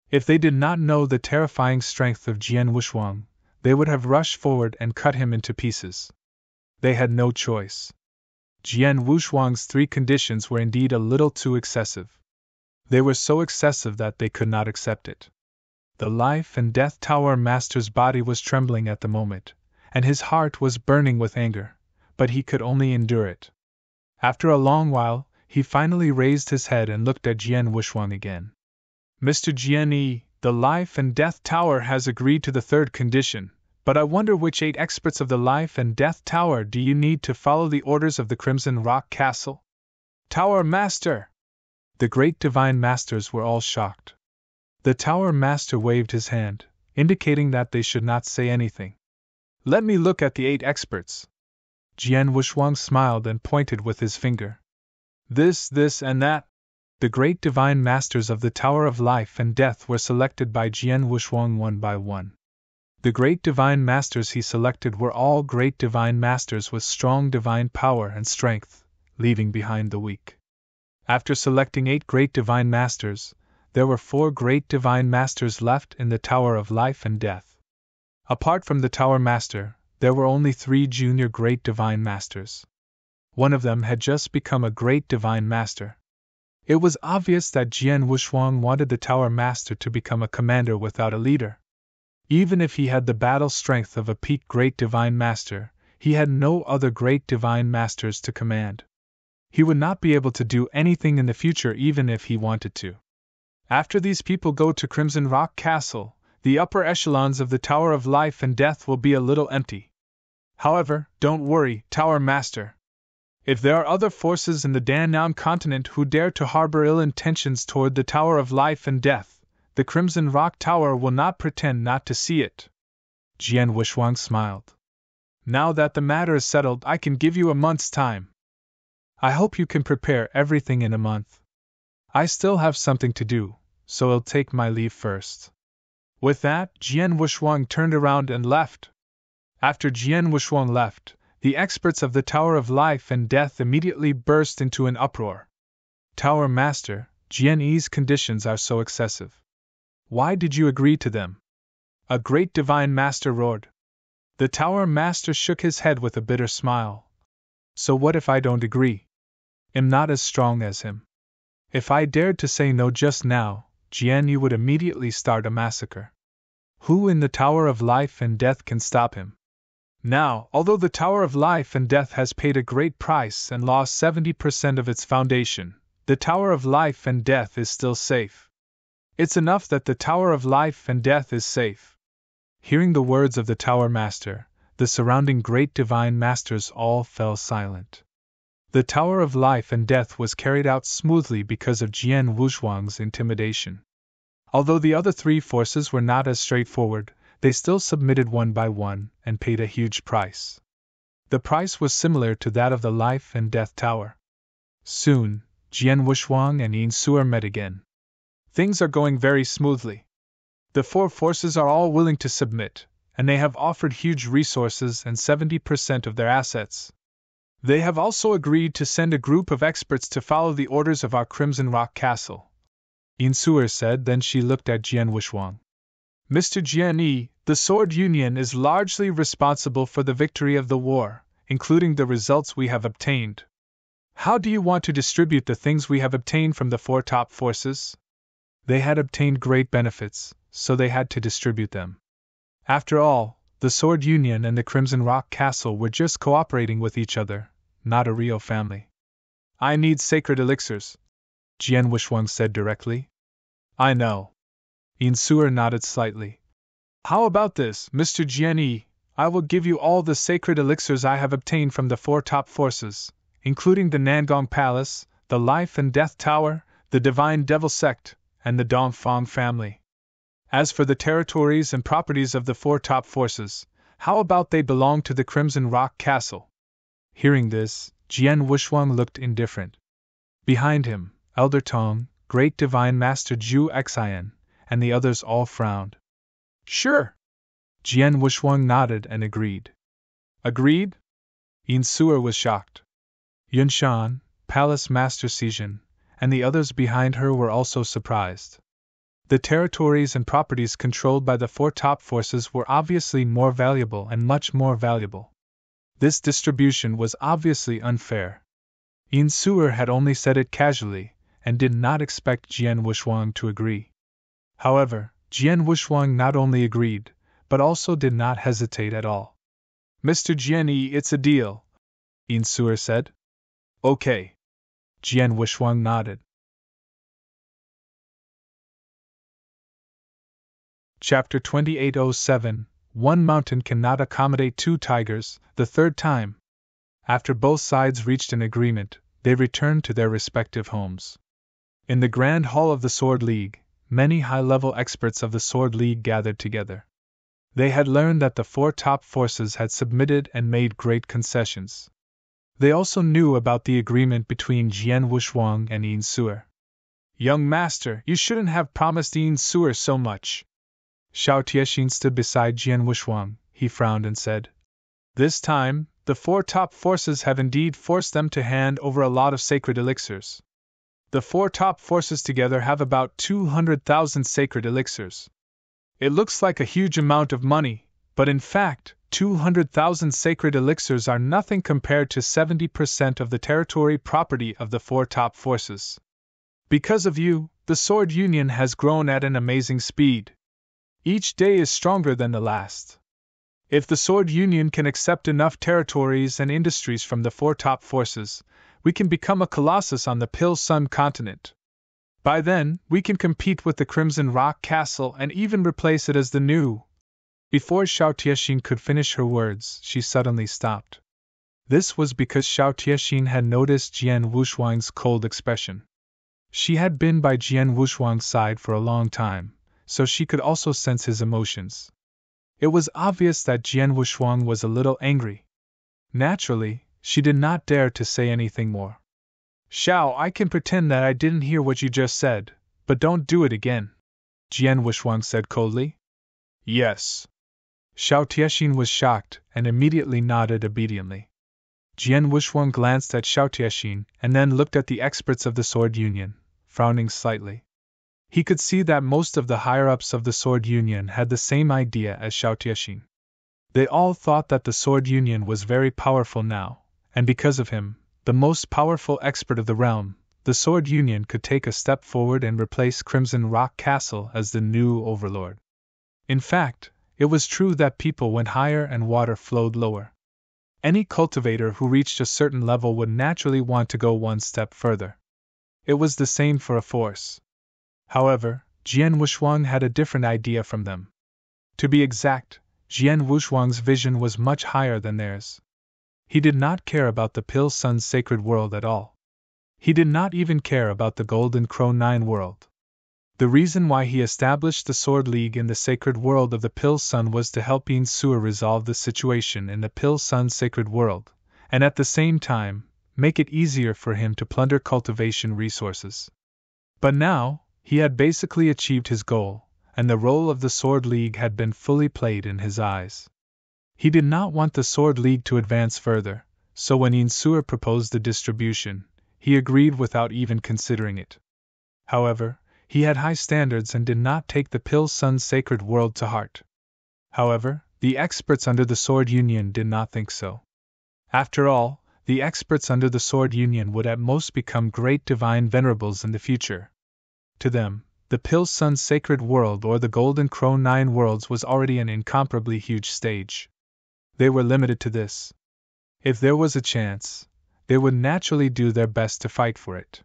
[SPEAKER 1] If they did not know the terrifying strength of Jian Wushuang, they would have rushed forward and cut him into pieces. They had no choice. Jian Wushuang's 3 conditions were indeed a little too excessive. They were so excessive that they could not accept it. The Life and Death Tower Master's body was trembling at the moment, and his heart was burning with anger, but he could only endure it. After a long while, he finally raised his head and looked at Jian Wushuang again. Mr. Jian Yi, the Life and Death Tower has agreed to the third condition, But I wonder which 8 experts of the Life and Death Tower do you need to follow the orders of the Crimson Rock Castle? Tower Master! The great divine masters were all shocked. The Tower Master waved his hand, indicating that they should not say anything. Let me look at the 8 experts. Jian Wuxuang smiled and pointed with his finger. This, and that. The great divine masters of the Tower of Life and Death were selected by Jian Wuxuang one by one. The great divine masters he selected were all great divine masters with strong divine power and strength, leaving behind the weak. After selecting 8 great divine masters, there were 4 great divine masters left in the Tower of Life and Death. Apart from the Tower Master, there were only 3 junior great divine masters. One of them had just become a great divine master. It was obvious that Jian Wuxuang wanted the Tower Master to become a commander without a leader. Even if he had the battle strength of a peak great divine master, he had no other great divine masters to command. He would not be able to do anything in the future even if he wanted to. After these people go to Crimson Rock Castle, the upper echelons of the Tower of Life and Death will be a little empty. However, don't worry, Tower Master. If there are other forces in the Dannan continent who dare to harbor ill intentions toward the Tower of Life and Death, the Crimson Rock Tower will not pretend not to see it. Jian Wuxuang smiled. Now that the matter is settled, I can give you a month's time. I hope you can prepare everything in a month. I still have something to do, so I'll take my leave first. With that, Jian Wuxuang turned around and left. After Jian Wuxuang left, the experts of the Tower of Life and Death immediately burst into an uproar. Tower Master, Jian Yi's conditions are so excessive. Why did you agree to them? A great divine master roared. The Tower Master shook his head with a bitter smile. So what if I don't agree? I'm not as strong as him. If I dared to say no just now, Jian Yi would immediately start a massacre. Who in the Tower of Life and Death can stop him? Now, although the Tower of Life and Death has paid a great price and lost 70% of its foundation, the Tower of Life and Death is still safe. It's enough that the Tower of Life and Death is safe. Hearing the words of the Tower Master, the surrounding great divine masters all fell silent. The Tower of Life and Death was carried out smoothly because of Jian Wuxuang's intimidation. Although the other 3 forces were not as straightforward, they still submitted one by one and paid a huge price. The price was similar to that of the Life and Death Tower. Soon, Jian Wuxuang and Yin Suer met again. Things are going very smoothly. The 4 forces are all willing to submit, and they have offered huge resources and 70% of their assets. They have also agreed to send a group of experts to follow the orders of our Crimson Rock Castle. Yin Suer said, then she looked at Jian Wuxuang. Mr. Jian Yi, the Sword Union is largely responsible for the victory of the war, including the results we have obtained. How do you want to distribute the things we have obtained from the 4 top forces? They had obtained great benefits, so they had to distribute them. After all, the Sword Union and the Crimson Rock Castle were just cooperating with each other, not a real family. I need sacred elixirs, Jian Wuxuang said directly. I know. Yin Suer nodded slightly. How about this, Mr. Jian Yi? I will give you all the sacred elixirs I have obtained from the 4 top forces, including the Nangong Palace, the Life and Death Tower, the Divine Devil Sect, and the Dongfang family. As for the territories and properties of the 4 top forces, how about they belong to the Crimson Rock Castle? Hearing this, Jian Wuxuang looked indifferent. Behind him, Elder Tong, Great Divine Master Zhu Xian, and the others all frowned. Sure. Jian Wuxuang nodded and agreed. Agreed? Yin Suer was shocked. Yun Shan, Palace Master Xizhen, and the others behind her were also surprised. The territories and properties controlled by the 4 top forces were obviously more valuable and much more valuable. This distribution was obviously unfair. Yin Suer had only said it casually, and did not expect Jian Wuxuang to agree. However, Jian Wuxuang not only agreed, but also did not hesitate at all. Mr. Jian Yi, it's a deal, Yin Suer said. Okay. Jian Wuxuang nodded. Chapter 2807, one mountain cannot accommodate two tigers. The third time, after both sides reached an agreement, they returned to their respective homes. In the Grand Hall of the Sword League, many high-level experts of the Sword League gathered together. They had learned that the four top forces had submitted and made great concessions. They also knew about the agreement between Jian Wushuang and Yin Suer. Young master, you shouldn't have promised Yin Suer so much. Xiao Tiexin stood beside Jian Wushuang. He frowned and said, This time, the four top forces have indeed forced them to hand over a lot of sacred elixirs. The four top forces together have about 200,000 sacred elixirs. It looks like a huge amount of money, but in fact, 200,000 sacred elixirs are nothing compared to 70% of the territory property of the four top forces. Because of you, the Sword Union has grown at an amazing speed. Each day is stronger than the last. If the Sword Union can accept enough territories and industries from the four top forces, we can become a colossus on the Pill Sun continent. By then, we can compete with the Crimson Rock Castle and even replace it as the new. Before Xiao Tiexin could finish her words, she suddenly stopped. This was because Xiao Tiexin had noticed Jian Wushuang's cold expression. She had been by Jian Wushuang's side for a long time, so she could also sense his emotions. It was obvious that Jian Wushuang was a little angry. Naturally, she did not dare to say anything more. Xiao, I can pretend that I didn't hear what you just said, but don't do it again, Jian Wushuang said coldly. Yes. Xiao Tiexin was shocked and immediately nodded obediently. Jian Wushuang glanced at Xiao Tiexin and then looked at the experts of the Sword Union, frowning slightly. He could see that most of the higher-ups of the Sword Union had the same idea as Xiao Tiexin. They all thought that the Sword Union was very powerful now, and because of him, the most powerful expert of the realm, the Sword Union could take a step forward and replace Crimson Rock Castle as the new overlord. In fact, it was true that people went higher and water flowed lower. Any cultivator who reached a certain level would naturally want to go one step further. It was the same for a force. However, Jian Wushuang had a different idea from them. To be exact, Jian Wushuang's vision was much higher than theirs. He did not care about the Pill Sun's sacred world at all. He did not even care about the Golden Crow 9 world. The reason why he established the Sword League in the sacred world of the Pill Sun was to help Yin Suer resolve the situation in the Pill Sun's sacred world, and at the same time, make it easier for him to plunder cultivation resources. But now, he had basically achieved his goal, and the role of the Sword League had been fully played in his eyes. He did not want the Sword League to advance further, so when Yin Suer proposed the distribution, he agreed without even considering it. However, he had high standards and did not take the Pill Sun's sacred world to heart. However, the experts under the Sword Union did not think so. After all, the experts under the Sword Union would at most become great divine venerables in the future. To them, the Pill Sun's sacred world or the Golden Crow 9 worlds was already an incomparably huge stage. They were limited to this. If there was a chance, they would naturally do their best to fight for it.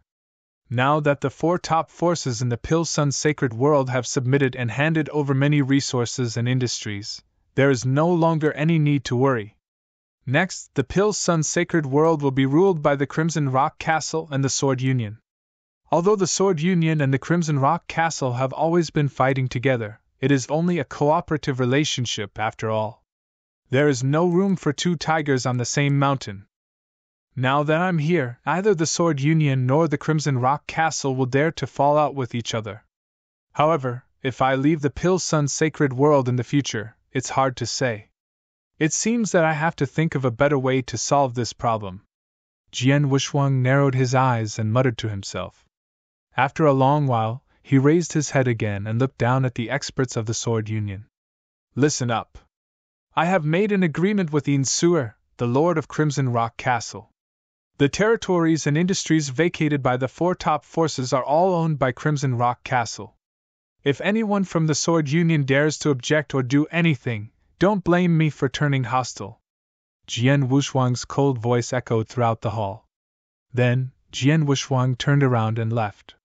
[SPEAKER 1] Now that the four top forces in the Pill Sun's sacred world have submitted and handed over many resources and industries, there is no longer any need to worry. Next, the Pill Sun's sacred world will be ruled by the Crimson Rock Castle and the Sword Union. Although the Sword Union and the Crimson Rock Castle have always been fighting together, it is only a cooperative relationship after all. There is no room for two tigers on the same mountain. Now that I'm here, neither the Sword Union nor the Crimson Rock Castle will dare to fall out with each other. However, if I leave the Pill Sun's sacred world in the future, it's hard to say. It seems that I have to think of a better way to solve this problem. Jian Wushuang narrowed his eyes and muttered to himself. After a long while, he raised his head again and looked down at the experts of the Sword Union. Listen up. I have made an agreement with Yin Suer, the Lord of Crimson Rock Castle. The territories and industries vacated by the four top forces are all owned by Crimson Rock Castle. If anyone from the Sword Union dares to object or do anything, don't blame me for turning hostile. Jian Wushuang's cold voice echoed throughout the hall. Then, Jian Wushuang turned around and left.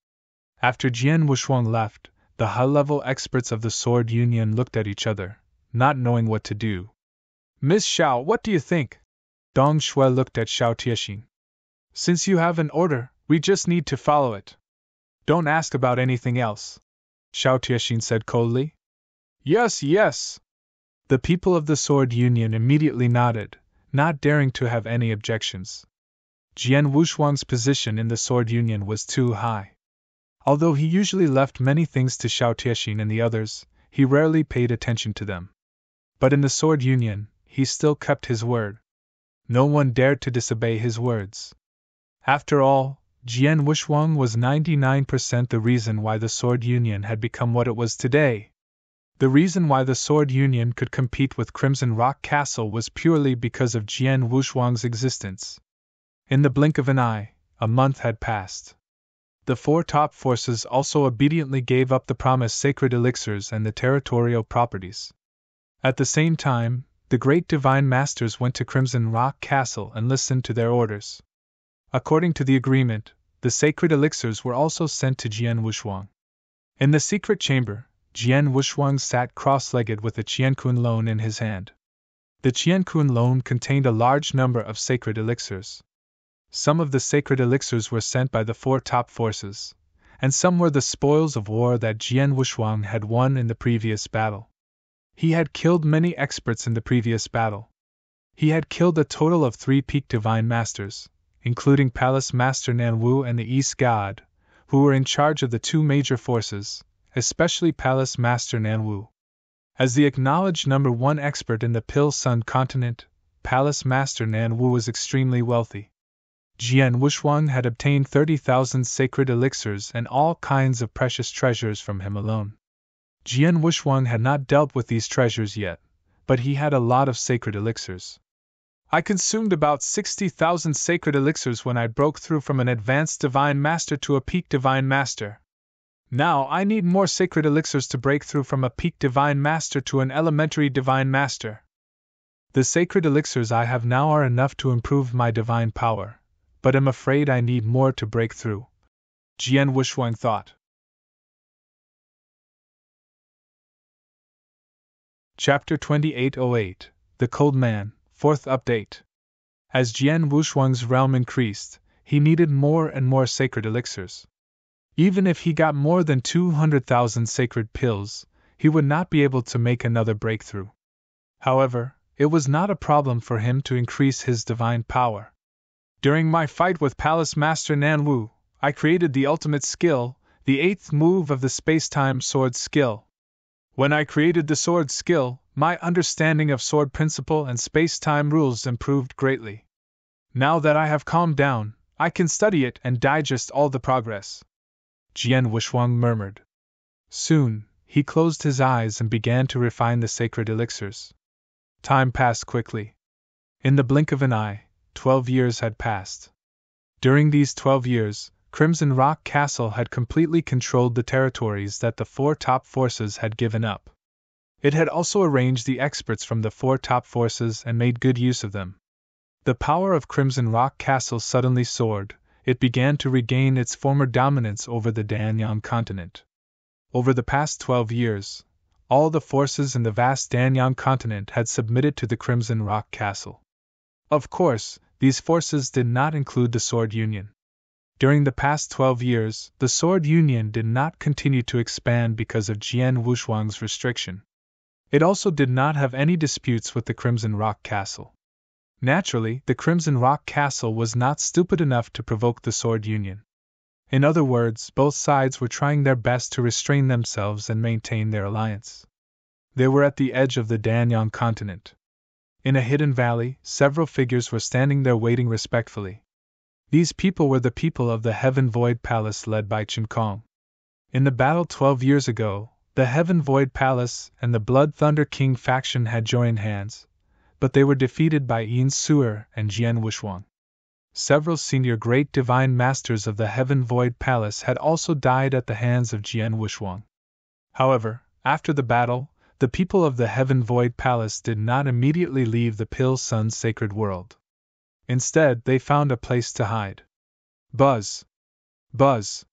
[SPEAKER 1] After Jian Wushuang left, the high-level experts of the Sword Union looked at each other, not knowing what to do. Miss Xiao, what do you think? Dong Shui looked at Xiao Tiexin. Since you have an order, we just need to follow it. Don't ask about anything else, Xiao Tiexin said coldly. Yes, yes. The people of the Sword Union immediately nodded, not daring to have any objections. Jian Wushuang's position in the Sword Union was too high. Although he usually left many things to Xiao Tiexin and the others, he rarely paid attention to them. But in the Sword Union, he still kept his word. No one dared to disobey his words. After all, Jian Wushuang was 99% the reason why the Sword Union had become what it was today. The reason why the Sword Union could compete with Crimson Rock Castle was purely because of Jian Wushuang's existence. In the blink of an eye, a month had passed. The four top forces also obediently gave up the promised sacred elixirs and the territorial properties. At the same time, the great divine masters went to Crimson Rock Castle and listened to their orders. According to the agreement, the sacred elixirs were also sent to Jian Wushuang. In the secret chamber, Jian Wushuang sat cross-legged with a Qiankun loan in his hand. The Qiankun loan contained a large number of sacred elixirs. Some of the sacred elixirs were sent by the four top forces, and some were the spoils of war that Jian Wushuang had won in the previous battle. He had killed many experts in the previous battle. He had killed a total of 3 peak divine masters, including Palace Master Nanwu and the East God, who were in charge of the 2 major forces, especially Palace Master Nanwu. As the acknowledged number 1 expert in the Pil Sun continent, Palace Master Nanwu was extremely wealthy. Jian Wushuang had obtained 30,000 sacred elixirs and all kinds of precious treasures from him alone. Jian Wushuang had not dealt with these treasures yet, but he had a lot of sacred elixirs. I consumed about 60,000 sacred elixirs when I broke through from an advanced divine master to a peak divine master. Now I need more sacred elixirs to break through from a peak divine master to an elementary divine master. The sacred elixirs I have now are enough to improve my divine power, but am afraid I need more to break through, Jian Wushuang thought. Chapter 2808, The Cold Man, 4th Update. As Jian Wushuang's realm increased, he needed more and more sacred elixirs. Even if he got more than 200,000 sacred pills, he would not be able to make another breakthrough. However, it was not a problem for him to increase his divine power. During my fight with Palace Master Nanwu, I created the ultimate skill, the 8th move of the space-time sword skill. When I created the sword skill, my understanding of sword principle and space-time rules improved greatly. Now that I have calmed down, I can study it and digest all the progress, Jian Wushuang murmured. Soon, he closed his eyes and began to refine the sacred elixirs. Time passed quickly. In the blink of an eye, 12 years had passed. During these 12 years, Crimson Rock Castle had completely controlled the territories that the 4 top forces had given up. It had also arranged the experts from the 4 top forces and made good use of them. The power of Crimson Rock Castle suddenly soared. It began to regain its former dominance over the Danyang continent. Over the past 12 years, all the forces in the vast Danyang continent had submitted to the Crimson Rock Castle. Of course, these forces did not include the Sword Union. During the past 12 years, the Sword Union did not continue to expand because of Jian Wushuang's restriction. It also did not have any disputes with the Crimson Rock Castle. Naturally, the Crimson Rock Castle was not stupid enough to provoke the Sword Union. In other words, both sides were trying their best to restrain themselves and maintain their alliance. They were at the edge of the Danyang continent. In a hidden valley, several figures were standing there waiting respectfully. These people were the people of the Heaven Void Palace led by Chen Kong. In the battle 12 years ago, the Heaven Void Palace and the Blood Thunder King faction had joined hands, but they were defeated by Yin Suer and Jian Wushuang. Several senior great divine masters of the Heaven Void Palace had also died at the hands of Jian Wushuang. However, after the battle, the people of the Heaven Void Palace did not immediately leave the Pil Sun sacred world. Instead, they found a place to hide. Buzz! Buzz!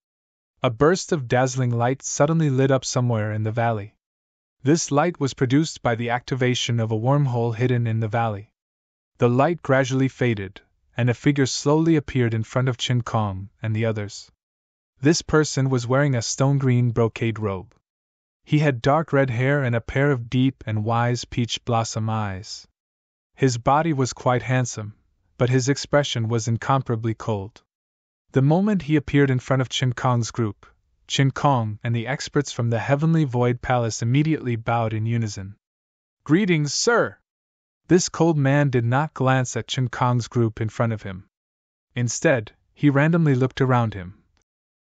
[SPEAKER 1] A burst of dazzling light suddenly lit up somewhere in the valley. This light was produced by the activation of a wormhole hidden in the valley. The light gradually faded, and a figure slowly appeared in front of Qin Kong and the others. This person was wearing a stone-green brocade robe. He had dark red hair and a pair of deep and wise peach blossom eyes. His body was quite handsome, but his expression was incomparably cold. The moment he appeared in front of Qin Kong's group, Qin Kong and the experts from the Heavenly Void Palace immediately bowed in unison. "Greetings, sir!" This cold man did not glance at Qin Kong's group in front of him. Instead, he randomly looked around him.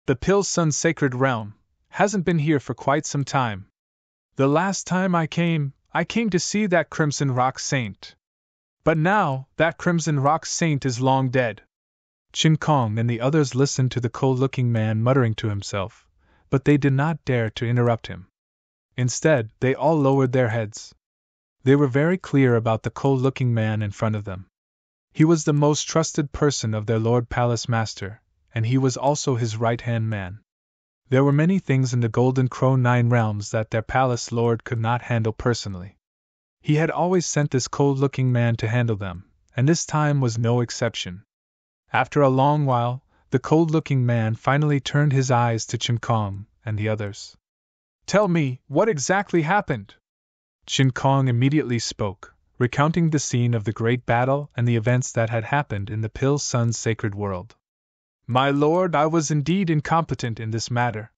[SPEAKER 1] "The Pill Sun Sacred Realm hasn't been here for quite some time. The last time I came to see that Crimson Rock Saint. But now, that Crimson Rock Saint is long dead." Qin Kong and the others listened to the cold-looking man muttering to himself, but they did not dare to interrupt him. Instead, they all lowered their heads. They were very clear about the cold-looking man in front of them. He was the most trusted person of their Lord Palace Master, and he was also his right-hand man. There were many things in the Golden Crow Nine Realms that their palace lord could not handle personally. He had always sent this cold-looking man to handle them, and this time was no exception. After a long while, the cold-looking man finally turned his eyes to Qin Kong and the others. "Tell me, what exactly happened?" Qin Kong immediately spoke, recounting the scene of the great battle and the events that had happened in the Pill Sun's sacred world. "My lord, I was indeed incompetent in this matter.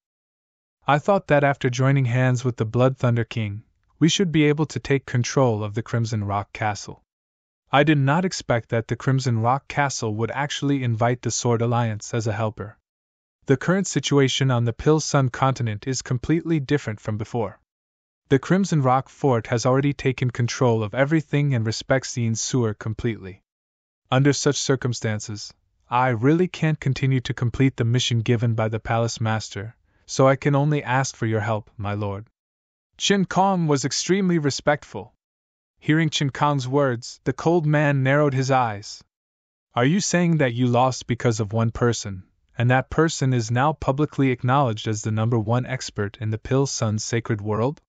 [SPEAKER 1] I thought that after joining hands with the Blood Thunder King, we should be able to take control of the Crimson Rock Castle. I did not expect that the Crimson Rock Castle would actually invite the Sword Alliance as a helper. The current situation on the Pill Sun continent is completely different from before. The Crimson Rock Fort has already taken control of everything and respects the Sewer completely. Under such circumstances, I really can't continue to complete the mission given by the Palace Master, so I can only ask for your help, my lord." Qin Kong was extremely respectful. Hearing Qin Kong's words, the cold man narrowed his eyes. "Are you saying that you lost because of one person, and that person is now publicly acknowledged as the #1 expert in the Pill Sun's sacred world?"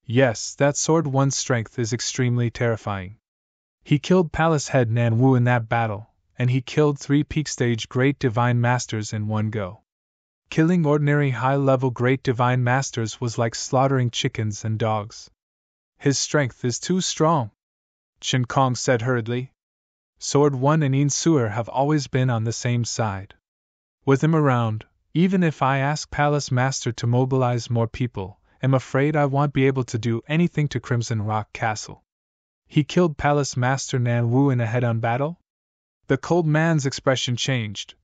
[SPEAKER 1] "Yes, that Sword One's strength is extremely terrifying. He killed Palace Head Nan Wu in that battle, and he killed 3 peak stage Great Divine Masters in one go. Killing ordinary high-level Great Divine Masters was like slaughtering chickens and dogs. His strength is too strong," Qin Kong said hurriedly. "Sword One and Sewer have always been on the same side. With him around, even if I ask Palace Master to mobilize more people, I'm afraid I won't be able to do anything to Crimson Rock Castle." "He killed Palace Master Nan Wu in a head-on battle?" The cold man's expression changed.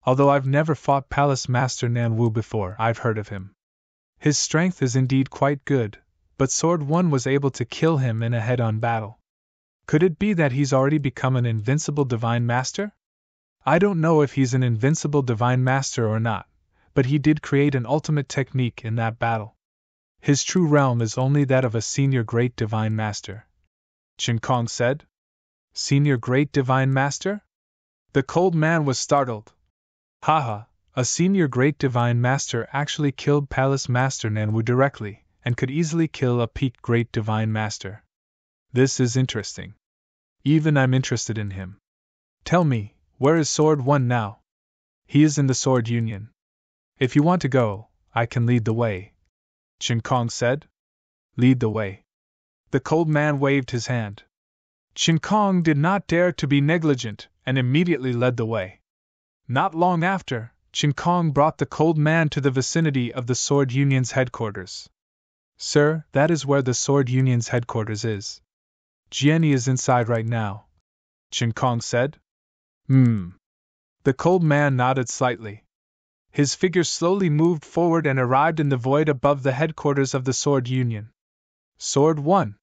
[SPEAKER 1] "Although I've never fought Palace Master Nan Wu before, I've heard of him. His strength is indeed quite good, but Sword One was able to kill him in a head-on battle. Could it be that he's already become an invincible Divine Master? I don't know if he's an invincible Divine Master or not, but he did create an ultimate technique in that battle. His true realm is only that of a senior Great Divine Master," Qin Kong said. "Senior Great Divine Master?" The cold man was startled. "Haha, a senior Great Divine Master actually killed Palace Master Nan Wu directly, and could easily kill a peak Great Divine Master. This is interesting. Even I'm interested in him. Tell me, where is Sword One now?" "He is in the Sword Union. If you want to go, I can lead the way," Qin Kong said. "Lead the way." The cold man waved his hand. Qin Kong did not dare to be negligent, and immediately led the way. Not long after, Qin Kong brought the cold man to the vicinity of the Sword Union's headquarters. "Sir, that is where the Sword Union's headquarters is. Jianni is inside right now," Qin Kong said. The cold man nodded slightly. His figure slowly moved forward and arrived in the void above the headquarters of the Sword Union. "Sword One."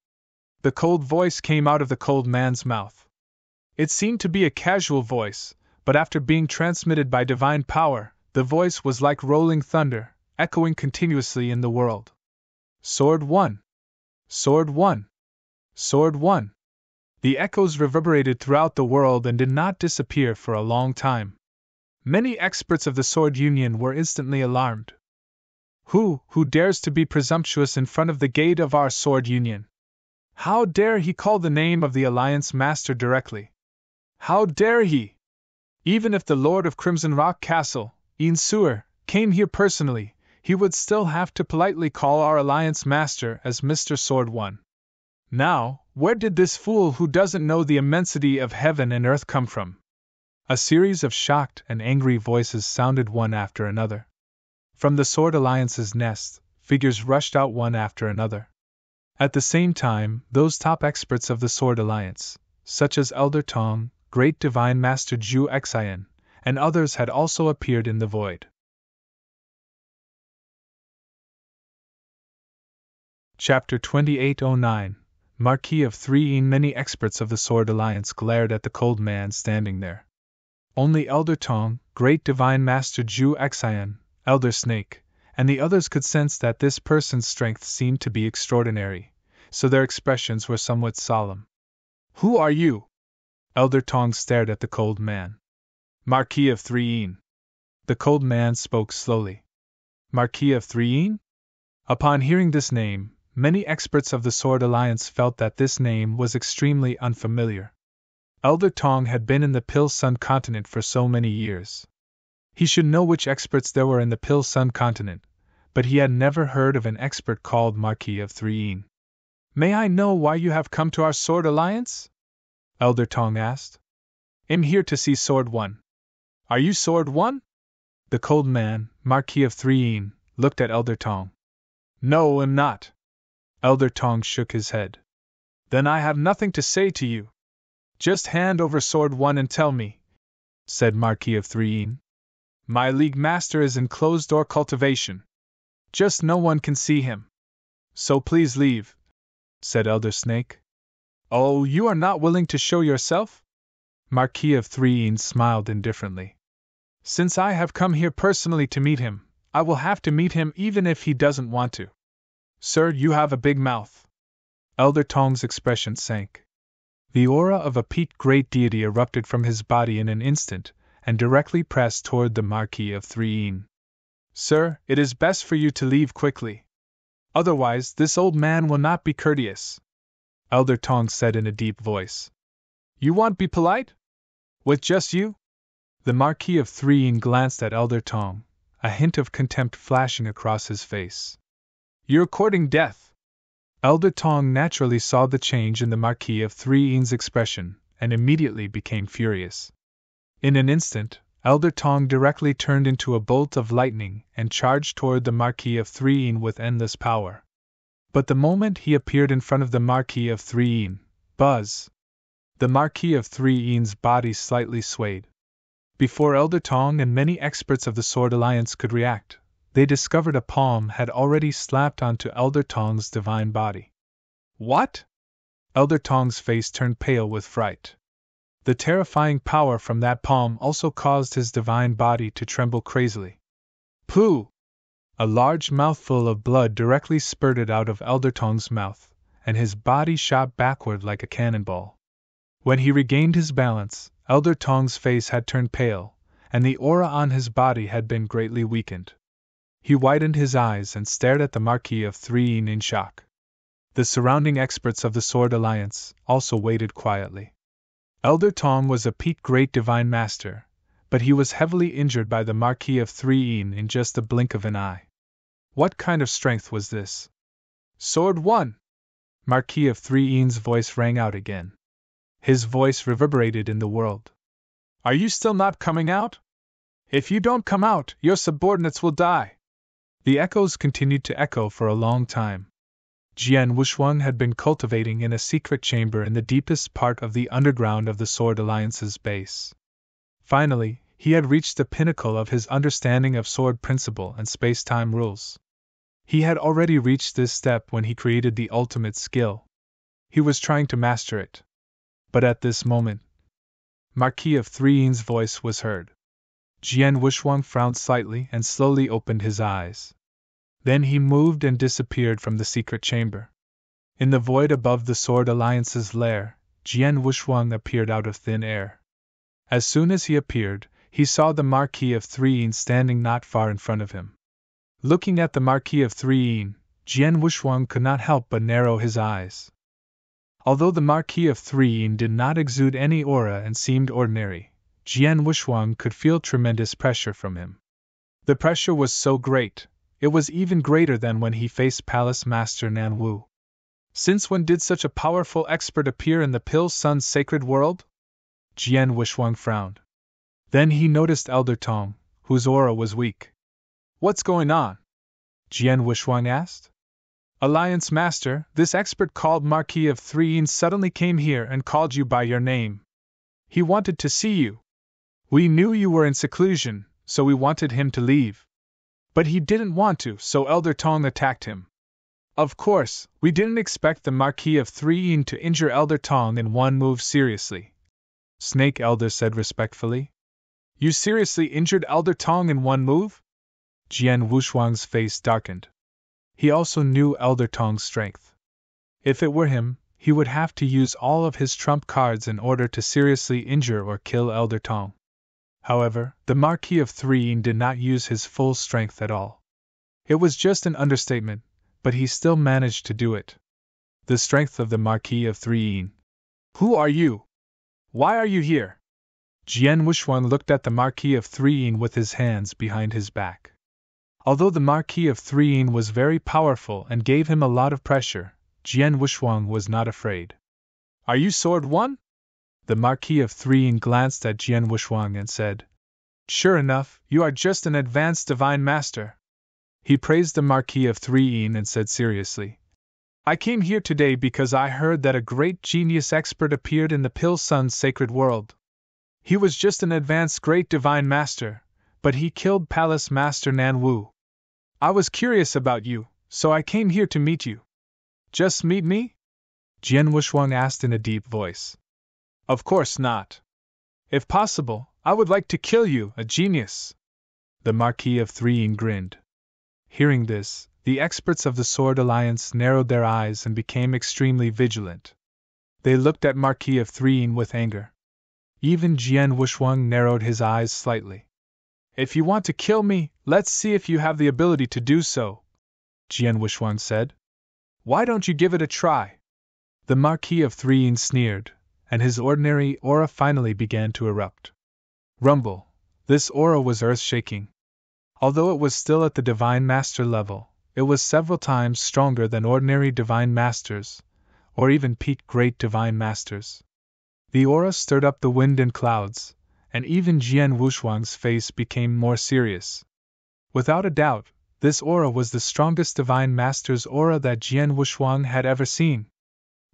[SPEAKER 1] The cold voice came out of the cold man's mouth. It seemed to be a casual voice, but after being transmitted by divine power, the voice was like rolling thunder, echoing continuously in the world. "Sword One! Sword One! Sword One!" The echoes reverberated throughout the world and did not disappear for a long time. Many experts of the Sword Union were instantly alarmed. Who dares to be presumptuous in front of the gate of our sword union? How dare he call the name of the Alliance Master directly? How dare he? Even if the Lord of Crimson Rock Castle, Ian Sewer, came here personally, he would still have to politely call our Alliance Master as Mr. Sword One. Now, where did this fool who doesn't know the immensity of heaven and earth come from? A series of shocked and angry voices sounded one after another. From the Sword Alliance's nest, figures rushed out one after another. At the same time, those top experts of the Sword Alliance, such as Elder Tong, Great Divine Master Zhu Xian, and others had also appeared in the void. Chapter 2809 Marquis of Three. Many experts of the Sword Alliance glared at the cold man standing there. Only Elder Tong, Great Divine Master Zhu Xian, Elder Snake, and the others could sense that this person's strength seemed to be extraordinary, so their expressions were somewhat solemn. Who are you? Elder Tong stared at the cold man. Marquis of Three. The cold man spoke slowly. Marquis of Three? Upon hearing this name, many experts of the Sword Alliance felt that this name was extremely unfamiliar. Elder Tong had been in the Pil Sun continent for so many years. He should know which experts there were in the Pil Sun continent, but he had never heard of an expert called Marquis of Three. May I know why you have come to our Sword Alliance? Elder Tong asked. I'm here to see Sword One. Are you Sword One? The cold man, Marquis of Three, looked at Elder Tong. No, I'm not. Elder Tong shook his head. Then I have nothing to say to you. Just hand over Sword One and tell me, said Marquis of Three. My League Master is in closed-door cultivation. Just no one can see him. So please leave, said Elder Snake. Oh, you are not willing to show yourself? Marquis of Three smiled indifferently. Since I have come here personally to meet him, I will have to meet him even if he doesn't want to. Sir, you have a big mouth. Elder Tong's expression sank. The aura of a peaked great deity erupted from his body in an instant, and directly pressed toward the Marquis of Three. Sir, it is best for you to leave quickly. Otherwise, this old man will not be courteous, Elder Tong said in a deep voice. You won't be polite? With just you? The Marquis of Three glanced at Elder Tong, a hint of contempt flashing across his face. You're courting death. Elder Tong naturally saw the change in the Marquis of Three's expression, and immediately became furious. In an instant, Elder Tong directly turned into a bolt of lightning and charged toward the Marquis of Three with endless power. But the moment he appeared in front of the Marquis of Three, buzz! The Marquis of Three's body slightly swayed. Before Elder Tong and many experts of the Sword Alliance could react, they discovered a palm had already slapped onto Elder Tong's divine body. What? Elder Tong's face turned pale with fright. The terrifying power from that palm also caused his divine body to tremble crazily. Pooh! A large mouthful of blood directly spurted out of Elder Tong's mouth, and his body shot backward like a cannonball. When he regained his balance, Elder Tong's face had turned pale, and the aura on his body had been greatly weakened. He widened his eyes and stared at the Marquis of Three in shock. The surrounding experts of the Sword Alliance also waited quietly. Elder Tong was a peaked Great Divine Master, but he was heavily injured by the Marquis of Three in just a blink of an eye. What kind of strength was this? Sword One! Marquis of Three's voice rang out again. His voice reverberated in the world. Are you still not coming out? If you don't come out, your subordinates will die. The echoes continued to echo for a long time. Jian Wushuang had been cultivating in a secret chamber in the deepest part of the underground of the Sword Alliance's base. Finally, he had reached the pinnacle of his understanding of sword principle and space-time rules. He had already reached this step when he created the ultimate skill. He was trying to master it. But at this moment, Marquis of Three's voice was heard. Jian Wushuang frowned slightly and slowly opened his eyes. Then he moved and disappeared from the secret chamber. In the void above the Sword Alliance's lair, Jian Wushuang appeared out of thin air. As soon as he appeared, he saw the Marquis of Three standing not far in front of him. Looking at the Marquis of Threein, Jian Wushuang could not help but narrow his eyes. Although the Marquis of Threein did not exude any aura and seemed ordinary, Jian Wushuang could feel tremendous pressure from him. The pressure was so great, it was even greater than when he faced Palace Master Nan Wu. Since when did such a powerful expert appear in the Pill Sun's sacred world? Jian Wushuang frowned. Then he noticed Elder Tong, whose aura was weak. What's going on? Jian Wushuang asked. Alliance Master, this expert called Marquis of Threein suddenly came here and called you by your name. He wanted to see you. We knew you were in seclusion, so we wanted him to leave. But he didn't want to, so Elder Tong attacked him. Of course, we didn't expect the Marquis of Threein to injure Elder Tong in one move seriously. Snake Elder said respectfully. You seriously injured Elder Tong in one move? Jian Wushuang's face darkened. He also knew Elder Tong's strength. If it were him, he would have to use all of his trump cards in order to seriously injure or kill Elder Tong. However, the Marquis of Threein did not use his full strength at all. It was just an understatement, but he still managed to do it. The strength of the Marquis of Threein. Who are you? Why are you here? Jian Wushuang looked at the Marquis of Threein with his hands behind his back. Although the Marquis of Threein was very powerful and gave him a lot of pressure, Jian Wushuang was not afraid. Are you Sword One? The Marquis of Threein glanced at Jian Wushuang and said, Sure enough, you are just an advanced divine master. He praised the Marquis of Threein and said seriously, I came here today because I heard that a great genius expert appeared in the Pill Sun's sacred world. He was just an advanced great divine master, but he killed Palace Master Nan Wu. I was curious about you, so I came here to meet you. Just meet me? Jian Wushuang asked in a deep voice. Of course not. If possible, I would like to kill you, a genius. The Marquis of Threein grinned. Hearing this, the experts of the Sword Alliance narrowed their eyes and became extremely vigilant. They looked at Marquis of Threein with anger. Even Jian Wushuang narrowed his eyes slightly. If you want to kill me, let's see if you have the ability to do so, Jian Wushuang said. Why don't you give it a try? The Marquis of Threein sneered, and his ordinary aura finally began to erupt. Rumble! This aura was earth-shaking. Although it was still at the Divine Master level, it was several times stronger than ordinary Divine Masters, or even peak Great Divine Masters. The aura stirred up the wind and clouds, and even Jian Wushuang's face became more serious. Without a doubt, this aura was the strongest Divine Master's aura that Jian Wushuang had ever seen.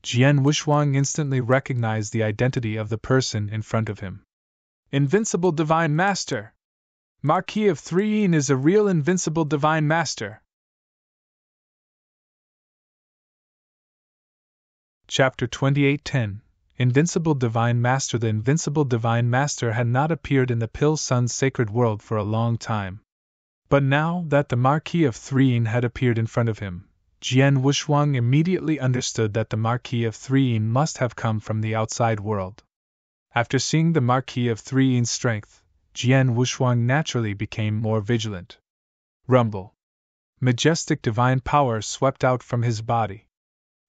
[SPEAKER 1] Jian Wushuang instantly recognized the identity of the person in front of him. Invincible Divine Master! Marquis of Threein is a real invincible Divine Master! Chapter 28:10 Invincible Divine Master. The Invincible Divine Master had not appeared in the Pill Sun's sacred world for a long time. But now that the Marquis of Threein had appeared in front of him, Jian Wushuang immediately understood that the Marquis of Threein must have come from the outside world. After seeing the Marquis of Threein's strength, Jian Wushuang naturally became more vigilant. Rumble! Majestic divine power swept out from his body.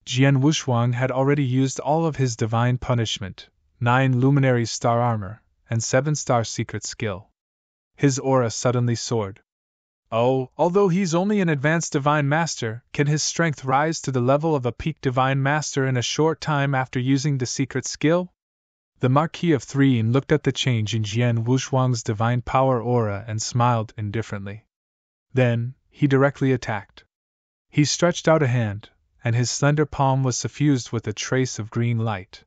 [SPEAKER 1] Jian Wushuang had already used all of his divine punishment, 9 luminary star armor, and 7-star secret skill. His aura suddenly soared. Oh, although he's only an advanced divine master, can his strength rise to the level of a peak divine master in a short time after using the secret skill? The Marquis of Threein looked at the change in Jian Wushuang's divine power aura and smiled indifferently. Then, he directly attacked. He stretched out a hand, and his slender palm was suffused with a trace of green light.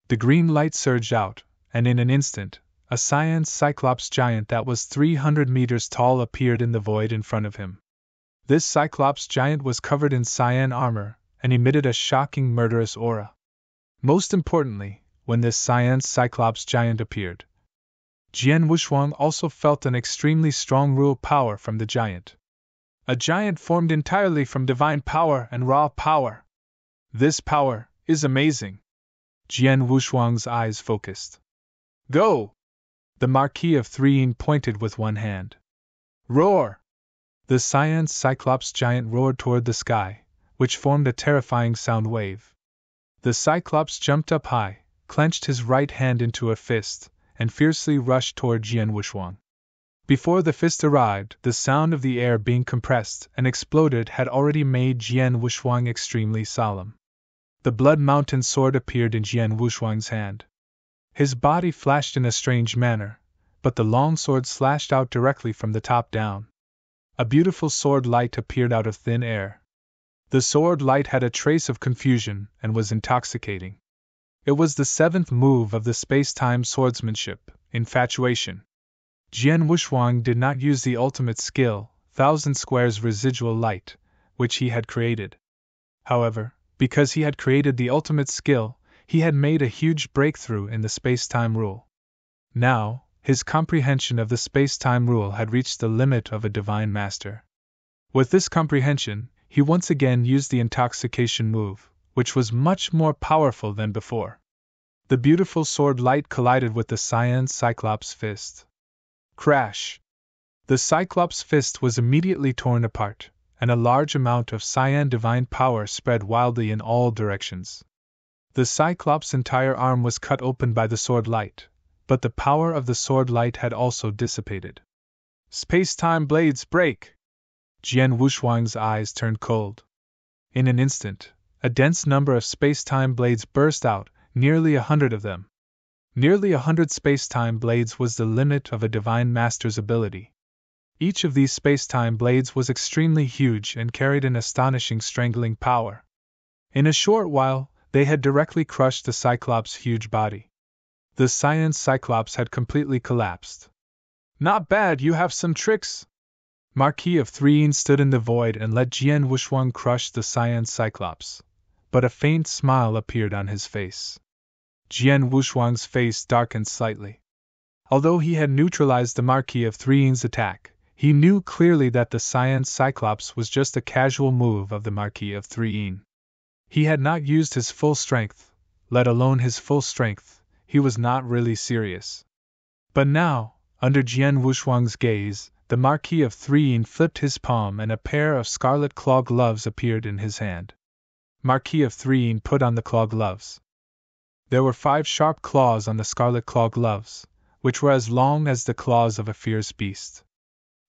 [SPEAKER 1] The green light surged out, and in an instant, a cyan Cyclops giant that was 300 meters tall appeared in the void in front of him. This Cyclops giant was covered in cyan armor, and emitted a shocking murderous aura. Most importantly, when this cyan Cyclops giant appeared, Jian Wushuang also felt an extremely strong rule power from the giant. A giant formed entirely from divine power and raw power. This power is amazing. Jian Wushuang's eyes focused. Go! The Marquis of Threein pointed with one hand. Roar! The cyan Cyclops giant roared toward the sky, which formed a terrifying sound wave. The Cyclops jumped up high, clenched his right hand into a fist, and fiercely rushed toward Jian Wushang. Before the fist arrived, the sound of the air being compressed and exploded had already made Jian Wushang extremely solemn. The Blood Mountain sword appeared in Jian Wushang's hand. His body flashed in a strange manner, but the long sword slashed out directly from the top down. A beautiful sword light appeared out of thin air. The sword light had a trace of confusion and was intoxicating. It was the seventh move of the space-time swordsmanship, infatuation. Jian Wushang did not use the ultimate skill, Thousand Squares Residual Light, which he had created. However, because he had created the ultimate skill, he had made a huge breakthrough in the space-time rule. Now, his comprehension of the space-time rule had reached the limit of a divine master. With this comprehension, he once again used the intoxication move, which was much more powerful than before. The beautiful sword light collided with the cyan Cyclops fist. Crash! The Cyclops fist was immediately torn apart, and a large amount of cyan divine power spread wildly in all directions. The Cyclops' entire arm was cut open by the sword light, but the power of the sword light had also dissipated. Space-time blades break! Jian Wushang's eyes turned cold. In an instant, a dense number of space-time blades burst out, nearly 100 of them. Nearly 100 space-time blades was the limit of a divine master's ability. Each of these space-time blades was extremely huge and carried an astonishing strangling power. In a short while, they had directly crushed the Cyclops' huge body. The cyan Cyclops had completely collapsed. Not bad, you have some tricks. Marquis of Threein stood in the void and let Jian Wushang crush the cyan Cyclops, but a faint smile appeared on his face. Jian Wushang's face darkened slightly. Although he had neutralized the Marquis of Threein's attack, he knew clearly that the cyan Cyclops was just a casual move of the Marquis of Threein. He had not used his full strength, let alone his full strength. He was not really serious. But now, under Jian Wushang's gaze, the Marquis of Threein flipped his palm and a pair of scarlet claw gloves appeared in his hand. Marquis of Threein put on the claw gloves. There were 5 sharp claws on the scarlet claw gloves, which were as long as the claws of a fierce beast.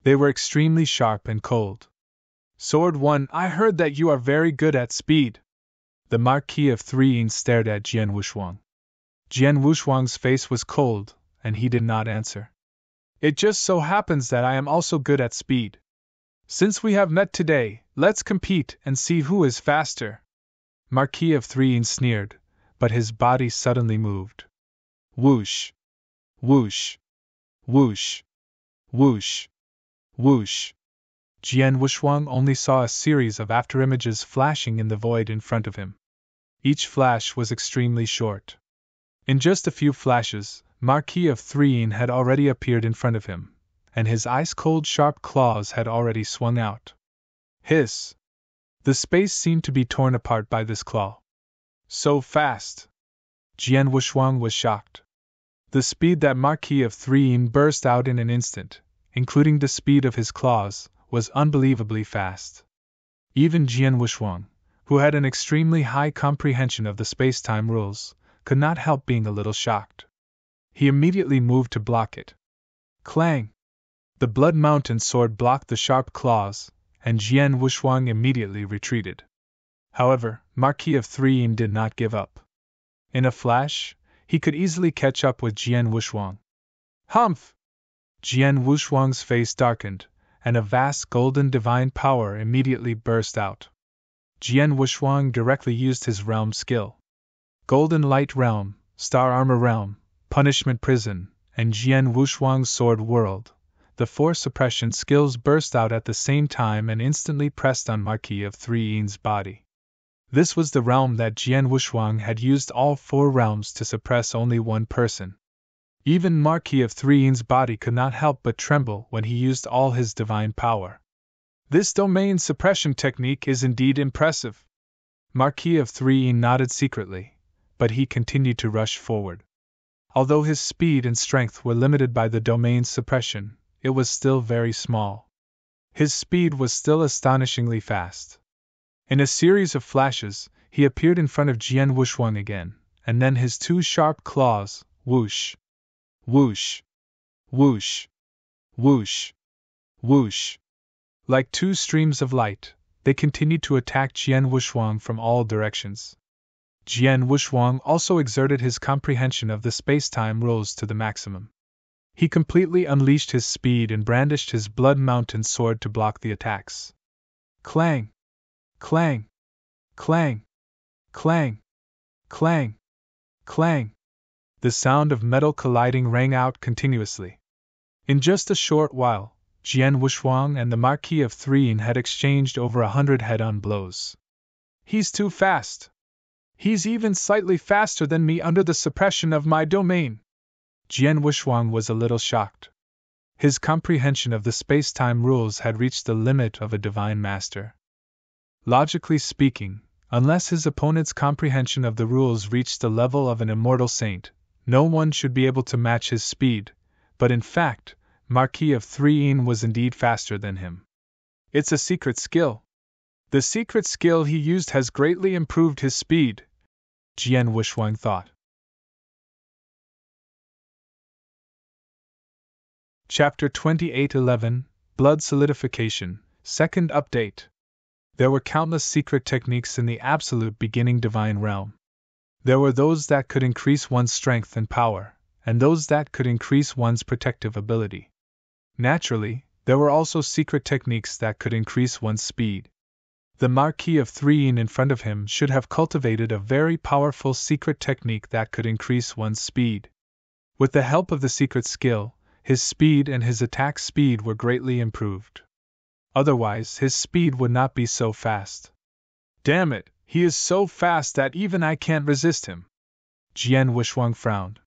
[SPEAKER 1] They were extremely sharp and cold. Sword 1, I heard that you are very good at speed. The Marquis of Threein stared at Jian Wushang. Jian Wushang's face was cold, and he did not answer. It just so happens that I am also good at speed. Since we have met today, let's compete and see who is faster. Marquis of Threein sneered, but his body suddenly moved. Whoosh! Whoosh! Whoosh! Whoosh! Whoosh! Jian Wushang only saw a series of afterimages flashing in the void in front of him. Each flash was extremely short. In just a few flashes, Marquis of Threein had already appeared in front of him, and his ice-cold sharp claws had already swung out. Hiss! The space seemed to be torn apart by this claw. So fast! Jian Wushang was shocked. The speed that Marquis of Threein burst out in an instant, including the speed of his claws, was unbelievably fast. Even Jian Wushang, who had an extremely high comprehension of the space-time rules, could not help being a little shocked. He immediately moved to block it. Clang! The Blood Mountain sword blocked the sharp claws, and Jian Wushang immediately retreated. However, Marquis of Threein did not give up. In a flash, he could easily catch up with Jian Wushang. Humph! Jian Wushang's face darkened, and a vast golden divine power immediately burst out. Jian Wushang directly used his realm skill. Golden Light Realm, Star Armor Realm, Punishment Prison, and Jian Wushang's Sword World. The 4 suppression skills burst out at the same time and instantly pressed on Marquis of Threein's body. This was the realm that Jian Wushang had used all 4 realms to suppress only one person. Even Marquis of Threein's body could not help but tremble when he used all his divine power. This domain suppression technique is indeed impressive. Marquis of Threein nodded secretly, but he continued to rush forward. Although his speed and strength were limited by the domain's suppression, it was still very small. His speed was still astonishingly fast. In a series of flashes, he appeared in front of Jian Wuxuang again, and then his two sharp claws, whoosh, whoosh, whoosh, whoosh, whoosh. Like two streams of light, they continued to attack Jian Wuxuang from all directions. Jian Wuxuang also exerted his comprehension of the space-time rules to the maximum. He completely unleashed his speed and brandished his blood mountain sword to block the attacks. Clang! Clang! Clang! Clang! Clang! Clang! The sound of metal colliding rang out continuously. In just a short while, Jian Wuxuang and the Marquis of Threin had exchanged over 100 head-on blows. He's too fast. He's even slightly faster than me under the suppression of my domain. Jian Wuxuang was a little shocked. His comprehension of the space-time rules had reached the limit of a divine master. Logically speaking, unless his opponent's comprehension of the rules reached the level of an immortal saint, no one should be able to match his speed, but in fact, Marquis of Threin was indeed faster than him. It's a secret skill. The secret skill he used has greatly improved his speed, Jian Wuxuang thought. Chapter 28:11 Blood Solidification, Second Update. There were countless secret techniques in the absolute beginning divine realm. There were those that could increase one's strength and power, and those that could increase one's protective ability. Naturally, there were also secret techniques that could increase one's speed. The Marquis of Threin in front of him should have cultivated a very powerful secret technique that could increase one's speed. With the help of the secret skill, his speed and his attack speed were greatly improved. Otherwise, his speed would not be so fast. Damn it, he is so fast that even I can't resist him. Jian Wuxuang frowned.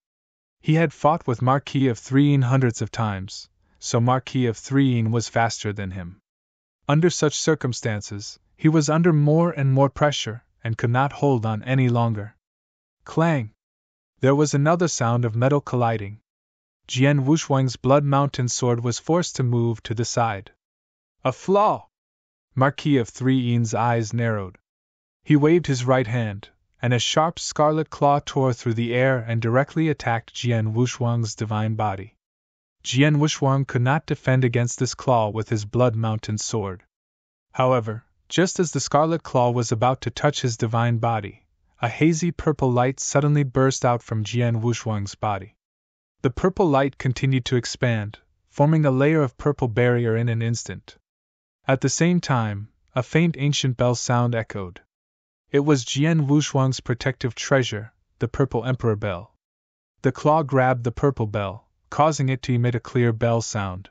[SPEAKER 1] He had fought with Marquis of Threin hundreds of times, so Marquis of Threin was faster than him. Under such circumstances, he was under more and more pressure, and could not hold on any longer. Clang! There was another sound of metal colliding. Jian Wuxuang's blood mountain sword was forced to move to the side. A flaw! Marquis of Threin's eyes narrowed. He waved his right hand, and a sharp scarlet claw tore through the air and directly attacked Jian Wuxuang's divine body. Jian Wuxuang could not defend against this claw with his blood mountain sword. However, just as the scarlet claw was about to touch his divine body, a hazy purple light suddenly burst out from Jian Wuxuang's body. The purple light continued to expand, forming a layer of purple barrier in an instant. At the same time, a faint ancient bell sound echoed. It was Jian Wuxuang's protective treasure, the Purple Emperor Bell. The claw grabbed the purple bell, causing it to emit a clear bell sound.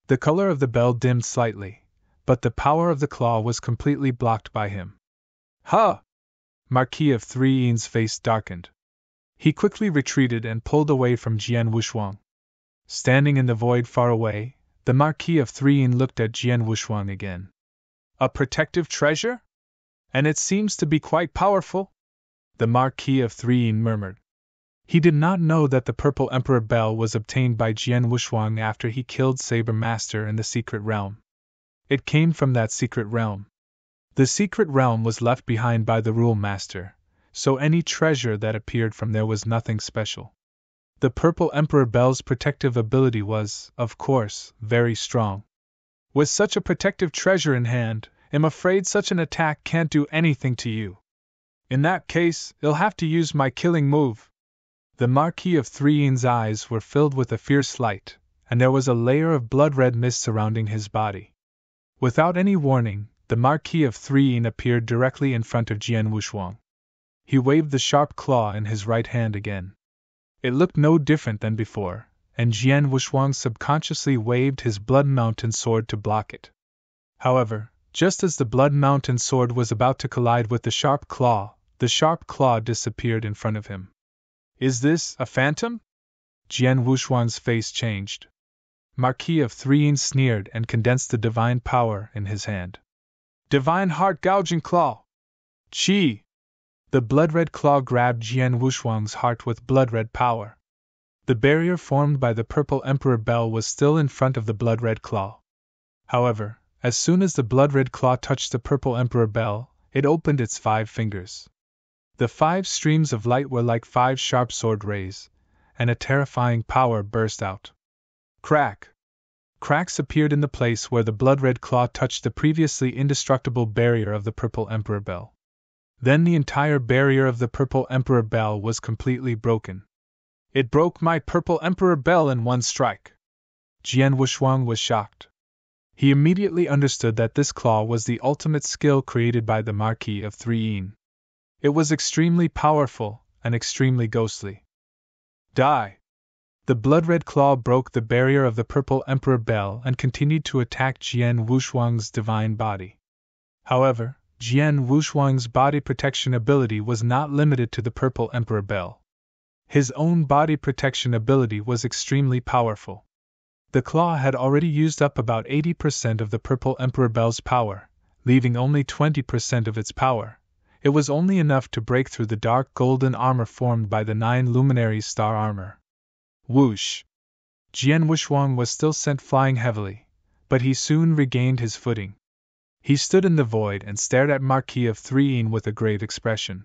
[SPEAKER 1] The color of the bell dimmed slightly, but the power of the claw was completely blocked by him. Ha! Marquis of Threin's face darkened. He quickly retreated and pulled away from Jian Wuxuang. Standing in the void far away, the Marquis of Threin looked at Jian Wuxuang again. A protective treasure? And it seems to be quite powerful? The Marquis of Threin murmured. He did not know that the Purple Emperor Bell was obtained by Jian Wuxuang after he killed Saber Master in the secret realm. It came from that secret realm. The secret realm was left behind by the Rule Master, so any treasure that appeared from there was nothing special. The Purple Emperor Bell's protective ability was, of course, very strong. With such a protective treasure in hand, I'm afraid such an attack can't do anything to you. In that case, I'll have to use my killing move. The Marquis of Threin's eyes were filled with a fierce light, and there was a layer of blood-red mist surrounding his body. Without any warning, the Marquis of Threin appeared directly in front of Jian Wuxuang. He waved the sharp claw in his right hand again. It looked no different than before, and Jian Wuxuang subconsciously waved his Blood Mountain sword to block it. However, just as the Blood Mountain sword was about to collide with the sharp claw disappeared in front of him. Is this a phantom? Jian Wuxuang's face changed. Marquis of Threin sneered and condensed the divine power in his hand. Divine heart-gouging claw! Chi! The blood-red claw grabbed Jian Wuxuang's heart with blood-red power. The barrier formed by the Purple Emperor Bell was still in front of the blood-red claw. However, as soon as the blood-red claw touched the purple emperor bell, it opened its 5 fingers. The 5 streams of light were like 5 sharp sword rays, and a terrifying power burst out. Crack! Cracks appeared in the place where the blood-red claw touched the previously indestructible barrier of the purple emperor bell. Then the entire barrier of the purple emperor bell was completely broken. It broke my purple emperor bell in one strike. Jian Wushuang was shocked. He immediately understood that this claw was the ultimate skill created by the Marquis of 3 Yin. It was extremely powerful and extremely ghostly. Die! The blood-red claw broke the barrier of the purple emperor bell and continued to attack Jian Wushuang's divine body. However, Jian Wushuang's body protection ability was not limited to the purple emperor bell. His own body protection ability was extremely powerful. The claw had already used up about 80% of the purple emperor bell's power, leaving only 20% of its power. It was only enough to break through the dark golden armor formed by the 9 luminaries' star armor. Whoosh! Jian Wushuang was still sent flying heavily, but he soon regained his footing. He stood in the void and stared at Marquis of 3 Yin with a grave expression.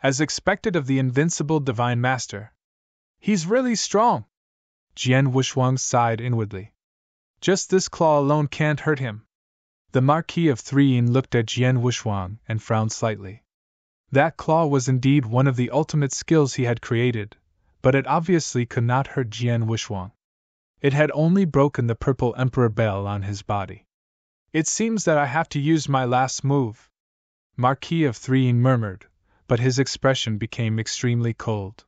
[SPEAKER 1] As expected of the invincible Divine Master. He's really strong! Jian Wushuang sighed inwardly. Just this claw alone can't hurt him. The Marquis of 3 Yin looked at Jian Wushuang and frowned slightly. That claw was indeed one of the ultimate skills he had created, but it obviously could not hurt Jian Wushuang. It had only broken the purple emperor bell on his body. It seems that I have to use my last move, Marquis of 3 Yin murmured, but his expression became extremely cold.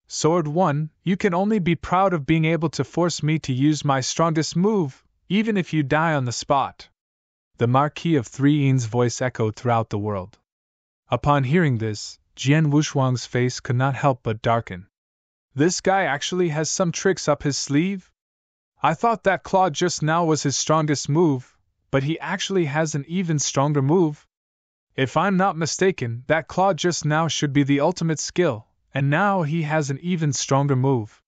[SPEAKER 1] Sword 1, you can only be proud of being able to force me to use my strongest move, even if you die on the spot. The Marquis of 3 Yin's voice echoed throughout the world. Upon hearing this, Jian Wushuang's face could not help but darken. This guy actually has some tricks up his sleeve? I thought that claw just now was his strongest move, but he actually has an even stronger move. If I'm not mistaken, that claw just now should be the ultimate skill, and now he has an even stronger move.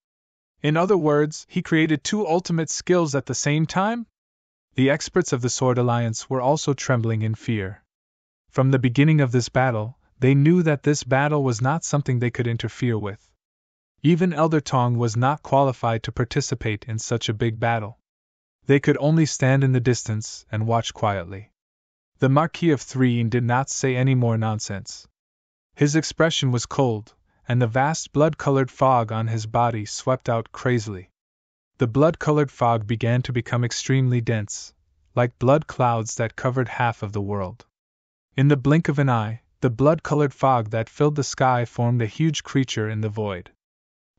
[SPEAKER 1] In other words, he created 2 ultimate skills at the same time? The experts of the Sword Alliance were also trembling in fear. From the beginning of this battle, they knew that this battle was not something they could interfere with. Even Elder Tong was not qualified to participate in such a big battle. They could only stand in the distance and watch quietly. The Marquis of 3 Yin did not say any more nonsense. His expression was cold, and the vast blood-colored fog on his body swept out crazily. The blood-colored fog began to become extremely dense, like blood clouds that covered half of the world. In the blink of an eye, the blood-colored fog that filled the sky formed a huge creature in the void.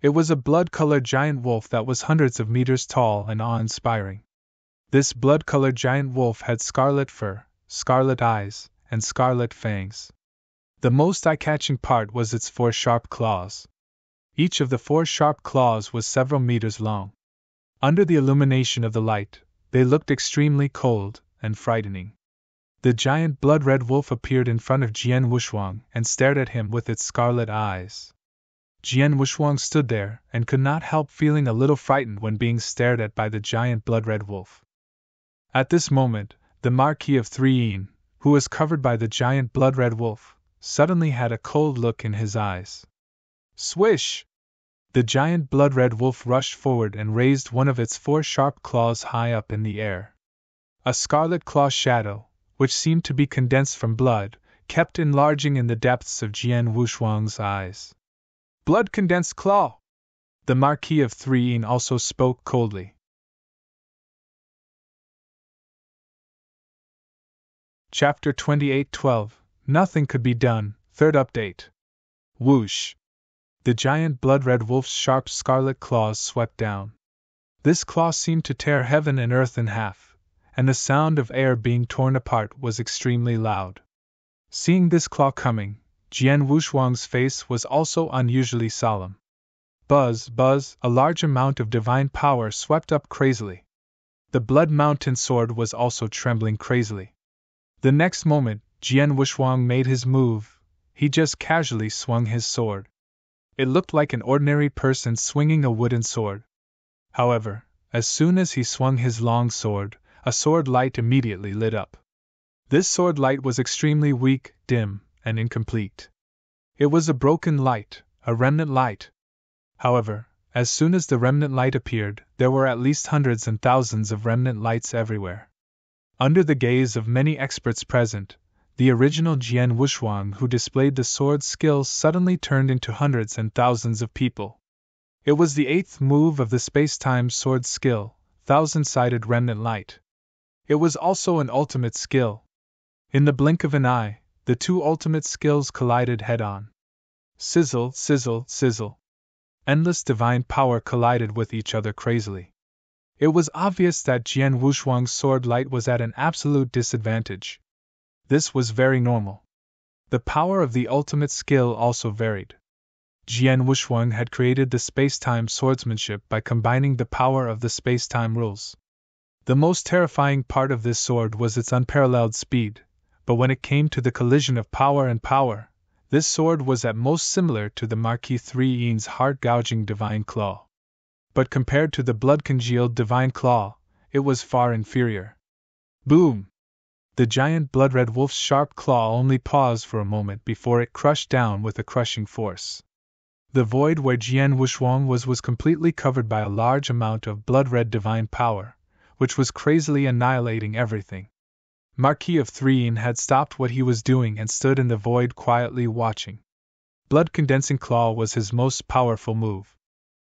[SPEAKER 1] It was a blood-colored giant wolf that was hundreds of meters tall and awe-inspiring. This blood-colored giant wolf had scarlet fur, scarlet eyes, and scarlet fangs. The most eye-catching part was its 4 sharp claws. Each of the 4 sharp claws was several meters long. Under the illumination of the light, they looked extremely cold and frightening. The giant blood-red wolf appeared in front of Jian Wushuang and stared at him with its scarlet eyes. Jian Wushuang stood there and could not help feeling a little frightened when being stared at by the giant blood-red wolf. At this moment, the Marquis of 3 Yin, who was covered by the giant blood-red wolf, suddenly had a cold look in his eyes. Swish! The giant blood-red wolf rushed forward and raised one of its 4 sharp claws high up in the air. A scarlet claw shadow, which seemed to be condensed from blood, kept enlarging in the depths of Jian Wushuang's eyes. Blood-condensed claw! The Marquis of 3 Yin also spoke coldly. Chapter 28:12 Nothing could be done. Third update. Whoosh! The giant blood-red wolf's sharp scarlet claws swept down. This claw seemed to tear heaven and earth in half, and the sound of air being torn apart was extremely loud. Seeing this claw coming, Jian Wushuang's face was also unusually solemn. Buzz, buzz, a large amount of divine power swept up crazily. The Blood Mountain sword was also trembling crazily. The next moment, Jian Wushuang made his move. He just casually swung his sword. It looked like an ordinary person swinging a wooden sword. However, as soon as he swung his long sword, a sword light immediately lit up. This sword light was extremely weak, dim, and incomplete. It was a broken light, a remnant light. However, as soon as the remnant light appeared, there were at least hundreds and thousands of remnant lights everywhere. Under the gaze of many experts present, the original Jian Wushuang who displayed the sword's skills suddenly turned into hundreds and thousands of people. It was the 8th move of the space-time sword skill, thousand-sided remnant light. It was also an ultimate skill. In the blink of an eye, the two ultimate skills collided head-on. Sizzle, sizzle, sizzle. Endless divine power collided with each other crazily. It was obvious that Jian Wushuang's sword light was at an absolute disadvantage. This was very normal. The power of the ultimate skill also varied. Jian Wushuang had created the space-time swordsmanship by combining the power of the space-time rules. The most terrifying part of this sword was its unparalleled speed, but when it came to the collision of power and power, this sword was at most similar to the Marquis III Yin's heart-gouging divine claw. But compared to the blood-congealed divine claw, it was far inferior. Boom! The giant blood-red wolf's sharp claw only paused for a moment before it crushed down with a crushing force. The void where Jian Wushuang was completely covered by a large amount of blood-red divine power, which was crazily annihilating everything. Marquis of Threin had stopped what he was doing and stood in the void quietly watching. Blood-condensing claw was his most powerful move.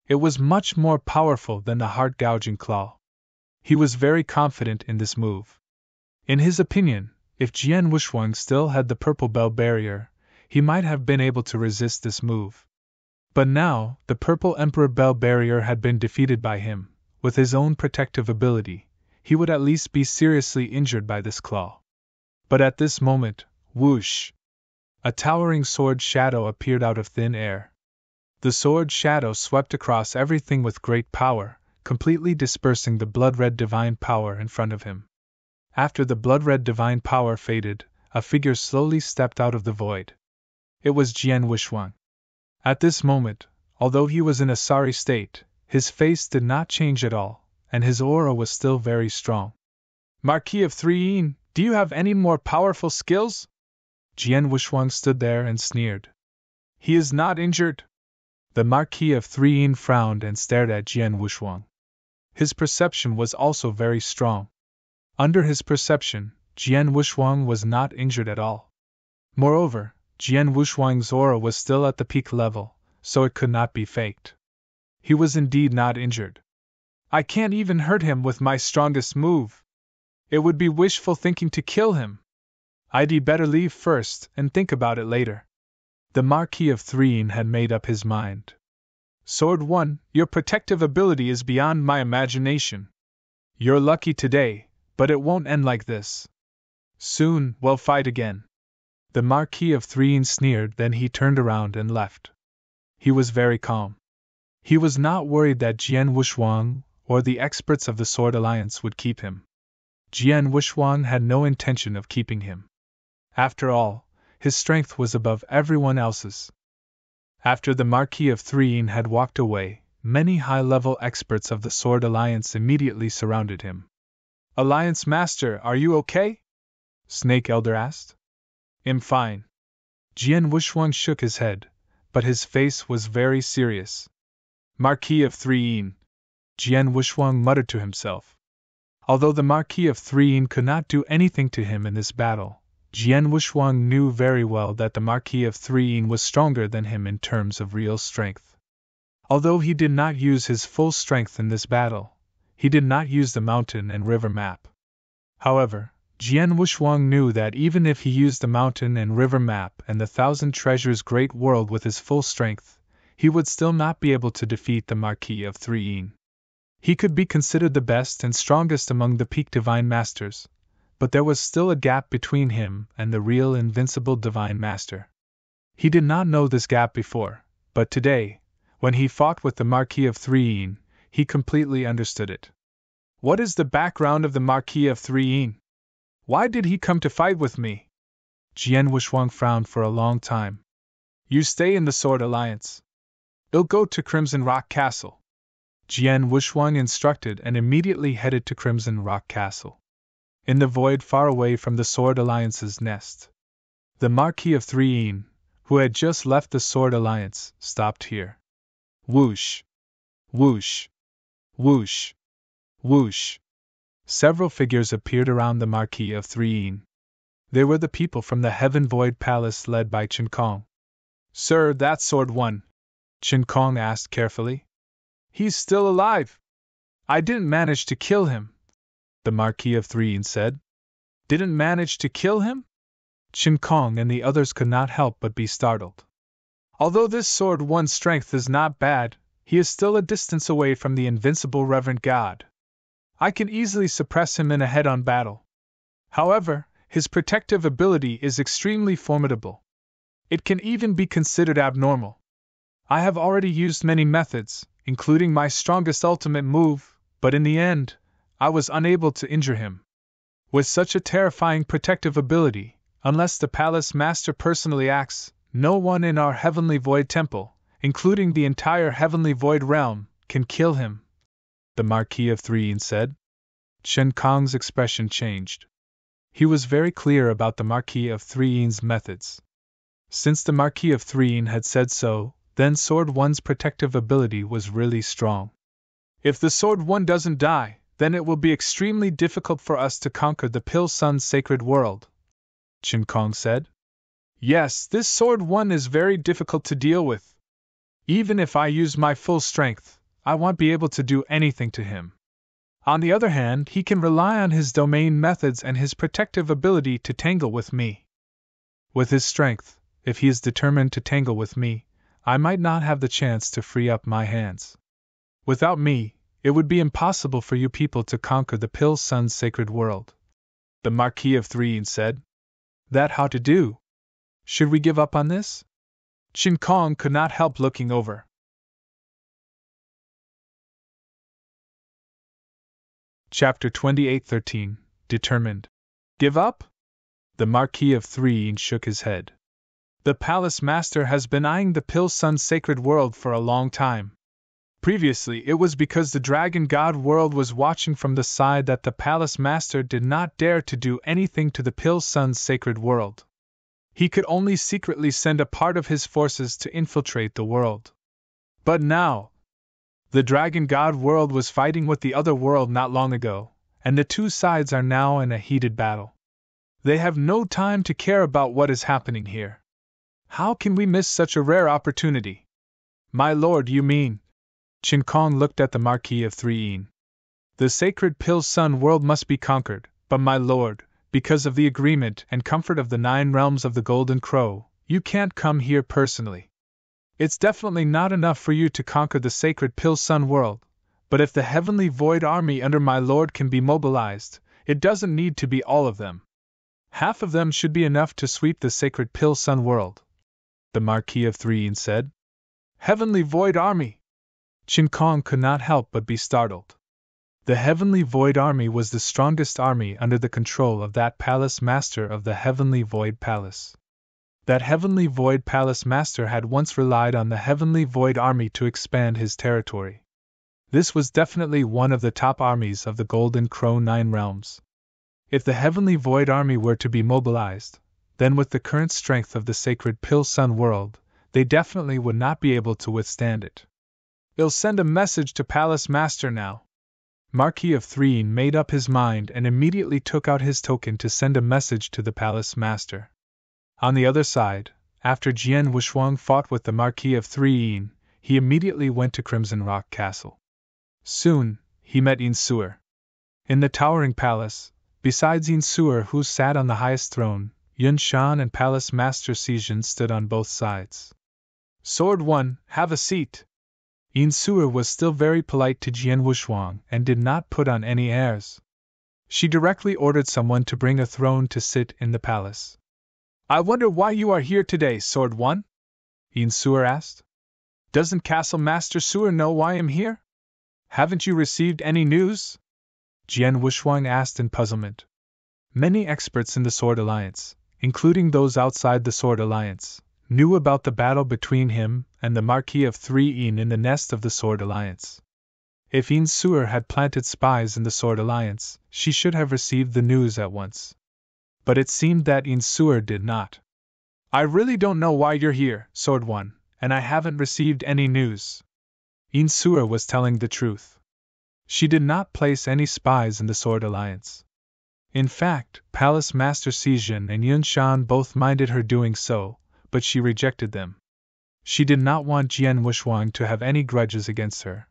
[SPEAKER 1] It was much more powerful than the heart-gouging claw. He was very confident in this move. In his opinion, if Jian Wushuang still had the purple bell barrier, he might have been able to resist this move. But now, the purple Emperor Bell barrier had been defeated by him. With his own protective ability, he would at least be seriously injured by this claw. But at this moment, whoosh! A towering sword shadow appeared out of thin air. The sword shadow swept across everything with great power, completely dispersing the blood-red divine power in front of him. After the blood-red divine power faded, a figure slowly stepped out of the void. It was Jian Wushuang. At this moment, although he was in a sorry state, his face did not change at all, and his aura was still very strong. Marquis of Threin, do you have any more powerful skills? Jian Wushuang stood there and sneered. He is not injured. The Marquis of Threin frowned and stared at Jian Wushuang. His perception was also very strong. Under his perception, Jian Wushuang was not injured at all. Moreover, Jian Wushuang's aura was still at the peak level, so it could not be faked. He was indeed not injured. I can't even hurt him with my strongest move. It would be wishful thinking to kill him. I'd better leave first and think about it later. The Marquis of Threin had made up his mind. Sword 1, your protective ability is beyond my imagination. You're lucky today, but it won't end like this. Soon, we'll fight again. The Marquis of Threin sneered, then he turned around and left. He was very calm. He was not worried that Jian Wushuang or the experts of the Sword Alliance would keep him. Jian Wushuang had no intention of keeping him. After all, his strength was above everyone else's. After the Marquis of Threin had walked away, many high-level experts of the Sword Alliance immediately surrounded him. Alliance Master, are you okay? Snake Elder asked. I'm fine. Jian Wushuang shook his head, but his face was very serious. Marquis of Threin, Jian Wushuang muttered to himself. Although the Marquis of Threin could not do anything to him in this battle, Jian Wushuang knew very well that the Marquis of Threin was stronger than him in terms of real strength. Although he did not use his full strength in this battle, he did not use the mountain and river map. However, Jian Wushuang knew that even if he used the mountain and river map and the Thousand Treasures Great World with his full strength, he would still not be able to defeat the Marquis of Threin. He could be considered the best and strongest among the peak Divine Masters, but there was still a gap between him and the real invincible Divine Master. He did not know this gap before, but today, when he fought with the Marquis of Threin, he completely understood it. What is the background of the Marquis of Threin? Why did he come to fight with me? Jian Wushuang frowned for a long time. You stay in the Sword Alliance. I'll go to Crimson Rock Castle. Jian Wushuang instructed and immediately headed to Crimson Rock Castle. In the void far away from the Sword Alliance's nest, the Marquis of Threein, who had just left the Sword Alliance, stopped here. Whoosh! Whoosh! Whoosh! Whoosh! Several figures appeared around the Marquis of Threein. They were the people from the Heaven Void Palace led by Chen Kong. Sir, that Sword One? Chen Kong asked carefully. He's still alive. I didn't manage to kill him, the Marquis of Threein said. Didn't manage to kill him? Chen Kong and the others could not help but be startled. Although this Sword One's strength is not bad, he is still a distance away from the invincible Reverend God. I can easily suppress him in a head-on battle. However, his protective ability is extremely formidable. It can even be considered abnormal. I have already used many methods, including my strongest ultimate move, but in the end, I was unable to injure him. With such a terrifying protective ability, unless the Palace Master personally acts, no one in our Heavenly Void Temple, including the entire Heavenly Void Realm, can kill him, the Marquis of Threein said. Chen Kong's expression changed. He was very clear about the Marquis of Threein's methods. Since the Marquis of Threein had said so, then Sword One's protective ability was really strong. If the Sword One doesn't die, then it will be extremely difficult for us to conquer the Pill Sun's sacred world, Chen Kong said. Yes, this Sword One is very difficult to deal with. Even if I use my full strength, I won't be able to do anything to him. On the other hand, he can rely on his domain methods and his protective ability to tangle with me. With his strength, if he is determined to tangle with me, I might not have the chance to free up my hands. Without me, it would be impossible for you people to conquer the Pill Sun's sacred world, the Marquis of Threein said. That how to do? Should we give up on this? Chen Kong could not help looking over. Chapter 28:13 Determined. Give up? The Marquis of Threein shook his head. The Palace Master has been eyeing the Pill Sun's sacred world for a long time. Previously, it was because the Dragon God world was watching from the side that the Palace Master did not dare to do anything to the Pill Sun's sacred world. He could only secretly send a part of his forces to infiltrate the world. But now, the Dragon God world was fighting with the other world not long ago, and the two sides are now in a heated battle. They have no time to care about what is happening here. How can we miss such a rare opportunity? My lord, you mean? Chen Kong looked at the Marquis of Threein. The sacred Pill Sun world must be conquered, but my lord, because of the agreement and comfort of the 9 realms of the Golden Crow, you can't come here personally. It's definitely not enough for you to conquer the sacred Pill Sun world, but if the Heavenly Void Army under my lord can be mobilized, it doesn't need to be all of them. Half of them should be enough to sweep the sacred Pill Sun world, the Marquis of Threein said. Heavenly Void Army! Chen Kong could not help but be startled. The Heavenly Void Army was the strongest army under the control of that Palace Master of the Heavenly Void Palace. That Heavenly Void Palace Master had once relied on the Heavenly Void Army to expand his territory. This was definitely one of the top armies of the Golden Crow 9 realms. If the Heavenly Void Army were to be mobilized, then with the current strength of the sacred Pill Sun world, they definitely would not be able to withstand it. I'll send a message to Palace Master now. Marquis of Threein made up his mind and immediately took out his token to send a message to the Palace Master. On the other side, after Jian Wushuang fought with the Marquis of Threein, he immediately went to Crimson Rock Castle. Soon, he met Yin Suer. In the towering palace, besides Yin Suer who sat on the highest throne, Yun Shan and Palace Master Sijin stood on both sides. Sword One, have a seat. Yin Suer was still very polite to Jian Wushuang and did not put on any airs. She directly ordered someone to bring a throne to sit in the palace. I wonder why you are here today, Sword One? Yin Suer asked. Doesn't Castle Master Suer know why I'm here? Haven't you received any news? Jian Wushuang asked in puzzlement. Many experts in the Sword Alliance, including those outside the Sword Alliance, knew about the battle between him and the Marquis of Threein in the nest of the Sword Alliance. If Yin Suer had planted spies in the Sword Alliance, she should have received the news at once. But it seemed that Yin Suer did not. I really don't know why you're here, Sword One, and I haven't received any news. Yin Suer was telling the truth. She did not place any spies in the Sword Alliance. In fact, Palace Master Sijin and Yun Shan both minded her doing so, but she rejected them. She did not want Jian Wushuang to have any grudges against her.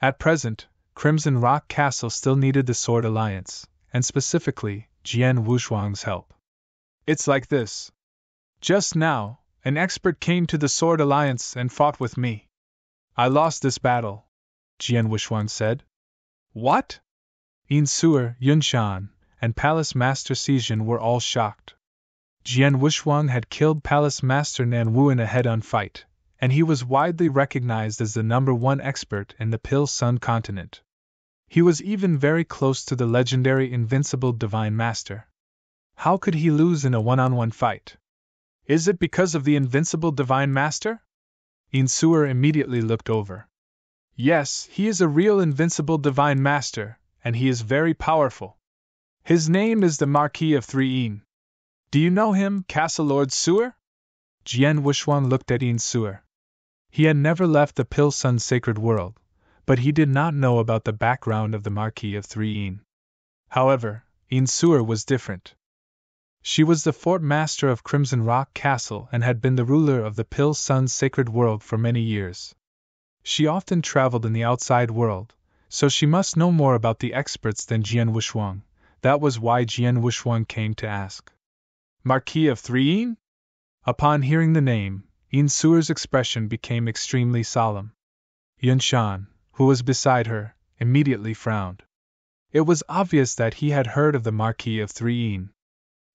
[SPEAKER 1] At present, Crimson Rock Castle still needed the Sword Alliance, and specifically, Jian Wushuang's help. It's like this. Just now, an expert came to the Sword Alliance and fought with me. I lost this battle, Jian Wushuang said. What? Yin Suer, Yun Shan, and Palace Master Sijin were all shocked. Jian Wushuang had killed Palace Master Nan Wu in a head-on fight, and he was widely recognized as the #1 expert in the Pil Sun continent. He was even very close to the legendary Invincible Divine Master. How could he lose in a one-on-one fight? Is it because of the Invincible Divine Master? Yin Suer immediately looked over. Yes, he is a real Invincible Divine Master, and he is very powerful. His name is the Marquis of Three Yin. Do you know him, Castle Lord Suer? Jian Wushuang looked at Yin Suer. He had never left the Pil Sun sacred world, but he did not know about the background of the Marquis of Three Yin. However, Yin Suer was different. She was the fort master of Crimson Rock Castle and had been the ruler of the Pil Sun sacred world for many years. She often traveled in the outside world, so she must know more about the experts than Jian Wushuang. That was why Jian Wushuang came to ask. Marquis of Three Yin? Upon hearing the name, Yin Suer's expression became extremely solemn. Yun Shan, who was beside her, immediately frowned. It was obvious that he had heard of the Marquis of Three Yin.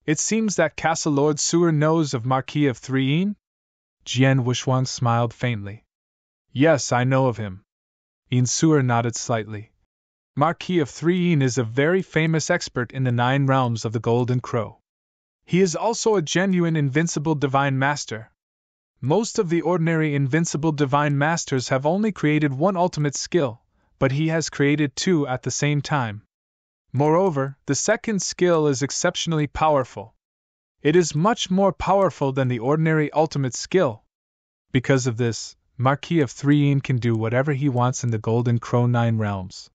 [SPEAKER 1] It seems that Castle Lord Suer knows of Marquis of Three Yin? Jian Wushuang smiled faintly. Yes, I know of him. Yin Suer nodded slightly. Marquis of Three Yin is a very famous expert in the 9 realms of the Golden Crow. He is also a genuine Invincible Divine Master. Most of the ordinary Invincible Divine Masters have only created one ultimate skill, but he has created 2 at the same time. Moreover, the second skill is exceptionally powerful. It is much more powerful than the ordinary ultimate skill. Because of this, Marquis of Three Yin can do whatever he wants in the Golden Crow 9 realms.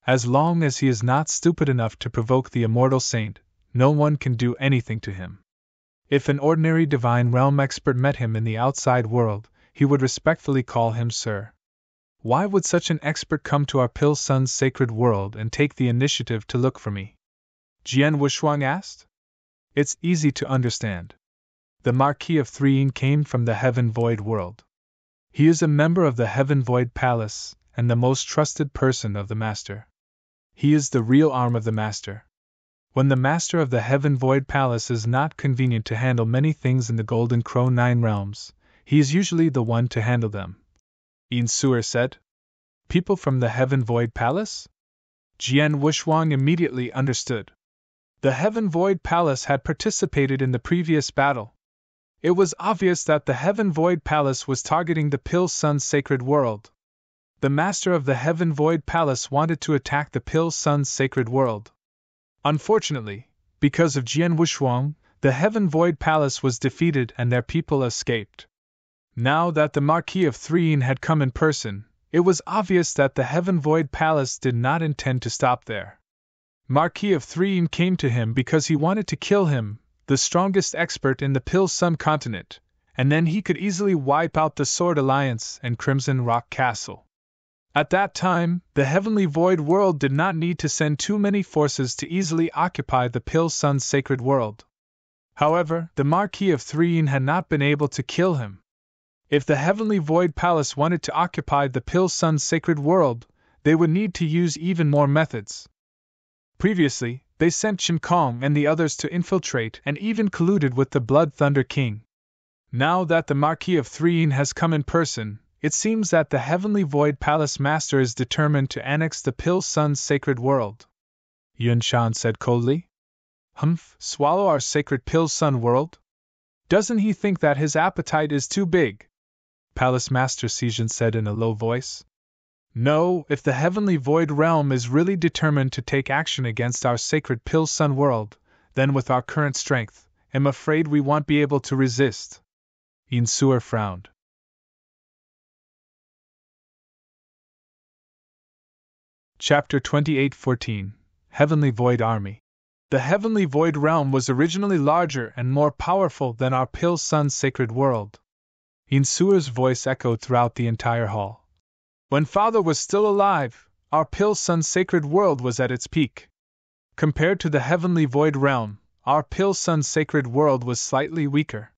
[SPEAKER 1] As long as he is not stupid enough to provoke the immortal saint, no one can do anything to him. If an ordinary divine realm expert met him in the outside world, he would respectfully call him Sir. Why would such an expert come to our Pil Sun's sacred world and take the initiative to look for me? Jian Wushuang asked. It's easy to understand. The Marquis of Three Yin came from the Heaven Void world. He is a member of the Heaven Void Palace, and the most trusted person of the Master. He is the real arm of the Master. When the Master of the Heaven Void Palace is not convenient to handle many things in the Golden Crow 9 realms, he is usually the one to handle them. Yin Suer said. People from the Heaven Void Palace? Jian Wushuang immediately understood. The Heaven Void Palace had participated in the previous battle. It was obvious that the Heaven Void Palace was targeting the Pil Sun sacred world. The Master of the Heaven Void Palace wanted to attack the Pil Sun sacred world. Unfortunately, because of Jian Wushuang, the Heaven Void Palace was defeated and their people escaped. Now that the Marquis of Three Yin had come in person, it was obvious that the Heaven Void Palace did not intend to stop there. Marquis of Three Yin came to him because he wanted to kill him, the strongest expert in the Pil Sun continent, and then he could easily wipe out the Sword Alliance and Crimson Rock Castle. At that time, the Heavenly Void world did not need to send too many forces to easily occupy the Pil Sun sacred world. However, the Marquis of Three Yin had not been able to kill him. If the Heavenly Void Palace wanted to occupy the Pil Sun sacred world, they would need to use even more methods. Previously, they sent Qin Kong and the others to infiltrate and even colluded with the Blood Thunder King. Now that the Marquis of Three Yin has come in person, it seems that the Heavenly Void Palace Master is determined to annex the Pil Sun sacred world. Yun Shan said coldly. Humph, swallow our sacred Pil Sun world? Doesn't he think that his appetite is too big? Palace Master Sijin said in a low voice. No, if the Heavenly Void Realm is really determined to take action against our sacred Pill Sun world, then with our current strength, I'm afraid we won't be able to resist. Insur frowned. Chapter 28:14 Heavenly Void Army. The Heavenly Void Realm was originally larger and more powerful than our Pill Sun's sacred world. Insur's voice echoed throughout the entire hall. When Father was still alive, our Pill Sun's sacred world was at its peak. Compared to the Heavenly Void Realm, our Pill Sun's sacred world was slightly weaker.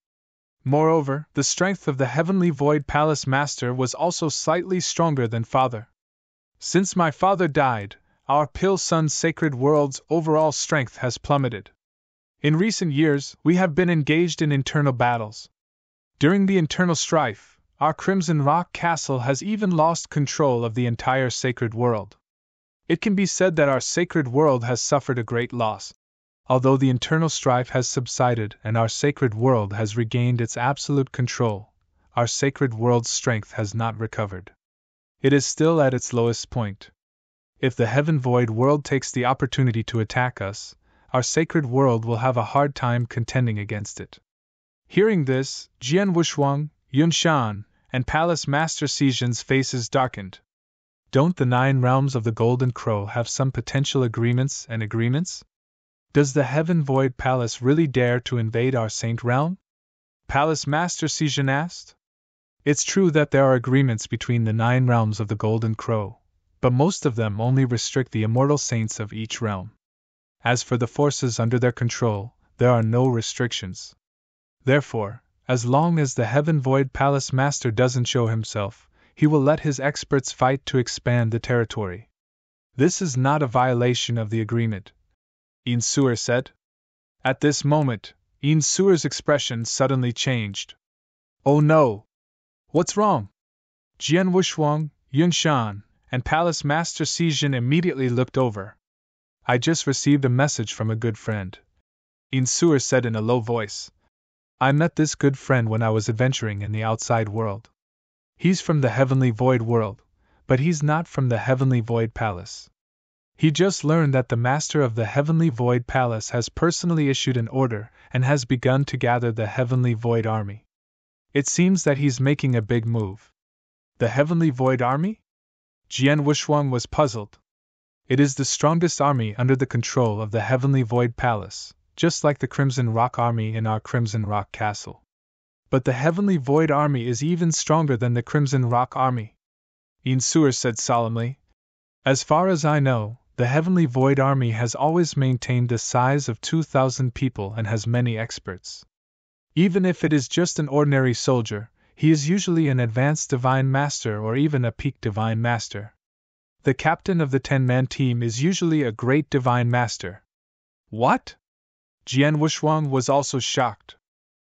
[SPEAKER 1] Moreover, the strength of the Heavenly Void Palace Master was also slightly stronger than Father. Since my father died, our Pill Sun's sacred world's overall strength has plummeted. In recent years, we have been engaged in internal battles. During the internal strife, our Crimson Rock Castle has even lost control of the entire sacred world. It can be said that our sacred world has suffered a great loss. Although the internal strife has subsided and our sacred world has regained its absolute control, our sacred world's strength has not recovered. It is still at its lowest point. If the Heaven Void world takes the opportunity to attack us, our sacred world will have a hard time contending against it. Hearing this, Jian Wushuang, Yun Shan, and Palace Master Sijin's faces darkened. Don't the 9 realms of the Golden Crow have some potential agreements? Does the Heaven Void Palace really dare to invade our Saint Realm? Palace Master Sijin asked. It's true that there are agreements between the 9 realms of the Golden Crow, but most of them only restrict the immortal saints of each realm. As for the forces under their control, there are no restrictions. Therefore, as long as the Heaven Void Palace Master doesn't show himself, he will let his experts fight to expand the territory. This is not a violation of the agreement, Insur said. At this moment, Insur's expression suddenly changed. Oh no! What's wrong? Jian Wushuang, Yun Shan, and Palace Master Sijin immediately looked over. I just received a message from a good friend, Insur said in a low voice. I met this good friend when I was adventuring in the outside world. He's from the Heavenly Void world, but he's not from the Heavenly Void Palace. He just learned that the Master of the Heavenly Void Palace has personally issued an order and has begun to gather the Heavenly Void Army. It seems that he's making a big move. The Heavenly Void Army? Jian Wushuang was puzzled. It is the strongest army under the control of the Heavenly Void Palace, just like the Crimson Rock Army in our Crimson Rock Castle. But the Heavenly Void Army is even stronger than the Crimson Rock Army, Insur said solemnly. As far as I know, the Heavenly Void Army has always maintained the size of 2,000 people and has many experts. Even if it is just an ordinary soldier, he is usually an advanced Divine Master or even a peak Divine Master. The captain of the 10-man team is usually a great Divine Master. What? Jian Wushuang was also shocked.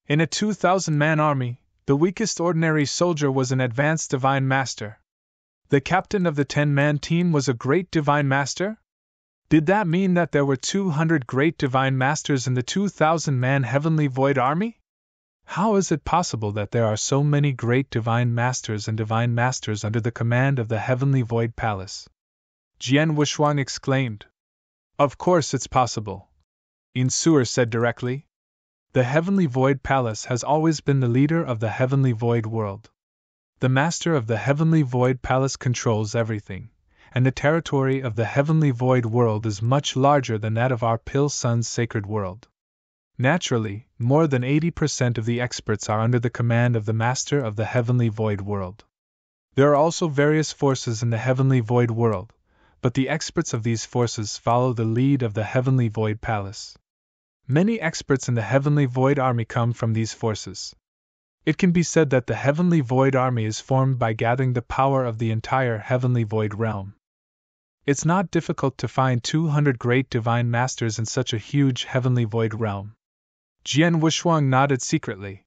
[SPEAKER 1] In a 2,000-man army, the weakest ordinary soldier was an advanced Divine Master. The captain of the 10-man team was a great Divine Master? Did that mean that there were 200 great Divine Masters in the 2,000-man Heavenly Void Army? How is it possible that there are so many great Divine Masters and Divine Masters under the command of the Heavenly Void Palace? Jian Wushuang exclaimed. Of course it's possible, Insur said directly. The Heavenly Void Palace has always been the leader of the Heavenly Void world. The Master of the Heavenly Void Palace controls everything, and the territory of the Heavenly Void world is much larger than that of our Pill Sun's sacred world. Naturally, more than 80% of the experts are under the command of the Master of the Heavenly Void world. There are also various forces in the Heavenly Void world, but the experts of these forces follow the lead of the Heavenly Void Palace. Many experts in the Heavenly Void Army come from these forces. It can be said that the Heavenly Void Army is formed by gathering the power of the entire Heavenly Void realm. It's not difficult to find 200 great Divine Masters in such a huge Heavenly Void realm. Jian Wushuang nodded secretly.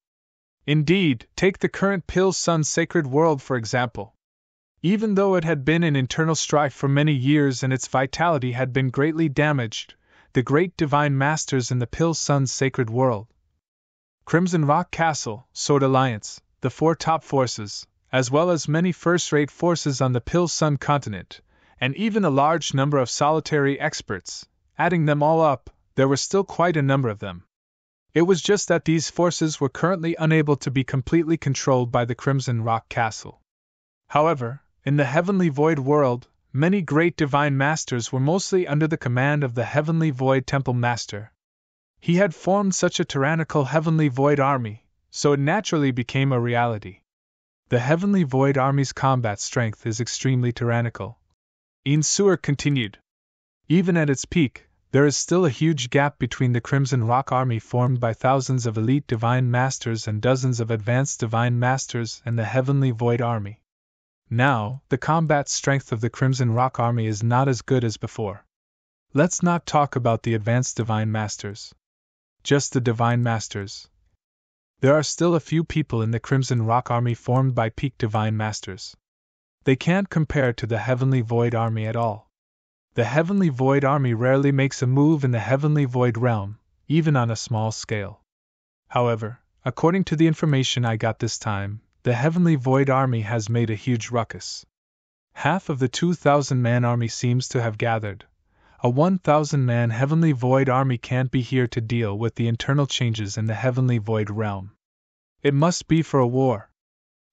[SPEAKER 1] Indeed, take the current Pill Sun sacred world for example. Even though it had been in internal strife for many years and its vitality had been greatly damaged, the great Divine Masters in the Pill Sun's sacred world, Crimson Rock Castle, Sword Alliance, the 4 top forces, as well as many first-rate forces on the Pil Sun continent, and even a large number of solitary experts. Adding them all up, there were still quite a number of them. It was just that these forces were currently unable to be completely controlled by the Crimson Rock Castle. However, in the Heavenly Void world, many great divine masters were mostly under the command of the Heavenly Void Temple Master. He had formed such a tyrannical Heavenly Void army, so it naturally became a reality. The Heavenly Void army's combat strength is extremely tyrannical. Insur continued. Even at its peak, there is still a huge gap between the Crimson Rock army formed by thousands of elite divine masters and dozens of advanced divine masters and the Heavenly Void army. Now, the combat strength of the Crimson Rock army is not as good as before. Let's not talk about the advanced divine masters. Just the divine masters. There are still a few people in the Crimson Rock army formed by peak divine masters. They can't compare to the Heavenly Void army at all. The Heavenly Void army rarely makes a move in the Heavenly Void realm, even on a small scale. However, according to the information I got this time, the Heavenly Void army has made a huge ruckus. Half of the 2,000-man army seems to have gathered. A 1,000-man Heavenly Void army can't be here to deal with the internal changes in the Heavenly Void realm. It must be for a war.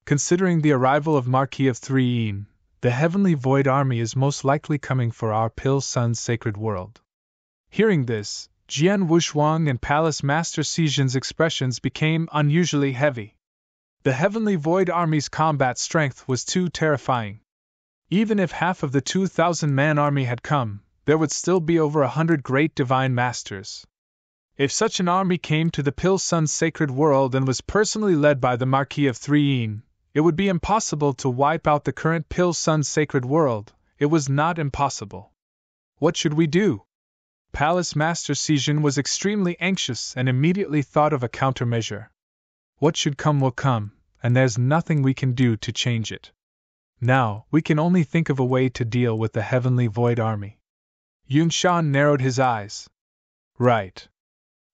[SPEAKER 1] Considering the arrival of Marquis of Threein, the Heavenly Void army is most likely coming for our Pil Sun's sacred world. Hearing this, Jian Wushuang and Palace Master Sijin's expressions became unusually heavy. The Heavenly Void army's combat strength was too terrifying. Even if half of the 2,000-man army had come, there would still be over 100 great divine masters. If such an army came to the Pil Sun's sacred world and was personally led by the Marquis of Threein, it would be impossible to wipe out the current Pil Sun's sacred world. It was not impossible. What should we do? Palace Master Sijin was extremely anxious and immediately thought of a countermeasure. What should come will come, and there's nothing we can do to change it. Now, we can only think of a way to deal with the Heavenly Void army. Yunshan narrowed his eyes. Right.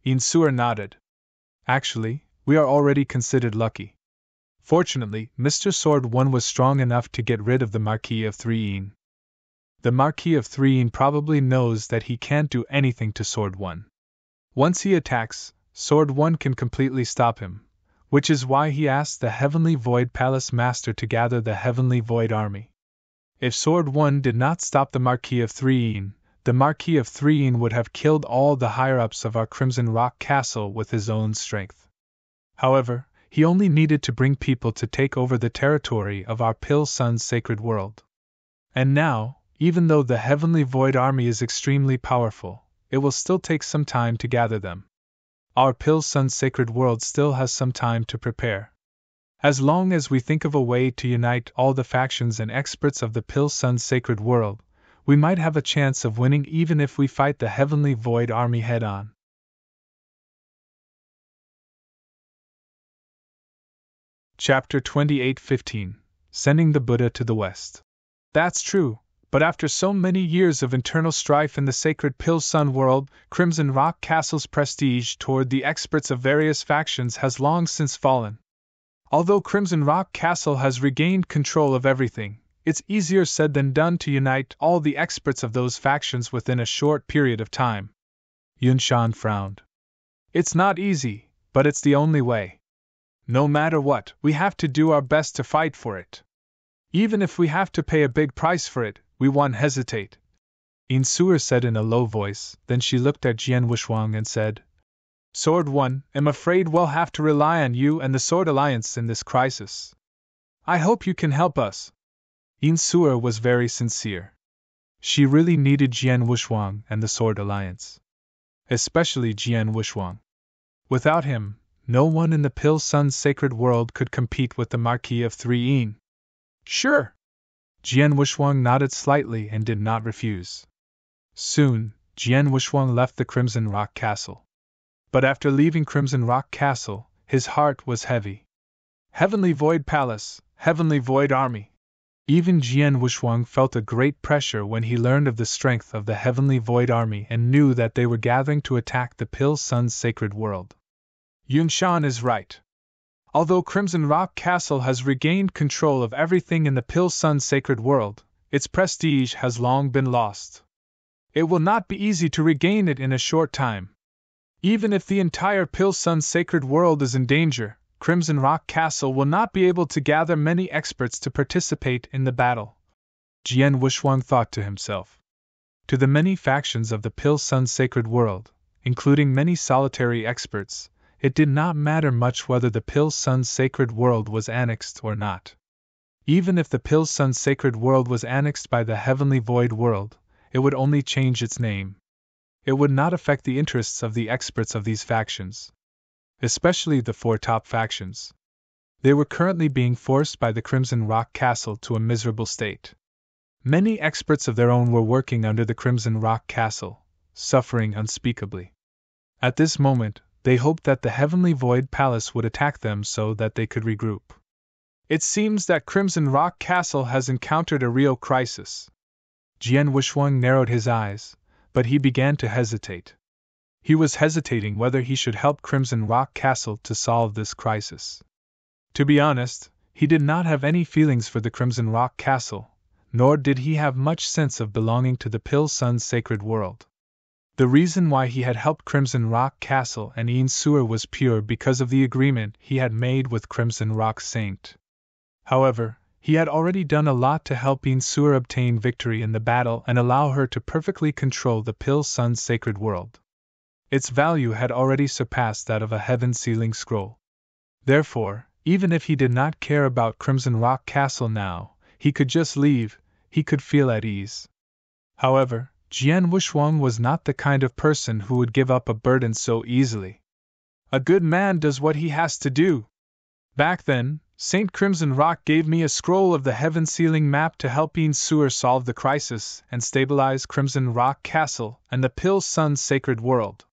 [SPEAKER 1] Insur nodded. Actually, we are already considered lucky. Fortunately, Mr. Sword One was strong enough to get rid of the Marquis of Threein. The Marquis of Threein probably knows that he can't do anything to Sword One. Once he attacks, Sword One can completely stop him, which is why he asked the Heavenly Void Palace Master to gather the Heavenly Void army. If Sword One did not stop the Marquis of Threein, the Marquis of Threein would have killed all the higher-ups of our Crimson Rock Castle with his own strength. However, he only needed to bring people to take over the territory of our Pil Sun's sacred world. And now, even though the Heavenly Void army is extremely powerful, it will still take some time to gather them. Our Pil Sun's sacred world still has some time to prepare. As long as we think of a way to unite all the factions and experts of the Pil Sun's sacred world, we might have a chance of winning even if we fight the Heavenly Void army head-on. Chapter 28:15 Sending the Buddha to the West. That's true, but after so many years of internal strife in the sacred Pil Sun world, Crimson Rock Castle's prestige toward the experts of various factions has long since fallen. Although Crimson Rock Castle has regained control of everything, it's easier said than done to unite all the experts of those factions within a short period of time. Yunshan frowned. It's not easy, but it's the only way. No matter what, we have to do our best to fight for it. Even if we have to pay a big price for it, we won't hesitate. Insur said in a low voice, then she looked at Jian Wushuang and said, Sword One, I'm afraid we'll have to rely on you and the Sword Alliance in this crisis. I hope you can help us. Insur was very sincere. She really needed Jian Wushuang and the Sword Alliance. Especially Jian Wushuang. Without him, no one in the Pil Sun's sacred world could compete with the Marquis of Threein. Sure. Jian Wushuang nodded slightly and did not refuse. Soon, Jian Wushuang left the Crimson Rock Castle. But after leaving Crimson Rock Castle, his heart was heavy. Heavenly Void Palace, Heavenly Void Army. Even Jian Wushuang felt a great pressure when he learned of the strength of the Heavenly Void Army and knew that they were gathering to attack the Pil Sun's sacred world. Yunshan is right. Although Crimson Rock Castle has regained control of everything in the Pill Sun sacred world, its prestige has long been lost. It will not be easy to regain it in a short time. Even if the entire Pill Sun sacred world is in danger, Crimson Rock Castle will not be able to gather many experts to participate in the battle. Jian Wushuang thought to himself. To the many factions of the Pill Sun sacred world, including many solitary experts, it did not matter much whether the Pill Sun sacred world was annexed or not. Even if the Pill Sun sacred world was annexed by the Heavenly Void world, it would only change its name. It would not affect the interests of the experts of these factions, especially the 4 top factions. They were currently being forced by the Crimson Rock Castle to a miserable state. Many experts of their own were working under the Crimson Rock Castle, suffering unspeakably. At this moment, they hoped that the Heavenly Void Palace would attack them so that they could regroup. It seems that Crimson Rock Castle has encountered a real crisis. Jian Wushuang narrowed his eyes, but he began to hesitate. He was hesitating whether he should help Crimson Rock Castle to solve this crisis. To be honest, he did not have any feelings for the Crimson Rock Castle, nor did he have much sense of belonging to the Pill Sun sacred world. The reason why he had helped Crimson Rock Castle and Yin Suer was pure because of the agreement he had made with Crimson Rock Saint. However, he had already done a lot to help Yin Suer obtain victory in the battle and allow her to perfectly control the Pill Sun sacred world. Its value had already surpassed that of a heaven sealing scroll. Therefore, even if he did not care about Crimson Rock Castle now, he could just leave, he could feel at ease. However, Jian Wushuang was not the kind of person who would give up a burden so easily. A good man does what he has to do. Back then, Saint Crimson Rock gave me a scroll of the heaven sealing map to help Yin Suer solve the crisis and stabilize Crimson Rock Castle and the Pill Sun sacred world.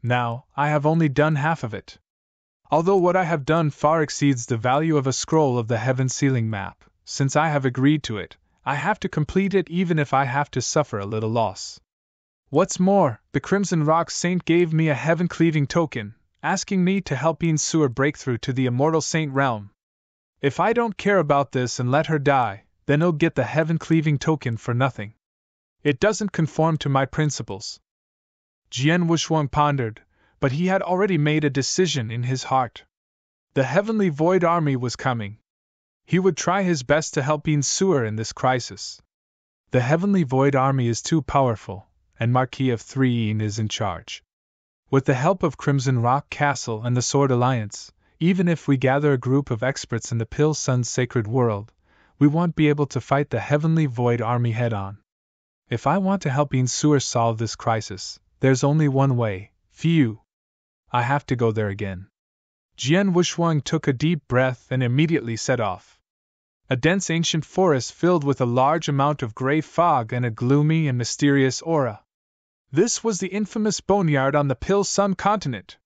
[SPEAKER 1] Now, I have only done half of it. Although what I have done far exceeds the value of a scroll of the heaven sealing map, since I have agreed to it, I have to complete it even if I have to suffer a little loss. What's more, the Crimson Rock Saint gave me a heaven-cleaving token, asking me to help Yin Suer break through to the Immortal Saint realm. If I don't care about this and let her die, then I'll get the heaven-cleaving token for nothing. It doesn't conform to my principles. Jian Wushuang pondered, but he had already made a decision in his heart. The Heavenly Void Army was coming. He would try his best to help Yin Suer in this crisis. The Heavenly Void Army is too powerful, and Marquis of 3 Yin is in charge. With the help of Crimson Rock Castle and the Sword Alliance, even if we gather a group of experts in the Pill Sun sacred world, we won't be able to fight the Heavenly Void Army head-on. If I want to help Yin Suer solve this crisis, there's only one way, phew. I have to go there again. Jian Wushuang took a deep breath and immediately set off. A dense ancient forest filled with a large amount of gray fog and a gloomy and mysterious aura. This was the infamous boneyard on the Pill Sun continent.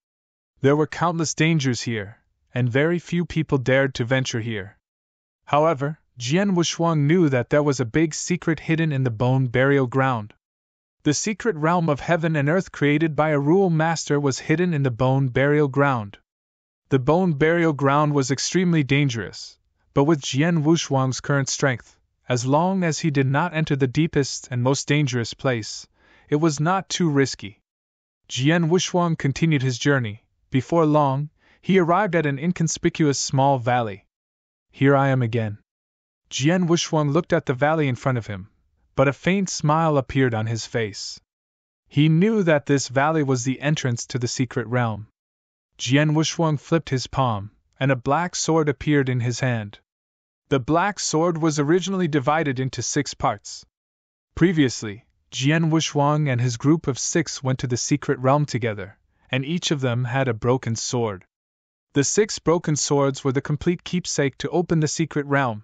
[SPEAKER 1] There were countless dangers here, and very few people dared to venture here. However, Jian Wushuang knew that there was a big secret hidden in the bone burial ground. The secret realm of heaven and earth created by a rule master was hidden in the bone burial ground. The bone burial ground was extremely dangerous, but with Jian Wushuang's current strength, as long as he did not enter the deepest and most dangerous place, it was not too risky. Jian Wushuang continued his journey. Before long, he arrived at an inconspicuous small valley. Here I am again. Jian Wushuang looked at the valley in front of him, but a faint smile appeared on his face. He knew that this valley was the entrance to the secret realm. Jian Wushuang flipped his palm, and a black sword appeared in his hand. The black sword was originally divided into 6 parts. Previously, Jian Wushuang and his group of 6 went to the secret realm together, and each of them had a broken sword. The 6 broken swords were the complete keepsake to open the secret realm.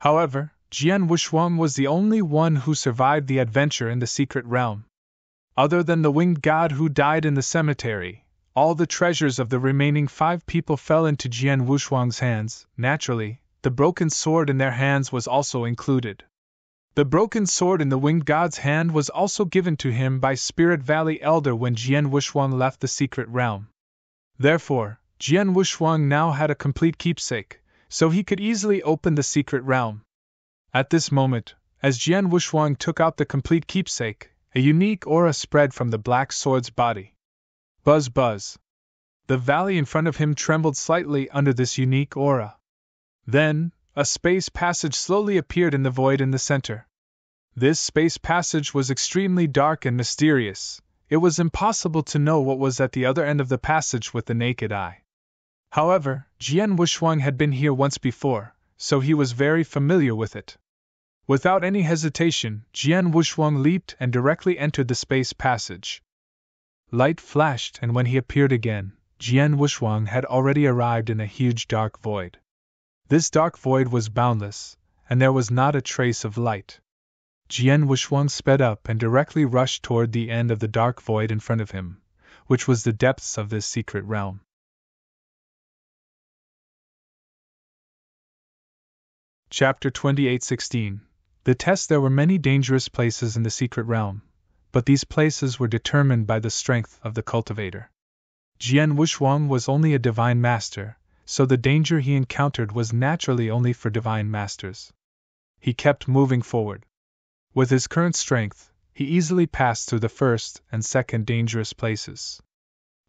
[SPEAKER 1] However, Jian Wushuang was the only one who survived the adventure in the secret realm. Other than the winged god who died in the cemetery, all the treasures of the remaining 5 people fell into Jian Wushuang's hands. Naturally, the broken sword in their hands was also included. The broken sword in the winged god's hand was also given to him by Spirit Valley Elder when Jian Wushuang left the secret realm. Therefore, Jian Wushuang now had a complete keepsake, so he could easily open the secret realm. At this moment, as Jian Wushuang took out the complete keepsake, a unique aura spread from the black sword's body. Buzz buzz. The valley in front of him trembled slightly under this unique aura. Then, a space passage slowly appeared in the void in the center. This space passage was extremely dark and mysterious. It was impossible to know what was at the other end of the passage with the naked eye. However, Jian Wushuang had been here once before, so he was very familiar with it. Without any hesitation, Jian Wushuang leaped and directly entered the space passage. Light flashed, and when he appeared again, Jian Wushuang had already arrived in a huge dark void. This dark void was boundless, and there was not a trace of light. Jian Wushuang sped up and directly rushed toward the end of the dark void in front of him, which was the depths of this secret realm. Chapter 28:16. The test. There were many dangerous places in the secret realm, but these places were determined by the strength of the cultivator. Jian Wushuang was only a divine master, so the danger he encountered was naturally only for divine masters. He kept moving forward. With his current strength, he easily passed through the first and second dangerous places.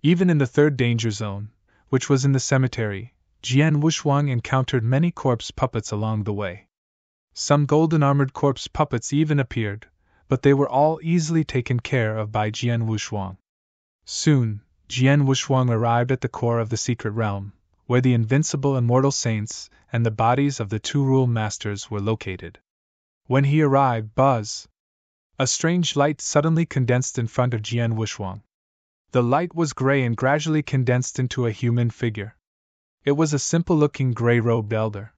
[SPEAKER 1] Even in the third danger zone, which was in the cemetery, Jian Wushuang encountered many corpse puppets along the way. Some golden-armored corpse puppets even appeared, but they were all easily taken care of by Jian Wushuang. Soon, Jian Wushuang arrived at the core of the secret realm, where the invincible immortal saints and the bodies of the two rule masters were located. When he arrived, a strange light suddenly condensed in front of Jian Wushuang. The light was gray and gradually condensed into a human figure. It was a simple-looking gray-robed elder.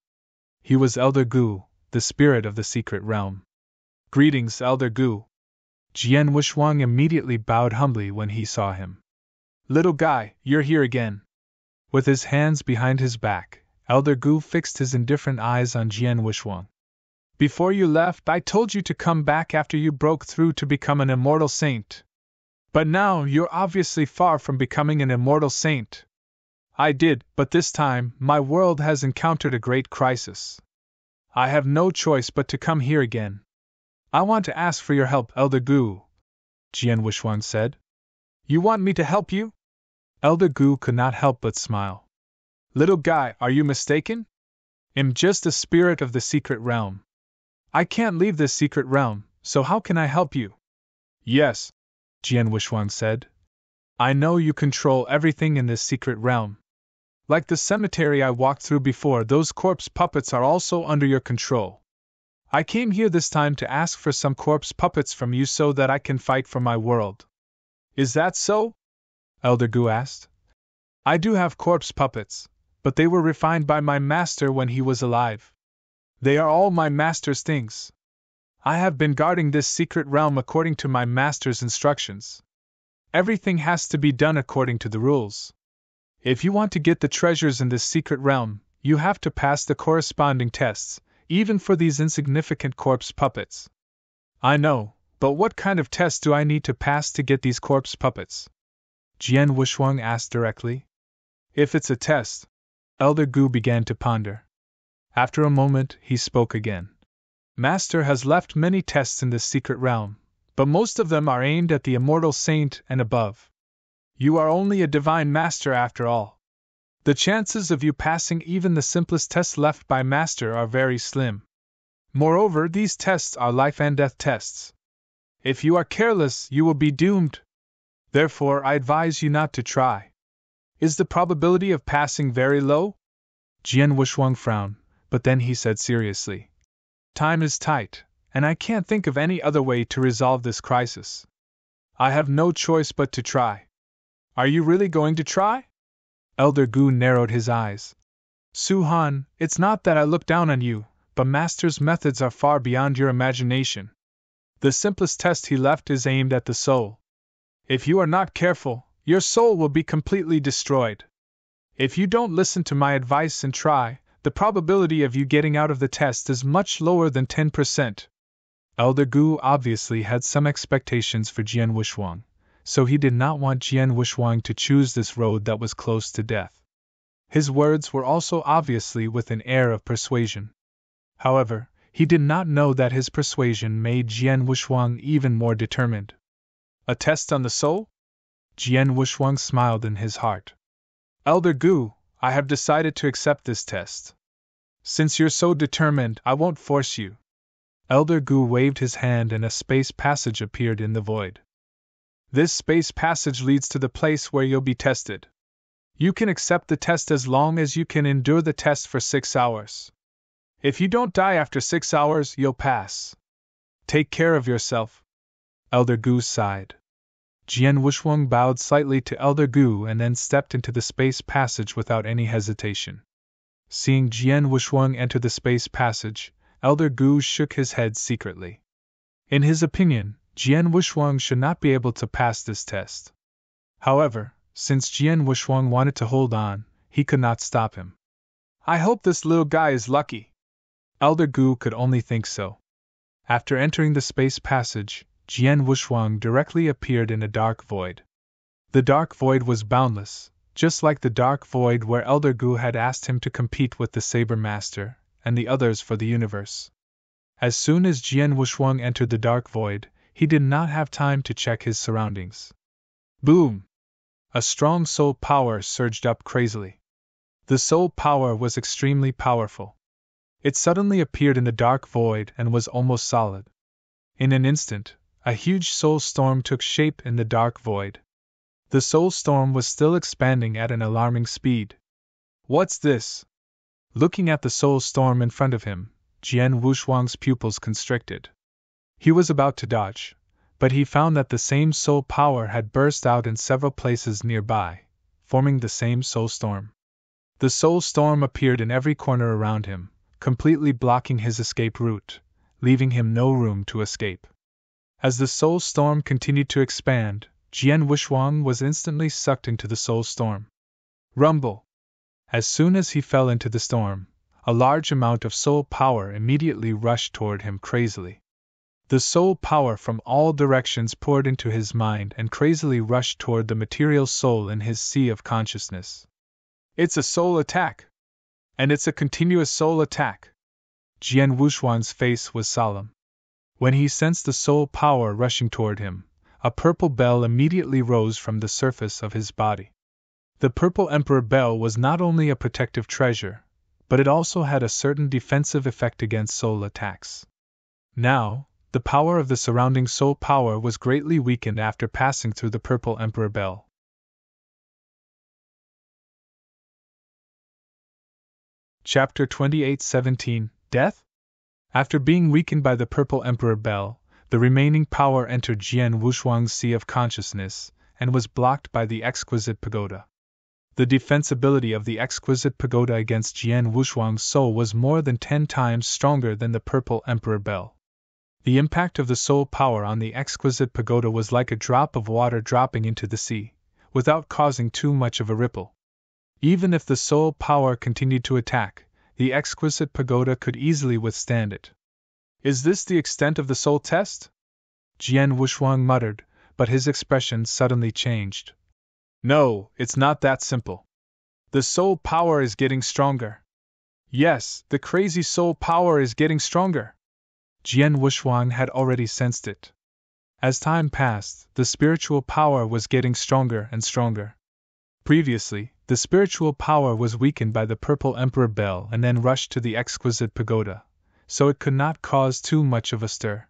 [SPEAKER 1] He was Elder Gu, the spirit of the secret realm. Greetings, Elder Gu. Jian Wushuang immediately bowed humbly when he saw him. Little guy, you're here again. With his hands behind his back, Elder Gu fixed his indifferent eyes on Jian Wushuang. Before you left, I told you to come back after you broke through to become an immortal saint. But now you're obviously far from becoming an immortal saint. I did, but this time, my world has encountered a great crisis. I have no choice but to come here again. I want to ask for your help, Elder Gu, Jian Wushuang said. You want me to help you? Elder Gu could not help but smile. Little guy, are you mistaken? I'm just a spirit of the secret realm. I can't leave this secret realm, so how can I help you? Yes, Jian Wushuang said. I know you control everything in this secret realm. Like the cemetery I walked through before, those corpse puppets are also under your control. I came here this time to ask for some corpse puppets from you so that I can fight for my world. Is that so? Elder Gu asked. I do have corpse puppets, but they were refined by my master when he was alive. They are all my master's things. I have been guarding this secret realm according to my master's instructions. Everything has to be done according to the rules. If you want to get the treasures in this secret realm, you have to pass the corresponding tests, even for these insignificant corpse puppets. I know, but what kind of tests do I need to pass to get these corpse puppets? Jian Wushuang asked directly. If it's a test, Elder Gu began to ponder. After a moment, he spoke again. Master has left many tests in this secret realm, but most of them are aimed at the immortal saint and above. You are only a divine master after all. The chances of you passing even the simplest tests left by master are very slim. Moreover, these tests are life and death tests. If you are careless, you will be doomed. Therefore, I advise you not to try. Is the probability of passing very low? Jian Wushuang frowned, but then he said seriously. Time is tight, and I can't think of any other way to resolve this crisis. I have no choice but to try. Are you really going to try? Elder Gu narrowed his eyes. Su-Han, it's not that I look down on you, but Master's methods are far beyond your imagination. The simplest test he left is aimed at the soul. If you are not careful, your soul will be completely destroyed. If you don't listen to my advice and try, the probability of you getting out of the test is much lower than 10%. Elder Gu obviously had some expectations for Jian Wushuang, so he did not want Jian Wushuang to choose this road that was close to death. His words were also obviously with an air of persuasion. However, he did not know that his persuasion made Jian Wushuang even more determined. A test on the soul? Jian Wushuang smiled in his heart. Elder Gu, I have decided to accept this test. Since you're so determined, I won't force you. Elder Gu waved his hand and a space passage appeared in the void. This space passage leads to the place where you'll be tested. You can accept the test as long as you can endure the test for 6 hours. If you don't die after 6 hours, you'll pass. Take care of yourself. Elder Gu sighed. Jian Wushuang bowed slightly to Elder Gu and then stepped into the space passage without any hesitation. Seeing Jian Wushuang enter the space passage, Elder Gu shook his head secretly. In his opinion, Jian Wushuang should not be able to pass this test. However, since Jian Wushuang wanted to hold on, he could not stop him. I hope this little guy is lucky. Elder Gu could only think so. After entering the space passage, Jian Wushuang directly appeared in a dark void. The dark void was boundless, just like the dark void where Elder Gu had asked him to compete with the Saber Master and the others for the universe. As soon as Jian Wushuang entered the dark void, he did not have time to check his surroundings. Boom! A strong soul power surged up crazily. The soul power was extremely powerful. It suddenly appeared in the dark void and was almost solid. In an instant, a huge soul storm took shape in the dark void. The soul storm was still expanding at an alarming speed. What's this? Looking at the soul storm in front of him, Jian Wushuang's pupils constricted. He was about to dodge, but he found that the same soul power had burst out in several places nearby, forming the same soul storm. The soul storm appeared in every corner around him, completely blocking his escape route, leaving him no room to escape. As the soul storm continued to expand, Jian Wushuang was instantly sucked into the soul storm. Rumble! As soon as he fell into the storm, a large amount of soul power immediately rushed toward him crazily. The soul power from all directions poured into his mind and crazily rushed toward the material soul in his sea of consciousness. It's a soul attack! And it's a continuous soul attack! Jian Wushuang's face was solemn. When he sensed the soul power rushing toward him, a purple bell immediately rose from the surface of his body. The purple emperor bell was not only a protective treasure, but it also had a certain defensive effect against soul attacks. Now, the power of the surrounding soul power was greatly weakened after passing through the purple emperor bell. Chapter 28:17 Death? After being weakened by the purple emperor bell, the remaining power entered Jian Wushuang's sea of consciousness and was blocked by the exquisite pagoda. The defensibility of the exquisite pagoda against Jian Wushuang's soul was more than 10 times stronger than the purple emperor bell. The impact of the soul power on the exquisite pagoda was like a drop of water dropping into the sea, without causing too much of a ripple. Even if the soul power continued to attack, the exquisite pagoda could easily withstand it. Is this the extent of the soul test? Jian Wushuang muttered, but his expression suddenly changed. No, it's not that simple. The soul power is getting stronger. Yes, the crazy soul power is getting stronger. Jian Wushuang had already sensed it. As time passed, the spiritual power was getting stronger and stronger. Previously, the spiritual power was weakened by the purple emperor bell and then rushed to the exquisite pagoda, so it could not cause too much of a stir.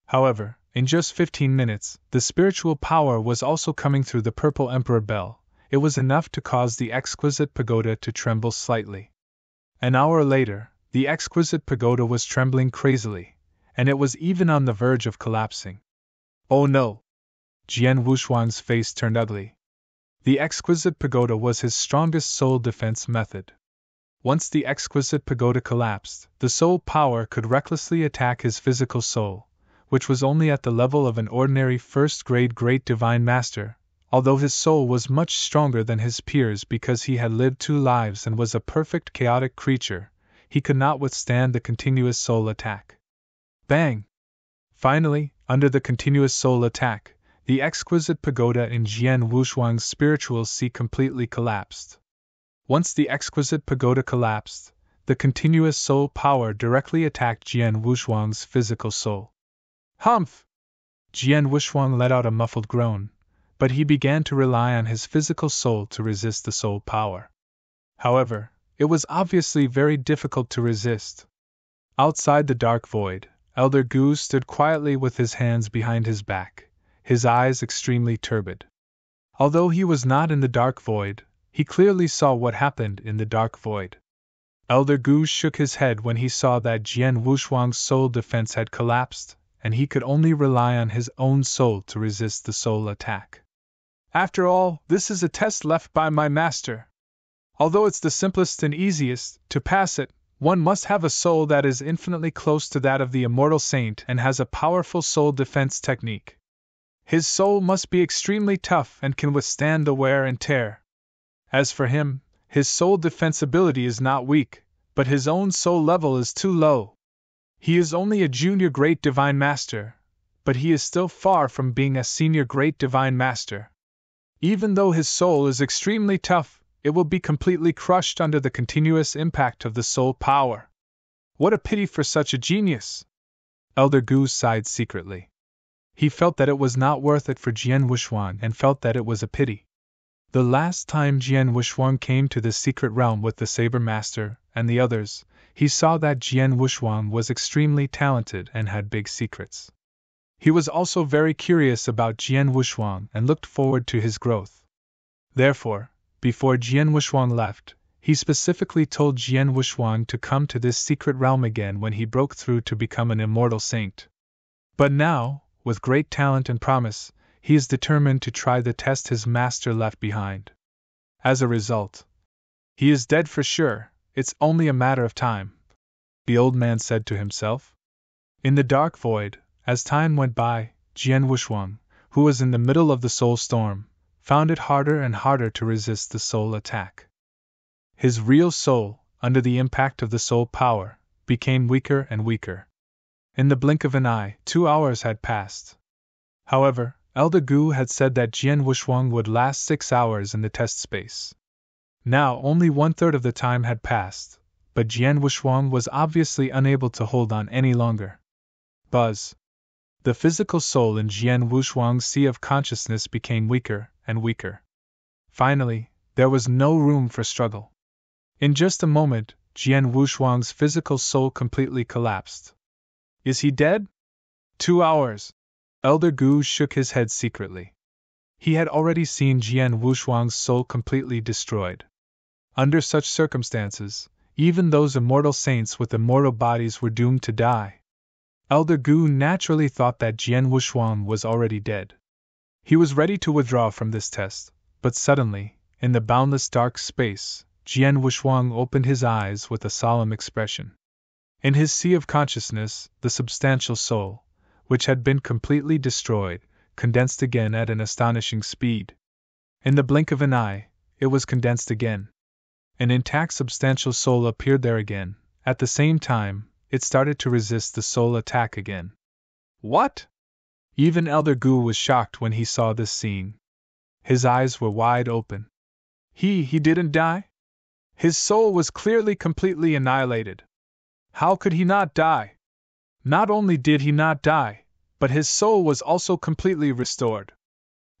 [SPEAKER 1] However, in just 15 minutes, the spiritual power was also coming through the purple emperor bell. It was enough to cause the exquisite pagoda to tremble slightly. An hour later, the exquisite pagoda was trembling crazily, and it was even on the verge of collapsing. Oh no! Jian Wushuang's face turned ugly. The exquisite pagoda was his strongest soul defense method. Once the exquisite pagoda collapsed, the soul power could recklessly attack his physical soul, which was only at the level of an ordinary first-grade great divine master, although his soul was much stronger than his peers because he had lived 2 lives and was a perfect chaotic creature. He could not withstand the continuous soul attack. Bang! Finally, under the continuous soul attack, the exquisite pagoda in Jian Wushuang's spiritual sea completely collapsed. Once the exquisite pagoda collapsed, the continuous soul power directly attacked Jian Wushuang's physical soul. Humph! Jian Wushuang let out a muffled groan, but he began to rely on his physical soul to resist the soul power. However, it was obviously very difficult to resist. Outside the dark void, Elder Gu stood quietly with his hands behind his back, his eyes extremely turbid. Although he was not in the dark void, he clearly saw what happened in the dark void. Elder Gu shook his head when he saw that Jian Wushuang's soul defense had collapsed, and he could only rely on his own soul to resist the soul attack. After all, this is a test left by my master. Although it's the simplest and easiest to pass it, one must have a soul that is infinitely close to that of the immortal saint and has a powerful soul defense technique. His soul must be extremely tough and can withstand the wear and tear. As for him, his soul defense ability is not weak, but his own soul level is too low. He is only a junior Great Divine Master, but he is still far from being a senior Great Divine Master. Even though his soul is extremely tough, it will be completely crushed under the continuous impact of the soul power. What a pity for such a genius! Elder Gu sighed secretly. He felt that it was not worth it for Jian Wushuang and felt that it was a pity. The last time Jian Wushuang came to the secret realm with the Saber Master and the others, he saw that Jian Wushuang was extremely talented and had big secrets. He was also very curious about Jian Wushuang and looked forward to his growth. Therefore, before Jian Wushuang left, he specifically told Jian Wushuang to come to this secret realm again when he broke through to become an immortal saint. But now, with great talent and promise, he is determined to try the test his master left behind. As a result, he is dead for sure, it's only a matter of time, the old man said to himself. In the dark void, as time went by, Jian Wushuang, who was in the middle of the soul storm, found it harder and harder to resist the soul attack. His real soul, under the impact of the soul power, became weaker and weaker. In the blink of an eye, 2 hours had passed. However, Elder Gu had said that Jian Wushuang would last 6 hours in the test space. Now only 1/3 of the time had passed, but Jian Wushuang was obviously unable to hold on any longer. Buzz! The physical soul in Jian Wushuang's sea of consciousness became weaker and weaker. Finally, there was no room for struggle. In just a moment, Jian Wushuang's physical soul completely collapsed. Is he dead? 2 hours. Elder Gu shook his head secretly. He had already seen Jian Wushuang's soul completely destroyed. Under such circumstances, even those immortal saints with immortal bodies were doomed to die. Elder Gu naturally thought that Jian Wushuang was already dead. He was ready to withdraw from this test, but suddenly, in the boundless dark space, Jian Wushuang opened his eyes with a solemn expression. In his sea of consciousness, the substantial soul, which had been completely destroyed, condensed again at an astonishing speed. In the blink of an eye, it was condensed again. An intact substantial soul appeared there again. At the same time, it started to resist the soul attack again. What? Even Elder Gu was shocked when he saw this scene. His eyes were wide open. He didn't die? His soul was clearly completely annihilated. How could he not die? Not only did he not die, but his soul was also completely restored.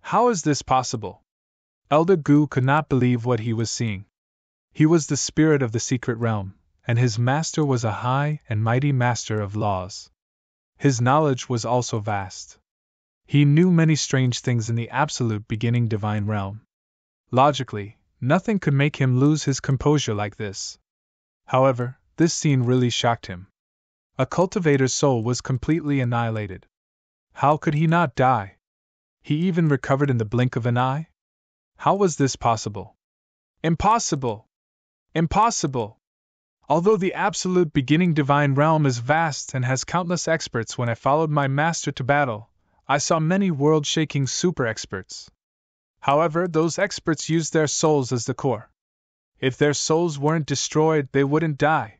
[SPEAKER 1] How is this possible? Elder Gu could not believe what he was seeing. He was the spirit of the secret realm, and his master was a high and mighty master of laws. His knowledge was also vast. He knew many strange things in the absolute beginning divine realm. Logically, nothing could make him lose his composure like this. However, this scene really shocked him. A cultivator's soul was completely annihilated. How could he not die? He even recovered in the blink of an eye? How was this possible? Impossible! Impossible! Although the absolute beginning divine realm is vast and has countless experts, when I followed my master to battle, I saw many world-shaking super experts. However, those experts used their souls as the core. If their souls weren't destroyed, they wouldn't die.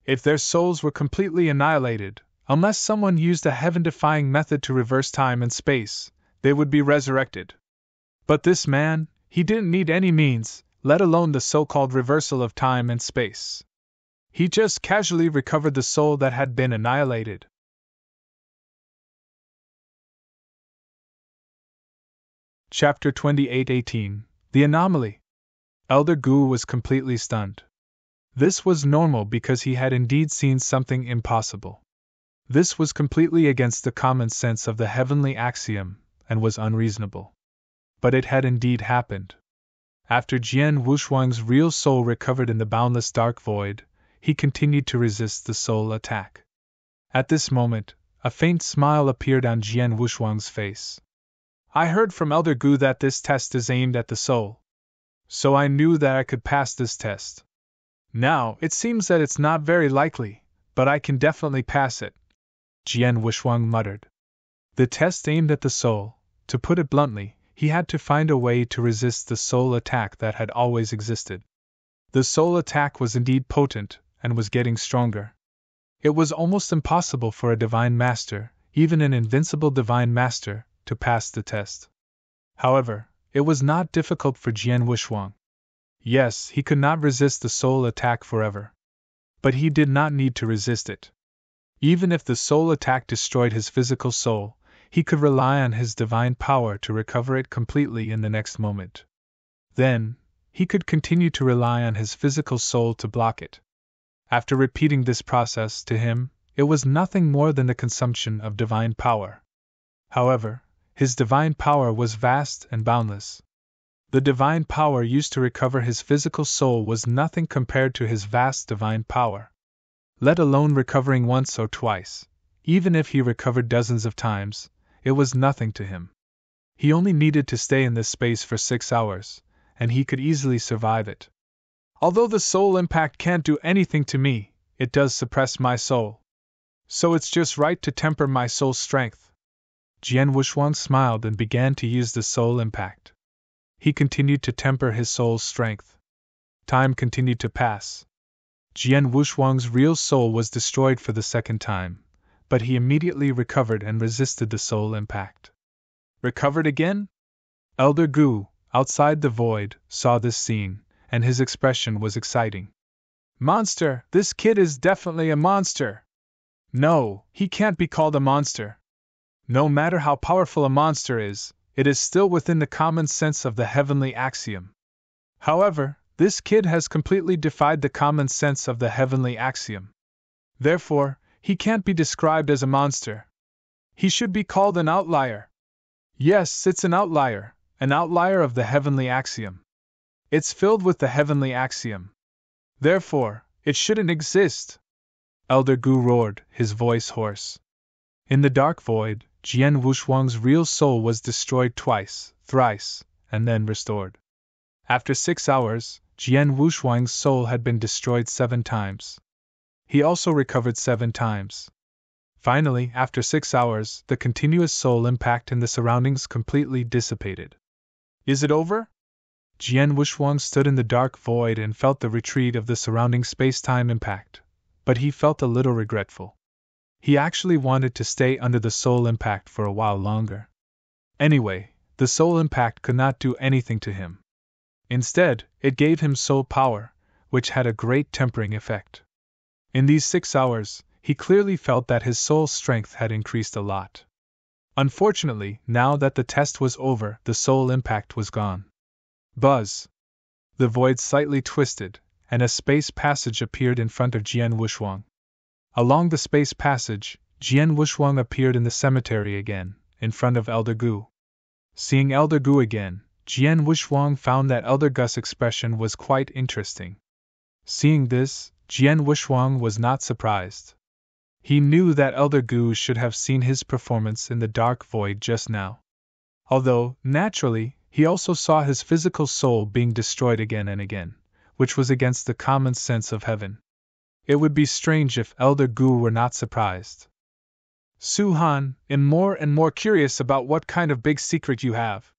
[SPEAKER 1] If their souls were completely annihilated, unless someone used a heaven-defying method to reverse time and space, they would be resurrected. But this man, he didn't need any means, let alone the so-called reversal of time and space. He just casually recovered the soul that had been annihilated. Chapter 28:18 The Anomaly. Elder Gu was completely stunned. This was normal because he had indeed seen something impossible. This was completely against the common sense of the heavenly axiom, and was unreasonable. But it had indeed happened. After Jian Wushuang's real soul recovered in the boundless dark void, he continued to resist the soul attack. At this moment, a faint smile appeared on Jian Wushuang's face. I heard from Elder Gu that this test is aimed at the soul. So I knew that I could pass this test. Now, it seems that it's not very likely, but I can definitely pass it, Jian Wushuang muttered. The test aimed at the soul. To put it bluntly, he had to find a way to resist the soul attack that had always existed. The soul attack was indeed potent, and was getting stronger. It was almost impossible for a divine master, even an invincible divine master, to pass the test. However, it was not difficult for Jian Wushuang. Yes, he could not resist the soul attack forever. But he did not need to resist it. Even if the soul attack destroyed his physical soul, he could rely on his divine power to recover it completely in the next moment. Then, he could continue to rely on his physical soul to block it. After repeating this process, to him, it was nothing more than the consumption of divine power. However, his divine power was vast and boundless. The divine power used to recover his physical soul was nothing compared to his vast divine power. Let alone recovering once or twice, even if he recovered dozens of times, it was nothing to him. He only needed to stay in this space for 6 hours, and he could easily survive it. Although the soul impact can't do anything to me, it does suppress my soul. So it's just right to temper my soul's strength. Jian Wushuang smiled and began to use the soul impact. He continued to temper his soul's strength. Time continued to pass. Jian Wushuang's real soul was destroyed for the second time, but he immediately recovered and resisted the soul impact. Recovered again? Elder Gu, outside the void, saw this scene, and his expression was exciting. Monster, this kid is definitely a monster. No, he can't be called a monster. No matter how powerful a monster is, it is still within the common sense of the heavenly axiom. However, this kid has completely defied the common sense of the heavenly axiom. Therefore, he can't be described as a monster. He should be called an outlier. Yes, it's an outlier of the heavenly axiom. It's filled with the heavenly axiom. Therefore, it shouldn't exist. Elder Gu roared, his voice hoarse. In the dark void, Jian Wushuang's real soul was destroyed twice, thrice, and then restored. After 6 hours, Jian Wushuang's soul had been destroyed 7 times. He also recovered 7 times. Finally, after 6 hours, the continuous soul impact in the surroundings completely dissipated. Is it over? Jian Wushuang stood in the dark void and felt the retreat of the surrounding space-time impact, but he felt a little regretful. He actually wanted to stay under the soul impact for a while longer. Anyway, the soul impact could not do anything to him. Instead, it gave him soul power, which had a great tempering effect. In these 6 hours, he clearly felt that his soul's strength had increased a lot. Unfortunately, now that the test was over, the soul impact was gone. Buzz! The void slightly twisted, and a space passage appeared in front of Jian Wushuang. Along the space passage, Jian Wushuang appeared in the cemetery again, in front of Elder Gu. Seeing Elder Gu again, Jian Wushuang found that Elder Gu's expression was quite interesting. Seeing this, Jian Wushuang was not surprised. He knew that Elder Gu should have seen his performance in the dark void just now. Although, naturally, he also saw his physical soul being destroyed again and again, which was against the common sense of heaven. It would be strange if Elder Gu were not surprised. Su-Han, I'm more and more curious about what kind of big secret you have.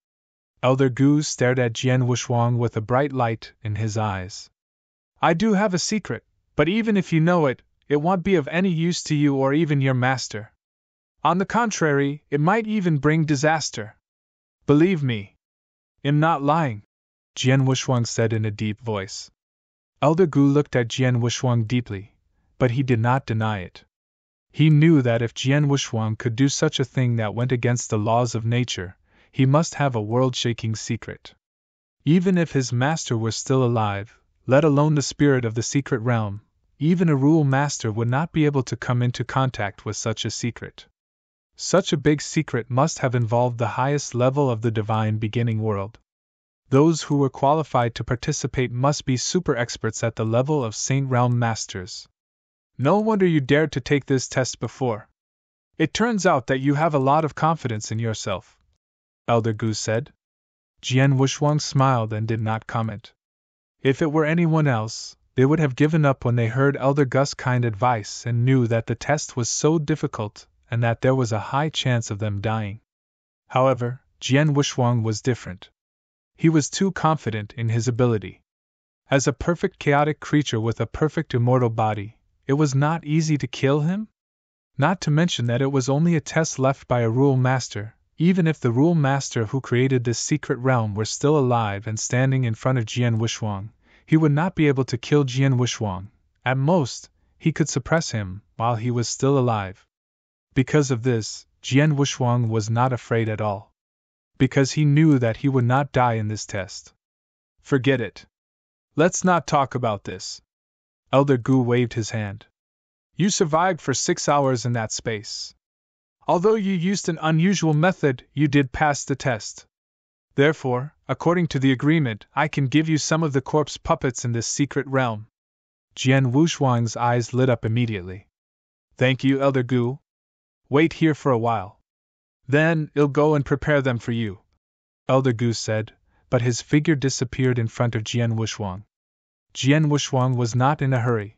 [SPEAKER 1] Elder Gu stared at Jian Wushuang with a bright light in his eyes. I do have a secret, but even if you know it, it won't be of any use to you or even your master. On the contrary, it might even bring disaster. Believe me. I'm not lying. Jian Wushuang said in a deep voice. Elder Gu looked at Jian Wushuang deeply, but he did not deny it. He knew that if Jian Wushuang could do such a thing that went against the laws of nature, he must have a world-shaking secret. Even if his master were still alive, let alone the spirit of the secret realm, even a rule master would not be able to come into contact with such a secret. Such a big secret must have involved the highest level of the divine beginning world. Those who were qualified to participate must be super experts at the level of Saint Realm Masters. No wonder you dared to take this test before. It turns out that you have a lot of confidence in yourself, Elder Gu said. Jian Wushuang smiled and did not comment. If it were anyone else, they would have given up when they heard Elder Gu's kind advice and knew that the test was so difficult and that there was a high chance of them dying. However, Jian Wushuang was different. He was too confident in his ability. As a perfect chaotic creature with a perfect immortal body, it was not easy to kill him? Not to mention that it was only a test left by a rule master. Even if the rule master who created this secret realm were still alive and standing in front of Jian Wushuang, he would not be able to kill Jian Wushuang. At most, he could suppress him while he was still alive. Because of this, Jian Wushuang was not afraid at all. Because he knew that he would not die in this test. Forget it. Let's not talk about this. Elder Gu waved his hand. You survived for 6 hours in that space. Although you used an unusual method, you did pass the test. Therefore, according to the agreement, I can give you some of the corpse puppets in this secret realm. Jian Wushuang's eyes lit up immediately. Thank you, Elder Gu. Wait here for a while. Then, I'll go and prepare them for you, Elder Gu said, but his figure disappeared in front of Jian Wushuang. Jian Wushuang was not in a hurry.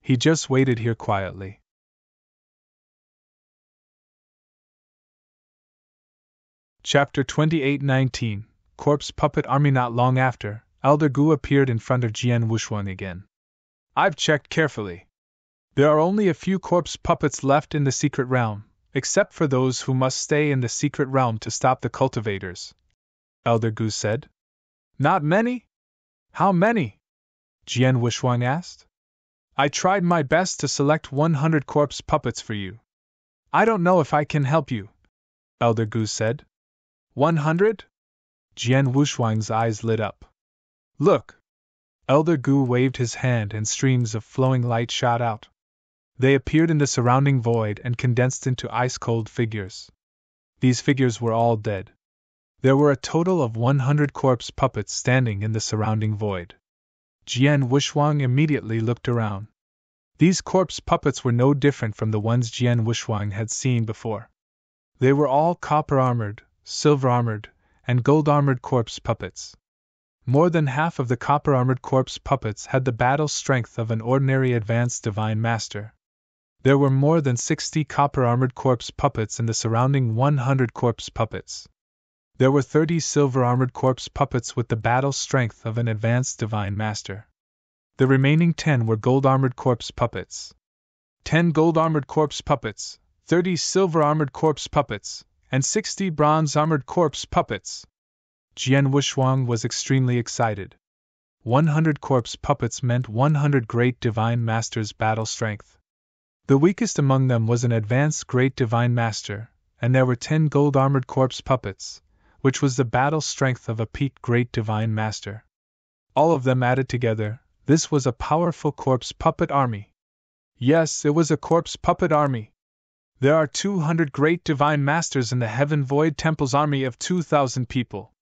[SPEAKER 1] He just waited here quietly. Chapter 28-19 Corpse Puppet Army. Not long after, Elder Gu appeared in front of Jian Wushuang again. I've checked carefully. There are only a few corpse puppets left in the secret realm, except for those who must stay in the secret realm to stop the cultivators, Elder Gu said. Not many? How many? Jian Wushuang asked. I tried my best to select 100 corpse puppets for you. I don't know if I can help you, Elder Gu said. 100? Jian Wushuang's eyes lit up. Look! Elder Gu waved his hand and streams of flowing light shot out. They appeared in the surrounding void and condensed into ice-cold figures. These figures were all dead. There were a total of 100 corpse puppets standing in the surrounding void. Jian Wushuang immediately looked around. These corpse puppets were no different from the ones Jian Wushuang had seen before. They were all copper-armored, silver-armored, and gold-armored corpse puppets. More than half of the copper-armored corpse puppets had the battle strength of an ordinary advanced divine master. There were more than 60 copper-armored corpse puppets in the surrounding 100 corpse puppets. There were 30 silver-armored corpse puppets with the battle strength of an advanced divine master. The remaining 10 were gold-armored corpse puppets. 10 gold-armored corpse puppets, 30 silver-armored corpse puppets, and 60 bronze-armored corpse puppets. Jian Wushuang was extremely excited. 100 corpse puppets meant 100 great divine masters' battle strength. The weakest among them was an advanced great divine master, and there were 10 gold-armored corpse puppets, which was the battle strength of a peaked great divine master. All of them added together, this was a powerful corpse puppet army. Yes, it was a corpse puppet army. There are 200 great divine masters in the Heaven Void Temple's army of 2,000 people.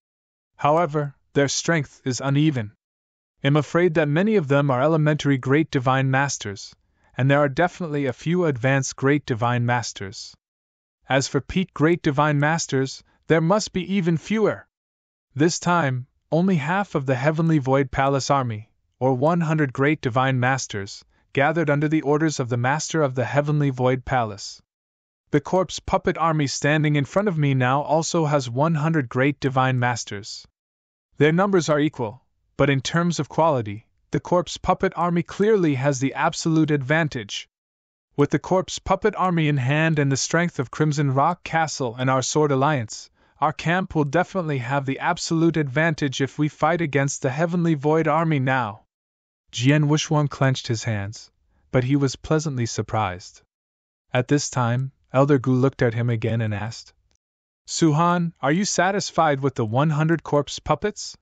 [SPEAKER 1] However, their strength is uneven. I'm afraid that many of them are elementary great divine masters, and there are definitely a few advanced great divine masters. As for peak great divine masters, there must be even fewer. This time, only half of the Heavenly Void Palace army, or 100 great divine masters, gathered under the orders of the master of the Heavenly Void Palace. The corpse puppet army standing in front of me now also has 100 great divine masters. Their numbers are equal, but in terms of quality, the corpse puppet army clearly has the absolute advantage. With the corpse puppet army in hand and the strength of Crimson Rock Castle and our Sword Alliance, our camp will definitely have the absolute advantage if we fight against the Heavenly Void Army now. Jian Wushuang clenched his hands, but he was pleasantly surprised. At this time, Elder Gu looked at him again and asked, Su-Han, are you satisfied with the 100 corpse puppets?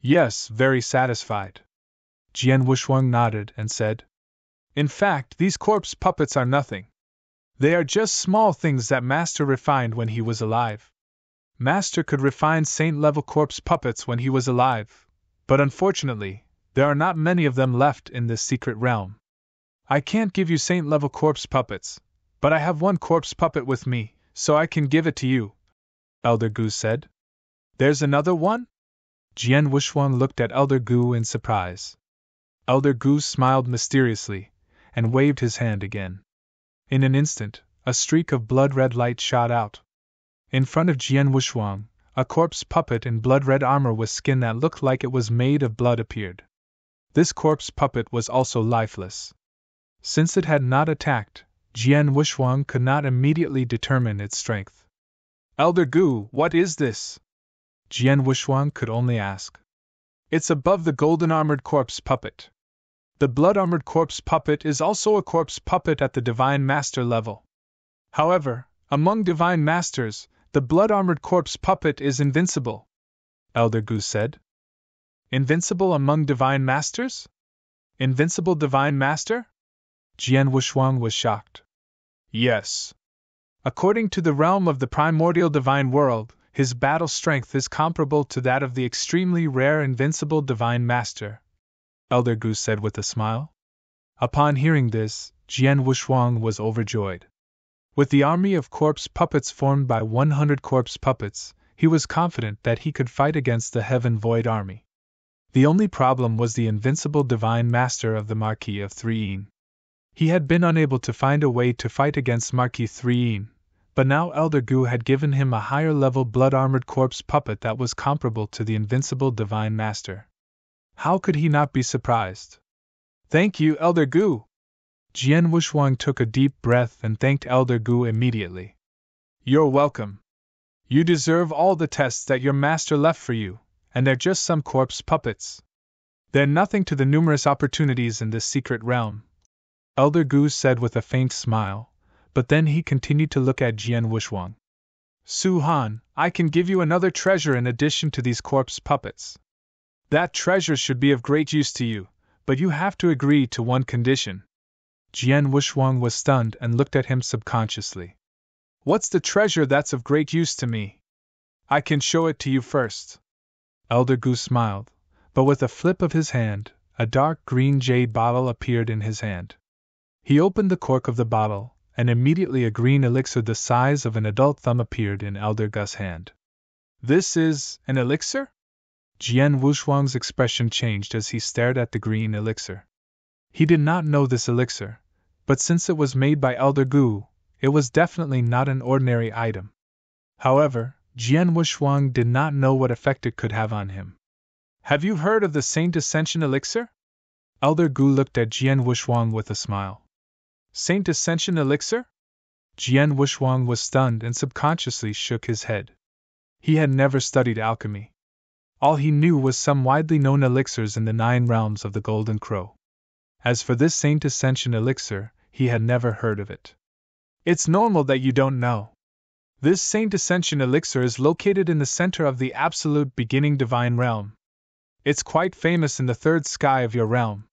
[SPEAKER 1] Yes, very satisfied. Jian Wushuang nodded and said, In fact, these corpse puppets are nothing. They are just small things that Master refined when he was alive. Master could refine saint-level corpse puppets when he was alive, but unfortunately, there are not many of them left in this secret realm. I can't give you saint-level corpse puppets, but I have one corpse puppet with me, so I can give it to you, Elder Gu said. There's another one? Jian Wushuang looked at Elder Gu in surprise. Elder Gu smiled mysteriously, and waved his hand again. In an instant, a streak of blood-red light shot out. In front of Jian Wushuang, a corpse puppet in blood-red armor with skin that looked like it was made of blood appeared. This corpse puppet was also lifeless. Since it had not attacked, Jian Wushuang could not immediately determine its strength. Elder Gu, what is this? Jian Wushuang could only ask. It's above the golden-armored corpse puppet. The blood-armored corpse puppet is also a corpse puppet at the Divine Master level. However, among Divine Masters, the blood-armored corpse puppet is invincible, Elder Gu said. Invincible among Divine Masters? Invincible Divine Master? Jian Wushuang was shocked. Yes. According to the realm of the primordial divine world, his battle strength is comparable to that of the extremely rare invincible Divine Master, Elder Gu said with a smile. Upon hearing this, Jian Wushuang was overjoyed. With the army of corpse puppets formed by 100 corpse puppets, he was confident that he could fight against the Heaven Void army. The only problem was the invincible Divine Master of the Marquis of Threein. He had been unable to find a way to fight against Marquis Threein, but now Elder Gu had given him a higher-level blood-armored corpse puppet that was comparable to the invincible Divine Master. How could he not be surprised? Thank you, Elder Gu! Jian Wushuang took a deep breath and thanked Elder Gu immediately. You're welcome. You deserve all the tests that your master left for you, and they're just some corpse puppets. They're nothing to the numerous opportunities in this secret realm, Elder Gu said with a faint smile, but then he continued to look at Jian Wushuang. Su-Han, I can give you another treasure in addition to these corpse puppets. That treasure should be of great use to you, but you have to agree to one condition. Jian Wushuang was stunned and looked at him subconsciously. What's the treasure that's of great use to me? I can show it to you first. Elder Gu smiled, but with a flip of his hand, a dark green jade bottle appeared in his hand. He opened the cork of the bottle, and immediately a green elixir the size of an adult thumb appeared in Elder Gu's hand. This is an elixir? Jian Wushuang's expression changed as he stared at the green elixir. He did not know this elixir, but since it was made by Elder Gu, it was definitely not an ordinary item. However, Jian Wushuang did not know what effect it could have on him. Have you heard of the Saint Ascension elixir? Elder Gu looked at Jian Wushuang with a smile. Saint Ascension elixir? Jian Wushuang was stunned and subconsciously shook his head. He had never studied alchemy. All he knew was some widely known elixirs in the 9 realms of the Golden Crow. As for this Saint Ascension elixir, he had never heard of it. It's normal that you don't know. This Saint Ascension elixir is located in the center of the absolute beginning divine realm. It's quite famous in the 3rd sky of your realm.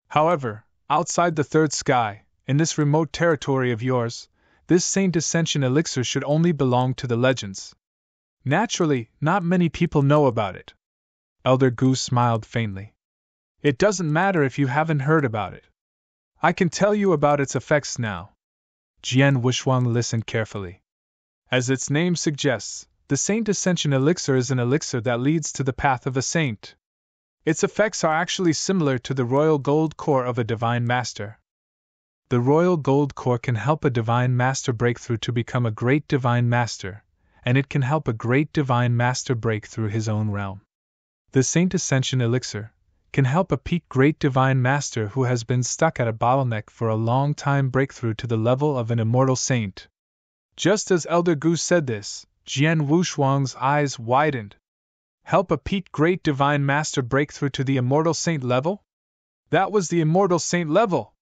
[SPEAKER 1] However, outside the 3rd sky, in this remote territory of yours, this Saint Ascension elixir should only belong to the legends. Naturally, not many people know about it. Elder Gu smiled faintly. It doesn't matter if you haven't heard about it. I can tell you about its effects now. Jian Wushuang listened carefully. As its name suggests, the Saint Ascension elixir is an elixir that leads to the path of a saint. Its effects are actually similar to the royal gold core of a divine master. The royal gold core can help a divine master break through to become a great divine master, and it can help a great divine master break through his own realm. The Saint Ascension elixir can help a peak great divine master who has been stuck at a bottleneck for a long time break through to the level of an immortal saint. Just as Elder Gu said this, Jian Wushuang's eyes widened. Help a peak great divine master break through to the immortal saint level? That was the immortal saint level!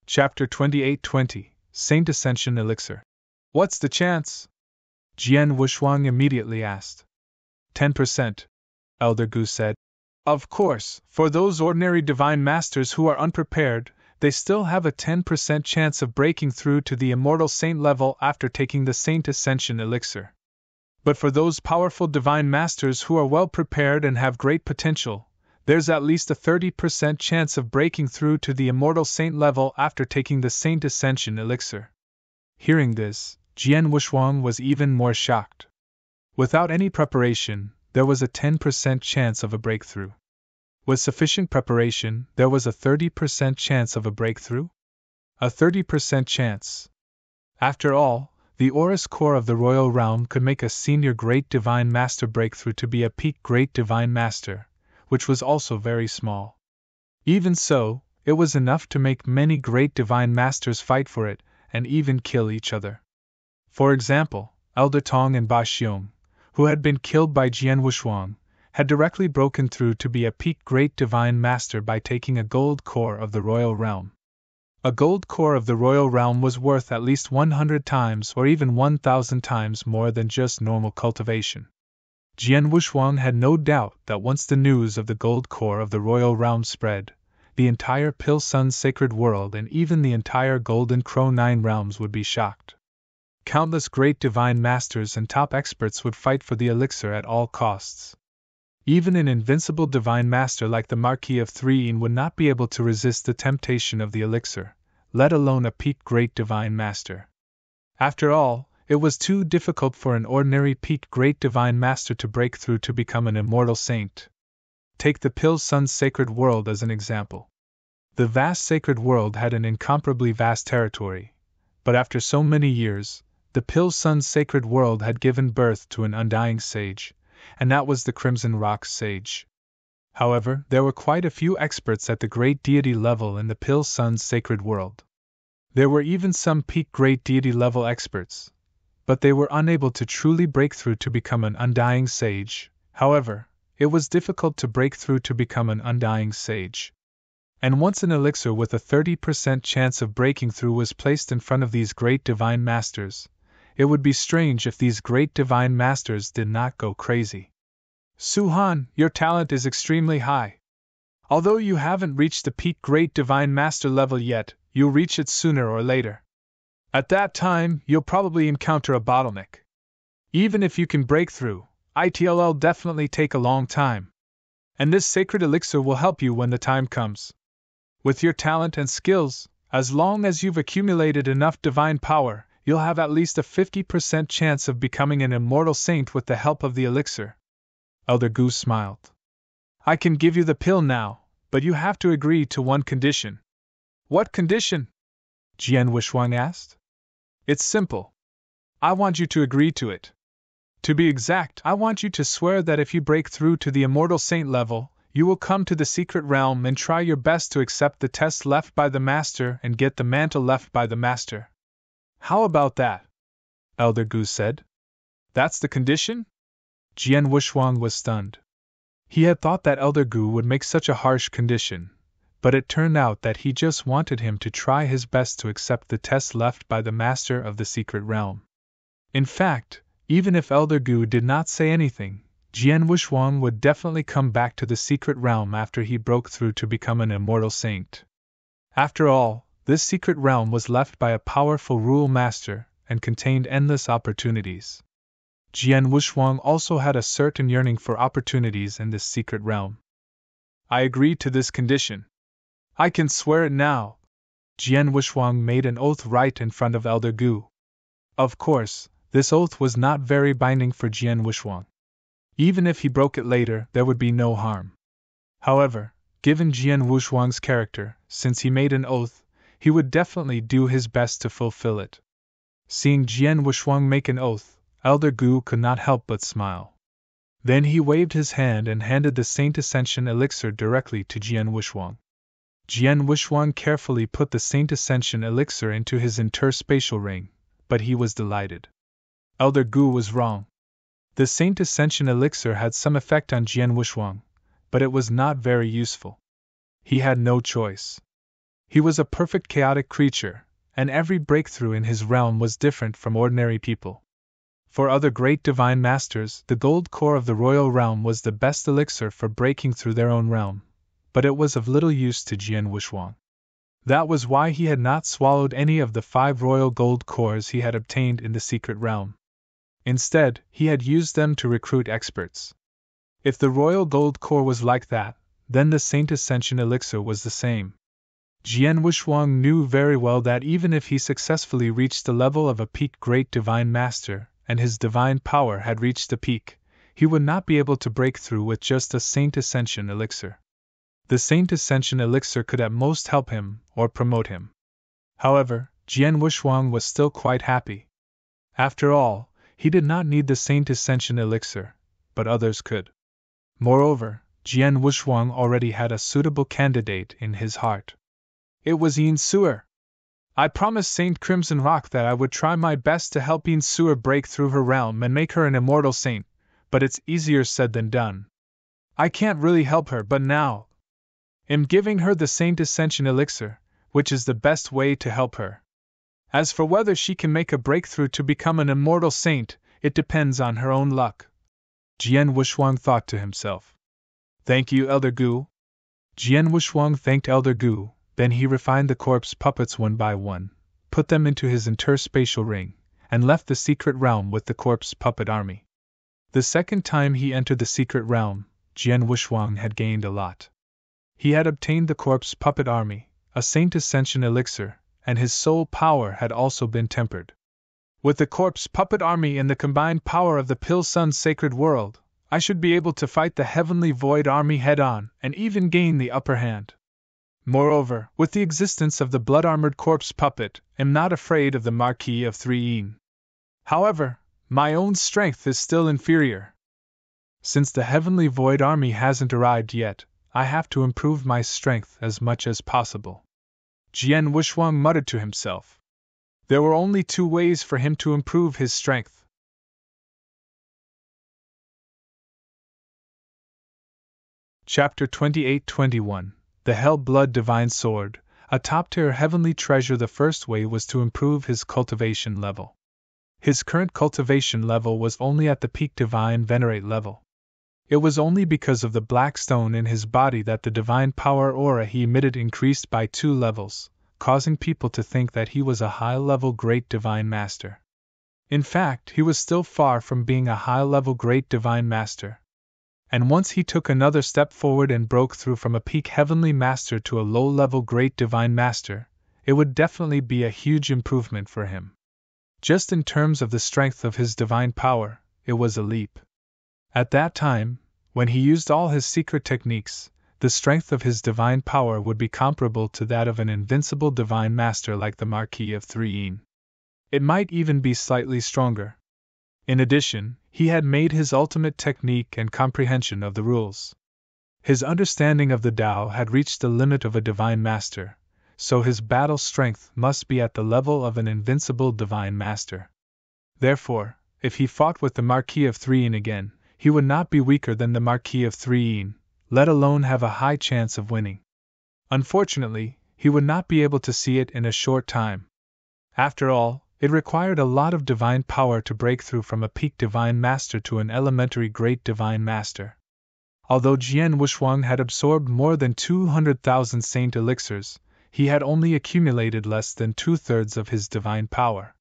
[SPEAKER 1] Chapter 2820, Saint Ascension Elixir. What's the chance? Jian Wushuang immediately asked. 10%, Elder Gu said. Of course, for those ordinary divine masters who are unprepared, they still have a 10% chance of breaking through to the immortal saint level after taking the Saint Ascension Elixir. But for those powerful divine masters who are well prepared and have great potential, there's at least a 30% chance of breaking through to the immortal saint level after taking the Saint Ascension Elixir. Hearing this, Jian Wushuang was even more shocked. Without any preparation, there was a 10% chance of a breakthrough. With sufficient preparation, there was a 30% chance of a breakthrough? A 30% chance. After all, the Aurus core of the royal realm could make a senior great divine master breakthrough to be a peak great divine master, which was also very small. Even so, it was enough to make many great divine masters fight for it, and even kill each other. For example, Elder Tong and Ba Xiong, who had been killed by Jian Wushuang, had directly broken through to be a peak great divine master by taking a gold core of the royal realm. A gold core of the royal realm was worth at least 100 times or even 1,000 times more than just normal cultivation. Jian Wushuang had no doubt that once the news of the gold core of the royal realm spread, the entire Pil Sun's sacred world and even the entire Golden Crow 9 realms would be shocked. Countless great divine masters and top experts would fight for the elixir at all costs. Even an invincible divine master like the Marquis of Threein would not be able to resist the temptation of the elixir, let alone a peak great divine master. After all, it was too difficult for an ordinary peak great divine master to break through to become an immortal saint. Take the Pil Sun's sacred world as an example. The vast sacred world had an incomparably vast territory, but after so many years, the Pil Sun's sacred world had given birth to an undying sage, and that was the Crimson Rock sage. However, there were quite a few experts at the great deity level in the Pil Sun's sacred world. There were even some peak great deity level experts, but they were unable to truly break through to become an undying sage. However, it was difficult to break through to become an undying sage. And once an elixir with a 30% chance of breaking through was placed in front of these great divine masters, it would be strange if these great divine masters did not go crazy. Su-Han, your talent is extremely high. Although you haven't reached the peak great divine master level yet, you'll reach it sooner or later. At that time, you'll probably encounter a bottleneck. Even if you can break through, it'll definitely take a long time. And this sacred elixir will help you when the time comes. With your talent and skills, as long as you've accumulated enough divine power, you'll have at least a 50% chance of becoming an immortal saint with the help of the elixir. Elder Gu smiled. I can give you the pill now, but you have to agree to one condition. What condition? Jian Wushuang asked. It's simple. I want you to agree to it. To be exact, I want you to swear that if you break through to the immortal saint level, you will come to the secret realm and try your best to accept the test left by the master and get the mantle left by the master. How about that? Elder Gu said. That's the condition? Jian Wushuang was stunned. He had thought that Elder Gu would make such a harsh condition, but it turned out that he just wanted him to try his best to accept the test left by the master of the secret realm. In fact, even if Elder Gu did not say anything, Jian Wushuang would definitely come back to the secret realm after he broke through to become an immortal saint. After all, this secret realm was left by a powerful rule master and contained endless opportunities. Jian Wushuang also had a certain yearning for opportunities in this secret realm. I agree to this condition. I can swear it now. Jian Wushuang made an oath right in front of Elder Gu. Of course, this oath was not very binding for Jian Wushuang. Even if he broke it later, there would be no harm. However, given Jian Wushuang's character, since he made an oath, he would definitely do his best to fulfill it. Seeing Jian Wushuang make an oath, Elder Gu could not help but smile. Then he waved his hand and handed the Saint Ascension elixir directly to Jian Wushuang. Jian Wushuang carefully put the Saint Ascension elixir into his interspatial ring, but he was delighted. Elder Gu was wrong. The Saint Ascension elixir had some effect on Jian Wushuang, but it was not very useful. He had no choice. He was a perfect chaotic creature, and every breakthrough in his realm was different from ordinary people. For other great divine masters, the gold core of the royal realm was the best elixir for breaking through their own realm, but it was of little use to Jian Wushuang. That was why he had not swallowed any of the 5 royal gold cores he had obtained in the secret realm. Instead, he had used them to recruit experts. If the royal gold core was like that, then the Saint Ascension elixir was the same. Jian Wushuang knew very well that even if he successfully reached the level of a peak great divine master, and his divine power had reached a peak, he would not be able to break through with just a Saint Ascension elixir. The Saint Ascension elixir could at most help him, or promote him. However, Jian Wushuang was still quite happy. After all, he did not need the Saint Ascension elixir, but others could. Moreover, Jian Wushuang already had a suitable candidate in his heart. It was Yin Suer. I promised Saint Crimson Rock that I would try my best to help Yin Suer break through her realm and make her an immortal saint, but it's easier said than done. I can't really help her, but now I'm giving her the Saint Ascension elixir, which is the best way to help her. As for whether she can make a breakthrough to become an immortal saint, it depends on her own luck. Jian Wushuang thought to himself. Thank you, Elder Gu. Jian Wushuang thanked Elder Gu. Then he refined the corpse puppets one by one, put them into his interspatial ring, and left the secret realm with the corpse puppet army. The second time he entered the secret realm, Jian Wushuang had gained a lot. He had obtained the corpse puppet army, a Saint Ascension elixir, and his soul power had also been tempered. With the corpse puppet army and the combined power of the Pill Sun's sacred world, I should be able to fight the Heavenly Void army head-on and even gain the upper hand. Moreover, with the existence of the blood-armored corpse puppet, I'm not afraid of the Marquis of 3 However, my own strength is still inferior. Since the Heavenly Void army hasn't arrived yet, I have to improve my strength as much as possible. Jian Wushuang muttered to himself. There were only 2 ways for him to improve his strength. Chapter 28-21 The Hell-Blood Divine Sword, a top-tier heavenly treasure. The first way was to improve his cultivation level. His current cultivation level was only at the peak divine venerate level. It was only because of the black stone in his body that the divine power aura he emitted increased by 2 levels, causing people to think that he was a high-level great divine master. In fact, he was still far from being a high-level great divine master. And once he took another step forward and broke through from a peak heavenly master to a low-level great divine master, it would definitely be a huge improvement for him. Just in terms of the strength of his divine power, it was a leap. At that time, when he used all his secret techniques, the strength of his divine power would be comparable to that of an invincible divine master like the Marquis of 3 It might even be slightly stronger. In addition, he had made his ultimate technique and comprehension of the rules. His understanding of the Tao had reached the limit of a divine master, so his battle strength must be at the level of an invincible divine master. Therefore, if he fought with the Marquis of 3 again, he would not be weaker than the Marquis of 3, let alone have a high chance of winning. Unfortunately, he would not be able to see it in a short time. After all, it required a lot of divine power to break through from a peak divine master to an elementary great divine master. Although Jian Wushuang had absorbed more than 200,000 saint elixirs, he had only accumulated less than 2/3 of his divine power.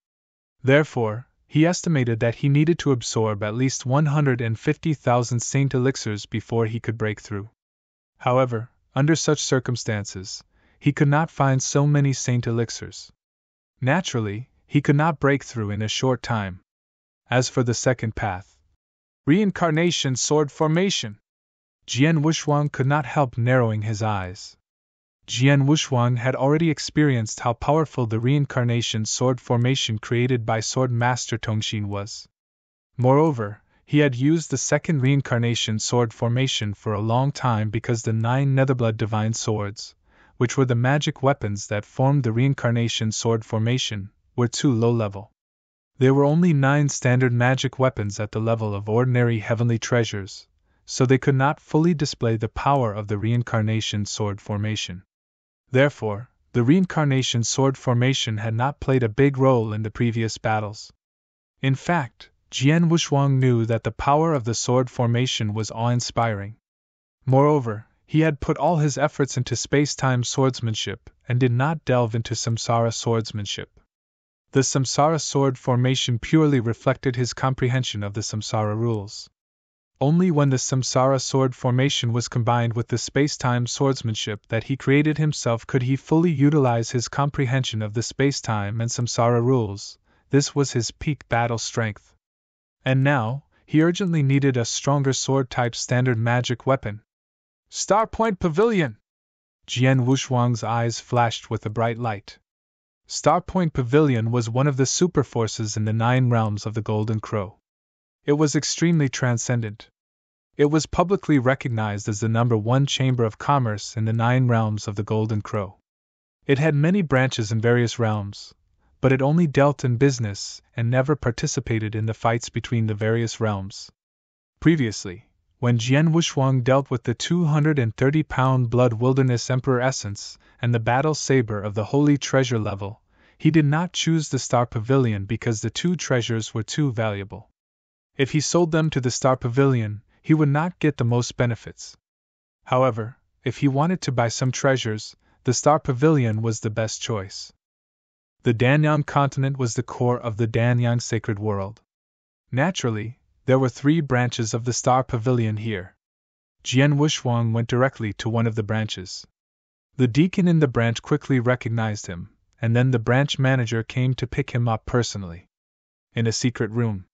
[SPEAKER 1] Therefore, he estimated that he needed to absorb at least 150,000 saint elixirs before he could break through. However, under such circumstances, he could not find so many saint elixirs. Naturally, he could not break through in a short time. As for the second path, reincarnation sword formation, Jian Wushuang could not help narrowing his eyes. Jian Wushuang had already experienced how powerful the reincarnation sword formation created by Sword Master Tongxin was. Moreover, he had used the second reincarnation sword formation for a long time because the 9 Netherblood divine swords, which were the magic weapons that formed the reincarnation sword formation, were too low level. There were only 9 standard magic weapons at the level of ordinary heavenly treasures, so they could not fully display the power of the reincarnation sword formation. Therefore, the reincarnation sword formation had not played a big role in the previous battles. In fact, Jian Wushuang knew that the power of the sword formation was awe-inspiring. Moreover, he had put all his efforts into space-time swordsmanship and did not delve into samsara swordsmanship. The samsara sword formation purely reflected his comprehension of the samsara rules. Only when the samsara sword formation was combined with the space-time swordsmanship that he created himself could he fully utilize his comprehension of the space-time and samsara rules. This was his peak battle strength. And now, he urgently needed a stronger sword-type standard magic weapon. Starpoint Pavilion! Jian Wushuang's eyes flashed with a bright light. Starpoint Pavilion was one of the superforces in the 9 realms of the Golden Crow. It was extremely transcendent. It was publicly recognized as the #1 chamber of commerce in the 9 realms of the Golden Crow. It had many branches in various realms, but it only dealt in business and never participated in the fights between the various realms. Previously, when Jian Wushuang dealt with the 230-pound Blood Wilderness Emperor Essence and the Battle Saber of the Holy Treasure level, he did not choose the Star Pavilion because the 2 treasures were too valuable. If he sold them to the Star Pavilion, he would not get the most benefits. However, if he wanted to buy some treasures, the Star Pavilion was the best choice. The Danyang continent was the core of the Danyang sacred world. Naturally, there were 3 branches of the Star Pavilion here. Jian Wushuang went directly to one of the branches. The deacon in the branch quickly recognized him, and then the branch manager came to pick him up personally. In a secret room.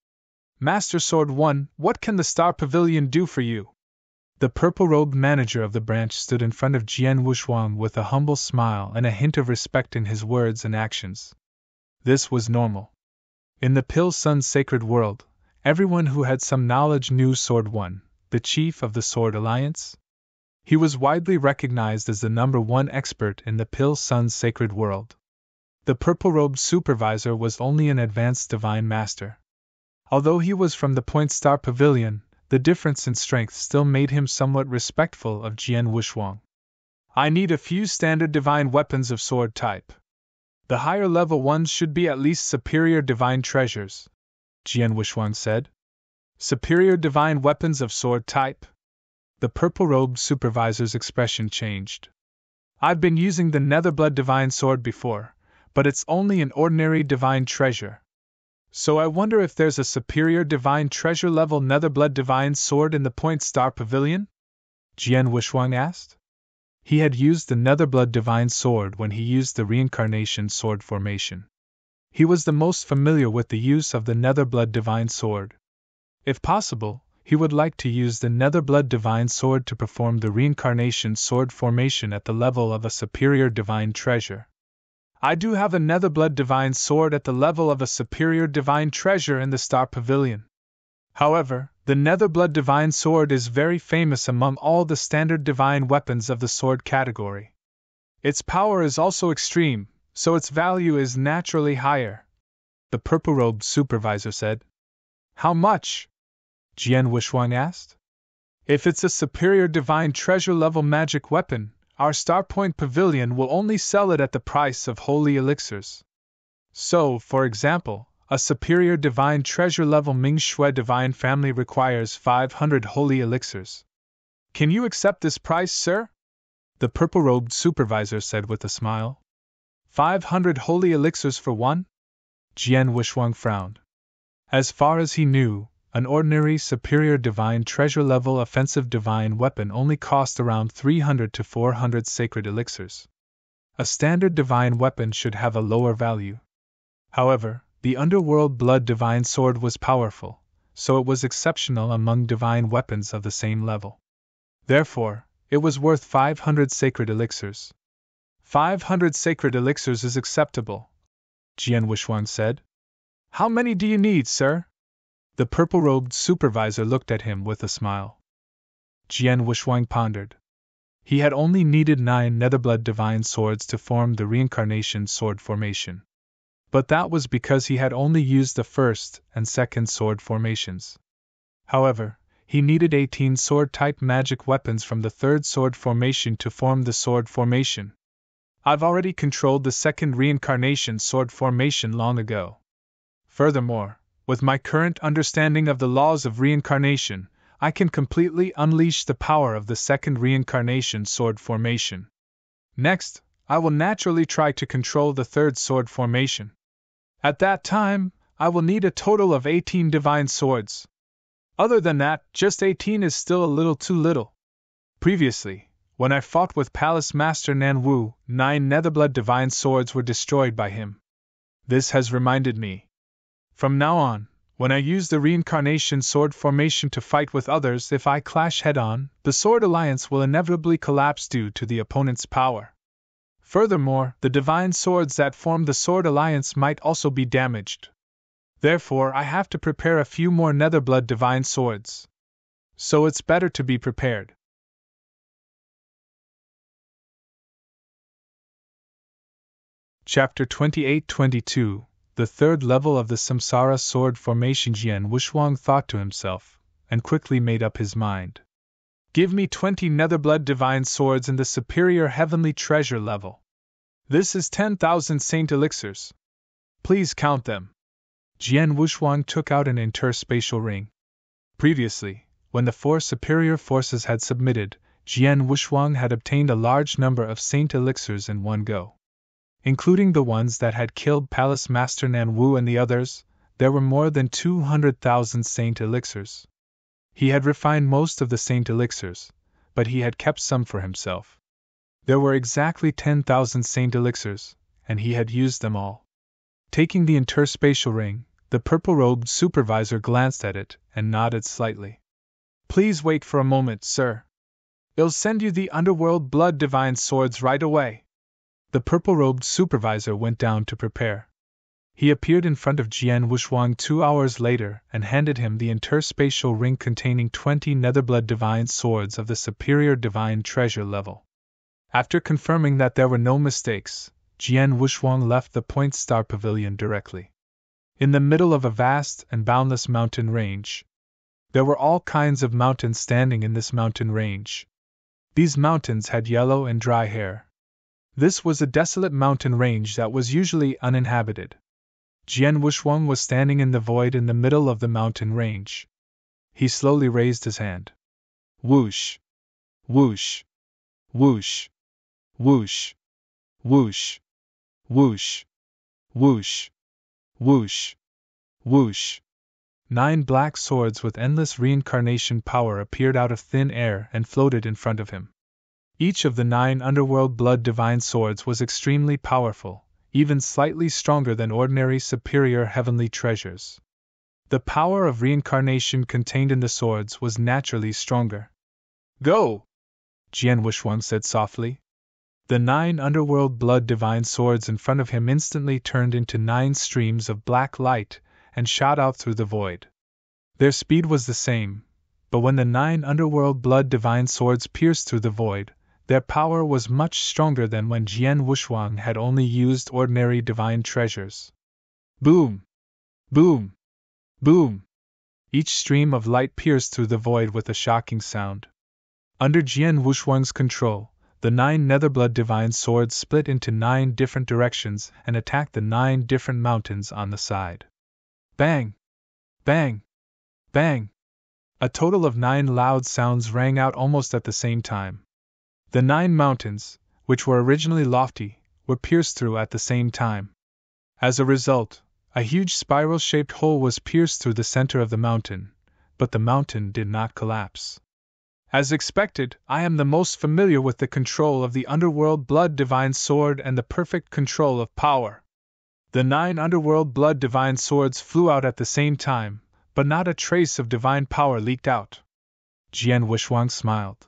[SPEAKER 1] Master Sword 1, what can the Star Pavilion do for you? The purple-robed manager of the branch stood in front of Jian Wushuang with a humble smile and a hint of respect in his words and actions. This was normal. In the Pil Sun's sacred world, everyone who had some knowledge knew Sword 1, the chief of the Sword Alliance. He was widely recognized as the #1 expert in the Pil Sun's sacred world. The purple-robed supervisor was only an advanced divine master. Although he was from the Point Star Pavilion, the difference in strength still made him somewhat respectful of Jian Wushuang. I need a few standard divine weapons of sword type. The higher level ones should be at least superior divine treasures, Jian Wushuang said. Superior divine weapons of sword type? The purple-robed supervisor's expression changed. I've been using the Netherblood divine sword before, but it's only an ordinary divine treasure. So I wonder if there's a superior divine treasure level Netherblood divine sword in the Point Star Pavilion? Jian Wushuang asked. He had used the Netherblood divine sword when he used the reincarnation sword formation. He was the most familiar with the use of the Netherblood divine sword. If possible, he would like to use the Netherblood divine sword to perform the reincarnation sword formation at the level of a superior divine treasure. I do have a Netherblood divine sword at the level of a superior divine treasure in the Star Pavilion. However, the Netherblood divine sword is very famous among all the standard divine weapons of the sword category. Its power is also extreme, so its value is naturally higher, the purple-robed supervisor said. How much? Jian Wushuang asked. If it's a superior divine treasure level magic weapon, our Starpoint Pavilion will only sell it at the price of holy elixirs. So, for example, a superior divine treasure level Ming Shui divine family requires 500 holy elixirs. Can you accept this price, sir? The purple-robed supervisor said with a smile. 500 holy elixirs for one? Jian Wushuang frowned. As far as he knew, an ordinary superior divine treasure level offensive divine weapon only cost around 300 to 400 sacred elixirs. A standard divine weapon should have a lower value. However, the underworld blood divine sword was powerful, so it was exceptional among divine weapons of the same level. Therefore, it was worth 500 sacred elixirs. 500 sacred elixirs is acceptable, Jian Wushuang said. How many do you need, sir? The purple-robed supervisor looked at him with a smile. Jian Wushuang pondered. He had only needed 9 Netherblood Divine Swords to form the Reincarnation Sword formation. But that was because he had only used the first and second sword formations. However, he needed 18 sword-type magic weapons from the third sword formation to form the sword formation. I've already controlled the second Reincarnation Sword formation long ago. Furthermore, with my current understanding of the laws of reincarnation, I can completely unleash the power of the second Reincarnation Sword formation. Next, I will naturally try to control the third sword formation. At that time, I will need a total of 18 divine swords. Other than that, just 18 is still a little too little. Previously, when I fought with Palace Master Nan Wu, 9 Netherblood Divine Swords were destroyed by him. This has reminded me. From now on, when I use the Reincarnation Sword formation to fight with others, if I clash head-on, the Sword Alliance will inevitably collapse due to the opponent's power. Furthermore, the divine swords that form the Sword Alliance might also be damaged. Therefore, I have to prepare a few more Netherblood Divine Swords. So it's better to be prepared. Chapter 28-22, the third level of the Samsara Sword formation. Jian Wushuang thought to himself, and quickly made up his mind. Give me 20 Netherblood Divine Swords in the superior heavenly treasure level. This is 10,000 Saint Elixirs. Please count them. Jian Wushuang took out an interspatial ring. Previously, when the 4 superior forces had submitted, Jian Wushuang had obtained a large number of Saint Elixirs in one go. Including the ones that had killed Palace Master Nan Wu and the others, there were more than 200,000 Saint Elixirs. He had refined most of the Saint Elixirs, but he had kept some for himself. There were exactly 10,000 Saint Elixirs, and he had used them all. Taking the interspatial ring, the purple-robed supervisor glanced at it and nodded slightly. Please wait for a moment, sir. I'll send you the Underworld Blood Divine Swords right away. The purple-robed supervisor went down to prepare. He appeared in front of Jian Wushuang 2 hours later and handed him the interspatial ring containing 20 Netherblood Divine Swords of the superior divine treasure level. After confirming that there were no mistakes, Jian Wushuang left the Point Star Pavilion directly. In the middle of a vast and boundless mountain range. There were all kinds of mountains standing in this mountain range. These mountains had yellow and dry hair. This was a desolate mountain range that was usually uninhabited. Jian Wushuang was standing in the void in the middle of the mountain range. He slowly raised his hand. Whoosh! Whoosh! Whoosh! Whoosh! Whoosh! Whoosh! Whoosh! Whoosh! Whoosh! 9 black swords with endless reincarnation power appeared out of thin air and floated in front of him. Each of the 9 Underworld Blood Divine Swords was extremely powerful, even slightly stronger than ordinary superior heavenly treasures. The power of reincarnation contained in the swords was naturally stronger. Go! Jian Wushuang said softly. The 9 Underworld Blood Divine Swords in front of him instantly turned into 9 streams of black light and shot out through the void. Their speed was the same, but when the 9 Underworld Blood Divine Swords pierced through the void, their power was much stronger than when Jian Wushuang had only used ordinary divine treasures. Boom! Boom! Boom! Each stream of light pierced through the void with a shocking sound. Under Jian Wushuang's control, the 9 Netherblood Divine Swords split into 9 different directions and attacked the 9 different mountains on the side. Bang! Bang! Bang! A total of 9 loud sounds rang out almost at the same time. The 9 mountains, which were originally lofty, were pierced through at the same time. As a result, a huge spiral-shaped hole was pierced through the center of the mountain, but the mountain did not collapse. As expected, I am the most familiar with the control of the Underworld Blood Divine Sword and the perfect control of power. The 9 Underworld Blood Divine Swords flew out at the same time, but not a trace of divine power leaked out. Jian Wushuang smiled.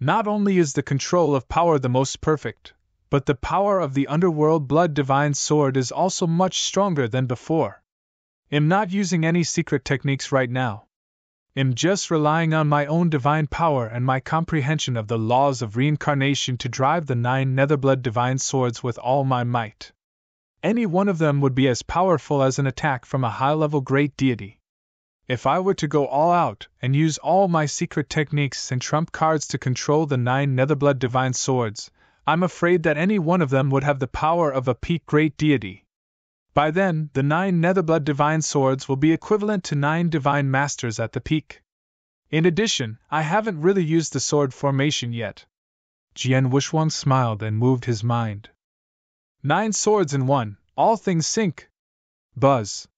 [SPEAKER 1] Not only is the control of power the most perfect, but the power of the Underworld Blood Divine Sword is also much stronger than before. I'm not using any secret techniques right now. am just relying on my own divine power and my comprehension of the laws of reincarnation to drive the 9 Netherblood divine swords with all my might. Any one of them would be as powerful as an attack from a high-level great deity. If I were to go all out and use all my secret techniques and trump cards to control the 9 Netherblood divine swords, I'm afraid that any one of them would have the power of a peak great deity. By then, the 9 Netherblood divine swords will be equivalent to 9 divine masters at the peak. In addition, I haven't really used the sword formation yet. Jian Wushwang smiled and moved his mind. 9 swords in one, all things sink. Buzz.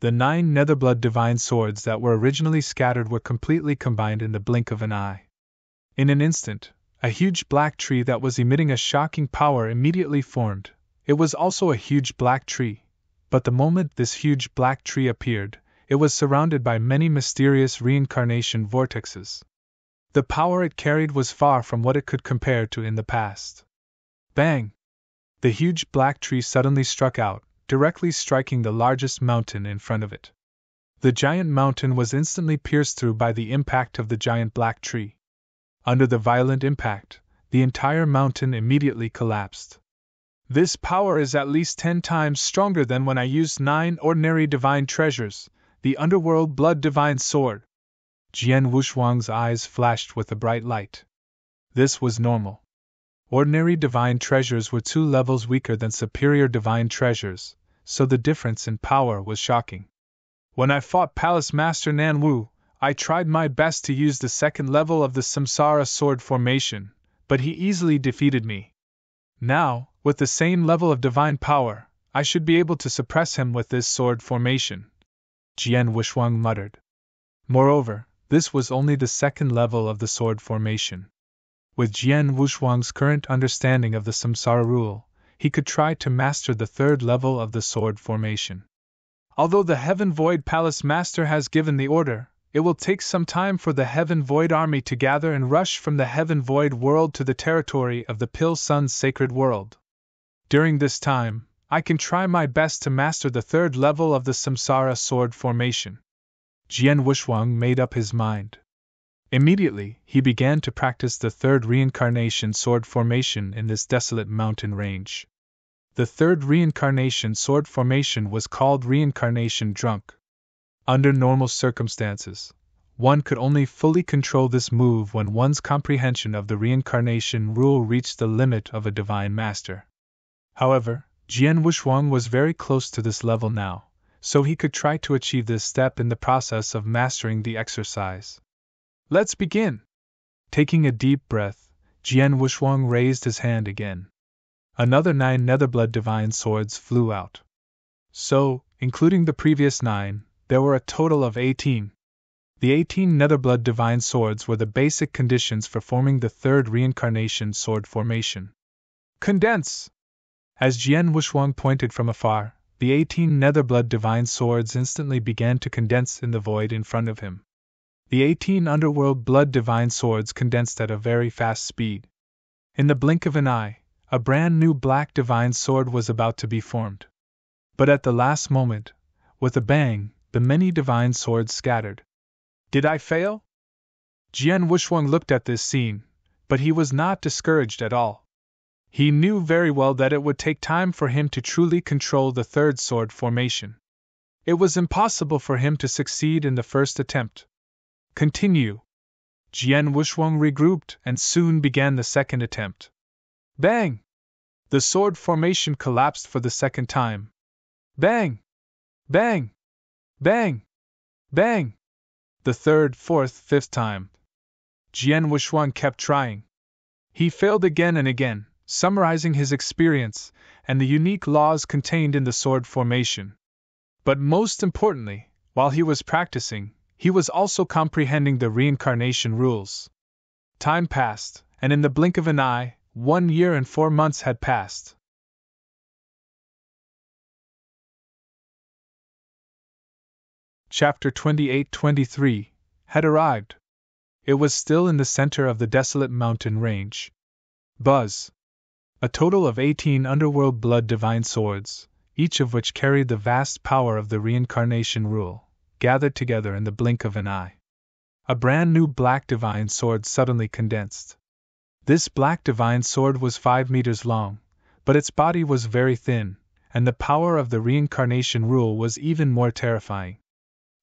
[SPEAKER 1] The 9 Netherblood divine swords that were originally scattered were completely combined in the blink of an eye. In an instant, a huge black tree that was emitting a shocking power immediately formed. It was also a huge black tree. But the moment this huge black tree appeared, it was surrounded by many mysterious reincarnation vortexes. The power it carried was far from what it could compare to in the past. Bang! The huge black tree suddenly struck out, directly striking the largest mountain in front of it. The giant mountain was instantly pierced through by the impact of the giant black tree. Under the violent impact, the entire mountain immediately collapsed. This power is at least 10 times stronger than when I used 9 ordinary divine treasures, the Underworld Blood Divine Sword. Jian Wushwang's eyes flashed with a bright light. This was normal. Ordinary divine treasures were 2 levels weaker than superior divine treasures, so the difference in power was shocking. When I fought Palace Master Nan Wu, I tried my best to use the 2nd level of the Samsara sword formation, but he easily defeated me. Now, with the same level of divine power, I should be able to suppress him with this sword formation. Jian Wushwang muttered. Moreover, this was only the 2nd level of the sword formation. With Jian Wushwang's current understanding of the Samsara rule, he could try to master the 3rd level of the sword formation. Although the Heaven Void Palace Master has given the order, it will take some time for the Heaven Void army to gather and rush from the Heaven Void world to the territory of the Pil Sun's sacred world. During this time, I can try my best to master the 3rd level of the Samsara sword formation. Jian Wushwang made up his mind. Immediately, he began to practice the 3rd reincarnation sword formation in this desolate mountain range. The 3rd reincarnation sword formation was called Reincarnation Drunk. Under normal circumstances, one could only fully control this move when one's comprehension of the reincarnation rule reached the limit of a divine master. However, Jian Wushwang was very close to this level now, so he could try to achieve this step in the process of mastering the exercise. Let's begin! Taking a deep breath, Jian Wushwang raised his hand again. Another 9 Netherblood divine swords flew out. So, including the previous 9, there were a total of 18. The 18 Netherblood divine swords were the basic conditions for forming the 3rd reincarnation sword formation. Condense! As Jian Wushwang pointed from afar, the 18 Netherblood divine swords instantly began to condense in the void in front of him. The 18 Underworld Blood divine swords condensed at a very fast speed. In the blink of an eye, a brand new black divine sword was about to be formed. But at the last moment, with a bang, the many divine swords scattered. Did I fail? Jian Wushwang looked at this scene, but he was not discouraged at all. He knew very well that it would take time for him to truly control the 3rd sword formation. It was impossible for him to succeed in the first attempt. Continue. Jian Wushwang regrouped and soon began the 2nd attempt. Bang! The sword formation collapsed for the 2nd time. Bang! Bang! Bang! Bang! The 3rd, 4th, 5th time. Jian Wushwang kept trying. He failed again and again, summarizing his experience and the unique laws contained in the sword formation. But most importantly, while he was practicing, he was also comprehending the reincarnation rules. Time passed, and in the blink of an eye, 1 year and 4 months had passed. Chapter 28-23 had arrived. It was still in the center of the desolate mountain range. Buzz. A total of 18 Underworld Blood divine swords, each of which carried the vast power of the reincarnation rule, gathered together in the blink of an eye. a brand new black divine sword suddenly condensed. This black divine sword was 5 meters long, but its body was very thin, and the power of the reincarnation rule was even more terrifying.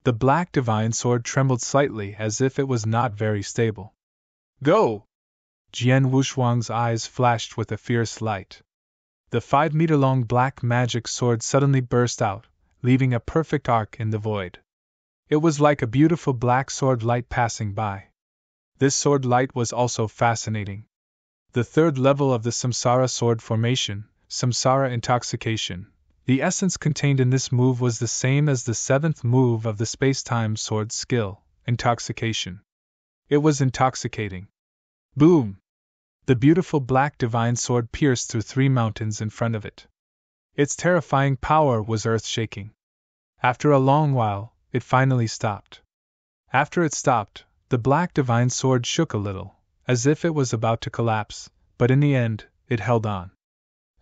[SPEAKER 1] The black divine sword trembled slightly as if it was not very stable. Go! Jian Wushuang's eyes flashed with a fierce light. The 5-meter-long black magic sword suddenly burst out, leaving a perfect arc in the void. It was like a beautiful black sword light passing by. This sword light was also fascinating. The third level of the Samsara sword formation, Samsara intoxication. The essence contained in this move was the same as the 7th move of the space-time sword skill, intoxication. It was intoxicating. Boom! The beautiful black divine sword pierced through 3 mountains in front of it. Its terrifying power was earth-shaking. After a long while, it finally stopped. After it stopped, the black divine sword shook a little, as if it was about to collapse, but in the end, it held on.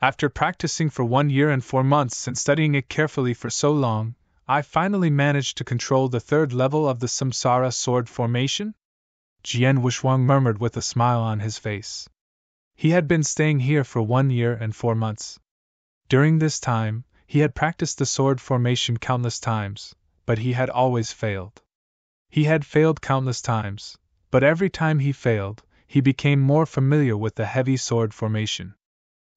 [SPEAKER 1] After practicing for 1 year and 4 months and studying it carefully for so long, I finally managed to control the 3rd level of the Samsara sword formation? Jian Wushuang murmured with a smile on his face. He had been staying here for 1 year and 4 months. During this time, he had practiced the sword formation countless times, but he had always failed. He had failed countless times, but every time he failed, he became more familiar with the heavy sword formation.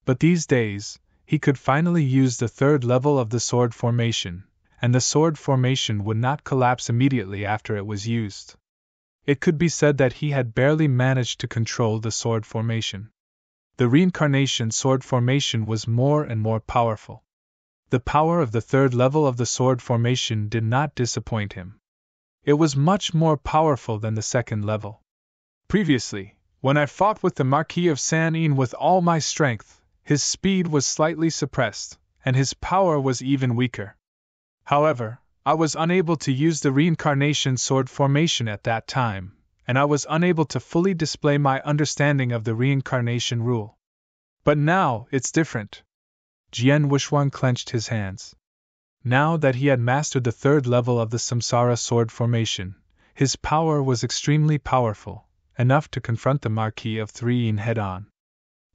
[SPEAKER 1] But these days, he could finally use the 3rd level of the sword formation, and the sword formation would not collapse immediately after it was used. It could be said that he had barely managed to control the sword formation. The reincarnation sword formation was more and more powerful. The power of the 3rd level of the sword formation did not disappoint him. It was much more powerful than the 2nd level. Previously, when I fought with the Marquis of San-In with all my strength, his speed was slightly suppressed, and his power was even weaker. However, I was unable to use the reincarnation sword formation at that time, and I was unable to fully display my understanding of the reincarnation rule. But now, it's different. Jian Wushuang clenched his hands. Now that he had mastered the 3rd level of the Samsara sword formation, his power was extremely powerful, enough to confront the Marquis of 3-in head-on.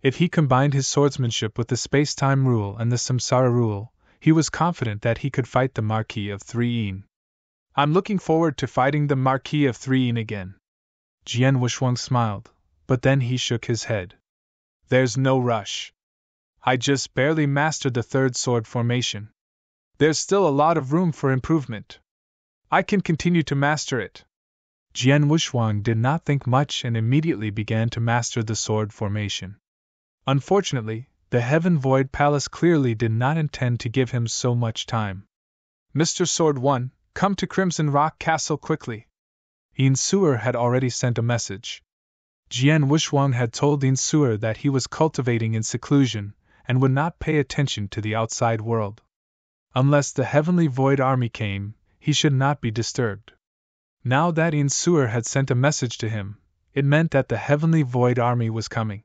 [SPEAKER 1] If he combined his swordsmanship with the space-time rule and the Samsara rule, he was confident that he could fight the Marquis of 3-in. I'm looking forward to fighting the Marquis of 3-in again. Jian Wushuang smiled, but then he shook his head. There's no rush. I just barely mastered the 3rd sword formation. There's still a lot of room for improvement. I can continue to master it. Jian Wushuang did not think much and immediately began to master the sword formation. Unfortunately, the Heaven Void Palace clearly did not intend to give him so much time. Mr. Sword 1, come to Crimson Rock Castle quickly. Yin Suer had already sent a message. Jian Wushuang had told Yin Suer that he was cultivating in seclusion and would not pay attention to the outside world. Unless the Heavenly Void Army came, he should not be disturbed. Now that Yin Suer had sent a message to him, it meant that the Heavenly Void Army was coming.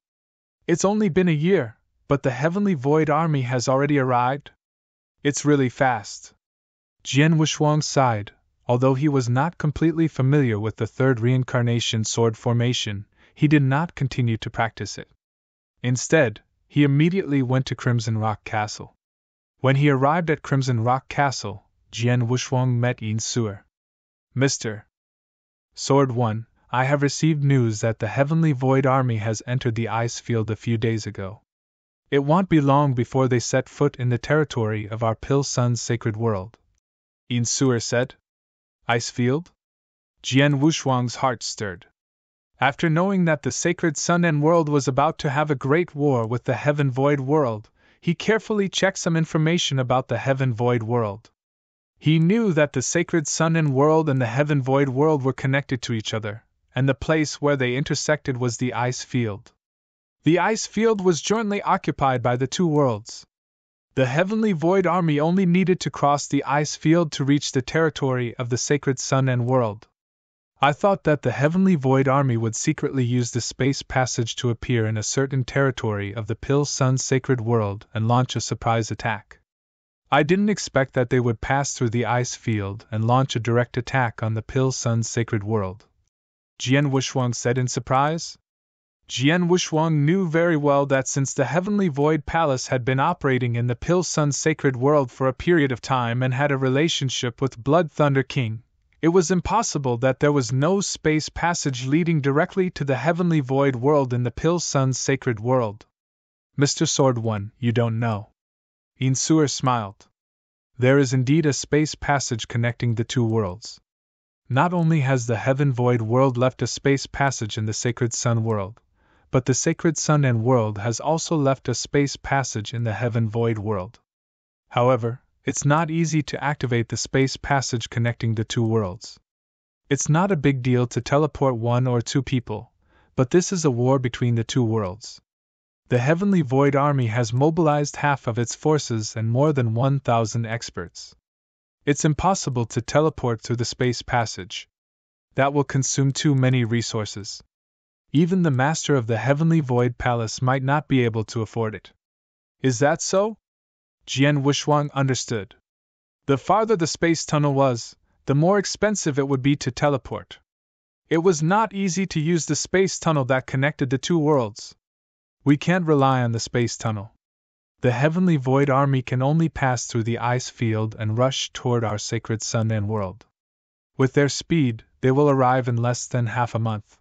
[SPEAKER 1] It's only been a year, but the Heavenly Void Army has already arrived? It's really fast. Jian Wushuang sighed. Although he was not completely familiar with the 3rd reincarnation sword formation, he did not continue to practice it. Instead, he immediately went to Crimson Rock Castle. When he arrived at Crimson Rock Castle, Jian Wushuang met Yin Suer. Mr. Sword 1, I have received news that the Heavenly Void Army has entered the ice field a few days ago. It won't be long before they set foot in the territory of our Pil Sun's sacred world. Yin Suer said. Ice field? Jian Wushuang's heart stirred. After knowing that the sacred Sun and world was about to have a great war with the Heaven Void world, he carefully checked some information about the Heaven Void world. He knew that the sacred Sun and world and the Heaven Void world were connected to each other, and the place where they intersected was the ice field. The ice field was jointly occupied by the 2 worlds. The Heavenly Void Army only needed to cross the ice field to reach the territory of the sacred Sun and world. I thought that the Heavenly Void Army would secretly use the space passage to appear in a certain territory of the Pil Sun's sacred world and launch a surprise attack. I didn't expect that they would pass through the ice field and launch a direct attack on the Pil Sun's sacred world. Jian Wushuang said in surprise. Jian Wushuang knew very well that since the Heavenly Void Palace had been operating in the Pil Sun sacred world for a period of time and had a relationship with Blood Thunder King, it was impossible that there was no space passage leading directly to the Heavenly Void world in the Pil Sun sacred world. Mr. Sword One, you don't know. Yin Suer smiled. There is indeed a space passage connecting the two worlds. Not only has the Heaven Void world left a space passage in the Sacred Sun world, but the Sacred Sun and world has also left a space passage in the Heaven Void world. However, it's not easy to activate the space passage connecting the two worlds. It's not a big deal to teleport one or two people, but this is a war between the two worlds. The Heavenly Void Army has mobilized half of its forces and more than 1,000 experts. It's impossible to teleport through the space passage. That will consume too many resources. Even the master of the Heavenly Void Palace might not be able to afford it. Is that so? Jian Wushuang understood. The farther the space tunnel was, the more expensive it would be to teleport. It was not easy to use the space tunnel that connected the two worlds. We can't rely on the space tunnel. The Heavenly Void Army can only pass through the ice field and rush toward our Sacred Sun and world. With their speed, they will arrive in less than half a month.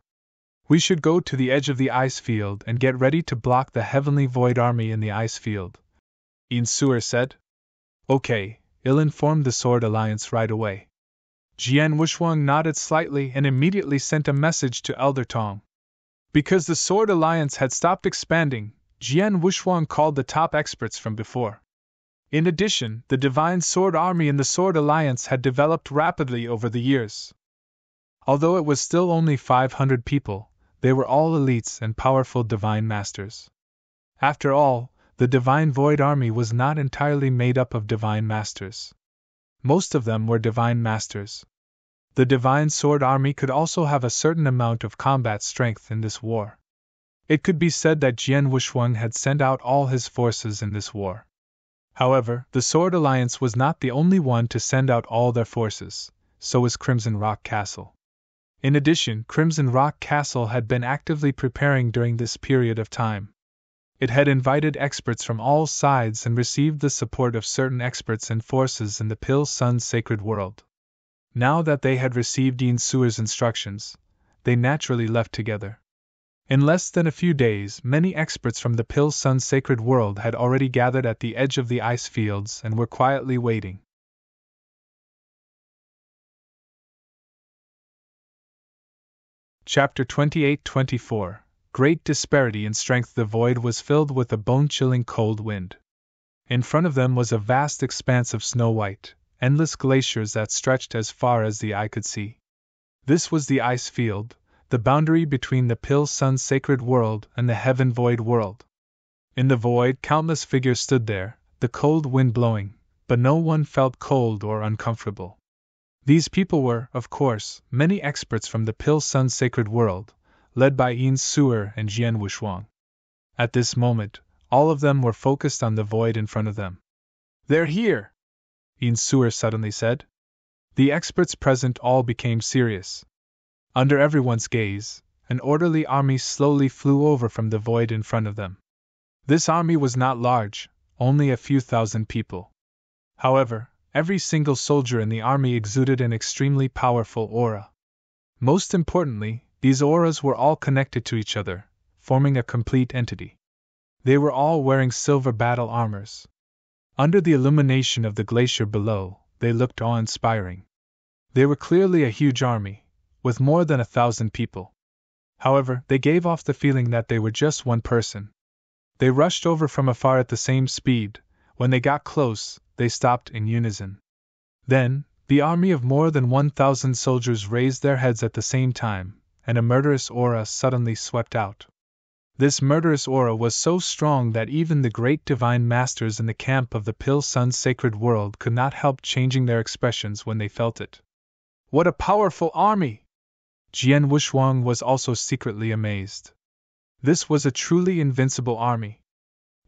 [SPEAKER 1] We should go to the edge of the ice field and get ready to block the Heavenly Void Army in the ice field. Yin Suer said. Okay, I'll inform the Sword Alliance right away. Jian Wushuang nodded slightly and immediately sent a message to Elder Tong. Because the Sword Alliance had stopped expanding, Jian Wushuang called the top experts from before. In addition, the Divine Sword Army in the Sword Alliance had developed rapidly over the years. Although it was still only 500 people, they were all elites and powerful Divine Masters. After all, the Divine Void Army was not entirely made up of Divine Masters. Most of them were Divine Masters. The Divine Sword Army could also have a certain amount of combat strength in this war. It could be said that Jian Wushuang had sent out all his forces in this war. However, the Sword Alliance was not the only one to send out all their forces, so was Crimson Rock Castle. In addition, Crimson Rock Castle had been actively preparing during this period of time. It had invited experts from all sides and received the support of certain experts and forces in the Pil Sun sacred world. Now that they had received Yin Suer's instructions, they naturally left together. In less than a few days, many experts from the Pil Sun sacred world had already gathered at the edge of the ice fields and were quietly waiting. Chapter 28-24 Great disparity in strength. The void was filled with a bone-chilling cold wind. In front of them was a vast expanse of snow-white, endless glaciers that stretched as far as the eye could see. This was the ice field, the boundary between the Pil Sun sacred world and the Heaven Void world. In the void, countless figures stood there, the cold wind blowing, but no one felt cold or uncomfortable. These people were, of course, many experts from the Pil Sun sacred world, led by Yin Suer and Jian Wushuang. At this moment, all of them were focused on the void in front of them. They're here! Yin Suer suddenly said. The experts present all became serious. Under everyone's gaze, an orderly army slowly flew over from the void in front of them. This army was not large, only a few thousand people. However, every single soldier in the army exuded an extremely powerful aura. Most importantly, these auras were all connected to each other, forming a complete entity. They were all wearing silver battle armors. Under the illumination of the glacier below, they looked awe-inspiring. They were clearly a huge army, with more than 1,000 people. However, they gave off the feeling that they were just one person. They rushed over from afar at the same speed. When they got close, they stopped in unison. Then, the army of more than 1,000 soldiers raised their heads at the same time, and a murderous aura suddenly swept out. This murderous aura was so strong that even the great divine masters in the camp of the Pil Sun sacred world could not help changing their expressions when they felt it. What a powerful army! Jian Wushuang was also secretly amazed. This was a truly invincible army.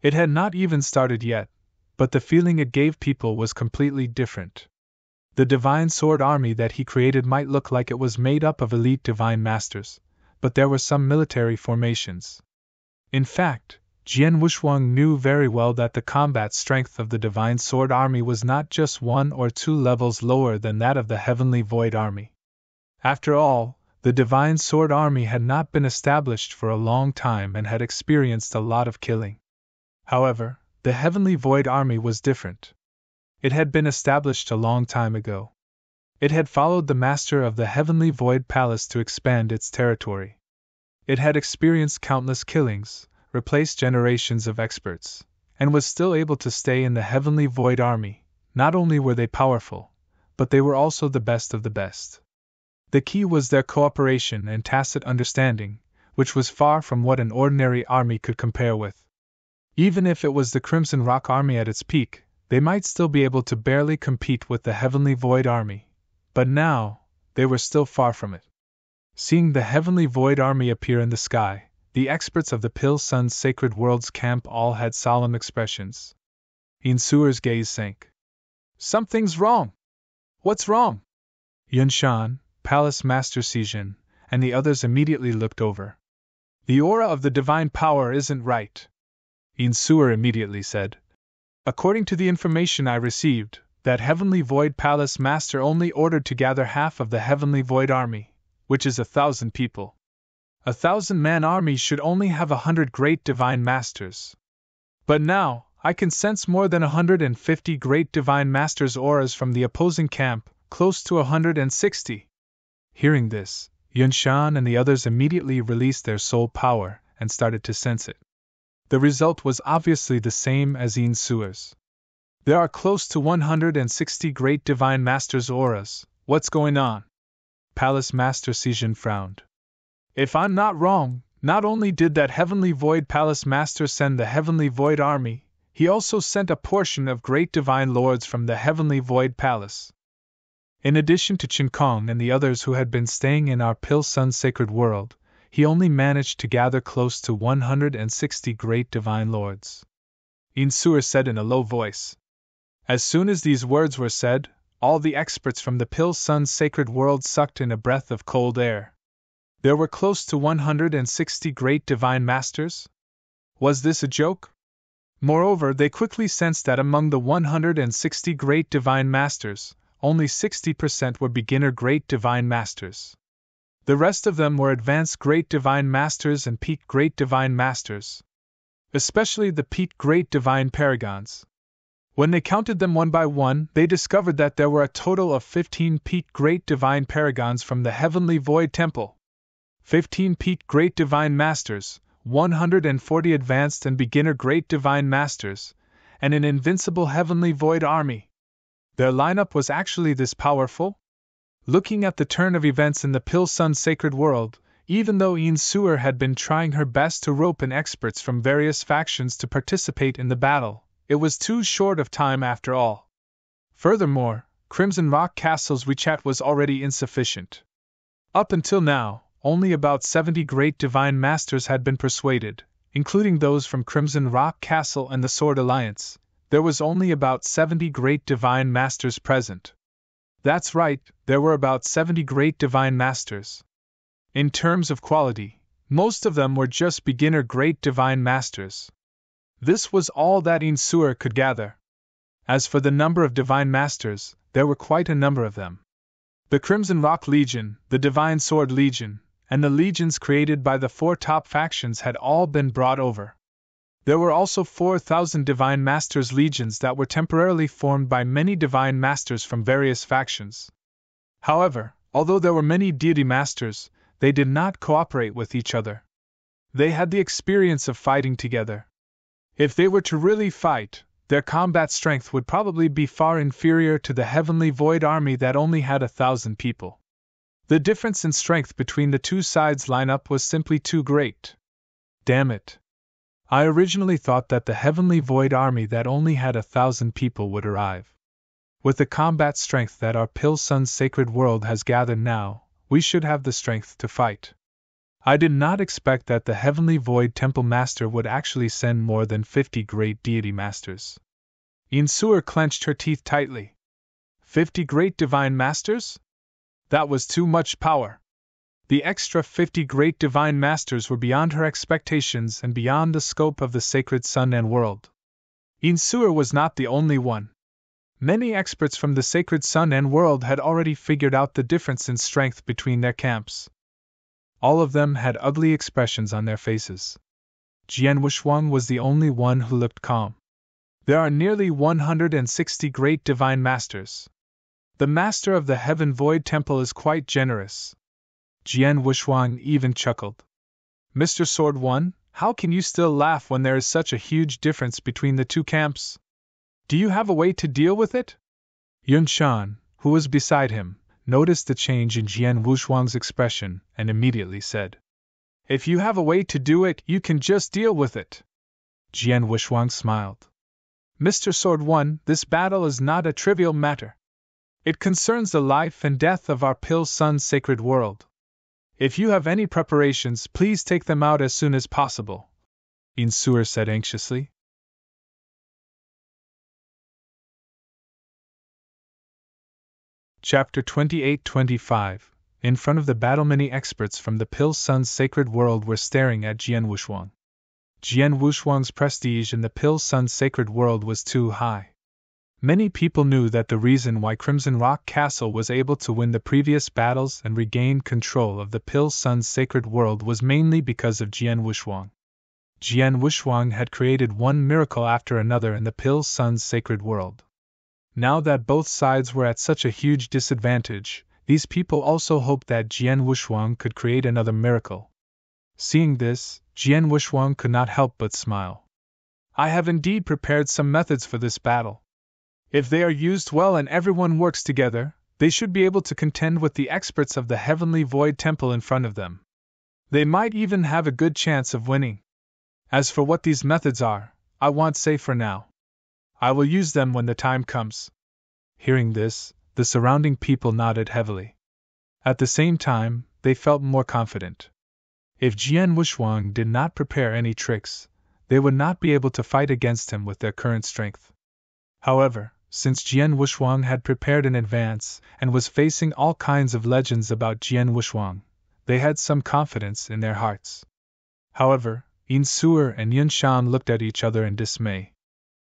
[SPEAKER 1] It had not even started yet, but the feeling it gave people was completely different. The divine sword army that he created might look like it was made up of elite divine masters, but there were some military formations. In fact, Jian Wushuang knew very well that the combat strength of the divine sword army was not just 1 or 2 levels lower than that of the heavenly void army. After all, the divine sword army had not been established for a long time and had experienced a lot of killing. However, the heavenly void army was different. It had been established a long time ago. It had followed the master of the heavenly void palace to expand its territory. It had experienced countless killings, replaced generations of experts, and was still able to stay in the heavenly void army. Not only were they powerful, but they were also the best of the best. The key was their cooperation and tacit understanding, which was far from what an ordinary army could compare with. Even if it was the Crimson Rock army at its peak, they might still be able to barely compete with the heavenly void army, but now, they were still far from it. Seeing the heavenly void army appear in the sky, the experts of the Pil Sun's Sacred Worlds camp all had solemn expressions. Yin Suer's gaze sank. Something's wrong! What's wrong? Yun Shan, Palace Master Sijin, and the others immediately looked over. The aura of the divine power isn't right, Yin Suer immediately said. According to the information I received, that heavenly void palace master only ordered to gather half of the heavenly void army, which is 1,000 people. 1,000-man army should only have 100 great divine masters. But now, I can sense more than 150 great divine masters' auras from the opposing camp, close to 160. Hearing this, Yun Shan and the others immediately released their soul power and started to sense it. The result was obviously the same as Yin Suer's. There are close to 160 great divine masters' auras. What's going on? Palace Master Sijin frowned. If I'm not wrong, not only did that heavenly void palace master send the heavenly void army, he also sent a portion of great divine lords from the heavenly void palace. In addition to Qin Kong and the others who had been staying in our Pil Sun's Sacred World, he only managed to gather close to 160 great divine lords. Yin Suer said in a low voice. As soon as these words were said, all the experts from the Pil Sun's Sacred World sucked in a breath of cold air. There were close to 160 great divine masters? Was this a joke? Moreover, they quickly sensed that among the 160 great divine masters, only 60% were beginner great divine masters. The rest of them were advanced great divine masters and peak great divine masters. Especially the peak great divine paragons. When they counted them one by one, they discovered that there were a total of 15 peak great divine paragons from the Heavenly Void Temple. 15 peak great divine masters, 140 advanced and beginner great divine masters, and an invincible heavenly void army. Their lineup was actually this powerful? Looking at the turn of events in the Pil Sun's Sacred World, even though Yin Suer had been trying her best to rope in experts from various factions to participate in the battle, it was too short of time after all. Furthermore, Crimson Rock Castle's WeChat was already insufficient. Up until now, only about 70 great divine masters had been persuaded, including those from Crimson Rock Castle and the Sword Alliance. There was only about 70 great divine masters present. That's right, there were about 70 great divine masters. In terms of quality, most of them were just beginner great divine masters. This was all that Yin Suer could gather. As for the number of divine masters, there were quite a number of them. The Crimson Rock Legion, the Divine Sword Legion, and the legions created by the 4 top factions had all been brought over. There were also 4,000 Divine Masters legions that were temporarily formed by many Divine Masters from various factions. However, although there were many deity masters, they did not cooperate with each other. They had the experience of fighting together. If they were to really fight, their combat strength would probably be far inferior to the Heavenly Void Army that only had 1,000 people. The difference in strength between the two sides' lineup was simply too great. Damn it. I originally thought that the Heavenly Void Army that only had 1,000 people would arrive. With the combat strength that our Pil Sun's Sacred World has gathered now, we should have the strength to fight. I did not expect that the Heavenly Void Temple Master would actually send more than 50 great deity masters. Yin Suer clenched her teeth tightly. 50 great divine masters? That was too much power. The extra 50 great divine masters were beyond her expectations and beyond the scope of the sacred sun and world. Insur was not the only one. Many experts from the sacred sun and world had already figured out the difference in strength between their camps. All of them had ugly expressions on their faces. Jian Wushuang was the only one who looked calm. There are nearly 160 great divine masters. The master of the Heaven Void Temple is quite generous. Jian Wushuang even chuckled. Mr. Sword One, how can you still laugh when there is such a huge difference between the two camps? Do you have a way to deal with it? Yun Shan, who was beside him, noticed the change in Jian Wushuang's expression and immediately said, If you have a way to do it, you can just deal with it. Jian Wushuang smiled. Mr. Sword One, this battle is not a trivial matter. It concerns the life and death of our Pill Sun sacred world. If you have any preparations, please take them out as soon as possible, Insur said anxiously. Chapter 28-25. In front of the battle, many experts from the Pill Sun's sacred world were staring at Jian Wushuang. Jian Wushuang's prestige in the Pill Sun's sacred world was too high. Many people knew that the reason why Crimson Rock Castle was able to win the previous battles and regain control of the Pill Sun's sacred world was mainly because of Jian Wushuang. Jian Wushuang had created one miracle after another in the Pill Sun's sacred world. Now that both sides were at such a huge disadvantage, these people also hoped that Jian Wushuang could create another miracle. Seeing this, Jian Wushuang could not help but smile. I have indeed prepared some methods for this battle. If they are used well and everyone works together, they should be able to contend with the experts of the Heavenly Void Temple in front of them. They might even have a good chance of winning. As for what these methods are, I won't say for now. I will use them when the time comes. Hearing this, the surrounding people nodded heavily. At the same time, they felt more confident. If Jian Wushuang did not prepare any tricks, they would not be able to fight against him with their current strength. However, since Jian Wushuang had prepared in advance and was facing all kinds of legends about Jian Wushuang, they had some confidence in their hearts. However, Insur and Yun Shan looked at each other in dismay.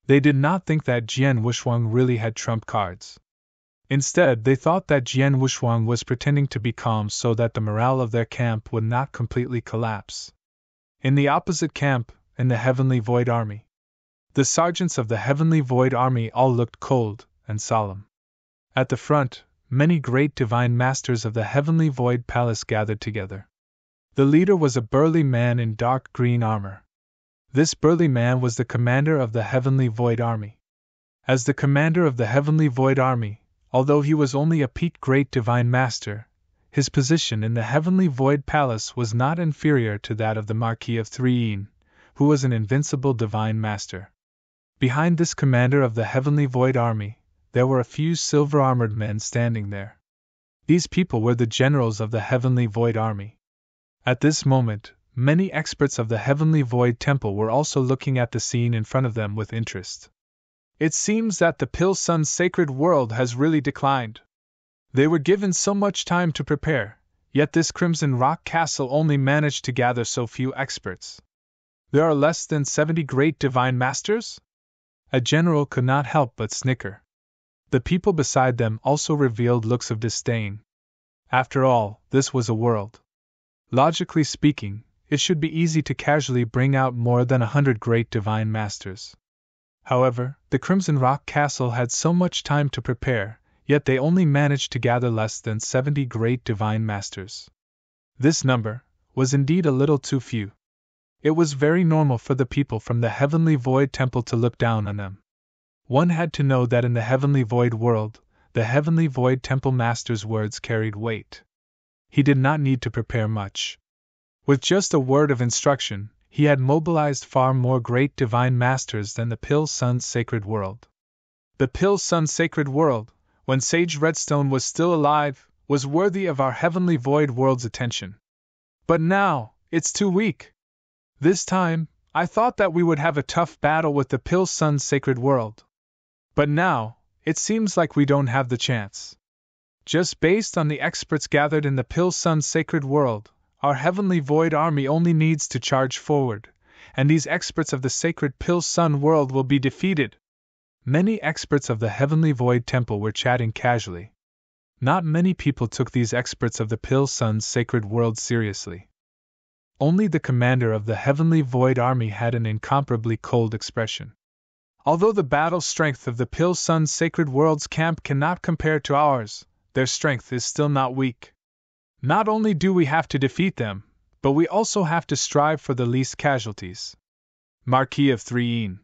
[SPEAKER 1] They did not think that Jian Wushuang really had trump cards. Instead, they thought that Jian Wushuang was pretending to be calm so that the morale of their camp would not completely collapse. In the opposite camp, in the Heavenly Void Army, the sergeants of the Heavenly Void Army all looked cold and solemn. At the front, many great divine masters of the Heavenly Void Palace gathered together. The leader was a burly man in dark green armor. This burly man was the commander of the Heavenly Void Army. As the commander of the Heavenly Void Army, although he was only a peaked great divine master, his position in the Heavenly Void Palace was not inferior to that of the Marquis of Threein, who was an invincible divine master. Behind this commander of the Heavenly Void Army, there were a few silver-armored men standing there. These people were the generals of the Heavenly Void Army. At this moment, many experts of the Heavenly Void Temple were also looking at the scene in front of them with interest. It seems that the Pill Sun's sacred world has really declined. They were given so much time to prepare, yet this Crimson Rock Castle only managed to gather so few experts. There are less than 70 great divine masters? A general could not help but snicker. The people beside them also revealed looks of disdain. After all, this was a world. Logically speaking, it should be easy to casually bring out more than 100 great divine masters. However, the Crimson Rock Castle had so much time to prepare, yet they only managed to gather less than 70 great divine masters. This number was indeed a little too few. It was very normal for the people from the Heavenly Void Temple to look down on them. One had to know that in the Heavenly Void world, the Heavenly Void Temple Master's words carried weight. He did not need to prepare much. With just a word of instruction, he had mobilized far more great divine masters than the Pill Sun's sacred world. The Pill Sun's sacred world, when Sage Redstone was still alive, was worthy of our Heavenly Void world's attention. But now, it's too weak. This time, I thought that we would have a tough battle with the Pill Sun's sacred world. But now, it seems like we don't have the chance. Just based on the experts gathered in the Pill Sun Sacred World, our Heavenly Void Army only needs to charge forward, and these experts of the Sacred Pill Sun World will be defeated. Many experts of the Heavenly Void Temple were chatting casually. Not many people took these experts of the Pill Sun's Sacred World seriously. Only the commander of the Heavenly Void Army had an incomparably cold expression. Although the battle strength of the Pill Sun's Sacred World's camp cannot compare to ours, their strength is still not weak. Not only do we have to defeat them, but we also have to strive for the least casualties. Marquis of Threein.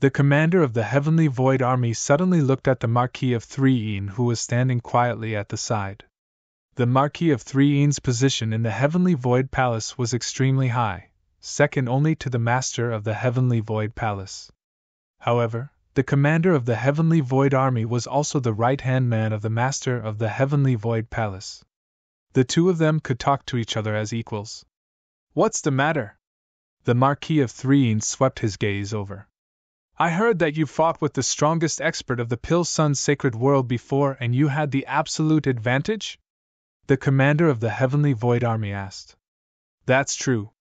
[SPEAKER 1] The commander of the Heavenly Void Army suddenly looked at the Marquis of Threein, who was standing quietly at the side. The Marquis of Threein's position in the Heavenly Void Palace was extremely high, second only to the Master of the Heavenly Void Palace. However, the commander of the Heavenly Void Army was also the right-hand man of the Master of the Heavenly Void Palace. The two of them could talk to each other as equals. What's the matter? The Marquis of Threein swept his gaze over. I heard that you fought with the strongest expert of the Pill Sun Sacred World before and you had the absolute advantage? The commander of the Heavenly Void Army asked. That's true.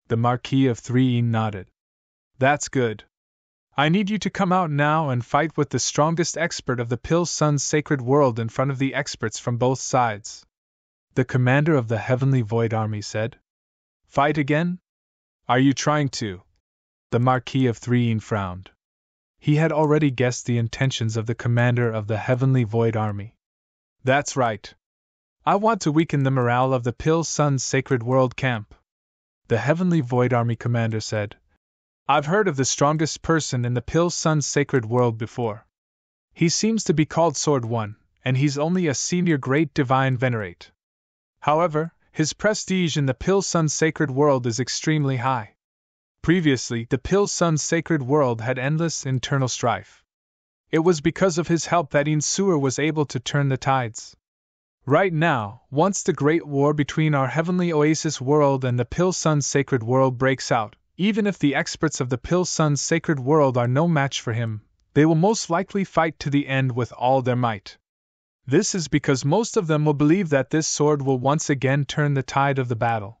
[SPEAKER 1] The Marquis of Threein nodded. That's good. I need you to come out now and fight with the strongest expert of the Pill Sun Sacred World in front of the experts from both sides. The commander of the Heavenly Void Army said. Fight again? Are you trying to? The Marquis of Threein frowned. He had already guessed the intentions of the commander of the Heavenly Void Army. That's right. I want to weaken the morale of the Pill Sun Sacred World camp. The Heavenly Void Army commander said. I've heard of the strongest person in the Pill Sun Sacred World before. He seems to be called Swordsman, and he's only a senior Great Divine Venerate. However, his prestige in the Pill Sun Sacred World is extremely high. Previously, the Pill Sun Sacred World had endless internal strife. It was because of his help that Insur was able to turn the tides. Right now, once the Great War between our Heavenly Oasis World and the Pill Sun Sacred World breaks out, even if the experts of the Pill Sun Sacred World are no match for him, they will most likely fight to the end with all their might. This is because most of them will believe that this sword will once again turn the tide of the battle.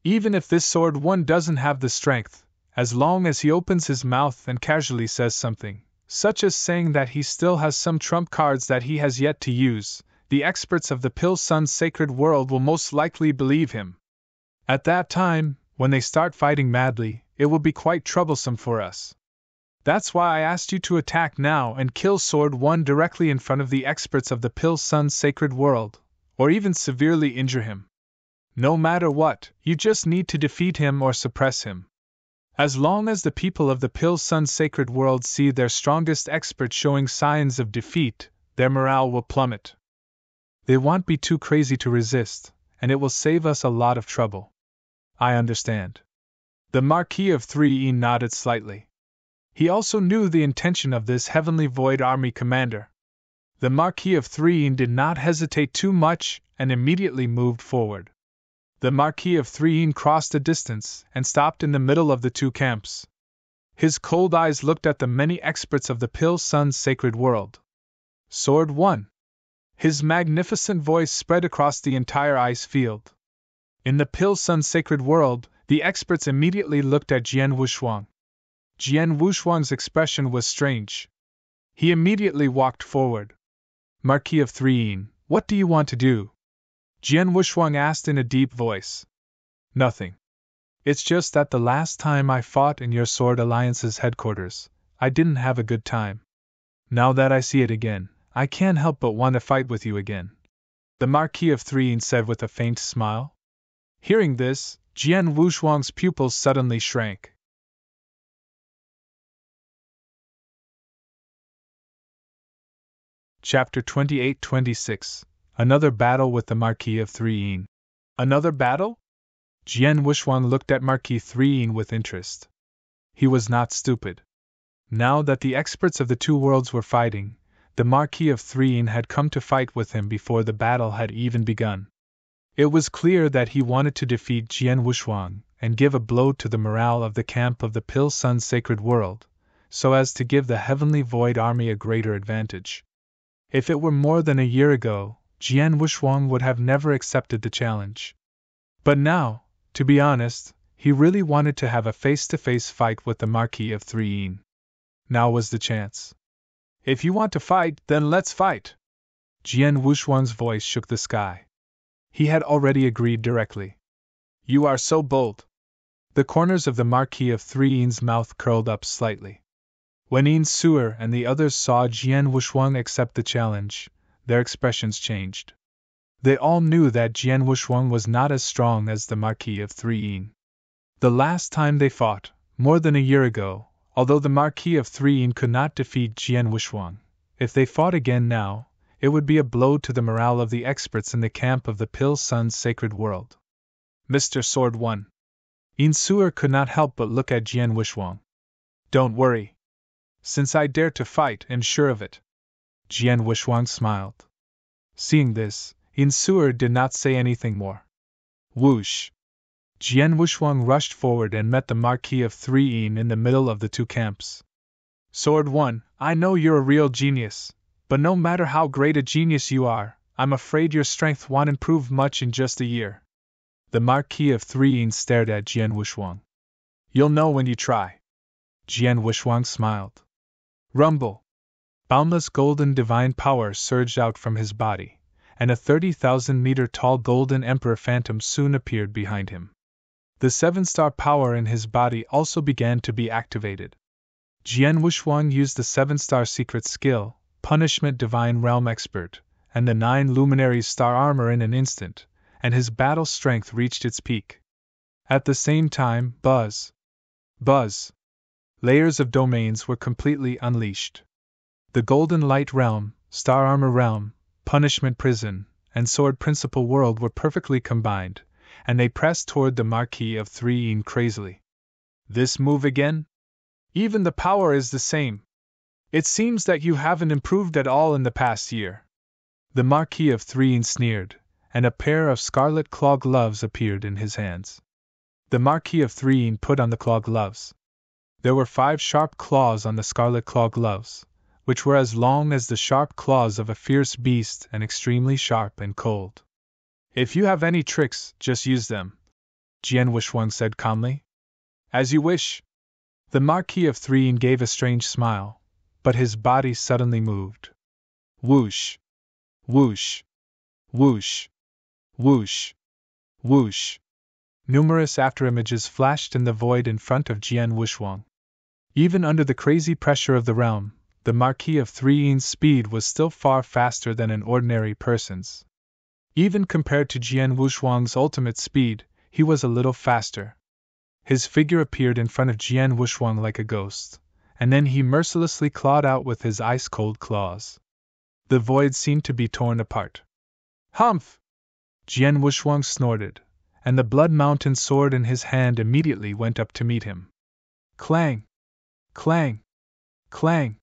[SPEAKER 1] Even if this sword one doesn't have the strength, as long as he opens his mouth and casually says something, such as saying that he still has some trump cards that he has yet to use, the experts of the Pill Sun Sacred World will most likely believe him. At that time, when they start fighting madly, it will be quite troublesome for us. That's why I asked you to attack now and kill Sword 1 directly in front of the experts of the Pill Sun Sacred World, or even severely injure him. No matter what, you just need to defeat him or suppress him. As long as the people of the Pill Sun Sacred World see their strongest expert showing signs of defeat, their morale will plummet. They won't be too crazy to resist, and it will save us a lot of trouble. I understand. The Marquis of Threein nodded slightly. He also knew the intention of this Heavenly Void Army commander. The Marquis of Threein did not hesitate too much and immediately moved forward. The Marquis of Threein crossed a distance and stopped in the middle of the two camps. His cold eyes looked at the many experts of the Pill Sun Sacred World. Sword 1. His magnificent voice spread across the entire ice field. In the Pill Sun Sacred World, the experts immediately looked at Jian Wushuang. Jian Wushuang's expression was strange. He immediately walked forward. Marquis of Threein, what do you want to do? Jian Wushuang asked in a deep voice. Nothing. It's just that the last time I fought in your Sword Alliance's headquarters, I didn't have a good time. Now that I see it again, I can't help but want to fight with you again. The Marquis of Threein said with a faint smile. Hearing this, Jian Wushuang's pupils suddenly shrank. Chapter 28-26. Another battle with the Marquis of Threein. Another battle? Jian Wushuang looked at Marquis Threein with interest. He was not stupid. Now that the experts of the two worlds were fighting, the Marquis of Threein had come to fight with him before the battle had even begun. It was clear that he wanted to defeat Jian Wushuang and give a blow to the morale of the camp of the Pill Sun Sacred World, so as to give the Heavenly Void Army a greater advantage. If it were more than a year ago, Jian Wuxuang would have never accepted the challenge. But now, to be honest, he really wanted to have a face-to-face fight with the Marquis of Three Yin. Now was the chance. If you want to fight, then let's fight! Jian Wuxuang's voice shook the sky. He had already agreed directly. You are so bold. The corners of the Marquis of Three Yin's mouth curled up slightly. When Yin Suer and the others saw Jian Wuxuang accept the challenge, their expressions changed. They all knew that Jian Wuxuang was not as strong as the Marquis of Three Yin. The last time they fought, more than a year ago, although the Marquis of Three Yin could not defeat Jian Wuxuang, if they fought again now, it would be a blow to the morale of the experts in the camp of the Pill Sun's sacred world. Mr. Sword One. Yin Suer could not help but look at Jian Wuxuang. Don't worry. Since I dare to fight, I'm sure of it. Jian Wuxuang smiled. Seeing this, Yin Suer did not say anything more. Whoosh! Jian Wuxuang rushed forward and met the Marquis of Three Yin in the middle of the two camps. Sword One, I know you're a real genius, but no matter how great a genius you are, I'm afraid your strength won't improve much in just a year. The Marquis of Three Yin stared at Jian Wuxuang. You'll know when you try. Jian Wuxuang smiled. Rumble! Boundless golden divine power surged out from his body, and a 30,000-meter tall golden emperor phantom soon appeared behind him. The 7-star power in his body also began to be activated. Jian Wuxuang used the 7-star secret skill, Punishment Divine Realm Expert, and the 9 luminaries star armor in an instant, and his battle strength reached its peak. At the same time, buzz! Layers of domains were completely unleashed. The Golden Light Realm, Star Armor Realm, Punishment Prison, and Sword Principal World were perfectly combined, and they pressed toward the Marquis of Three Yin crazily. This move again? Even the power is the same. It seems that you haven't improved at all in the past year. The Marquis of Three Yin sneered, and a pair of scarlet claw gloves appeared in his hands. The Marquis of Three Yin put on the claw gloves. There were 5 sharp claws on the scarlet claw gloves, which were as long as the sharp claws of a fierce beast and extremely sharp and cold. If you have any tricks, just use them, Jian Wuxuang said calmly. As you wish. The Marquis of Three Yin gave a strange smile, but his body suddenly moved. Whoosh! Whoosh! Whoosh! Whoosh! Whoosh! Numerous afterimages flashed in the void in front of Jian Wuxuang. Even under the crazy pressure of the realm, the Marquis of Three Yin's speed was still far faster than an ordinary person's. Even compared to Jian Wuxuang's ultimate speed, he was a little faster. His figure appeared in front of Jian Wuxuang like a ghost, and then he mercilessly clawed out with his ice-cold claws. The void seemed to be torn apart. Humph! Jian Wuxuang snorted, and the Blood Mountain sword in his hand immediately went up to meet him. Clang! Clang! Clang!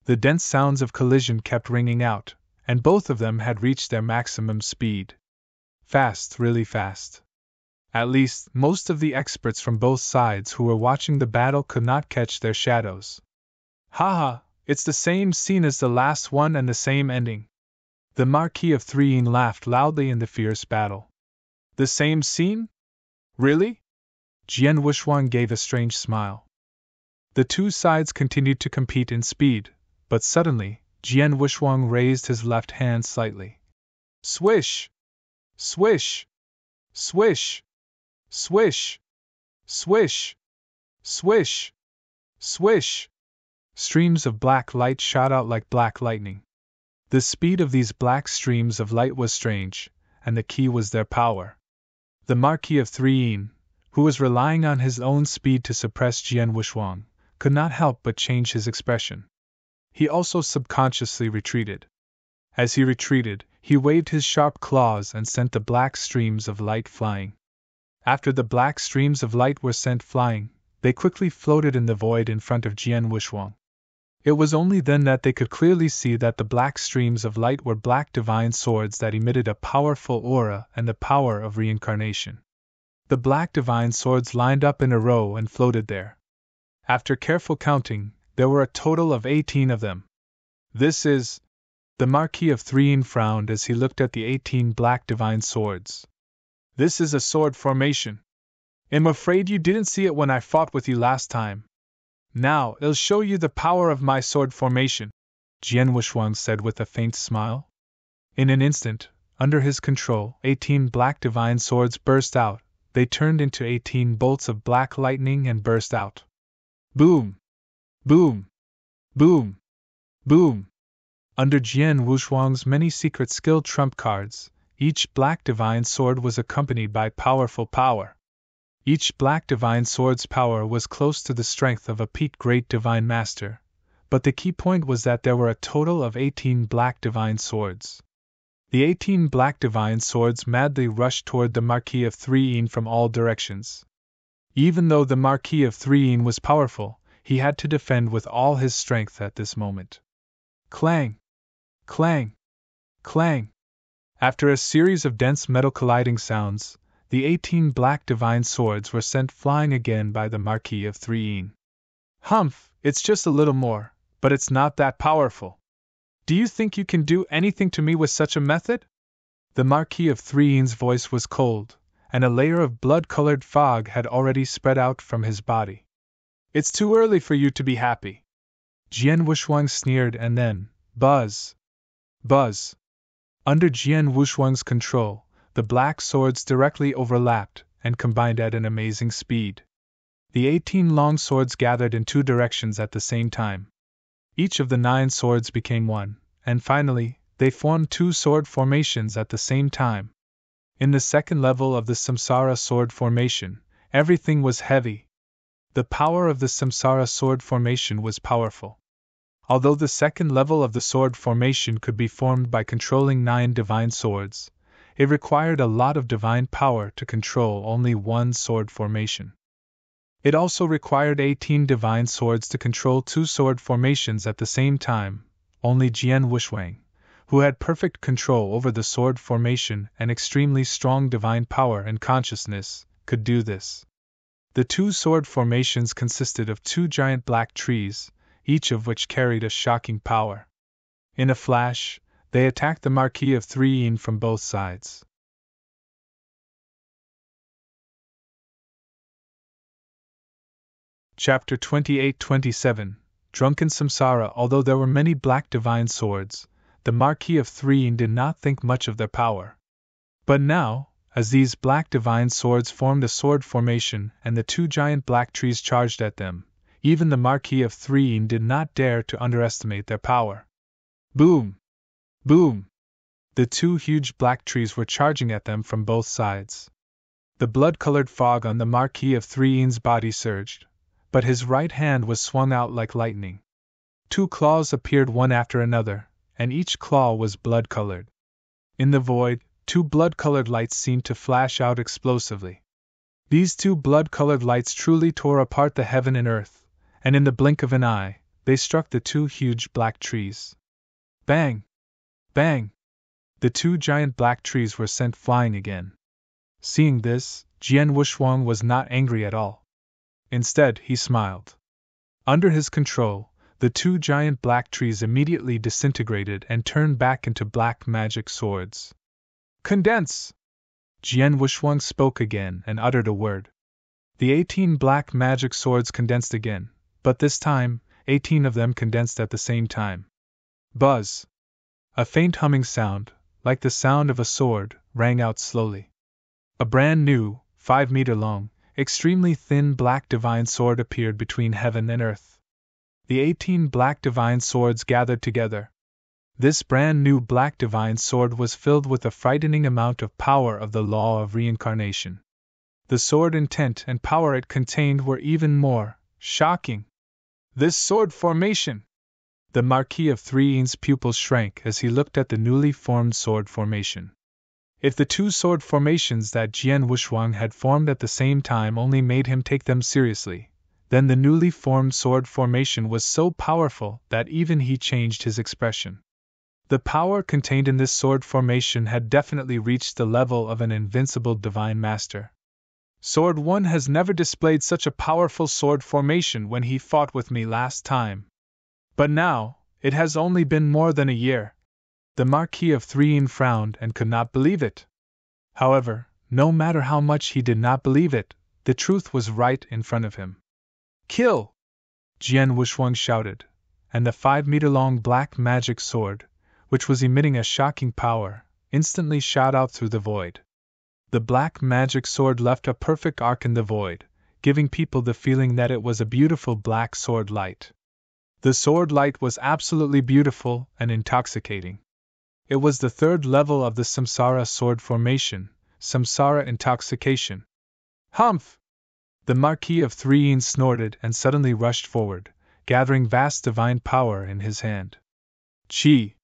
[SPEAKER 1] The dense sounds of collision kept ringing out, and both of them had reached their maximum speed. Fast, really fast. At least, most of the experts from both sides who were watching the battle could not catch their shadows. Haha, it's the same scene as the last one and the same ending. The Marquis of Three Yin laughed loudly in the fierce battle. The same scene? Really? Jian Wuxuang gave a strange smile. The two sides continued to compete in speed, but suddenly, Jian Wuxuang raised his left hand slightly. Swish! Swish! Swish! Swish! Swish! Swish! Swish! Streams of black light shot out like black lightning. The speed of these black streams of light was strange, and the key was their power. The Marquis of Three Yin, who was relying on his own speed to suppress Jian Wuxuang, could not help but change his expression. He also subconsciously retreated. As he retreated, he waved his sharp claws and sent the black streams of light flying. After the black streams of light were sent flying, they quickly floated in the void in front of Jian Wuxuang. It was only then that they could clearly see that the black streams of light were black divine swords that emitted a powerful aura and the power of reincarnation. The black divine swords lined up in a row and floated there. After careful counting, there were a total of 18 of them. This is. The Marquis of Threin frowned as he looked at the 18 black divine swords. This is a sword formation. I'm afraid you didn't see it when I fought with you last time. Now, I'll show you the power of my sword formation, Jian Wushuang said with a faint smile. In an instant, under his control, 18 black divine swords burst out. They turned into 18 bolts of black lightning and burst out. Boom! Boom! Boom! Boom! Under Jian Wushuang's many secret skill trump cards, each black divine sword was accompanied by powerful power. Each black divine sword's power was close to the strength of a peak great divine master, but the key point was that there were a total of 18 black divine swords. The 18 black divine swords madly rushed toward the Marquis of Threin from all directions. Even though the Marquis of Threin was powerful, he had to defend with all his strength at this moment. Clang! Clang! Clang! After a series of dense metal colliding sounds, the 18 black divine swords were sent flying again by the Marquis of Threin. Humph, it's just a little more, but it's not that powerful. Do you think you can do anything to me with such a method? The Marquis of Threin's voice was cold, and a layer of blood-colored fog had already spread out from his body. It's too early for you to be happy. Jian Wushuang sneered and then, buzz! Buzz! Under Jian Wushuang's control, the black swords directly overlapped and combined at an amazing speed. The 18 long swords gathered in 2 directions at the same time. Each of the 9 swords became one, and finally, they formed 2 sword formations at the same time. In the second level of the Samsara sword formation, everything was heavy. The power of the Samsara sword formation was powerful. Although the second level of the sword formation could be formed by controlling 9 divine swords, it required a lot of divine power to control only one sword formation. It also required 18 divine swords to control 2 sword formations at the same time. Only Jian Wushuang, who had perfect control over the sword formation and extremely strong divine power and consciousness, could do this. The 2 sword formations consisted of 2 giant black trees, each of which carried a shocking power. In a flash, they attacked the Marquis of Threin from both sides. Chapter 28-27 Drunken Samsara. Although there were many black divine swords, the Marquis of Threin did not think much of their power. But now, as these black divine swords formed a sword formation and the 2 giant black trees charged at them, even the Marquis of Threin did not dare to underestimate their power. Boom! Boom! The 2 huge black trees were charging at them from both sides. The blood-colored fog on the Marquis of Threin's body surged, but his right hand was swung out like lightning. 2 claws appeared one after another, and each claw was blood-colored. In the void, 2 blood-colored lights seemed to flash out explosively. These 2 blood-colored lights truly tore apart the heaven and earth, and in the blink of an eye, they struck the 2 huge black trees. Bang! Bang! The 2 giant black trees were sent flying again. Seeing this, Jian Wushuang was not angry at all. Instead, he smiled. Under his control, the 2 giant black trees immediately disintegrated and turned back into black magic swords. Condense! Jian Wushuang spoke again and uttered a word. The 18 black magic swords condensed again, but this time, 18 of them condensed at the same time. Buzz! A faint humming sound, like the sound of a sword, rang out slowly. A brand new, 5-meter-long, extremely thin black divine sword appeared between heaven and earth. The 18 black divine swords gathered together. This brand new black divine sword was filled with a frightening amount of power of the law of reincarnation. The sword intent and power it contained were even more shocking. This sword formation! The Marquis of Threin's pupils shrank as he looked at the newly formed sword formation. If the 2 sword formations that Jian Wushuang had formed at the same time only made him take them seriously, then the newly formed sword formation was so powerful that even he changed his expression. The power contained in this sword formation had definitely reached the level of an invincible divine master. Sword 1 has never displayed such a powerful sword formation when he fought with me last time. But now, it has only been more than a year. The Marquis of Threin frowned and could not believe it. However, no matter how much he did not believe it, the truth was right in front of him. Kill! Jian Wushwang shouted, and the 5-meter-long black magic sword, which was emitting a shocking power, instantly shot out through the void. The black magic sword left a perfect arc in the void, giving people the feeling that it was a beautiful black sword light. The sword light was absolutely beautiful and intoxicating. It was the 3rd level of the Samsara sword formation, Samsara intoxication. Humph! The Marquis of Threin snorted and suddenly rushed forward, gathering vast divine power in his hand. Chi!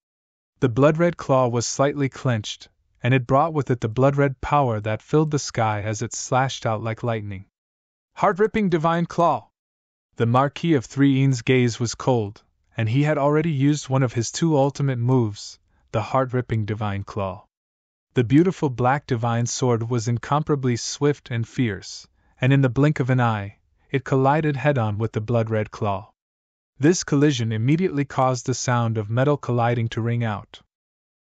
[SPEAKER 1] The blood-red claw was slightly clenched, and it brought with it the blood-red power that filled the sky as it slashed out like lightning. Heart-ripping divine claw! The Marquis of Threin's gaze was cold, and he had already used one of his 2 ultimate moves, the heart-ripping divine claw. The beautiful black divine sword was incomparably swift and fierce, and in the blink of an eye, it collided head-on with the blood-red claw. This collision immediately caused the sound of metal colliding to ring out.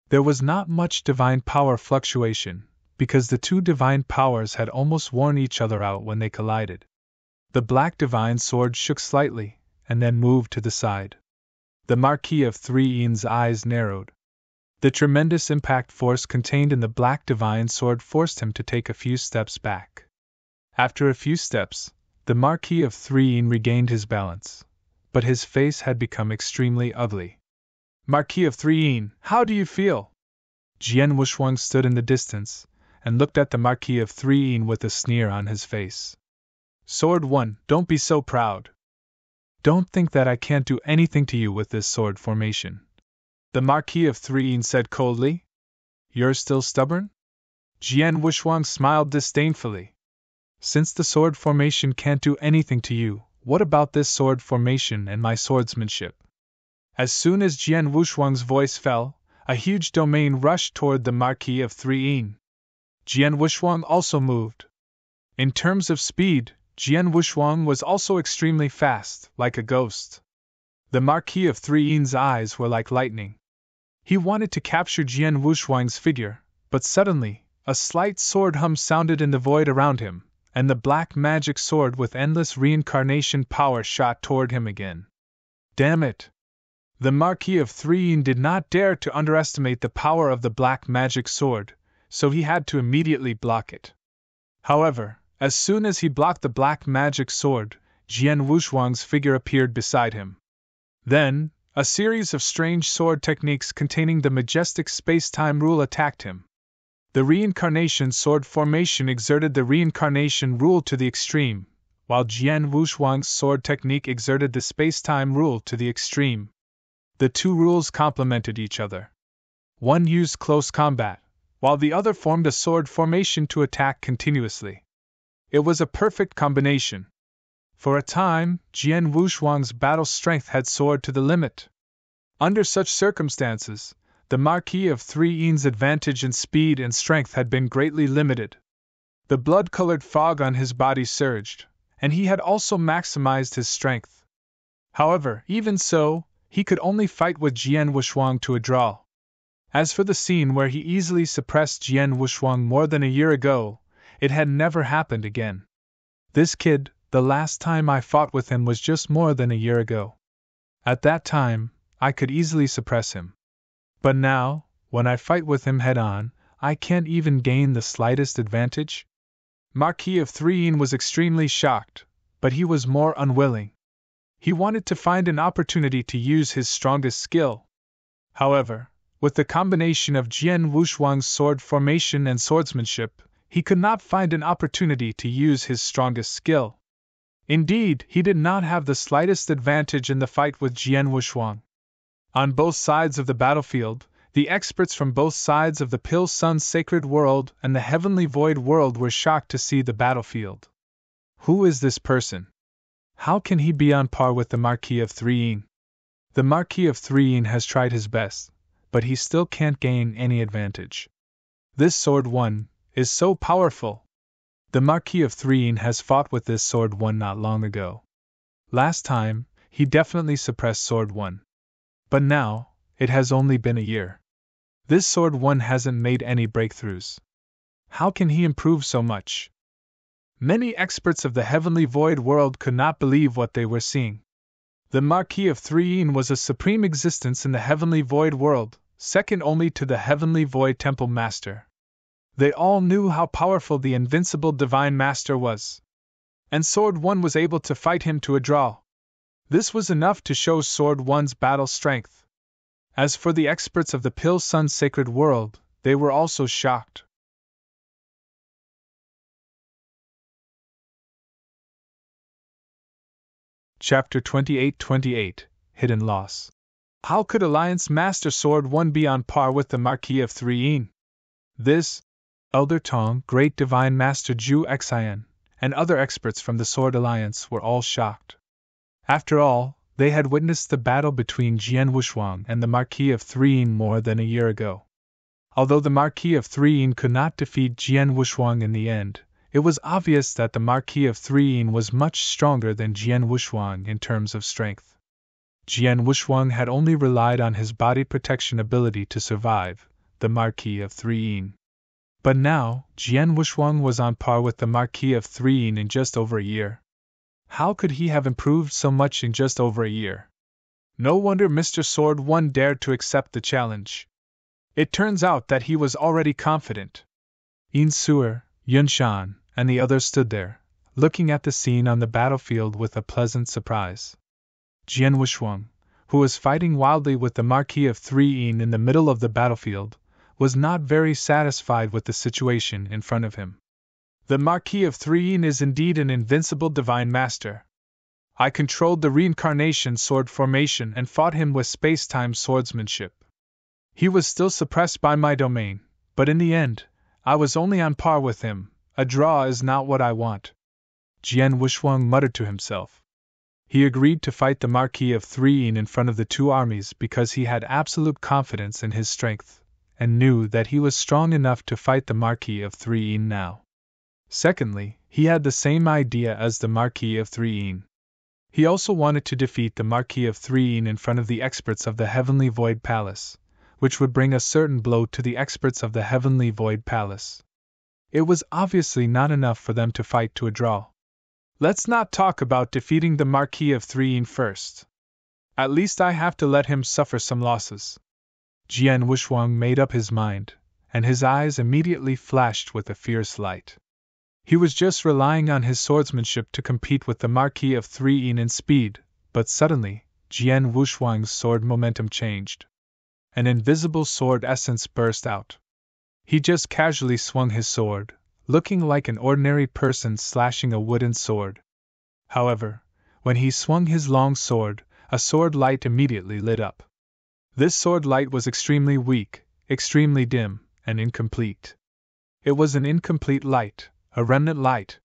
[SPEAKER 1] There was not much divine power fluctuation, because the 2 divine powers had almost worn each other out when they collided. The black divine sword shook slightly, and then moved to the side. The Marquis of Threin's eyes narrowed. The tremendous impact force contained in the black divine sword forced him to take a few steps back. After a few steps, the Marquis of Threin regained his balance, but his face had become extremely ugly. Marquis of Threin, how do you feel? Jian Wushwang stood in the distance, and looked at the Marquis of Threin with a sneer on his face. Sword 1, don't be so proud. Don't think that I can't do anything to you with this sword formation. The Marquis of Threin said coldly. You're still stubborn? Jian Wushwang smiled disdainfully. Since the sword formation can't do anything to you, what about this sword formation and my swordsmanship? As soon as Jian Wushwang's voice fell, a huge domain rushed toward the Marquis of Threin. Jian Wushwang also moved. In terms of speed, Jian Wushwang was also extremely fast, like a ghost. The Marquis of Threin's eyes were like lightning. He wanted to capture Jian Wushwang's figure, but suddenly, a slight sword hum sounded in the void around him, and the black magic sword with endless reincarnation power shot toward him again. Damn it! The Marquis of Threin did not dare to underestimate the power of the black magic sword, so he had to immediately block it. However, as soon as he blocked the black magic sword, Jian Wushwang's figure appeared beside him. Then, a series of strange sword techniques containing the majestic space-time rule attacked him. The reincarnation sword formation exerted the reincarnation rule to the extreme, while Jian Wushwang's sword technique exerted the space-time rule to the extreme. The 2 rules complemented each other. One used close combat, while the other formed a sword formation to attack continuously. It was a perfect combination. For a time, Jian Wushwang's battle strength had soared to the limit. Under such circumstances, the Marquis of Threin's advantage in speed and strength had been greatly limited. The blood-colored fog on his body surged, and he had also maximized his strength. However, even so, he could only fight with Jian Wushwang to a draw. As for the scene where he easily suppressed Jian Wushwang more than a year ago, it had never happened again. This kid, the last time I fought with him was just more than a year ago. At that time, I could easily suppress him. But now, when I fight with him head-on, I can't even gain the slightest advantage? Marquis of Threin was extremely shocked, but he was more unwilling. He wanted to find an opportunity to use his strongest skill. However, with the combination of Jian Wushwang's sword formation and swordsmanship, he could not find an opportunity to use his strongest skill. Indeed, he did not have the slightest advantage in the fight with Jian Wushwang. On both sides of the battlefield, the experts from both sides of the Pil Sun's sacred world and the heavenly void world were shocked to see the battlefield. Who is this person? How can he be on par with the Marquis of Threin? The Marquis of Threin has tried his best, but he still can't gain any advantage. This sword 1 is so powerful. The Marquis of Threin has fought with this Sword One not long ago. Last time, he definitely suppressed Sword One. But now, it has only been a year. This Sword One hasn't made any breakthroughs. How can he improve so much? Many experts of the heavenly void world could not believe what they were seeing. The Marquis of Threin was a supreme existence in the heavenly void world, second only to the heavenly void temple master. They all knew how powerful the invincible divine master was. And Sword One was able to fight him to a draw. This was enough to show Sword One's battle strength. As for the experts of the Pill Sun sacred world, they were also shocked. Chapter 28:28 Hidden Loss. How could Alliance Master Sword One be on par with the Marquis of Threin? This, Elder Tong, Great Divine Master Ju Xian, and other experts from the Sword Alliance were all shocked. After all, they had witnessed the battle between Jian Wushuang and the Marquis of Threin more than a year ago. Although the Marquis of Threin could not defeat Jian Wushuang in the end, it was obvious that the Marquis of Threin was much stronger than Jian Wushuang in terms of strength. Jian Wushuang had only relied on his body protection ability to survive the Marquis of Threin. But now, Jian Wushuang was on par with the Marquis of Threin in just over a year. How could he have improved so much in just over a year? No wonder Mr. Sword One dared to accept the challenge. It turns out that he was already confident. Yin Suer, Yun Shan, and the others stood there, looking at the scene on the battlefield with a pleasant surprise. Jian Wushuang, who was fighting wildly with the Marquis of Threin in the middle of the battlefield, was not very satisfied with the situation in front of him. The Marquis of Threin is indeed an invincible divine master. I controlled the reincarnation sword formation and fought him with space-time swordsmanship. He was still suppressed by my domain, but in the end, I was only on par with him. A draw is not what I want. Jian Wushuang muttered to himself. He agreed to fight the Marquis of Threin in front of the two armies because he had absolute confidence in his strength, and knew that he was strong enough to fight the Marquis of Threin now. Secondly, he had the same idea as the Marquis of Threin. He also wanted to defeat the Marquis of Threin in front of the experts of the Heavenly Void Palace, which would bring a certain blow to the experts of the Heavenly Void Palace. It was obviously not enough for them to fight to a draw. Let's not talk about defeating the Marquis of Threin first. At least I have to let him suffer some losses. Jian Wushuang made up his mind, and his eyes immediately flashed with a fierce light. He was just relying on his swordsmanship to compete with the Marquis of Threin in speed, but suddenly, Jian Wushuang's sword momentum changed. An invisible sword essence burst out. He just casually swung his sword, looking like an ordinary person slashing a wooden sword. However, when he swung his long sword, a sword light immediately lit up. This sword light was extremely weak, extremely dim, and incomplete. It was an incomplete light, a remnant light.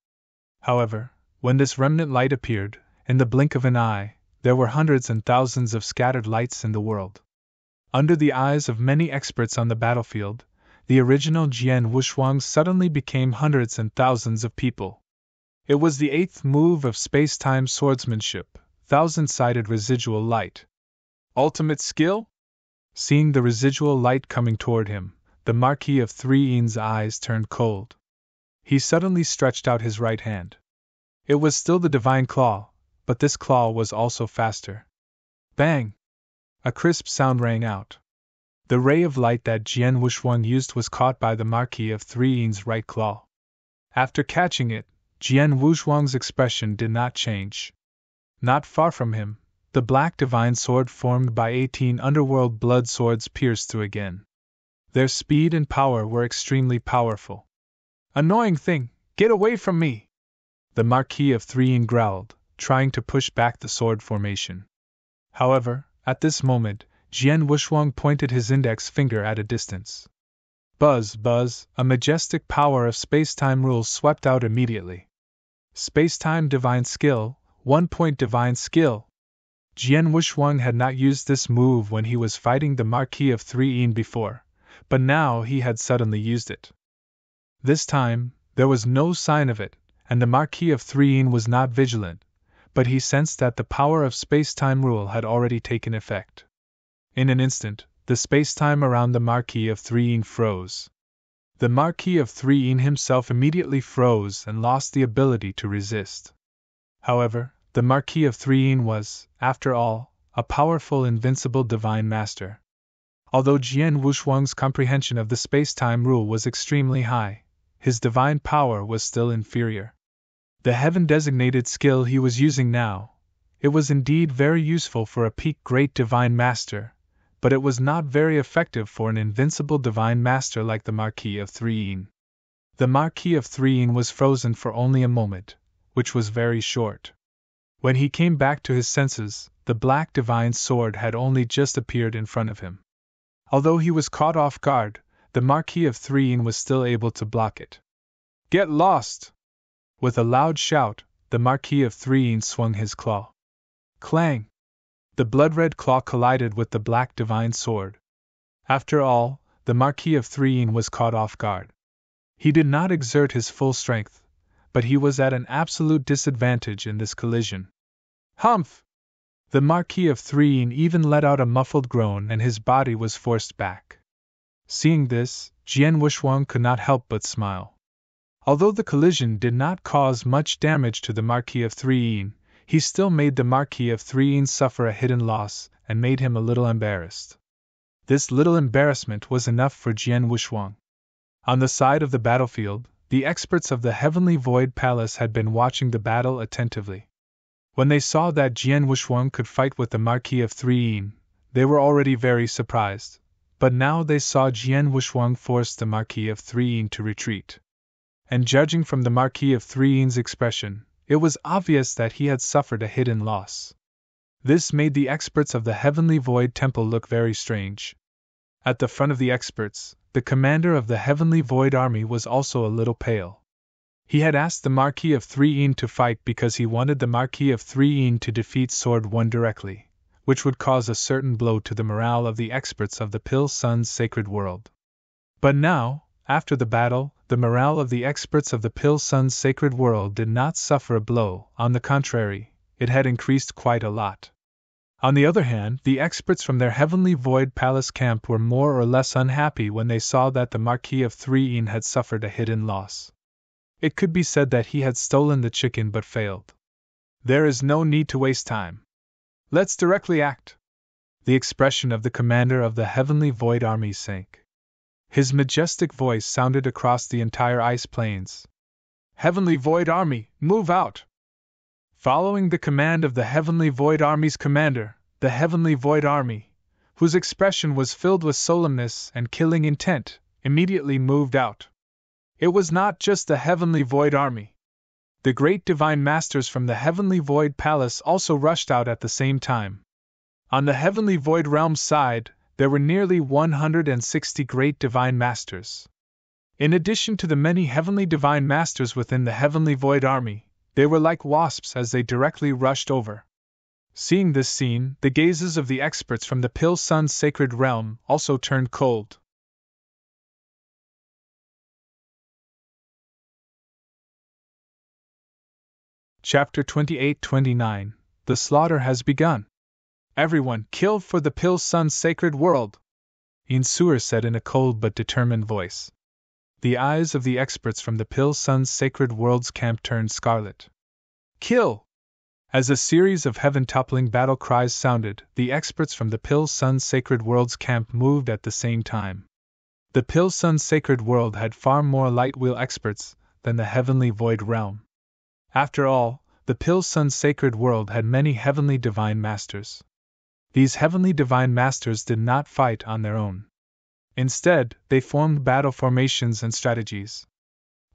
[SPEAKER 1] However, when this remnant light appeared, in the blink of an eye, there were hundreds and thousands of scattered lights in the world. Under the eyes of many experts on the battlefield, the original Jian Wushuang suddenly became hundreds and thousands of people. It was the eighth move of space-time swordsmanship, thousand-sided residual light. Ultimate skill? Seeing the residual light coming toward him, the Marquis of Threin's eyes turned cold. He suddenly stretched out his right hand. It was still the divine claw, but this claw was also faster. Bang! A crisp sound rang out. The ray of light that Jian Wushuang used was caught by the Marquis of Threin's right claw. After catching it, Jian Wushuang's expression did not change. Not far from him, the black divine sword formed by 18 underworld blood swords pierced through again. Their speed and power were extremely powerful. Annoying thing, get away from me! The Marquis of Threin growled, trying to push back the sword formation. However, at this moment, Jian Wushuang pointed his index finger at a distance. Buzz, buzz, a majestic power of space-time rules swept out immediately. Space-time divine skill, 1-point divine skill. Jian Wushuang had not used this move when he was fighting the Marquis of Threin before, but now he had suddenly used it. This time, There was no sign of it, and the Marquis of Threin was not vigilant, but he sensed that the power of space-time rule had already taken effect. In an instant, the space-time around the Marquis of Threin froze. The Marquis of Threin himself immediately froze and lost the ability to resist. However, the Marquis of Threin was, after all, a powerful invincible divine master. Although Jian Wushuang's comprehension of the space-time rule was extremely high, his divine power was still inferior. The heaven-designated skill he was using now, it was indeed very useful for a peak great divine master, but it was not very effective for an invincible divine master like the Marquis of Threin. The Marquis of Threin was frozen for only a moment, which was very short. When he came back to his senses, the black divine sword had only just appeared in front of him. Although he was caught off guard, the Marquis of Threin was still able to block it. "Get lost!" With a loud shout, the Marquis of Threin swung his claw. Clang! The blood-red claw collided with the black divine sword. After all, the Marquis of Threin was caught off guard. He did not exert his full strength, but he was at an absolute disadvantage in this collision. Humph! The Marquis of Threin even let out a muffled groan and his body was forced back. Seeing this, Jian Wushuang could not help but smile. Although the collision did not cause much damage to the Marquis of Threin, he still made the Marquis of Threin suffer a hidden loss and made him a little embarrassed. This little embarrassment was enough for Jian Wushuang. On the side of the battlefield, the experts of the Heavenly Void Palace had been watching the battle attentively. When they saw that Jian Wushuang could fight with the Marquis of Threin, they were already very surprised, but now they saw Jian Wushuang force the Marquis of Threin to retreat. And judging from the Marquis of Threin's expression, it was obvious that he had suffered a hidden loss. This made the experts of the Heavenly Void Temple look very strange. At the front of the experts, the commander of the Heavenly Void Army was also a little pale. He had asked the Marquis of Threin to fight because he wanted the Marquis of Threin to defeat Sword-One directly, which would cause a certain blow to the morale of the experts of the Pil Sun's sacred world. But now, after the battle, the morale of the experts of the Pil Sun's sacred world did not suffer a blow, on the contrary, it had increased quite a lot. On the other hand, the experts from their Heavenly Void Palace camp were more or less unhappy when they saw that the Marquis of Threin had suffered a hidden loss. It could be said that he had stolen the chicken but failed. There is no need to waste time. Let's directly act. The expression of the commander of the Heavenly Void Army sank. His majestic voice sounded across the entire ice plains. Heavenly Void Army, move out! Following the command of the Heavenly Void Army's commander, the Heavenly Void Army, whose expression was filled with solemnness and killing intent, immediately moved out. It was not just the Heavenly Void Army. The great divine masters from the Heavenly Void Palace also rushed out at the same time. On the Heavenly Void Realm's side, there were nearly 160 great divine masters. In addition to the many heavenly divine masters within the Heavenly Void Army, they were like wasps as they directly rushed over. Seeing this scene, the gazes of the experts from the Pil Sun's sacred realm also turned cold. Chapter 28-29 The Slaughter Has Begun. Everyone, kill for the Pil Sun's sacred world! Insur said in a cold but determined voice. The eyes of the experts from the Pil Sun's sacred world's camp turned scarlet. Kill! As a series of heaven-toppling battle cries sounded, the experts from the Pil Sun's sacred world's camp moved at the same time. The Pil Sun's sacred world had far more light wheel experts than the Heavenly Void Realm. After all, the Pil Sun's sacred world had many heavenly divine masters. These heavenly divine masters did not fight on their own. Instead, they formed battle formations and strategies.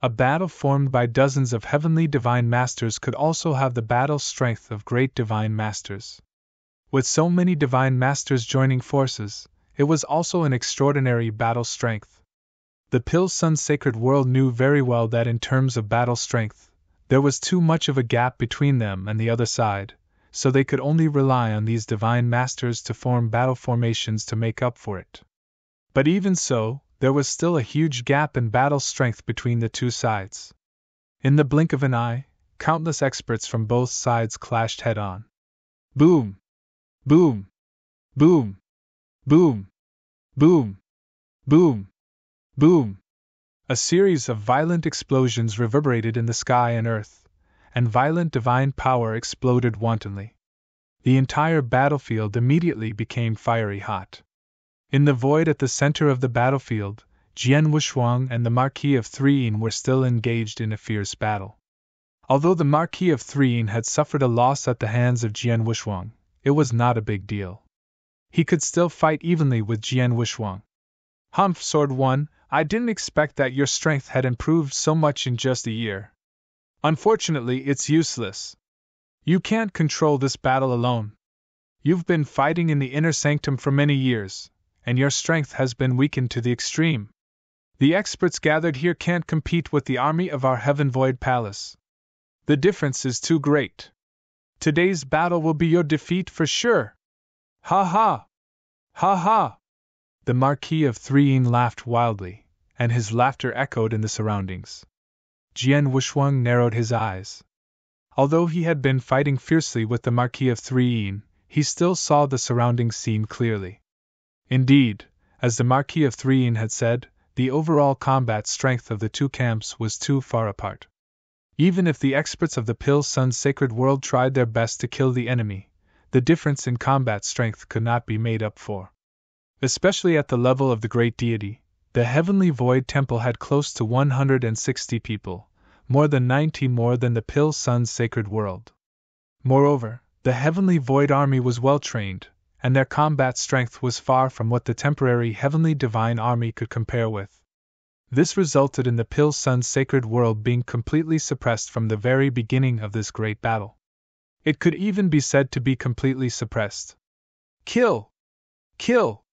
[SPEAKER 1] A battle formed by dozens of heavenly divine masters could also have the battle strength of great divine masters. With so many divine masters joining forces, it was also an extraordinary battle strength. The Pil Sun's sacred world knew very well that in terms of battle strength, there was too much of a gap between them and the other side, so they could only rely on these divine masters to form battle formations to make up for it. But even so, there was still a huge gap in battle strength between the two sides. In the blink of an eye, countless experts from both sides clashed head-on. Boom! Boom! Boom! Boom! Boom! Boom! Boom! A series of violent explosions reverberated in the sky and earth, and violent divine power exploded wantonly. The entire battlefield immediately became fiery hot. In the void at the center of the battlefield, Jian Wushuang and the Marquis of Threein were still engaged in a fierce battle. Although the Marquis of Threein had suffered a loss at the hands of Jian Wushuang, it was not a big deal. He could still fight evenly with Jian Wushuang. Humph, Sword One, I didn't expect that your strength had improved so much in just a year. Unfortunately, it's useless. You can't control this battle alone. You've been fighting in the inner sanctum for many years, and your strength has been weakened to the extreme. The experts gathered here can't compete with the army of our Heaven Void Palace. The difference is too great. Today's battle will be your defeat for sure. Ha ha! Ha ha! The Marquis of Threein laughed wildly, and his laughter echoed in the surroundings. Jian Wushuang narrowed his eyes. Although he had been fighting fiercely with the Marquis of Threein, he still saw the surrounding scene clearly. Indeed, as the Marquis of Threein had said, the overall combat strength of the two camps was too far apart. Even if the experts of the Pil Sun's sacred world tried their best to kill the enemy, the difference in combat strength could not be made up for. Especially at the level of the great deity, the Heavenly Void Temple had close to 160 people, more than 90 more than the Pil Sun's sacred world. Moreover, the Heavenly Void Army was well trained, and their combat strength was far from what the temporary Heavenly Divine Army could compare with. This resulted in the Pil Sun's sacred world being completely suppressed from the very beginning of this great battle. It could even be said to be completely suppressed. Kill! Kill!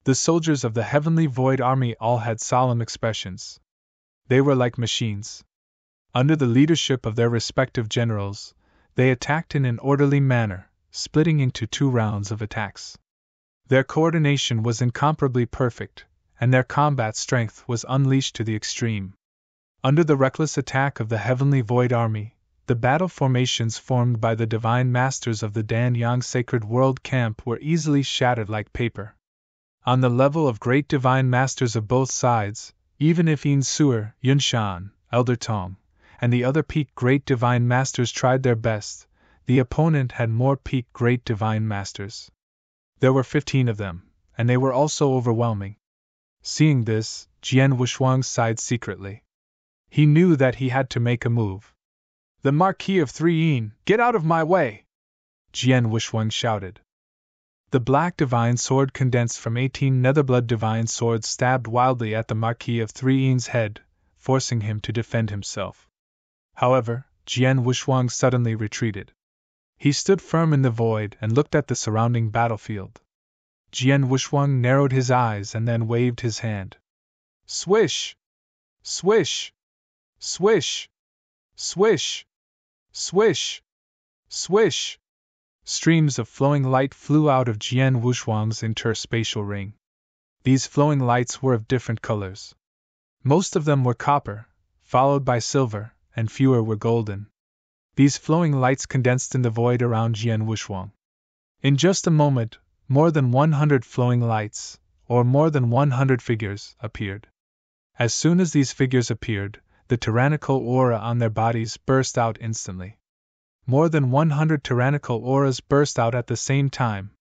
[SPEAKER 1] The soldiers of the Heavenly Void Army all had solemn expressions. They were like machines. Under the leadership of their respective generals, they attacked in an orderly manner, splitting into 2 rounds of attacks. Their coordination was incomparably perfect, and their combat strength was unleashed to the extreme. Under the reckless attack of the Heavenly Void Army, the battle formations formed by the Divine Masters of the Dan Yang Sacred World Camp were easily shattered like paper. On the level of great Divine Masters of both sides, even if Yin Suer, Yunshan, Elder Tong, and the other peak Great Divine Masters tried their best, the opponent had more peak Great Divine Masters. There were 15 of them, and they were also overwhelming. Seeing this, Jian Wushuang sighed secretly. He knew that he had to make a move. The Marquis of Threein, get out of my way! Jian Wushuang shouted. The black divine sword condensed from 18 Netherblood divine swords stabbed wildly at the Marquis of Threein's head, forcing him to defend himself. However, Jian Wushuang suddenly retreated. He stood firm in the void and looked at the surrounding battlefield. Jian Wushuang narrowed his eyes and then waved his hand. Swish! Swish! Swish! Swish! Swish! Swish! Streams of flowing light flew out of Jian Wushuang's interspatial ring. These flowing lights were of different colors. Most of them were copper, followed by silver, and fewer were golden. These flowing lights condensed in the void around Jian Wushuang. In just a moment, more than 100 flowing lights, or more than 100 figures, appeared. As soon as these figures appeared, the tyrannical aura on their bodies burst out instantly. More than 100 tyrannical auras burst out at the same time.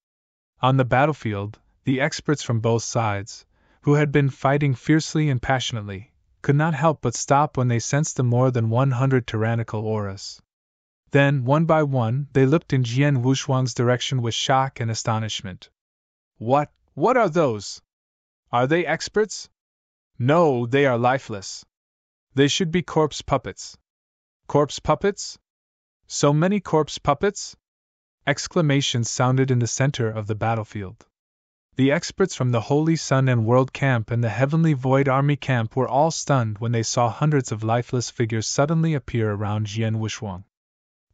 [SPEAKER 1] On the battlefield, the experts from both sides, who had been fighting fiercely and passionately, could not help but stop when they sensed the more than 100 tyrannical auras. Then, one by one, they looked in Jian Wushuang's direction with shock and astonishment. What are those? Are they experts? No, they are lifeless. They should be corpse puppets. Corpse puppets? So many corpse puppets? Exclamations sounded in the center of the battlefield. The experts from the Holy Sun and World Camp and the Heavenly Void Army Camp were all stunned when they saw hundreds of lifeless figures suddenly appear around Jian Wushuang.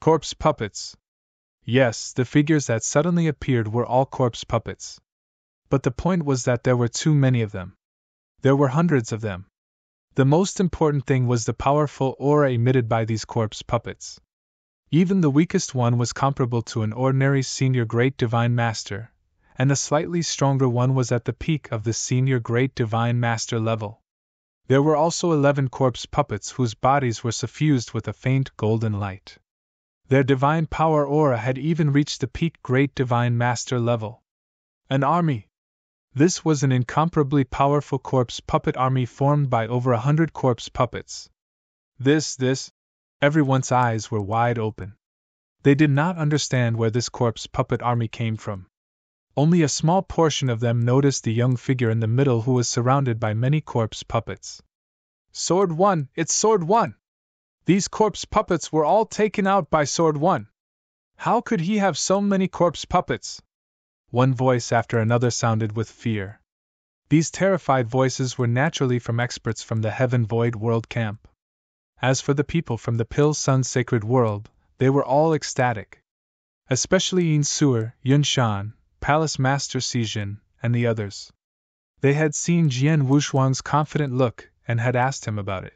[SPEAKER 1] Corpse puppets. Yes, the figures that suddenly appeared were all corpse puppets. But the point was that there were too many of them. There were hundreds of them. The most important thing was the powerful aura emitted by these corpse puppets. Even the weakest one was comparable to an ordinary senior great divine master, and the slightly stronger one was at the peak of the senior great divine master level. There were also 11 corpse puppets whose bodies were suffused with a faint golden light. Their divine power aura had even reached the peak great divine master level. An army! This was an incomparably powerful corpse puppet army formed by over 100 corpse puppets. Everyone's eyes were wide open. They did not understand where this corpse puppet army came from. Only a small portion of them noticed the young figure in the middle who was surrounded by many corpse puppets. Sword One, it's Sword One! These corpse puppets were all taken out by Sword One. How could he have so many corpse puppets? One voice after another sounded with fear. These terrified voices were naturally from experts from the Heaven Void World Camp. As for the people from the Pill Sun Sacred World, they were all ecstatic. Especially Yin Suer, Yun Shan, Palace Master Sijin, and the others. They had seen Jian Wushuang's confident look and had asked him about it.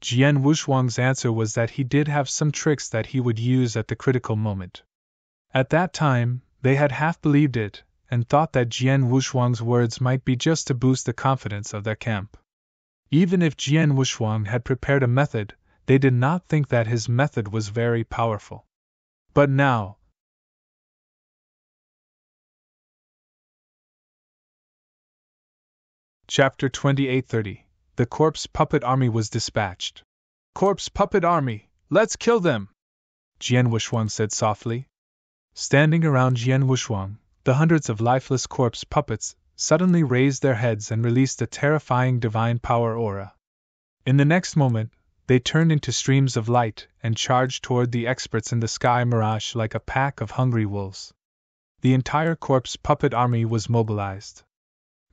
[SPEAKER 1] Jian Wushuang's answer was that he did have some tricks that he would use at the critical moment. At that time, they had half believed it, and thought that Jian Wushuang's words might be just to boost the confidence of their camp. Even if Jian Wushuang had prepared a method, they did not think that his method was very powerful. But now, Chapter 2830. The Corpse Puppet Army was dispatched. Corpse Puppet Army, let's kill them! Jian Wushuang said softly. Standing around Jian Wushuang, the hundreds of lifeless corpse puppets suddenly raised their heads and released a terrifying divine power aura. In the next moment, they turned into streams of light and charged toward the experts in the sky mirage like a pack of hungry wolves. The entire corpse puppet army was mobilized.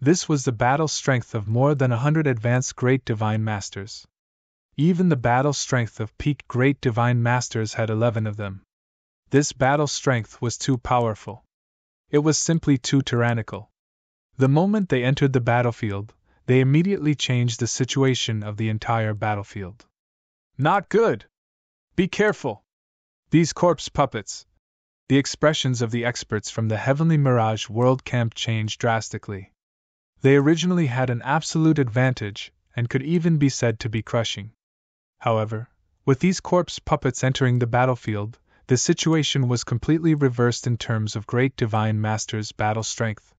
[SPEAKER 1] This was the battle strength of more than 100 advanced Great Divine Masters. Even the battle strength of peak Great Divine Masters had 11 of them. This battle strength was too powerful. It was simply too tyrannical. The moment they entered the battlefield, they immediately changed the situation of the entire battlefield. Not good! Be careful! These corpse puppets! The expressions of the experts from the Heavenly Mirage World Camp changed drastically. They originally had an absolute advantage, and could even be said to be crushing. However, with these corpse puppets entering the battlefield, the situation was completely reversed in terms of Great Divine Master's battle strength.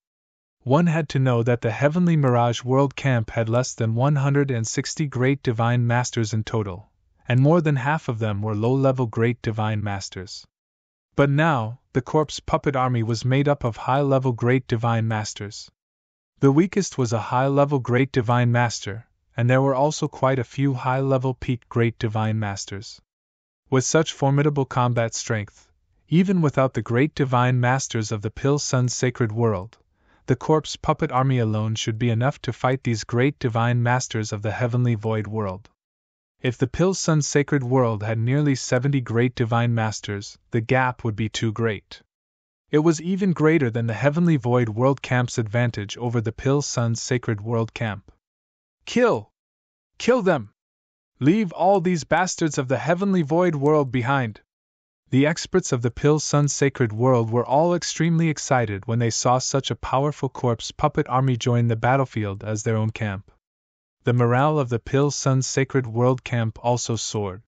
[SPEAKER 1] One had to know that the Heavenly Mirage World Camp had less than 160 Great Divine Masters in total, and more than half of them were low-level Great Divine Masters. But now, the Corpse Puppet Army was made up of high-level Great Divine Masters. The weakest was a high-level Great Divine Master, and there were also quite a few high-level peak Great Divine Masters. With such formidable combat strength, even without the Great Divine Masters of the Pill Sun Sacred World, the Corpse Puppet Army alone should be enough to fight these Great Divine Masters of the Heavenly Void World. If the Pill Sun Sacred World had nearly 70 Great Divine Masters, the gap would be too great. It was even greater than the Heavenly Void World Camp's advantage over the Pill Sun Sacred World Camp. Kill! Kill them! Leave all these bastards of the Heavenly Void World behind! The experts of the Pill Sun Sacred World were all extremely excited when they saw such a powerful corpse puppet army join the battlefield as their own camp. The morale of the Pill Sun Sacred World Camp also soared.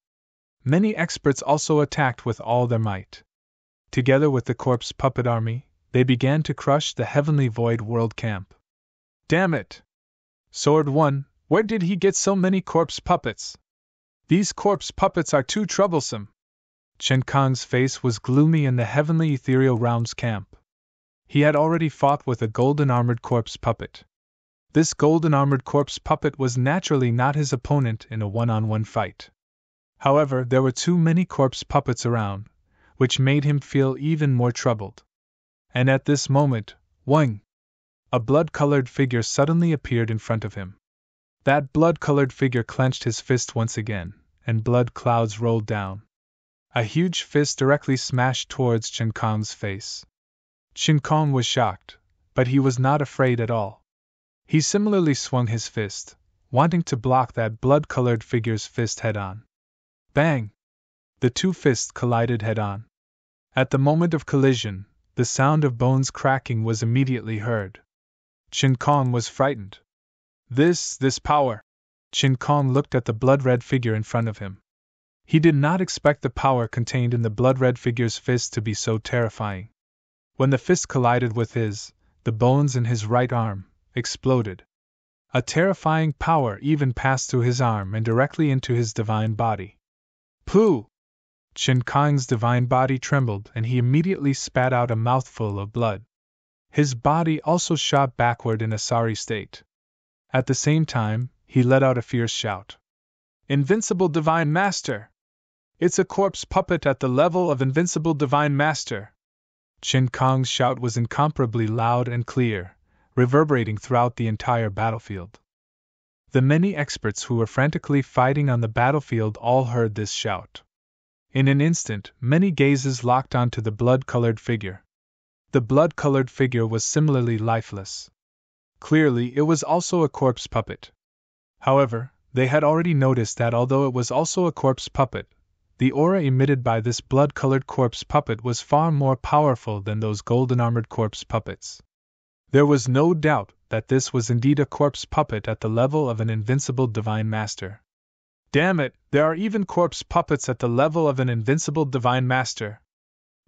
[SPEAKER 1] Many experts also attacked with all their might. Together with the corpse puppet army, they began to crush the Heavenly Void World Camp. Damn it! Sword One, where did he get so many corpse puppets? These corpse puppets are too troublesome. Chen Kang's face was gloomy in the Heavenly Ethereal Realms camp. He had already fought with a golden-armored corpse puppet. This golden-armored corpse puppet was naturally not his opponent in a one-on-one fight. However, there were too many corpse puppets around, which made him feel even more troubled. And at this moment, Wang! A blood-colored figure suddenly appeared in front of him. That blood-colored figure clenched his fist once again, and blood clouds rolled down. A huge fist directly smashed towards Chen Kong's face. Chen Kong was shocked, but he was not afraid at all. He similarly swung his fist, wanting to block that blood-colored figure's fist head-on. Bang! The two fists collided head-on. At the moment of collision, the sound of bones cracking was immediately heard. Qin Kong was frightened. This power! Qin Kong looked at the blood-red figure in front of him. He did not expect the power contained in the blood-red figure's fist to be so terrifying. When the fist collided with his, the bones in his right arm exploded. A terrifying power even passed through his arm and directly into his divine body. Pooh! Qin Kong's divine body trembled and he immediately spat out a mouthful of blood. His body also shot backward in a sorry state. At the same time, he let out a fierce shout. Invincible Divine Master! It's a corpse puppet at the level of Invincible Divine Master! Qin Kong's shout was incomparably loud and clear, reverberating throughout the entire battlefield. The many experts who were frantically fighting on the battlefield all heard this shout. In an instant, many gazes locked onto the blood-colored figure. The blood-colored figure was similarly lifeless. Clearly, it was also a corpse puppet. However, they had already noticed that although it was also a corpse puppet, the aura emitted by this blood-colored corpse puppet was far more powerful than those golden-armored corpse puppets. There was no doubt that this was indeed a corpse puppet at the level of an invincible divine master. Damn it, there are even corpse puppets at the level of an invincible divine master.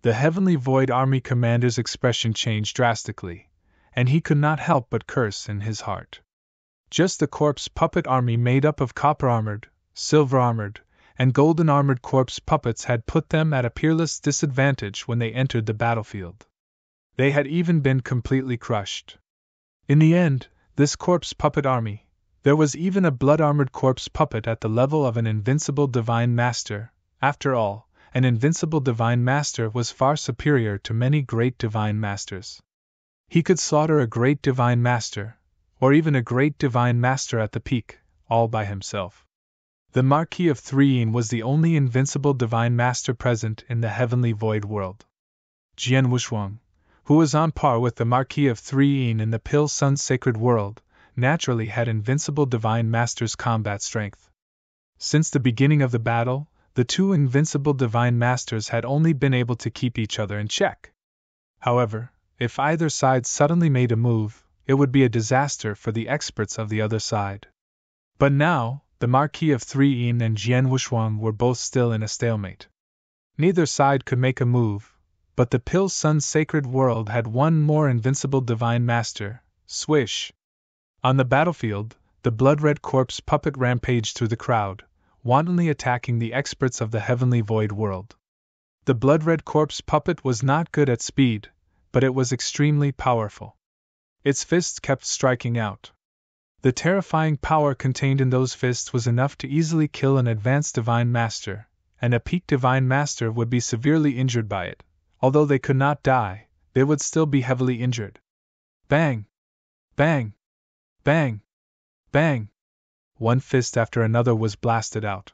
[SPEAKER 1] The Heavenly Void Army commander's expression changed drastically, and he could not help but curse in his heart. Just the corpse puppet army made up of copper-armored, silver-armored, and golden-armored corpse puppets had put them at a peerless disadvantage when they entered the battlefield. They had even been completely crushed. In the end, this corpse puppet army, there was even a blood-armored corpse puppet at the level of an invincible divine master. After all, an invincible divine master was far superior to many great divine masters. He could slaughter a great divine master, or even a great divine master at the peak, all by himself. The Marquis of Threein was the only invincible divine master present in the heavenly void world. Jian Wushuang, who was on par with the Marquis of Threein in the Pill Sun's sacred world, naturally had invincible divine master's combat strength. Since the beginning of the battle, the two invincible divine masters had only been able to keep each other in check. However, if either side suddenly made a move, it would be a disaster for the experts of the other side. But now, the Marquis of Threein and Jian Wushuang were both still in a stalemate. Neither side could make a move, but the Pill Sun's sacred world had one more invincible divine master. Swish! On the battlefield, the blood-red corpse puppet rampaged through the crowd, wantonly attacking the experts of the heavenly void world. The blood-red corpse puppet was not good at speed, but it was extremely powerful. Its fists kept striking out. The terrifying power contained in those fists was enough to easily kill an advanced divine master, and a peak divine master would be severely injured by it. Although they could not die, they would still be heavily injured. Bang! Bang! Bang! Bang! One fist after another was blasted out.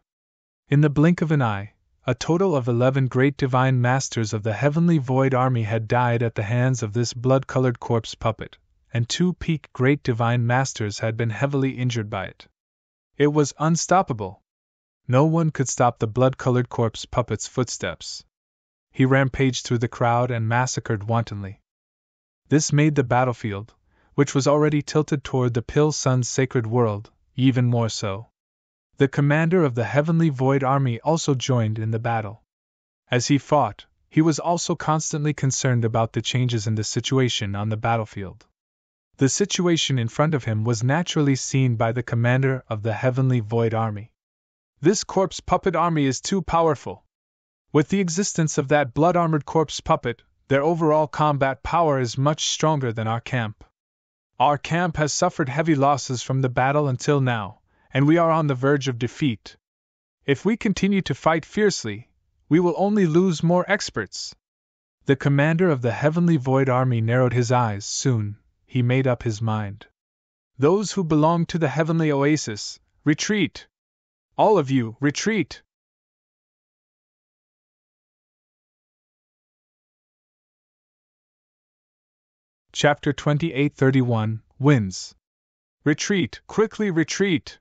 [SPEAKER 1] In the blink of an eye, a total of 11 great divine masters of the heavenly void army had died at the hands of this blood-colored corpse puppet, and 2 peak great divine masters had been heavily injured by it. It was unstoppable. No one could stop the blood-colored corpse puppet's footsteps. He rampaged through the crowd and massacred wantonly. This made the battlefield, which was already tilted toward the Pill Sun's sacred world, even more so. The commander of the Heavenly Void Army also joined in the battle. As he fought, he was also constantly concerned about the changes in the situation on the battlefield. The situation in front of him was naturally seen by the commander of the Heavenly Void Army. This corpse puppet army is too powerful. With the existence of that blood-armored corpse puppet, their overall combat power is much stronger than our camp. Our camp has suffered heavy losses from the battle until now, and we are on the verge of defeat. If we continue to fight fiercely, we will only lose more experts. The commander of the Heavenly Void Army narrowed his eyes. Soon, he made up his mind. Those who belong to the Heavenly Oasis, retreat! All of you, retreat! Chapter 28:31 Wins. Retreat! Quickly retreat!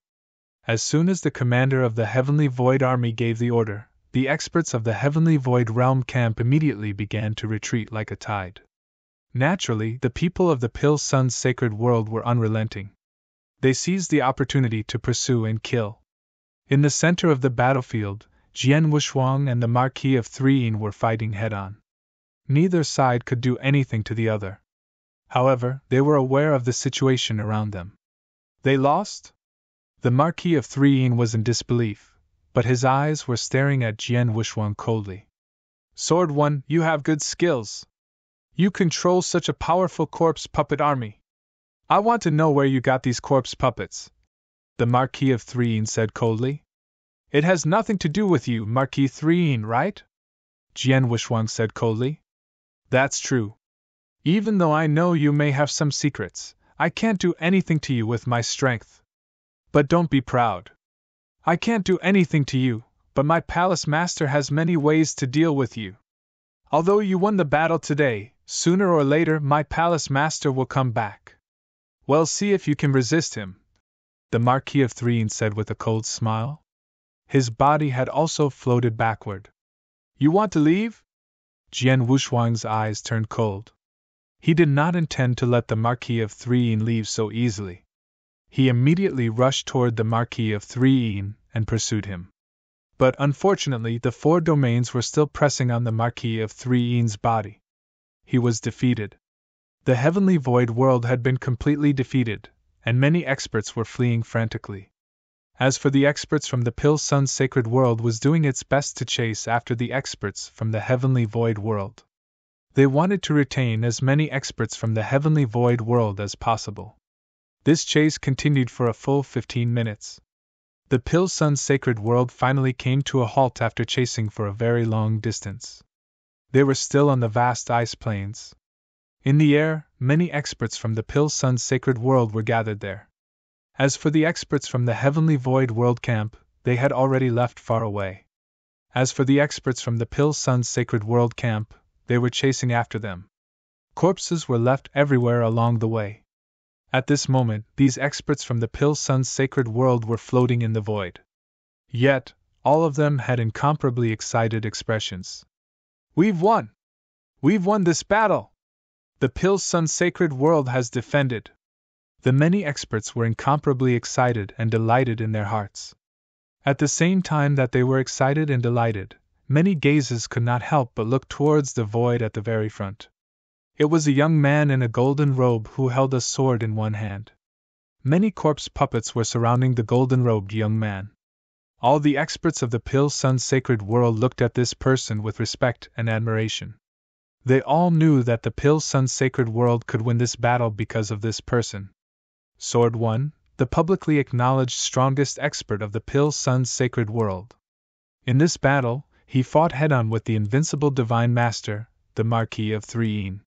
[SPEAKER 1] As soon as the commander of the Heavenly Void Army gave the order, the experts of the Heavenly Void Realm camp immediately began to retreat like a tide. Naturally, the people of the Pale Sun's sacred world were unrelenting. They seized the opportunity to pursue and kill. In the center of the battlefield, Jian Wushuang and the Marquis of Threein were fighting head-on. Neither side could do anything to the other. However, they were aware of the situation around them. They lost? The Marquis of Threein was in disbelief, but his eyes were staring at Jian Wushuang coldly. Sword One, you have good skills. You control such a powerful corpse puppet army. I want to know where you got these corpse puppets, the Marquis of Threein said coldly. It has nothing to do with you, Marquis Threein, right? Jian Wushuang said coldly. That's true. Even though I know you may have some secrets, I can't do anything to you with my strength. But don't be proud. I can't do anything to you, but my palace master has many ways to deal with you. Although you won the battle today, sooner or later my palace master will come back. Well, see if you can resist him, the Marquis of Threein said with a cold smile. His body had also floated backward. You want to leave? Jian Wushuang's eyes turned cold. He did not intend to let the Marquis of Threein leave so easily. He immediately rushed toward the Marquis of Threein and pursued him. But unfortunately, the four domains were still pressing on the Marquis of Threein's body. He was defeated. The Heavenly Void World had been completely defeated, and many experts were fleeing frantically. As for the experts from the Pale Sun's sacred world was doing its best to chase after the experts from the Heavenly Void World. They wanted to retain as many experts from the Heavenly Void World as possible. This chase continued for a full 15 minutes. The Pale Sun's sacred world finally came to a halt after chasing for a very long distance. They were still on the vast ice plains. In the air, many experts from the Pale Sun's sacred world were gathered there. As for the experts from the Heavenly Void World camp, they had already left far away. As for the experts from the Pale Sun's sacred world camp, they were chasing after them. Corpses were left everywhere along the way. At this moment, these experts from the Pale Sun's sacred world were floating in the void. Yet, all of them had incomparably excited expressions. We've won! We've won this battle! The Pale Sun's sacred world has defended! The many experts were incomparably excited and delighted in their hearts. At the same time that they were excited and delighted, many gazes could not help but look towards the void at the very front. It was a young man in a golden robe who held a sword in one hand. Many corpse puppets were surrounding the golden-robed young man. All the experts of the Pale Sun's sacred world looked at this person with respect and admiration. They all knew that the Pale Sun's sacred world could win this battle because of this person. Sword One, the publicly acknowledged strongest expert of the Pale Sun's sacred world. In this battle, he fought head-on with the invincible Divine Master, the Marquis of Threein.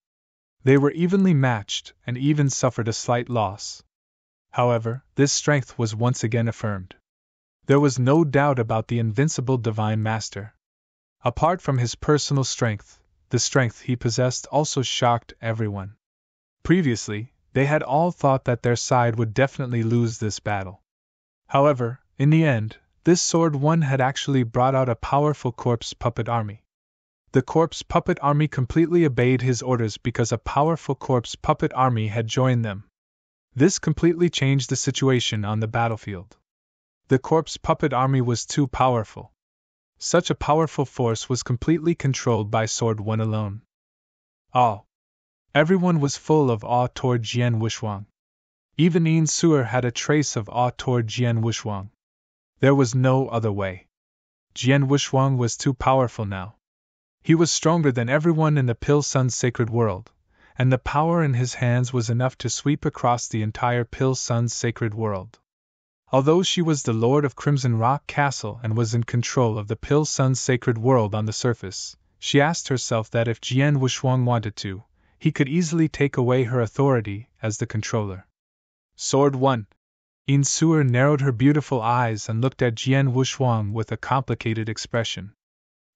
[SPEAKER 1] They were evenly matched and even suffered a slight loss. However, this strength was once again affirmed. There was no doubt about the invincible Divine Master. Apart from his personal strength, the strength he possessed also shocked everyone. Previously, they had all thought that their side would definitely lose this battle. However, in the end, this Sword One had actually brought out a powerful corpse puppet army. The corpse puppet army completely obeyed his orders because a powerful corpse puppet army had joined them. This completely changed the situation on the battlefield. The corpse puppet army was too powerful. Such a powerful force was completely controlled by Sword One alone. Awe. Everyone was full of awe toward Jian Wushuang. Even Yin Suer had a trace of awe toward Jian Wushuang. There was no other way. Jian Wushuang was too powerful now. He was stronger than everyone in the Pale Sun's sacred world, and the power in his hands was enough to sweep across the entire Pale Sun's sacred world. Although she was the Lord of Crimson Rock Castle and was in control of the Pale Sun's sacred world on the surface, she asked herself that if Jian Wushuang wanted to, he could easily take away her authority as the controller. Sword One. Yin Suer narrowed her beautiful eyes and looked at Jian Wushuang with a complicated expression.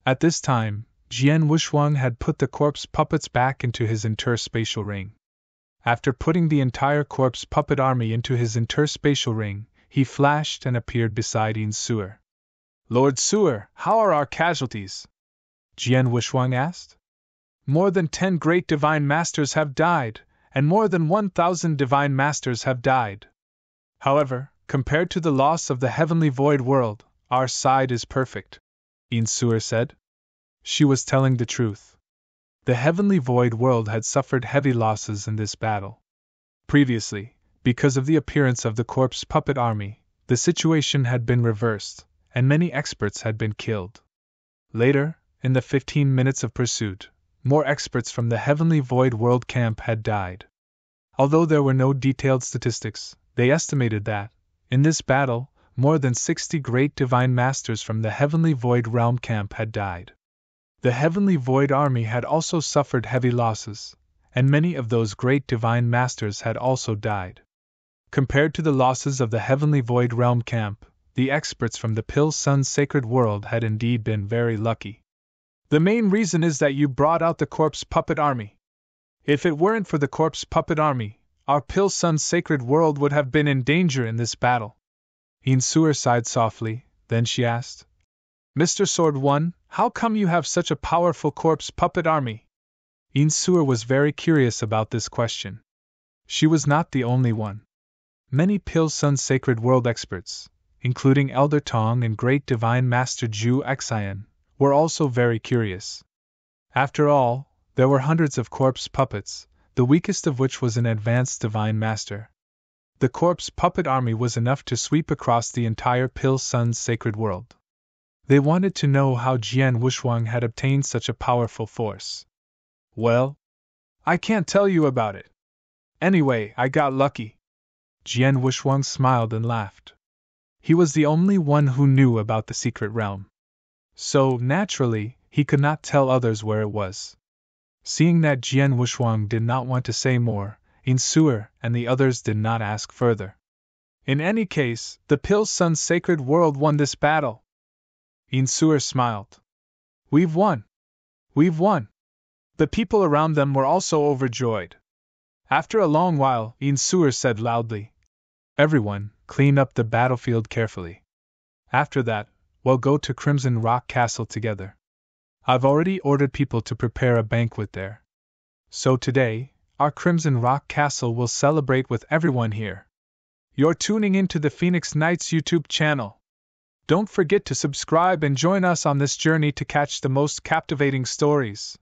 [SPEAKER 1] At this time, Jian Wushuang had put the corpse puppets back into his interspatial ring. After putting the entire corpse puppet army into his interspatial ring, he flashed and appeared beside Yin Suer. Lord Suer, how are our casualties? Jian Wushang asked. More than 10 great divine masters have died, and more than 1,000 divine masters have died. However, compared to the loss of the heavenly void world, our side is perfect, Yin Suer said. She was telling the truth. The heavenly void world had suffered heavy losses in this battle. Previously, because of the appearance of the corpse puppet army, the situation had been reversed, and many experts had been killed. Later, in the 15 minutes of pursuit, more experts from the heavenly void world camp had died. Although there were no detailed statistics, they estimated that, in this battle, more than 60 great divine masters from the heavenly void realm camp had died. The heavenly void army had also suffered heavy losses, and many of those great divine masters had also died. Compared to the losses of the heavenly void realm camp, the experts from the Pill Sun's sacred world had indeed been very lucky. The main reason is that you brought out the corpse puppet army. If it weren't for the corpse puppet army, our Pill Sun's sacred world would have been in danger in this battle. Yin Suer sighed softly, then she asked, Mr. Sword One, how come you have such a powerful corpse puppet army? Yin Suer was very curious about this question. She was not the only one. Many Pill Sun's sacred world experts, including Elder Tong and Great Divine Master Zhu Xian, were also very curious. After all, there were hundreds of corpse puppets, the weakest of which was an advanced divine master. The corpse puppet army was enough to sweep across the entire Pill Sun's sacred world. They wanted to know how Jian Wushang had obtained such a powerful force. Well, I can't tell you about it. Anyway, I got lucky. Jian Wushang smiled and laughed. He was the only one who knew about the secret realm. So, naturally, he could not tell others where it was. Seeing that Jian Wushang did not want to say more, Yin Suer and the others did not ask further. In any case, the Pill Sun's sacred world won this battle. Yin Suer smiled. We've won. We've won. The people around them were also overjoyed. After a long while, Yin Suer said loudly, Everyone, clean up the battlefield carefully. After that, we'll go to Crimson Rock Castle together. I've already ordered people to prepare a banquet there. So today, our Crimson Rock Castle will celebrate with everyone here. You're tuning into the Phoenix Knights YouTube channel. Don't forget to subscribe and join us on this journey to catch the most captivating stories.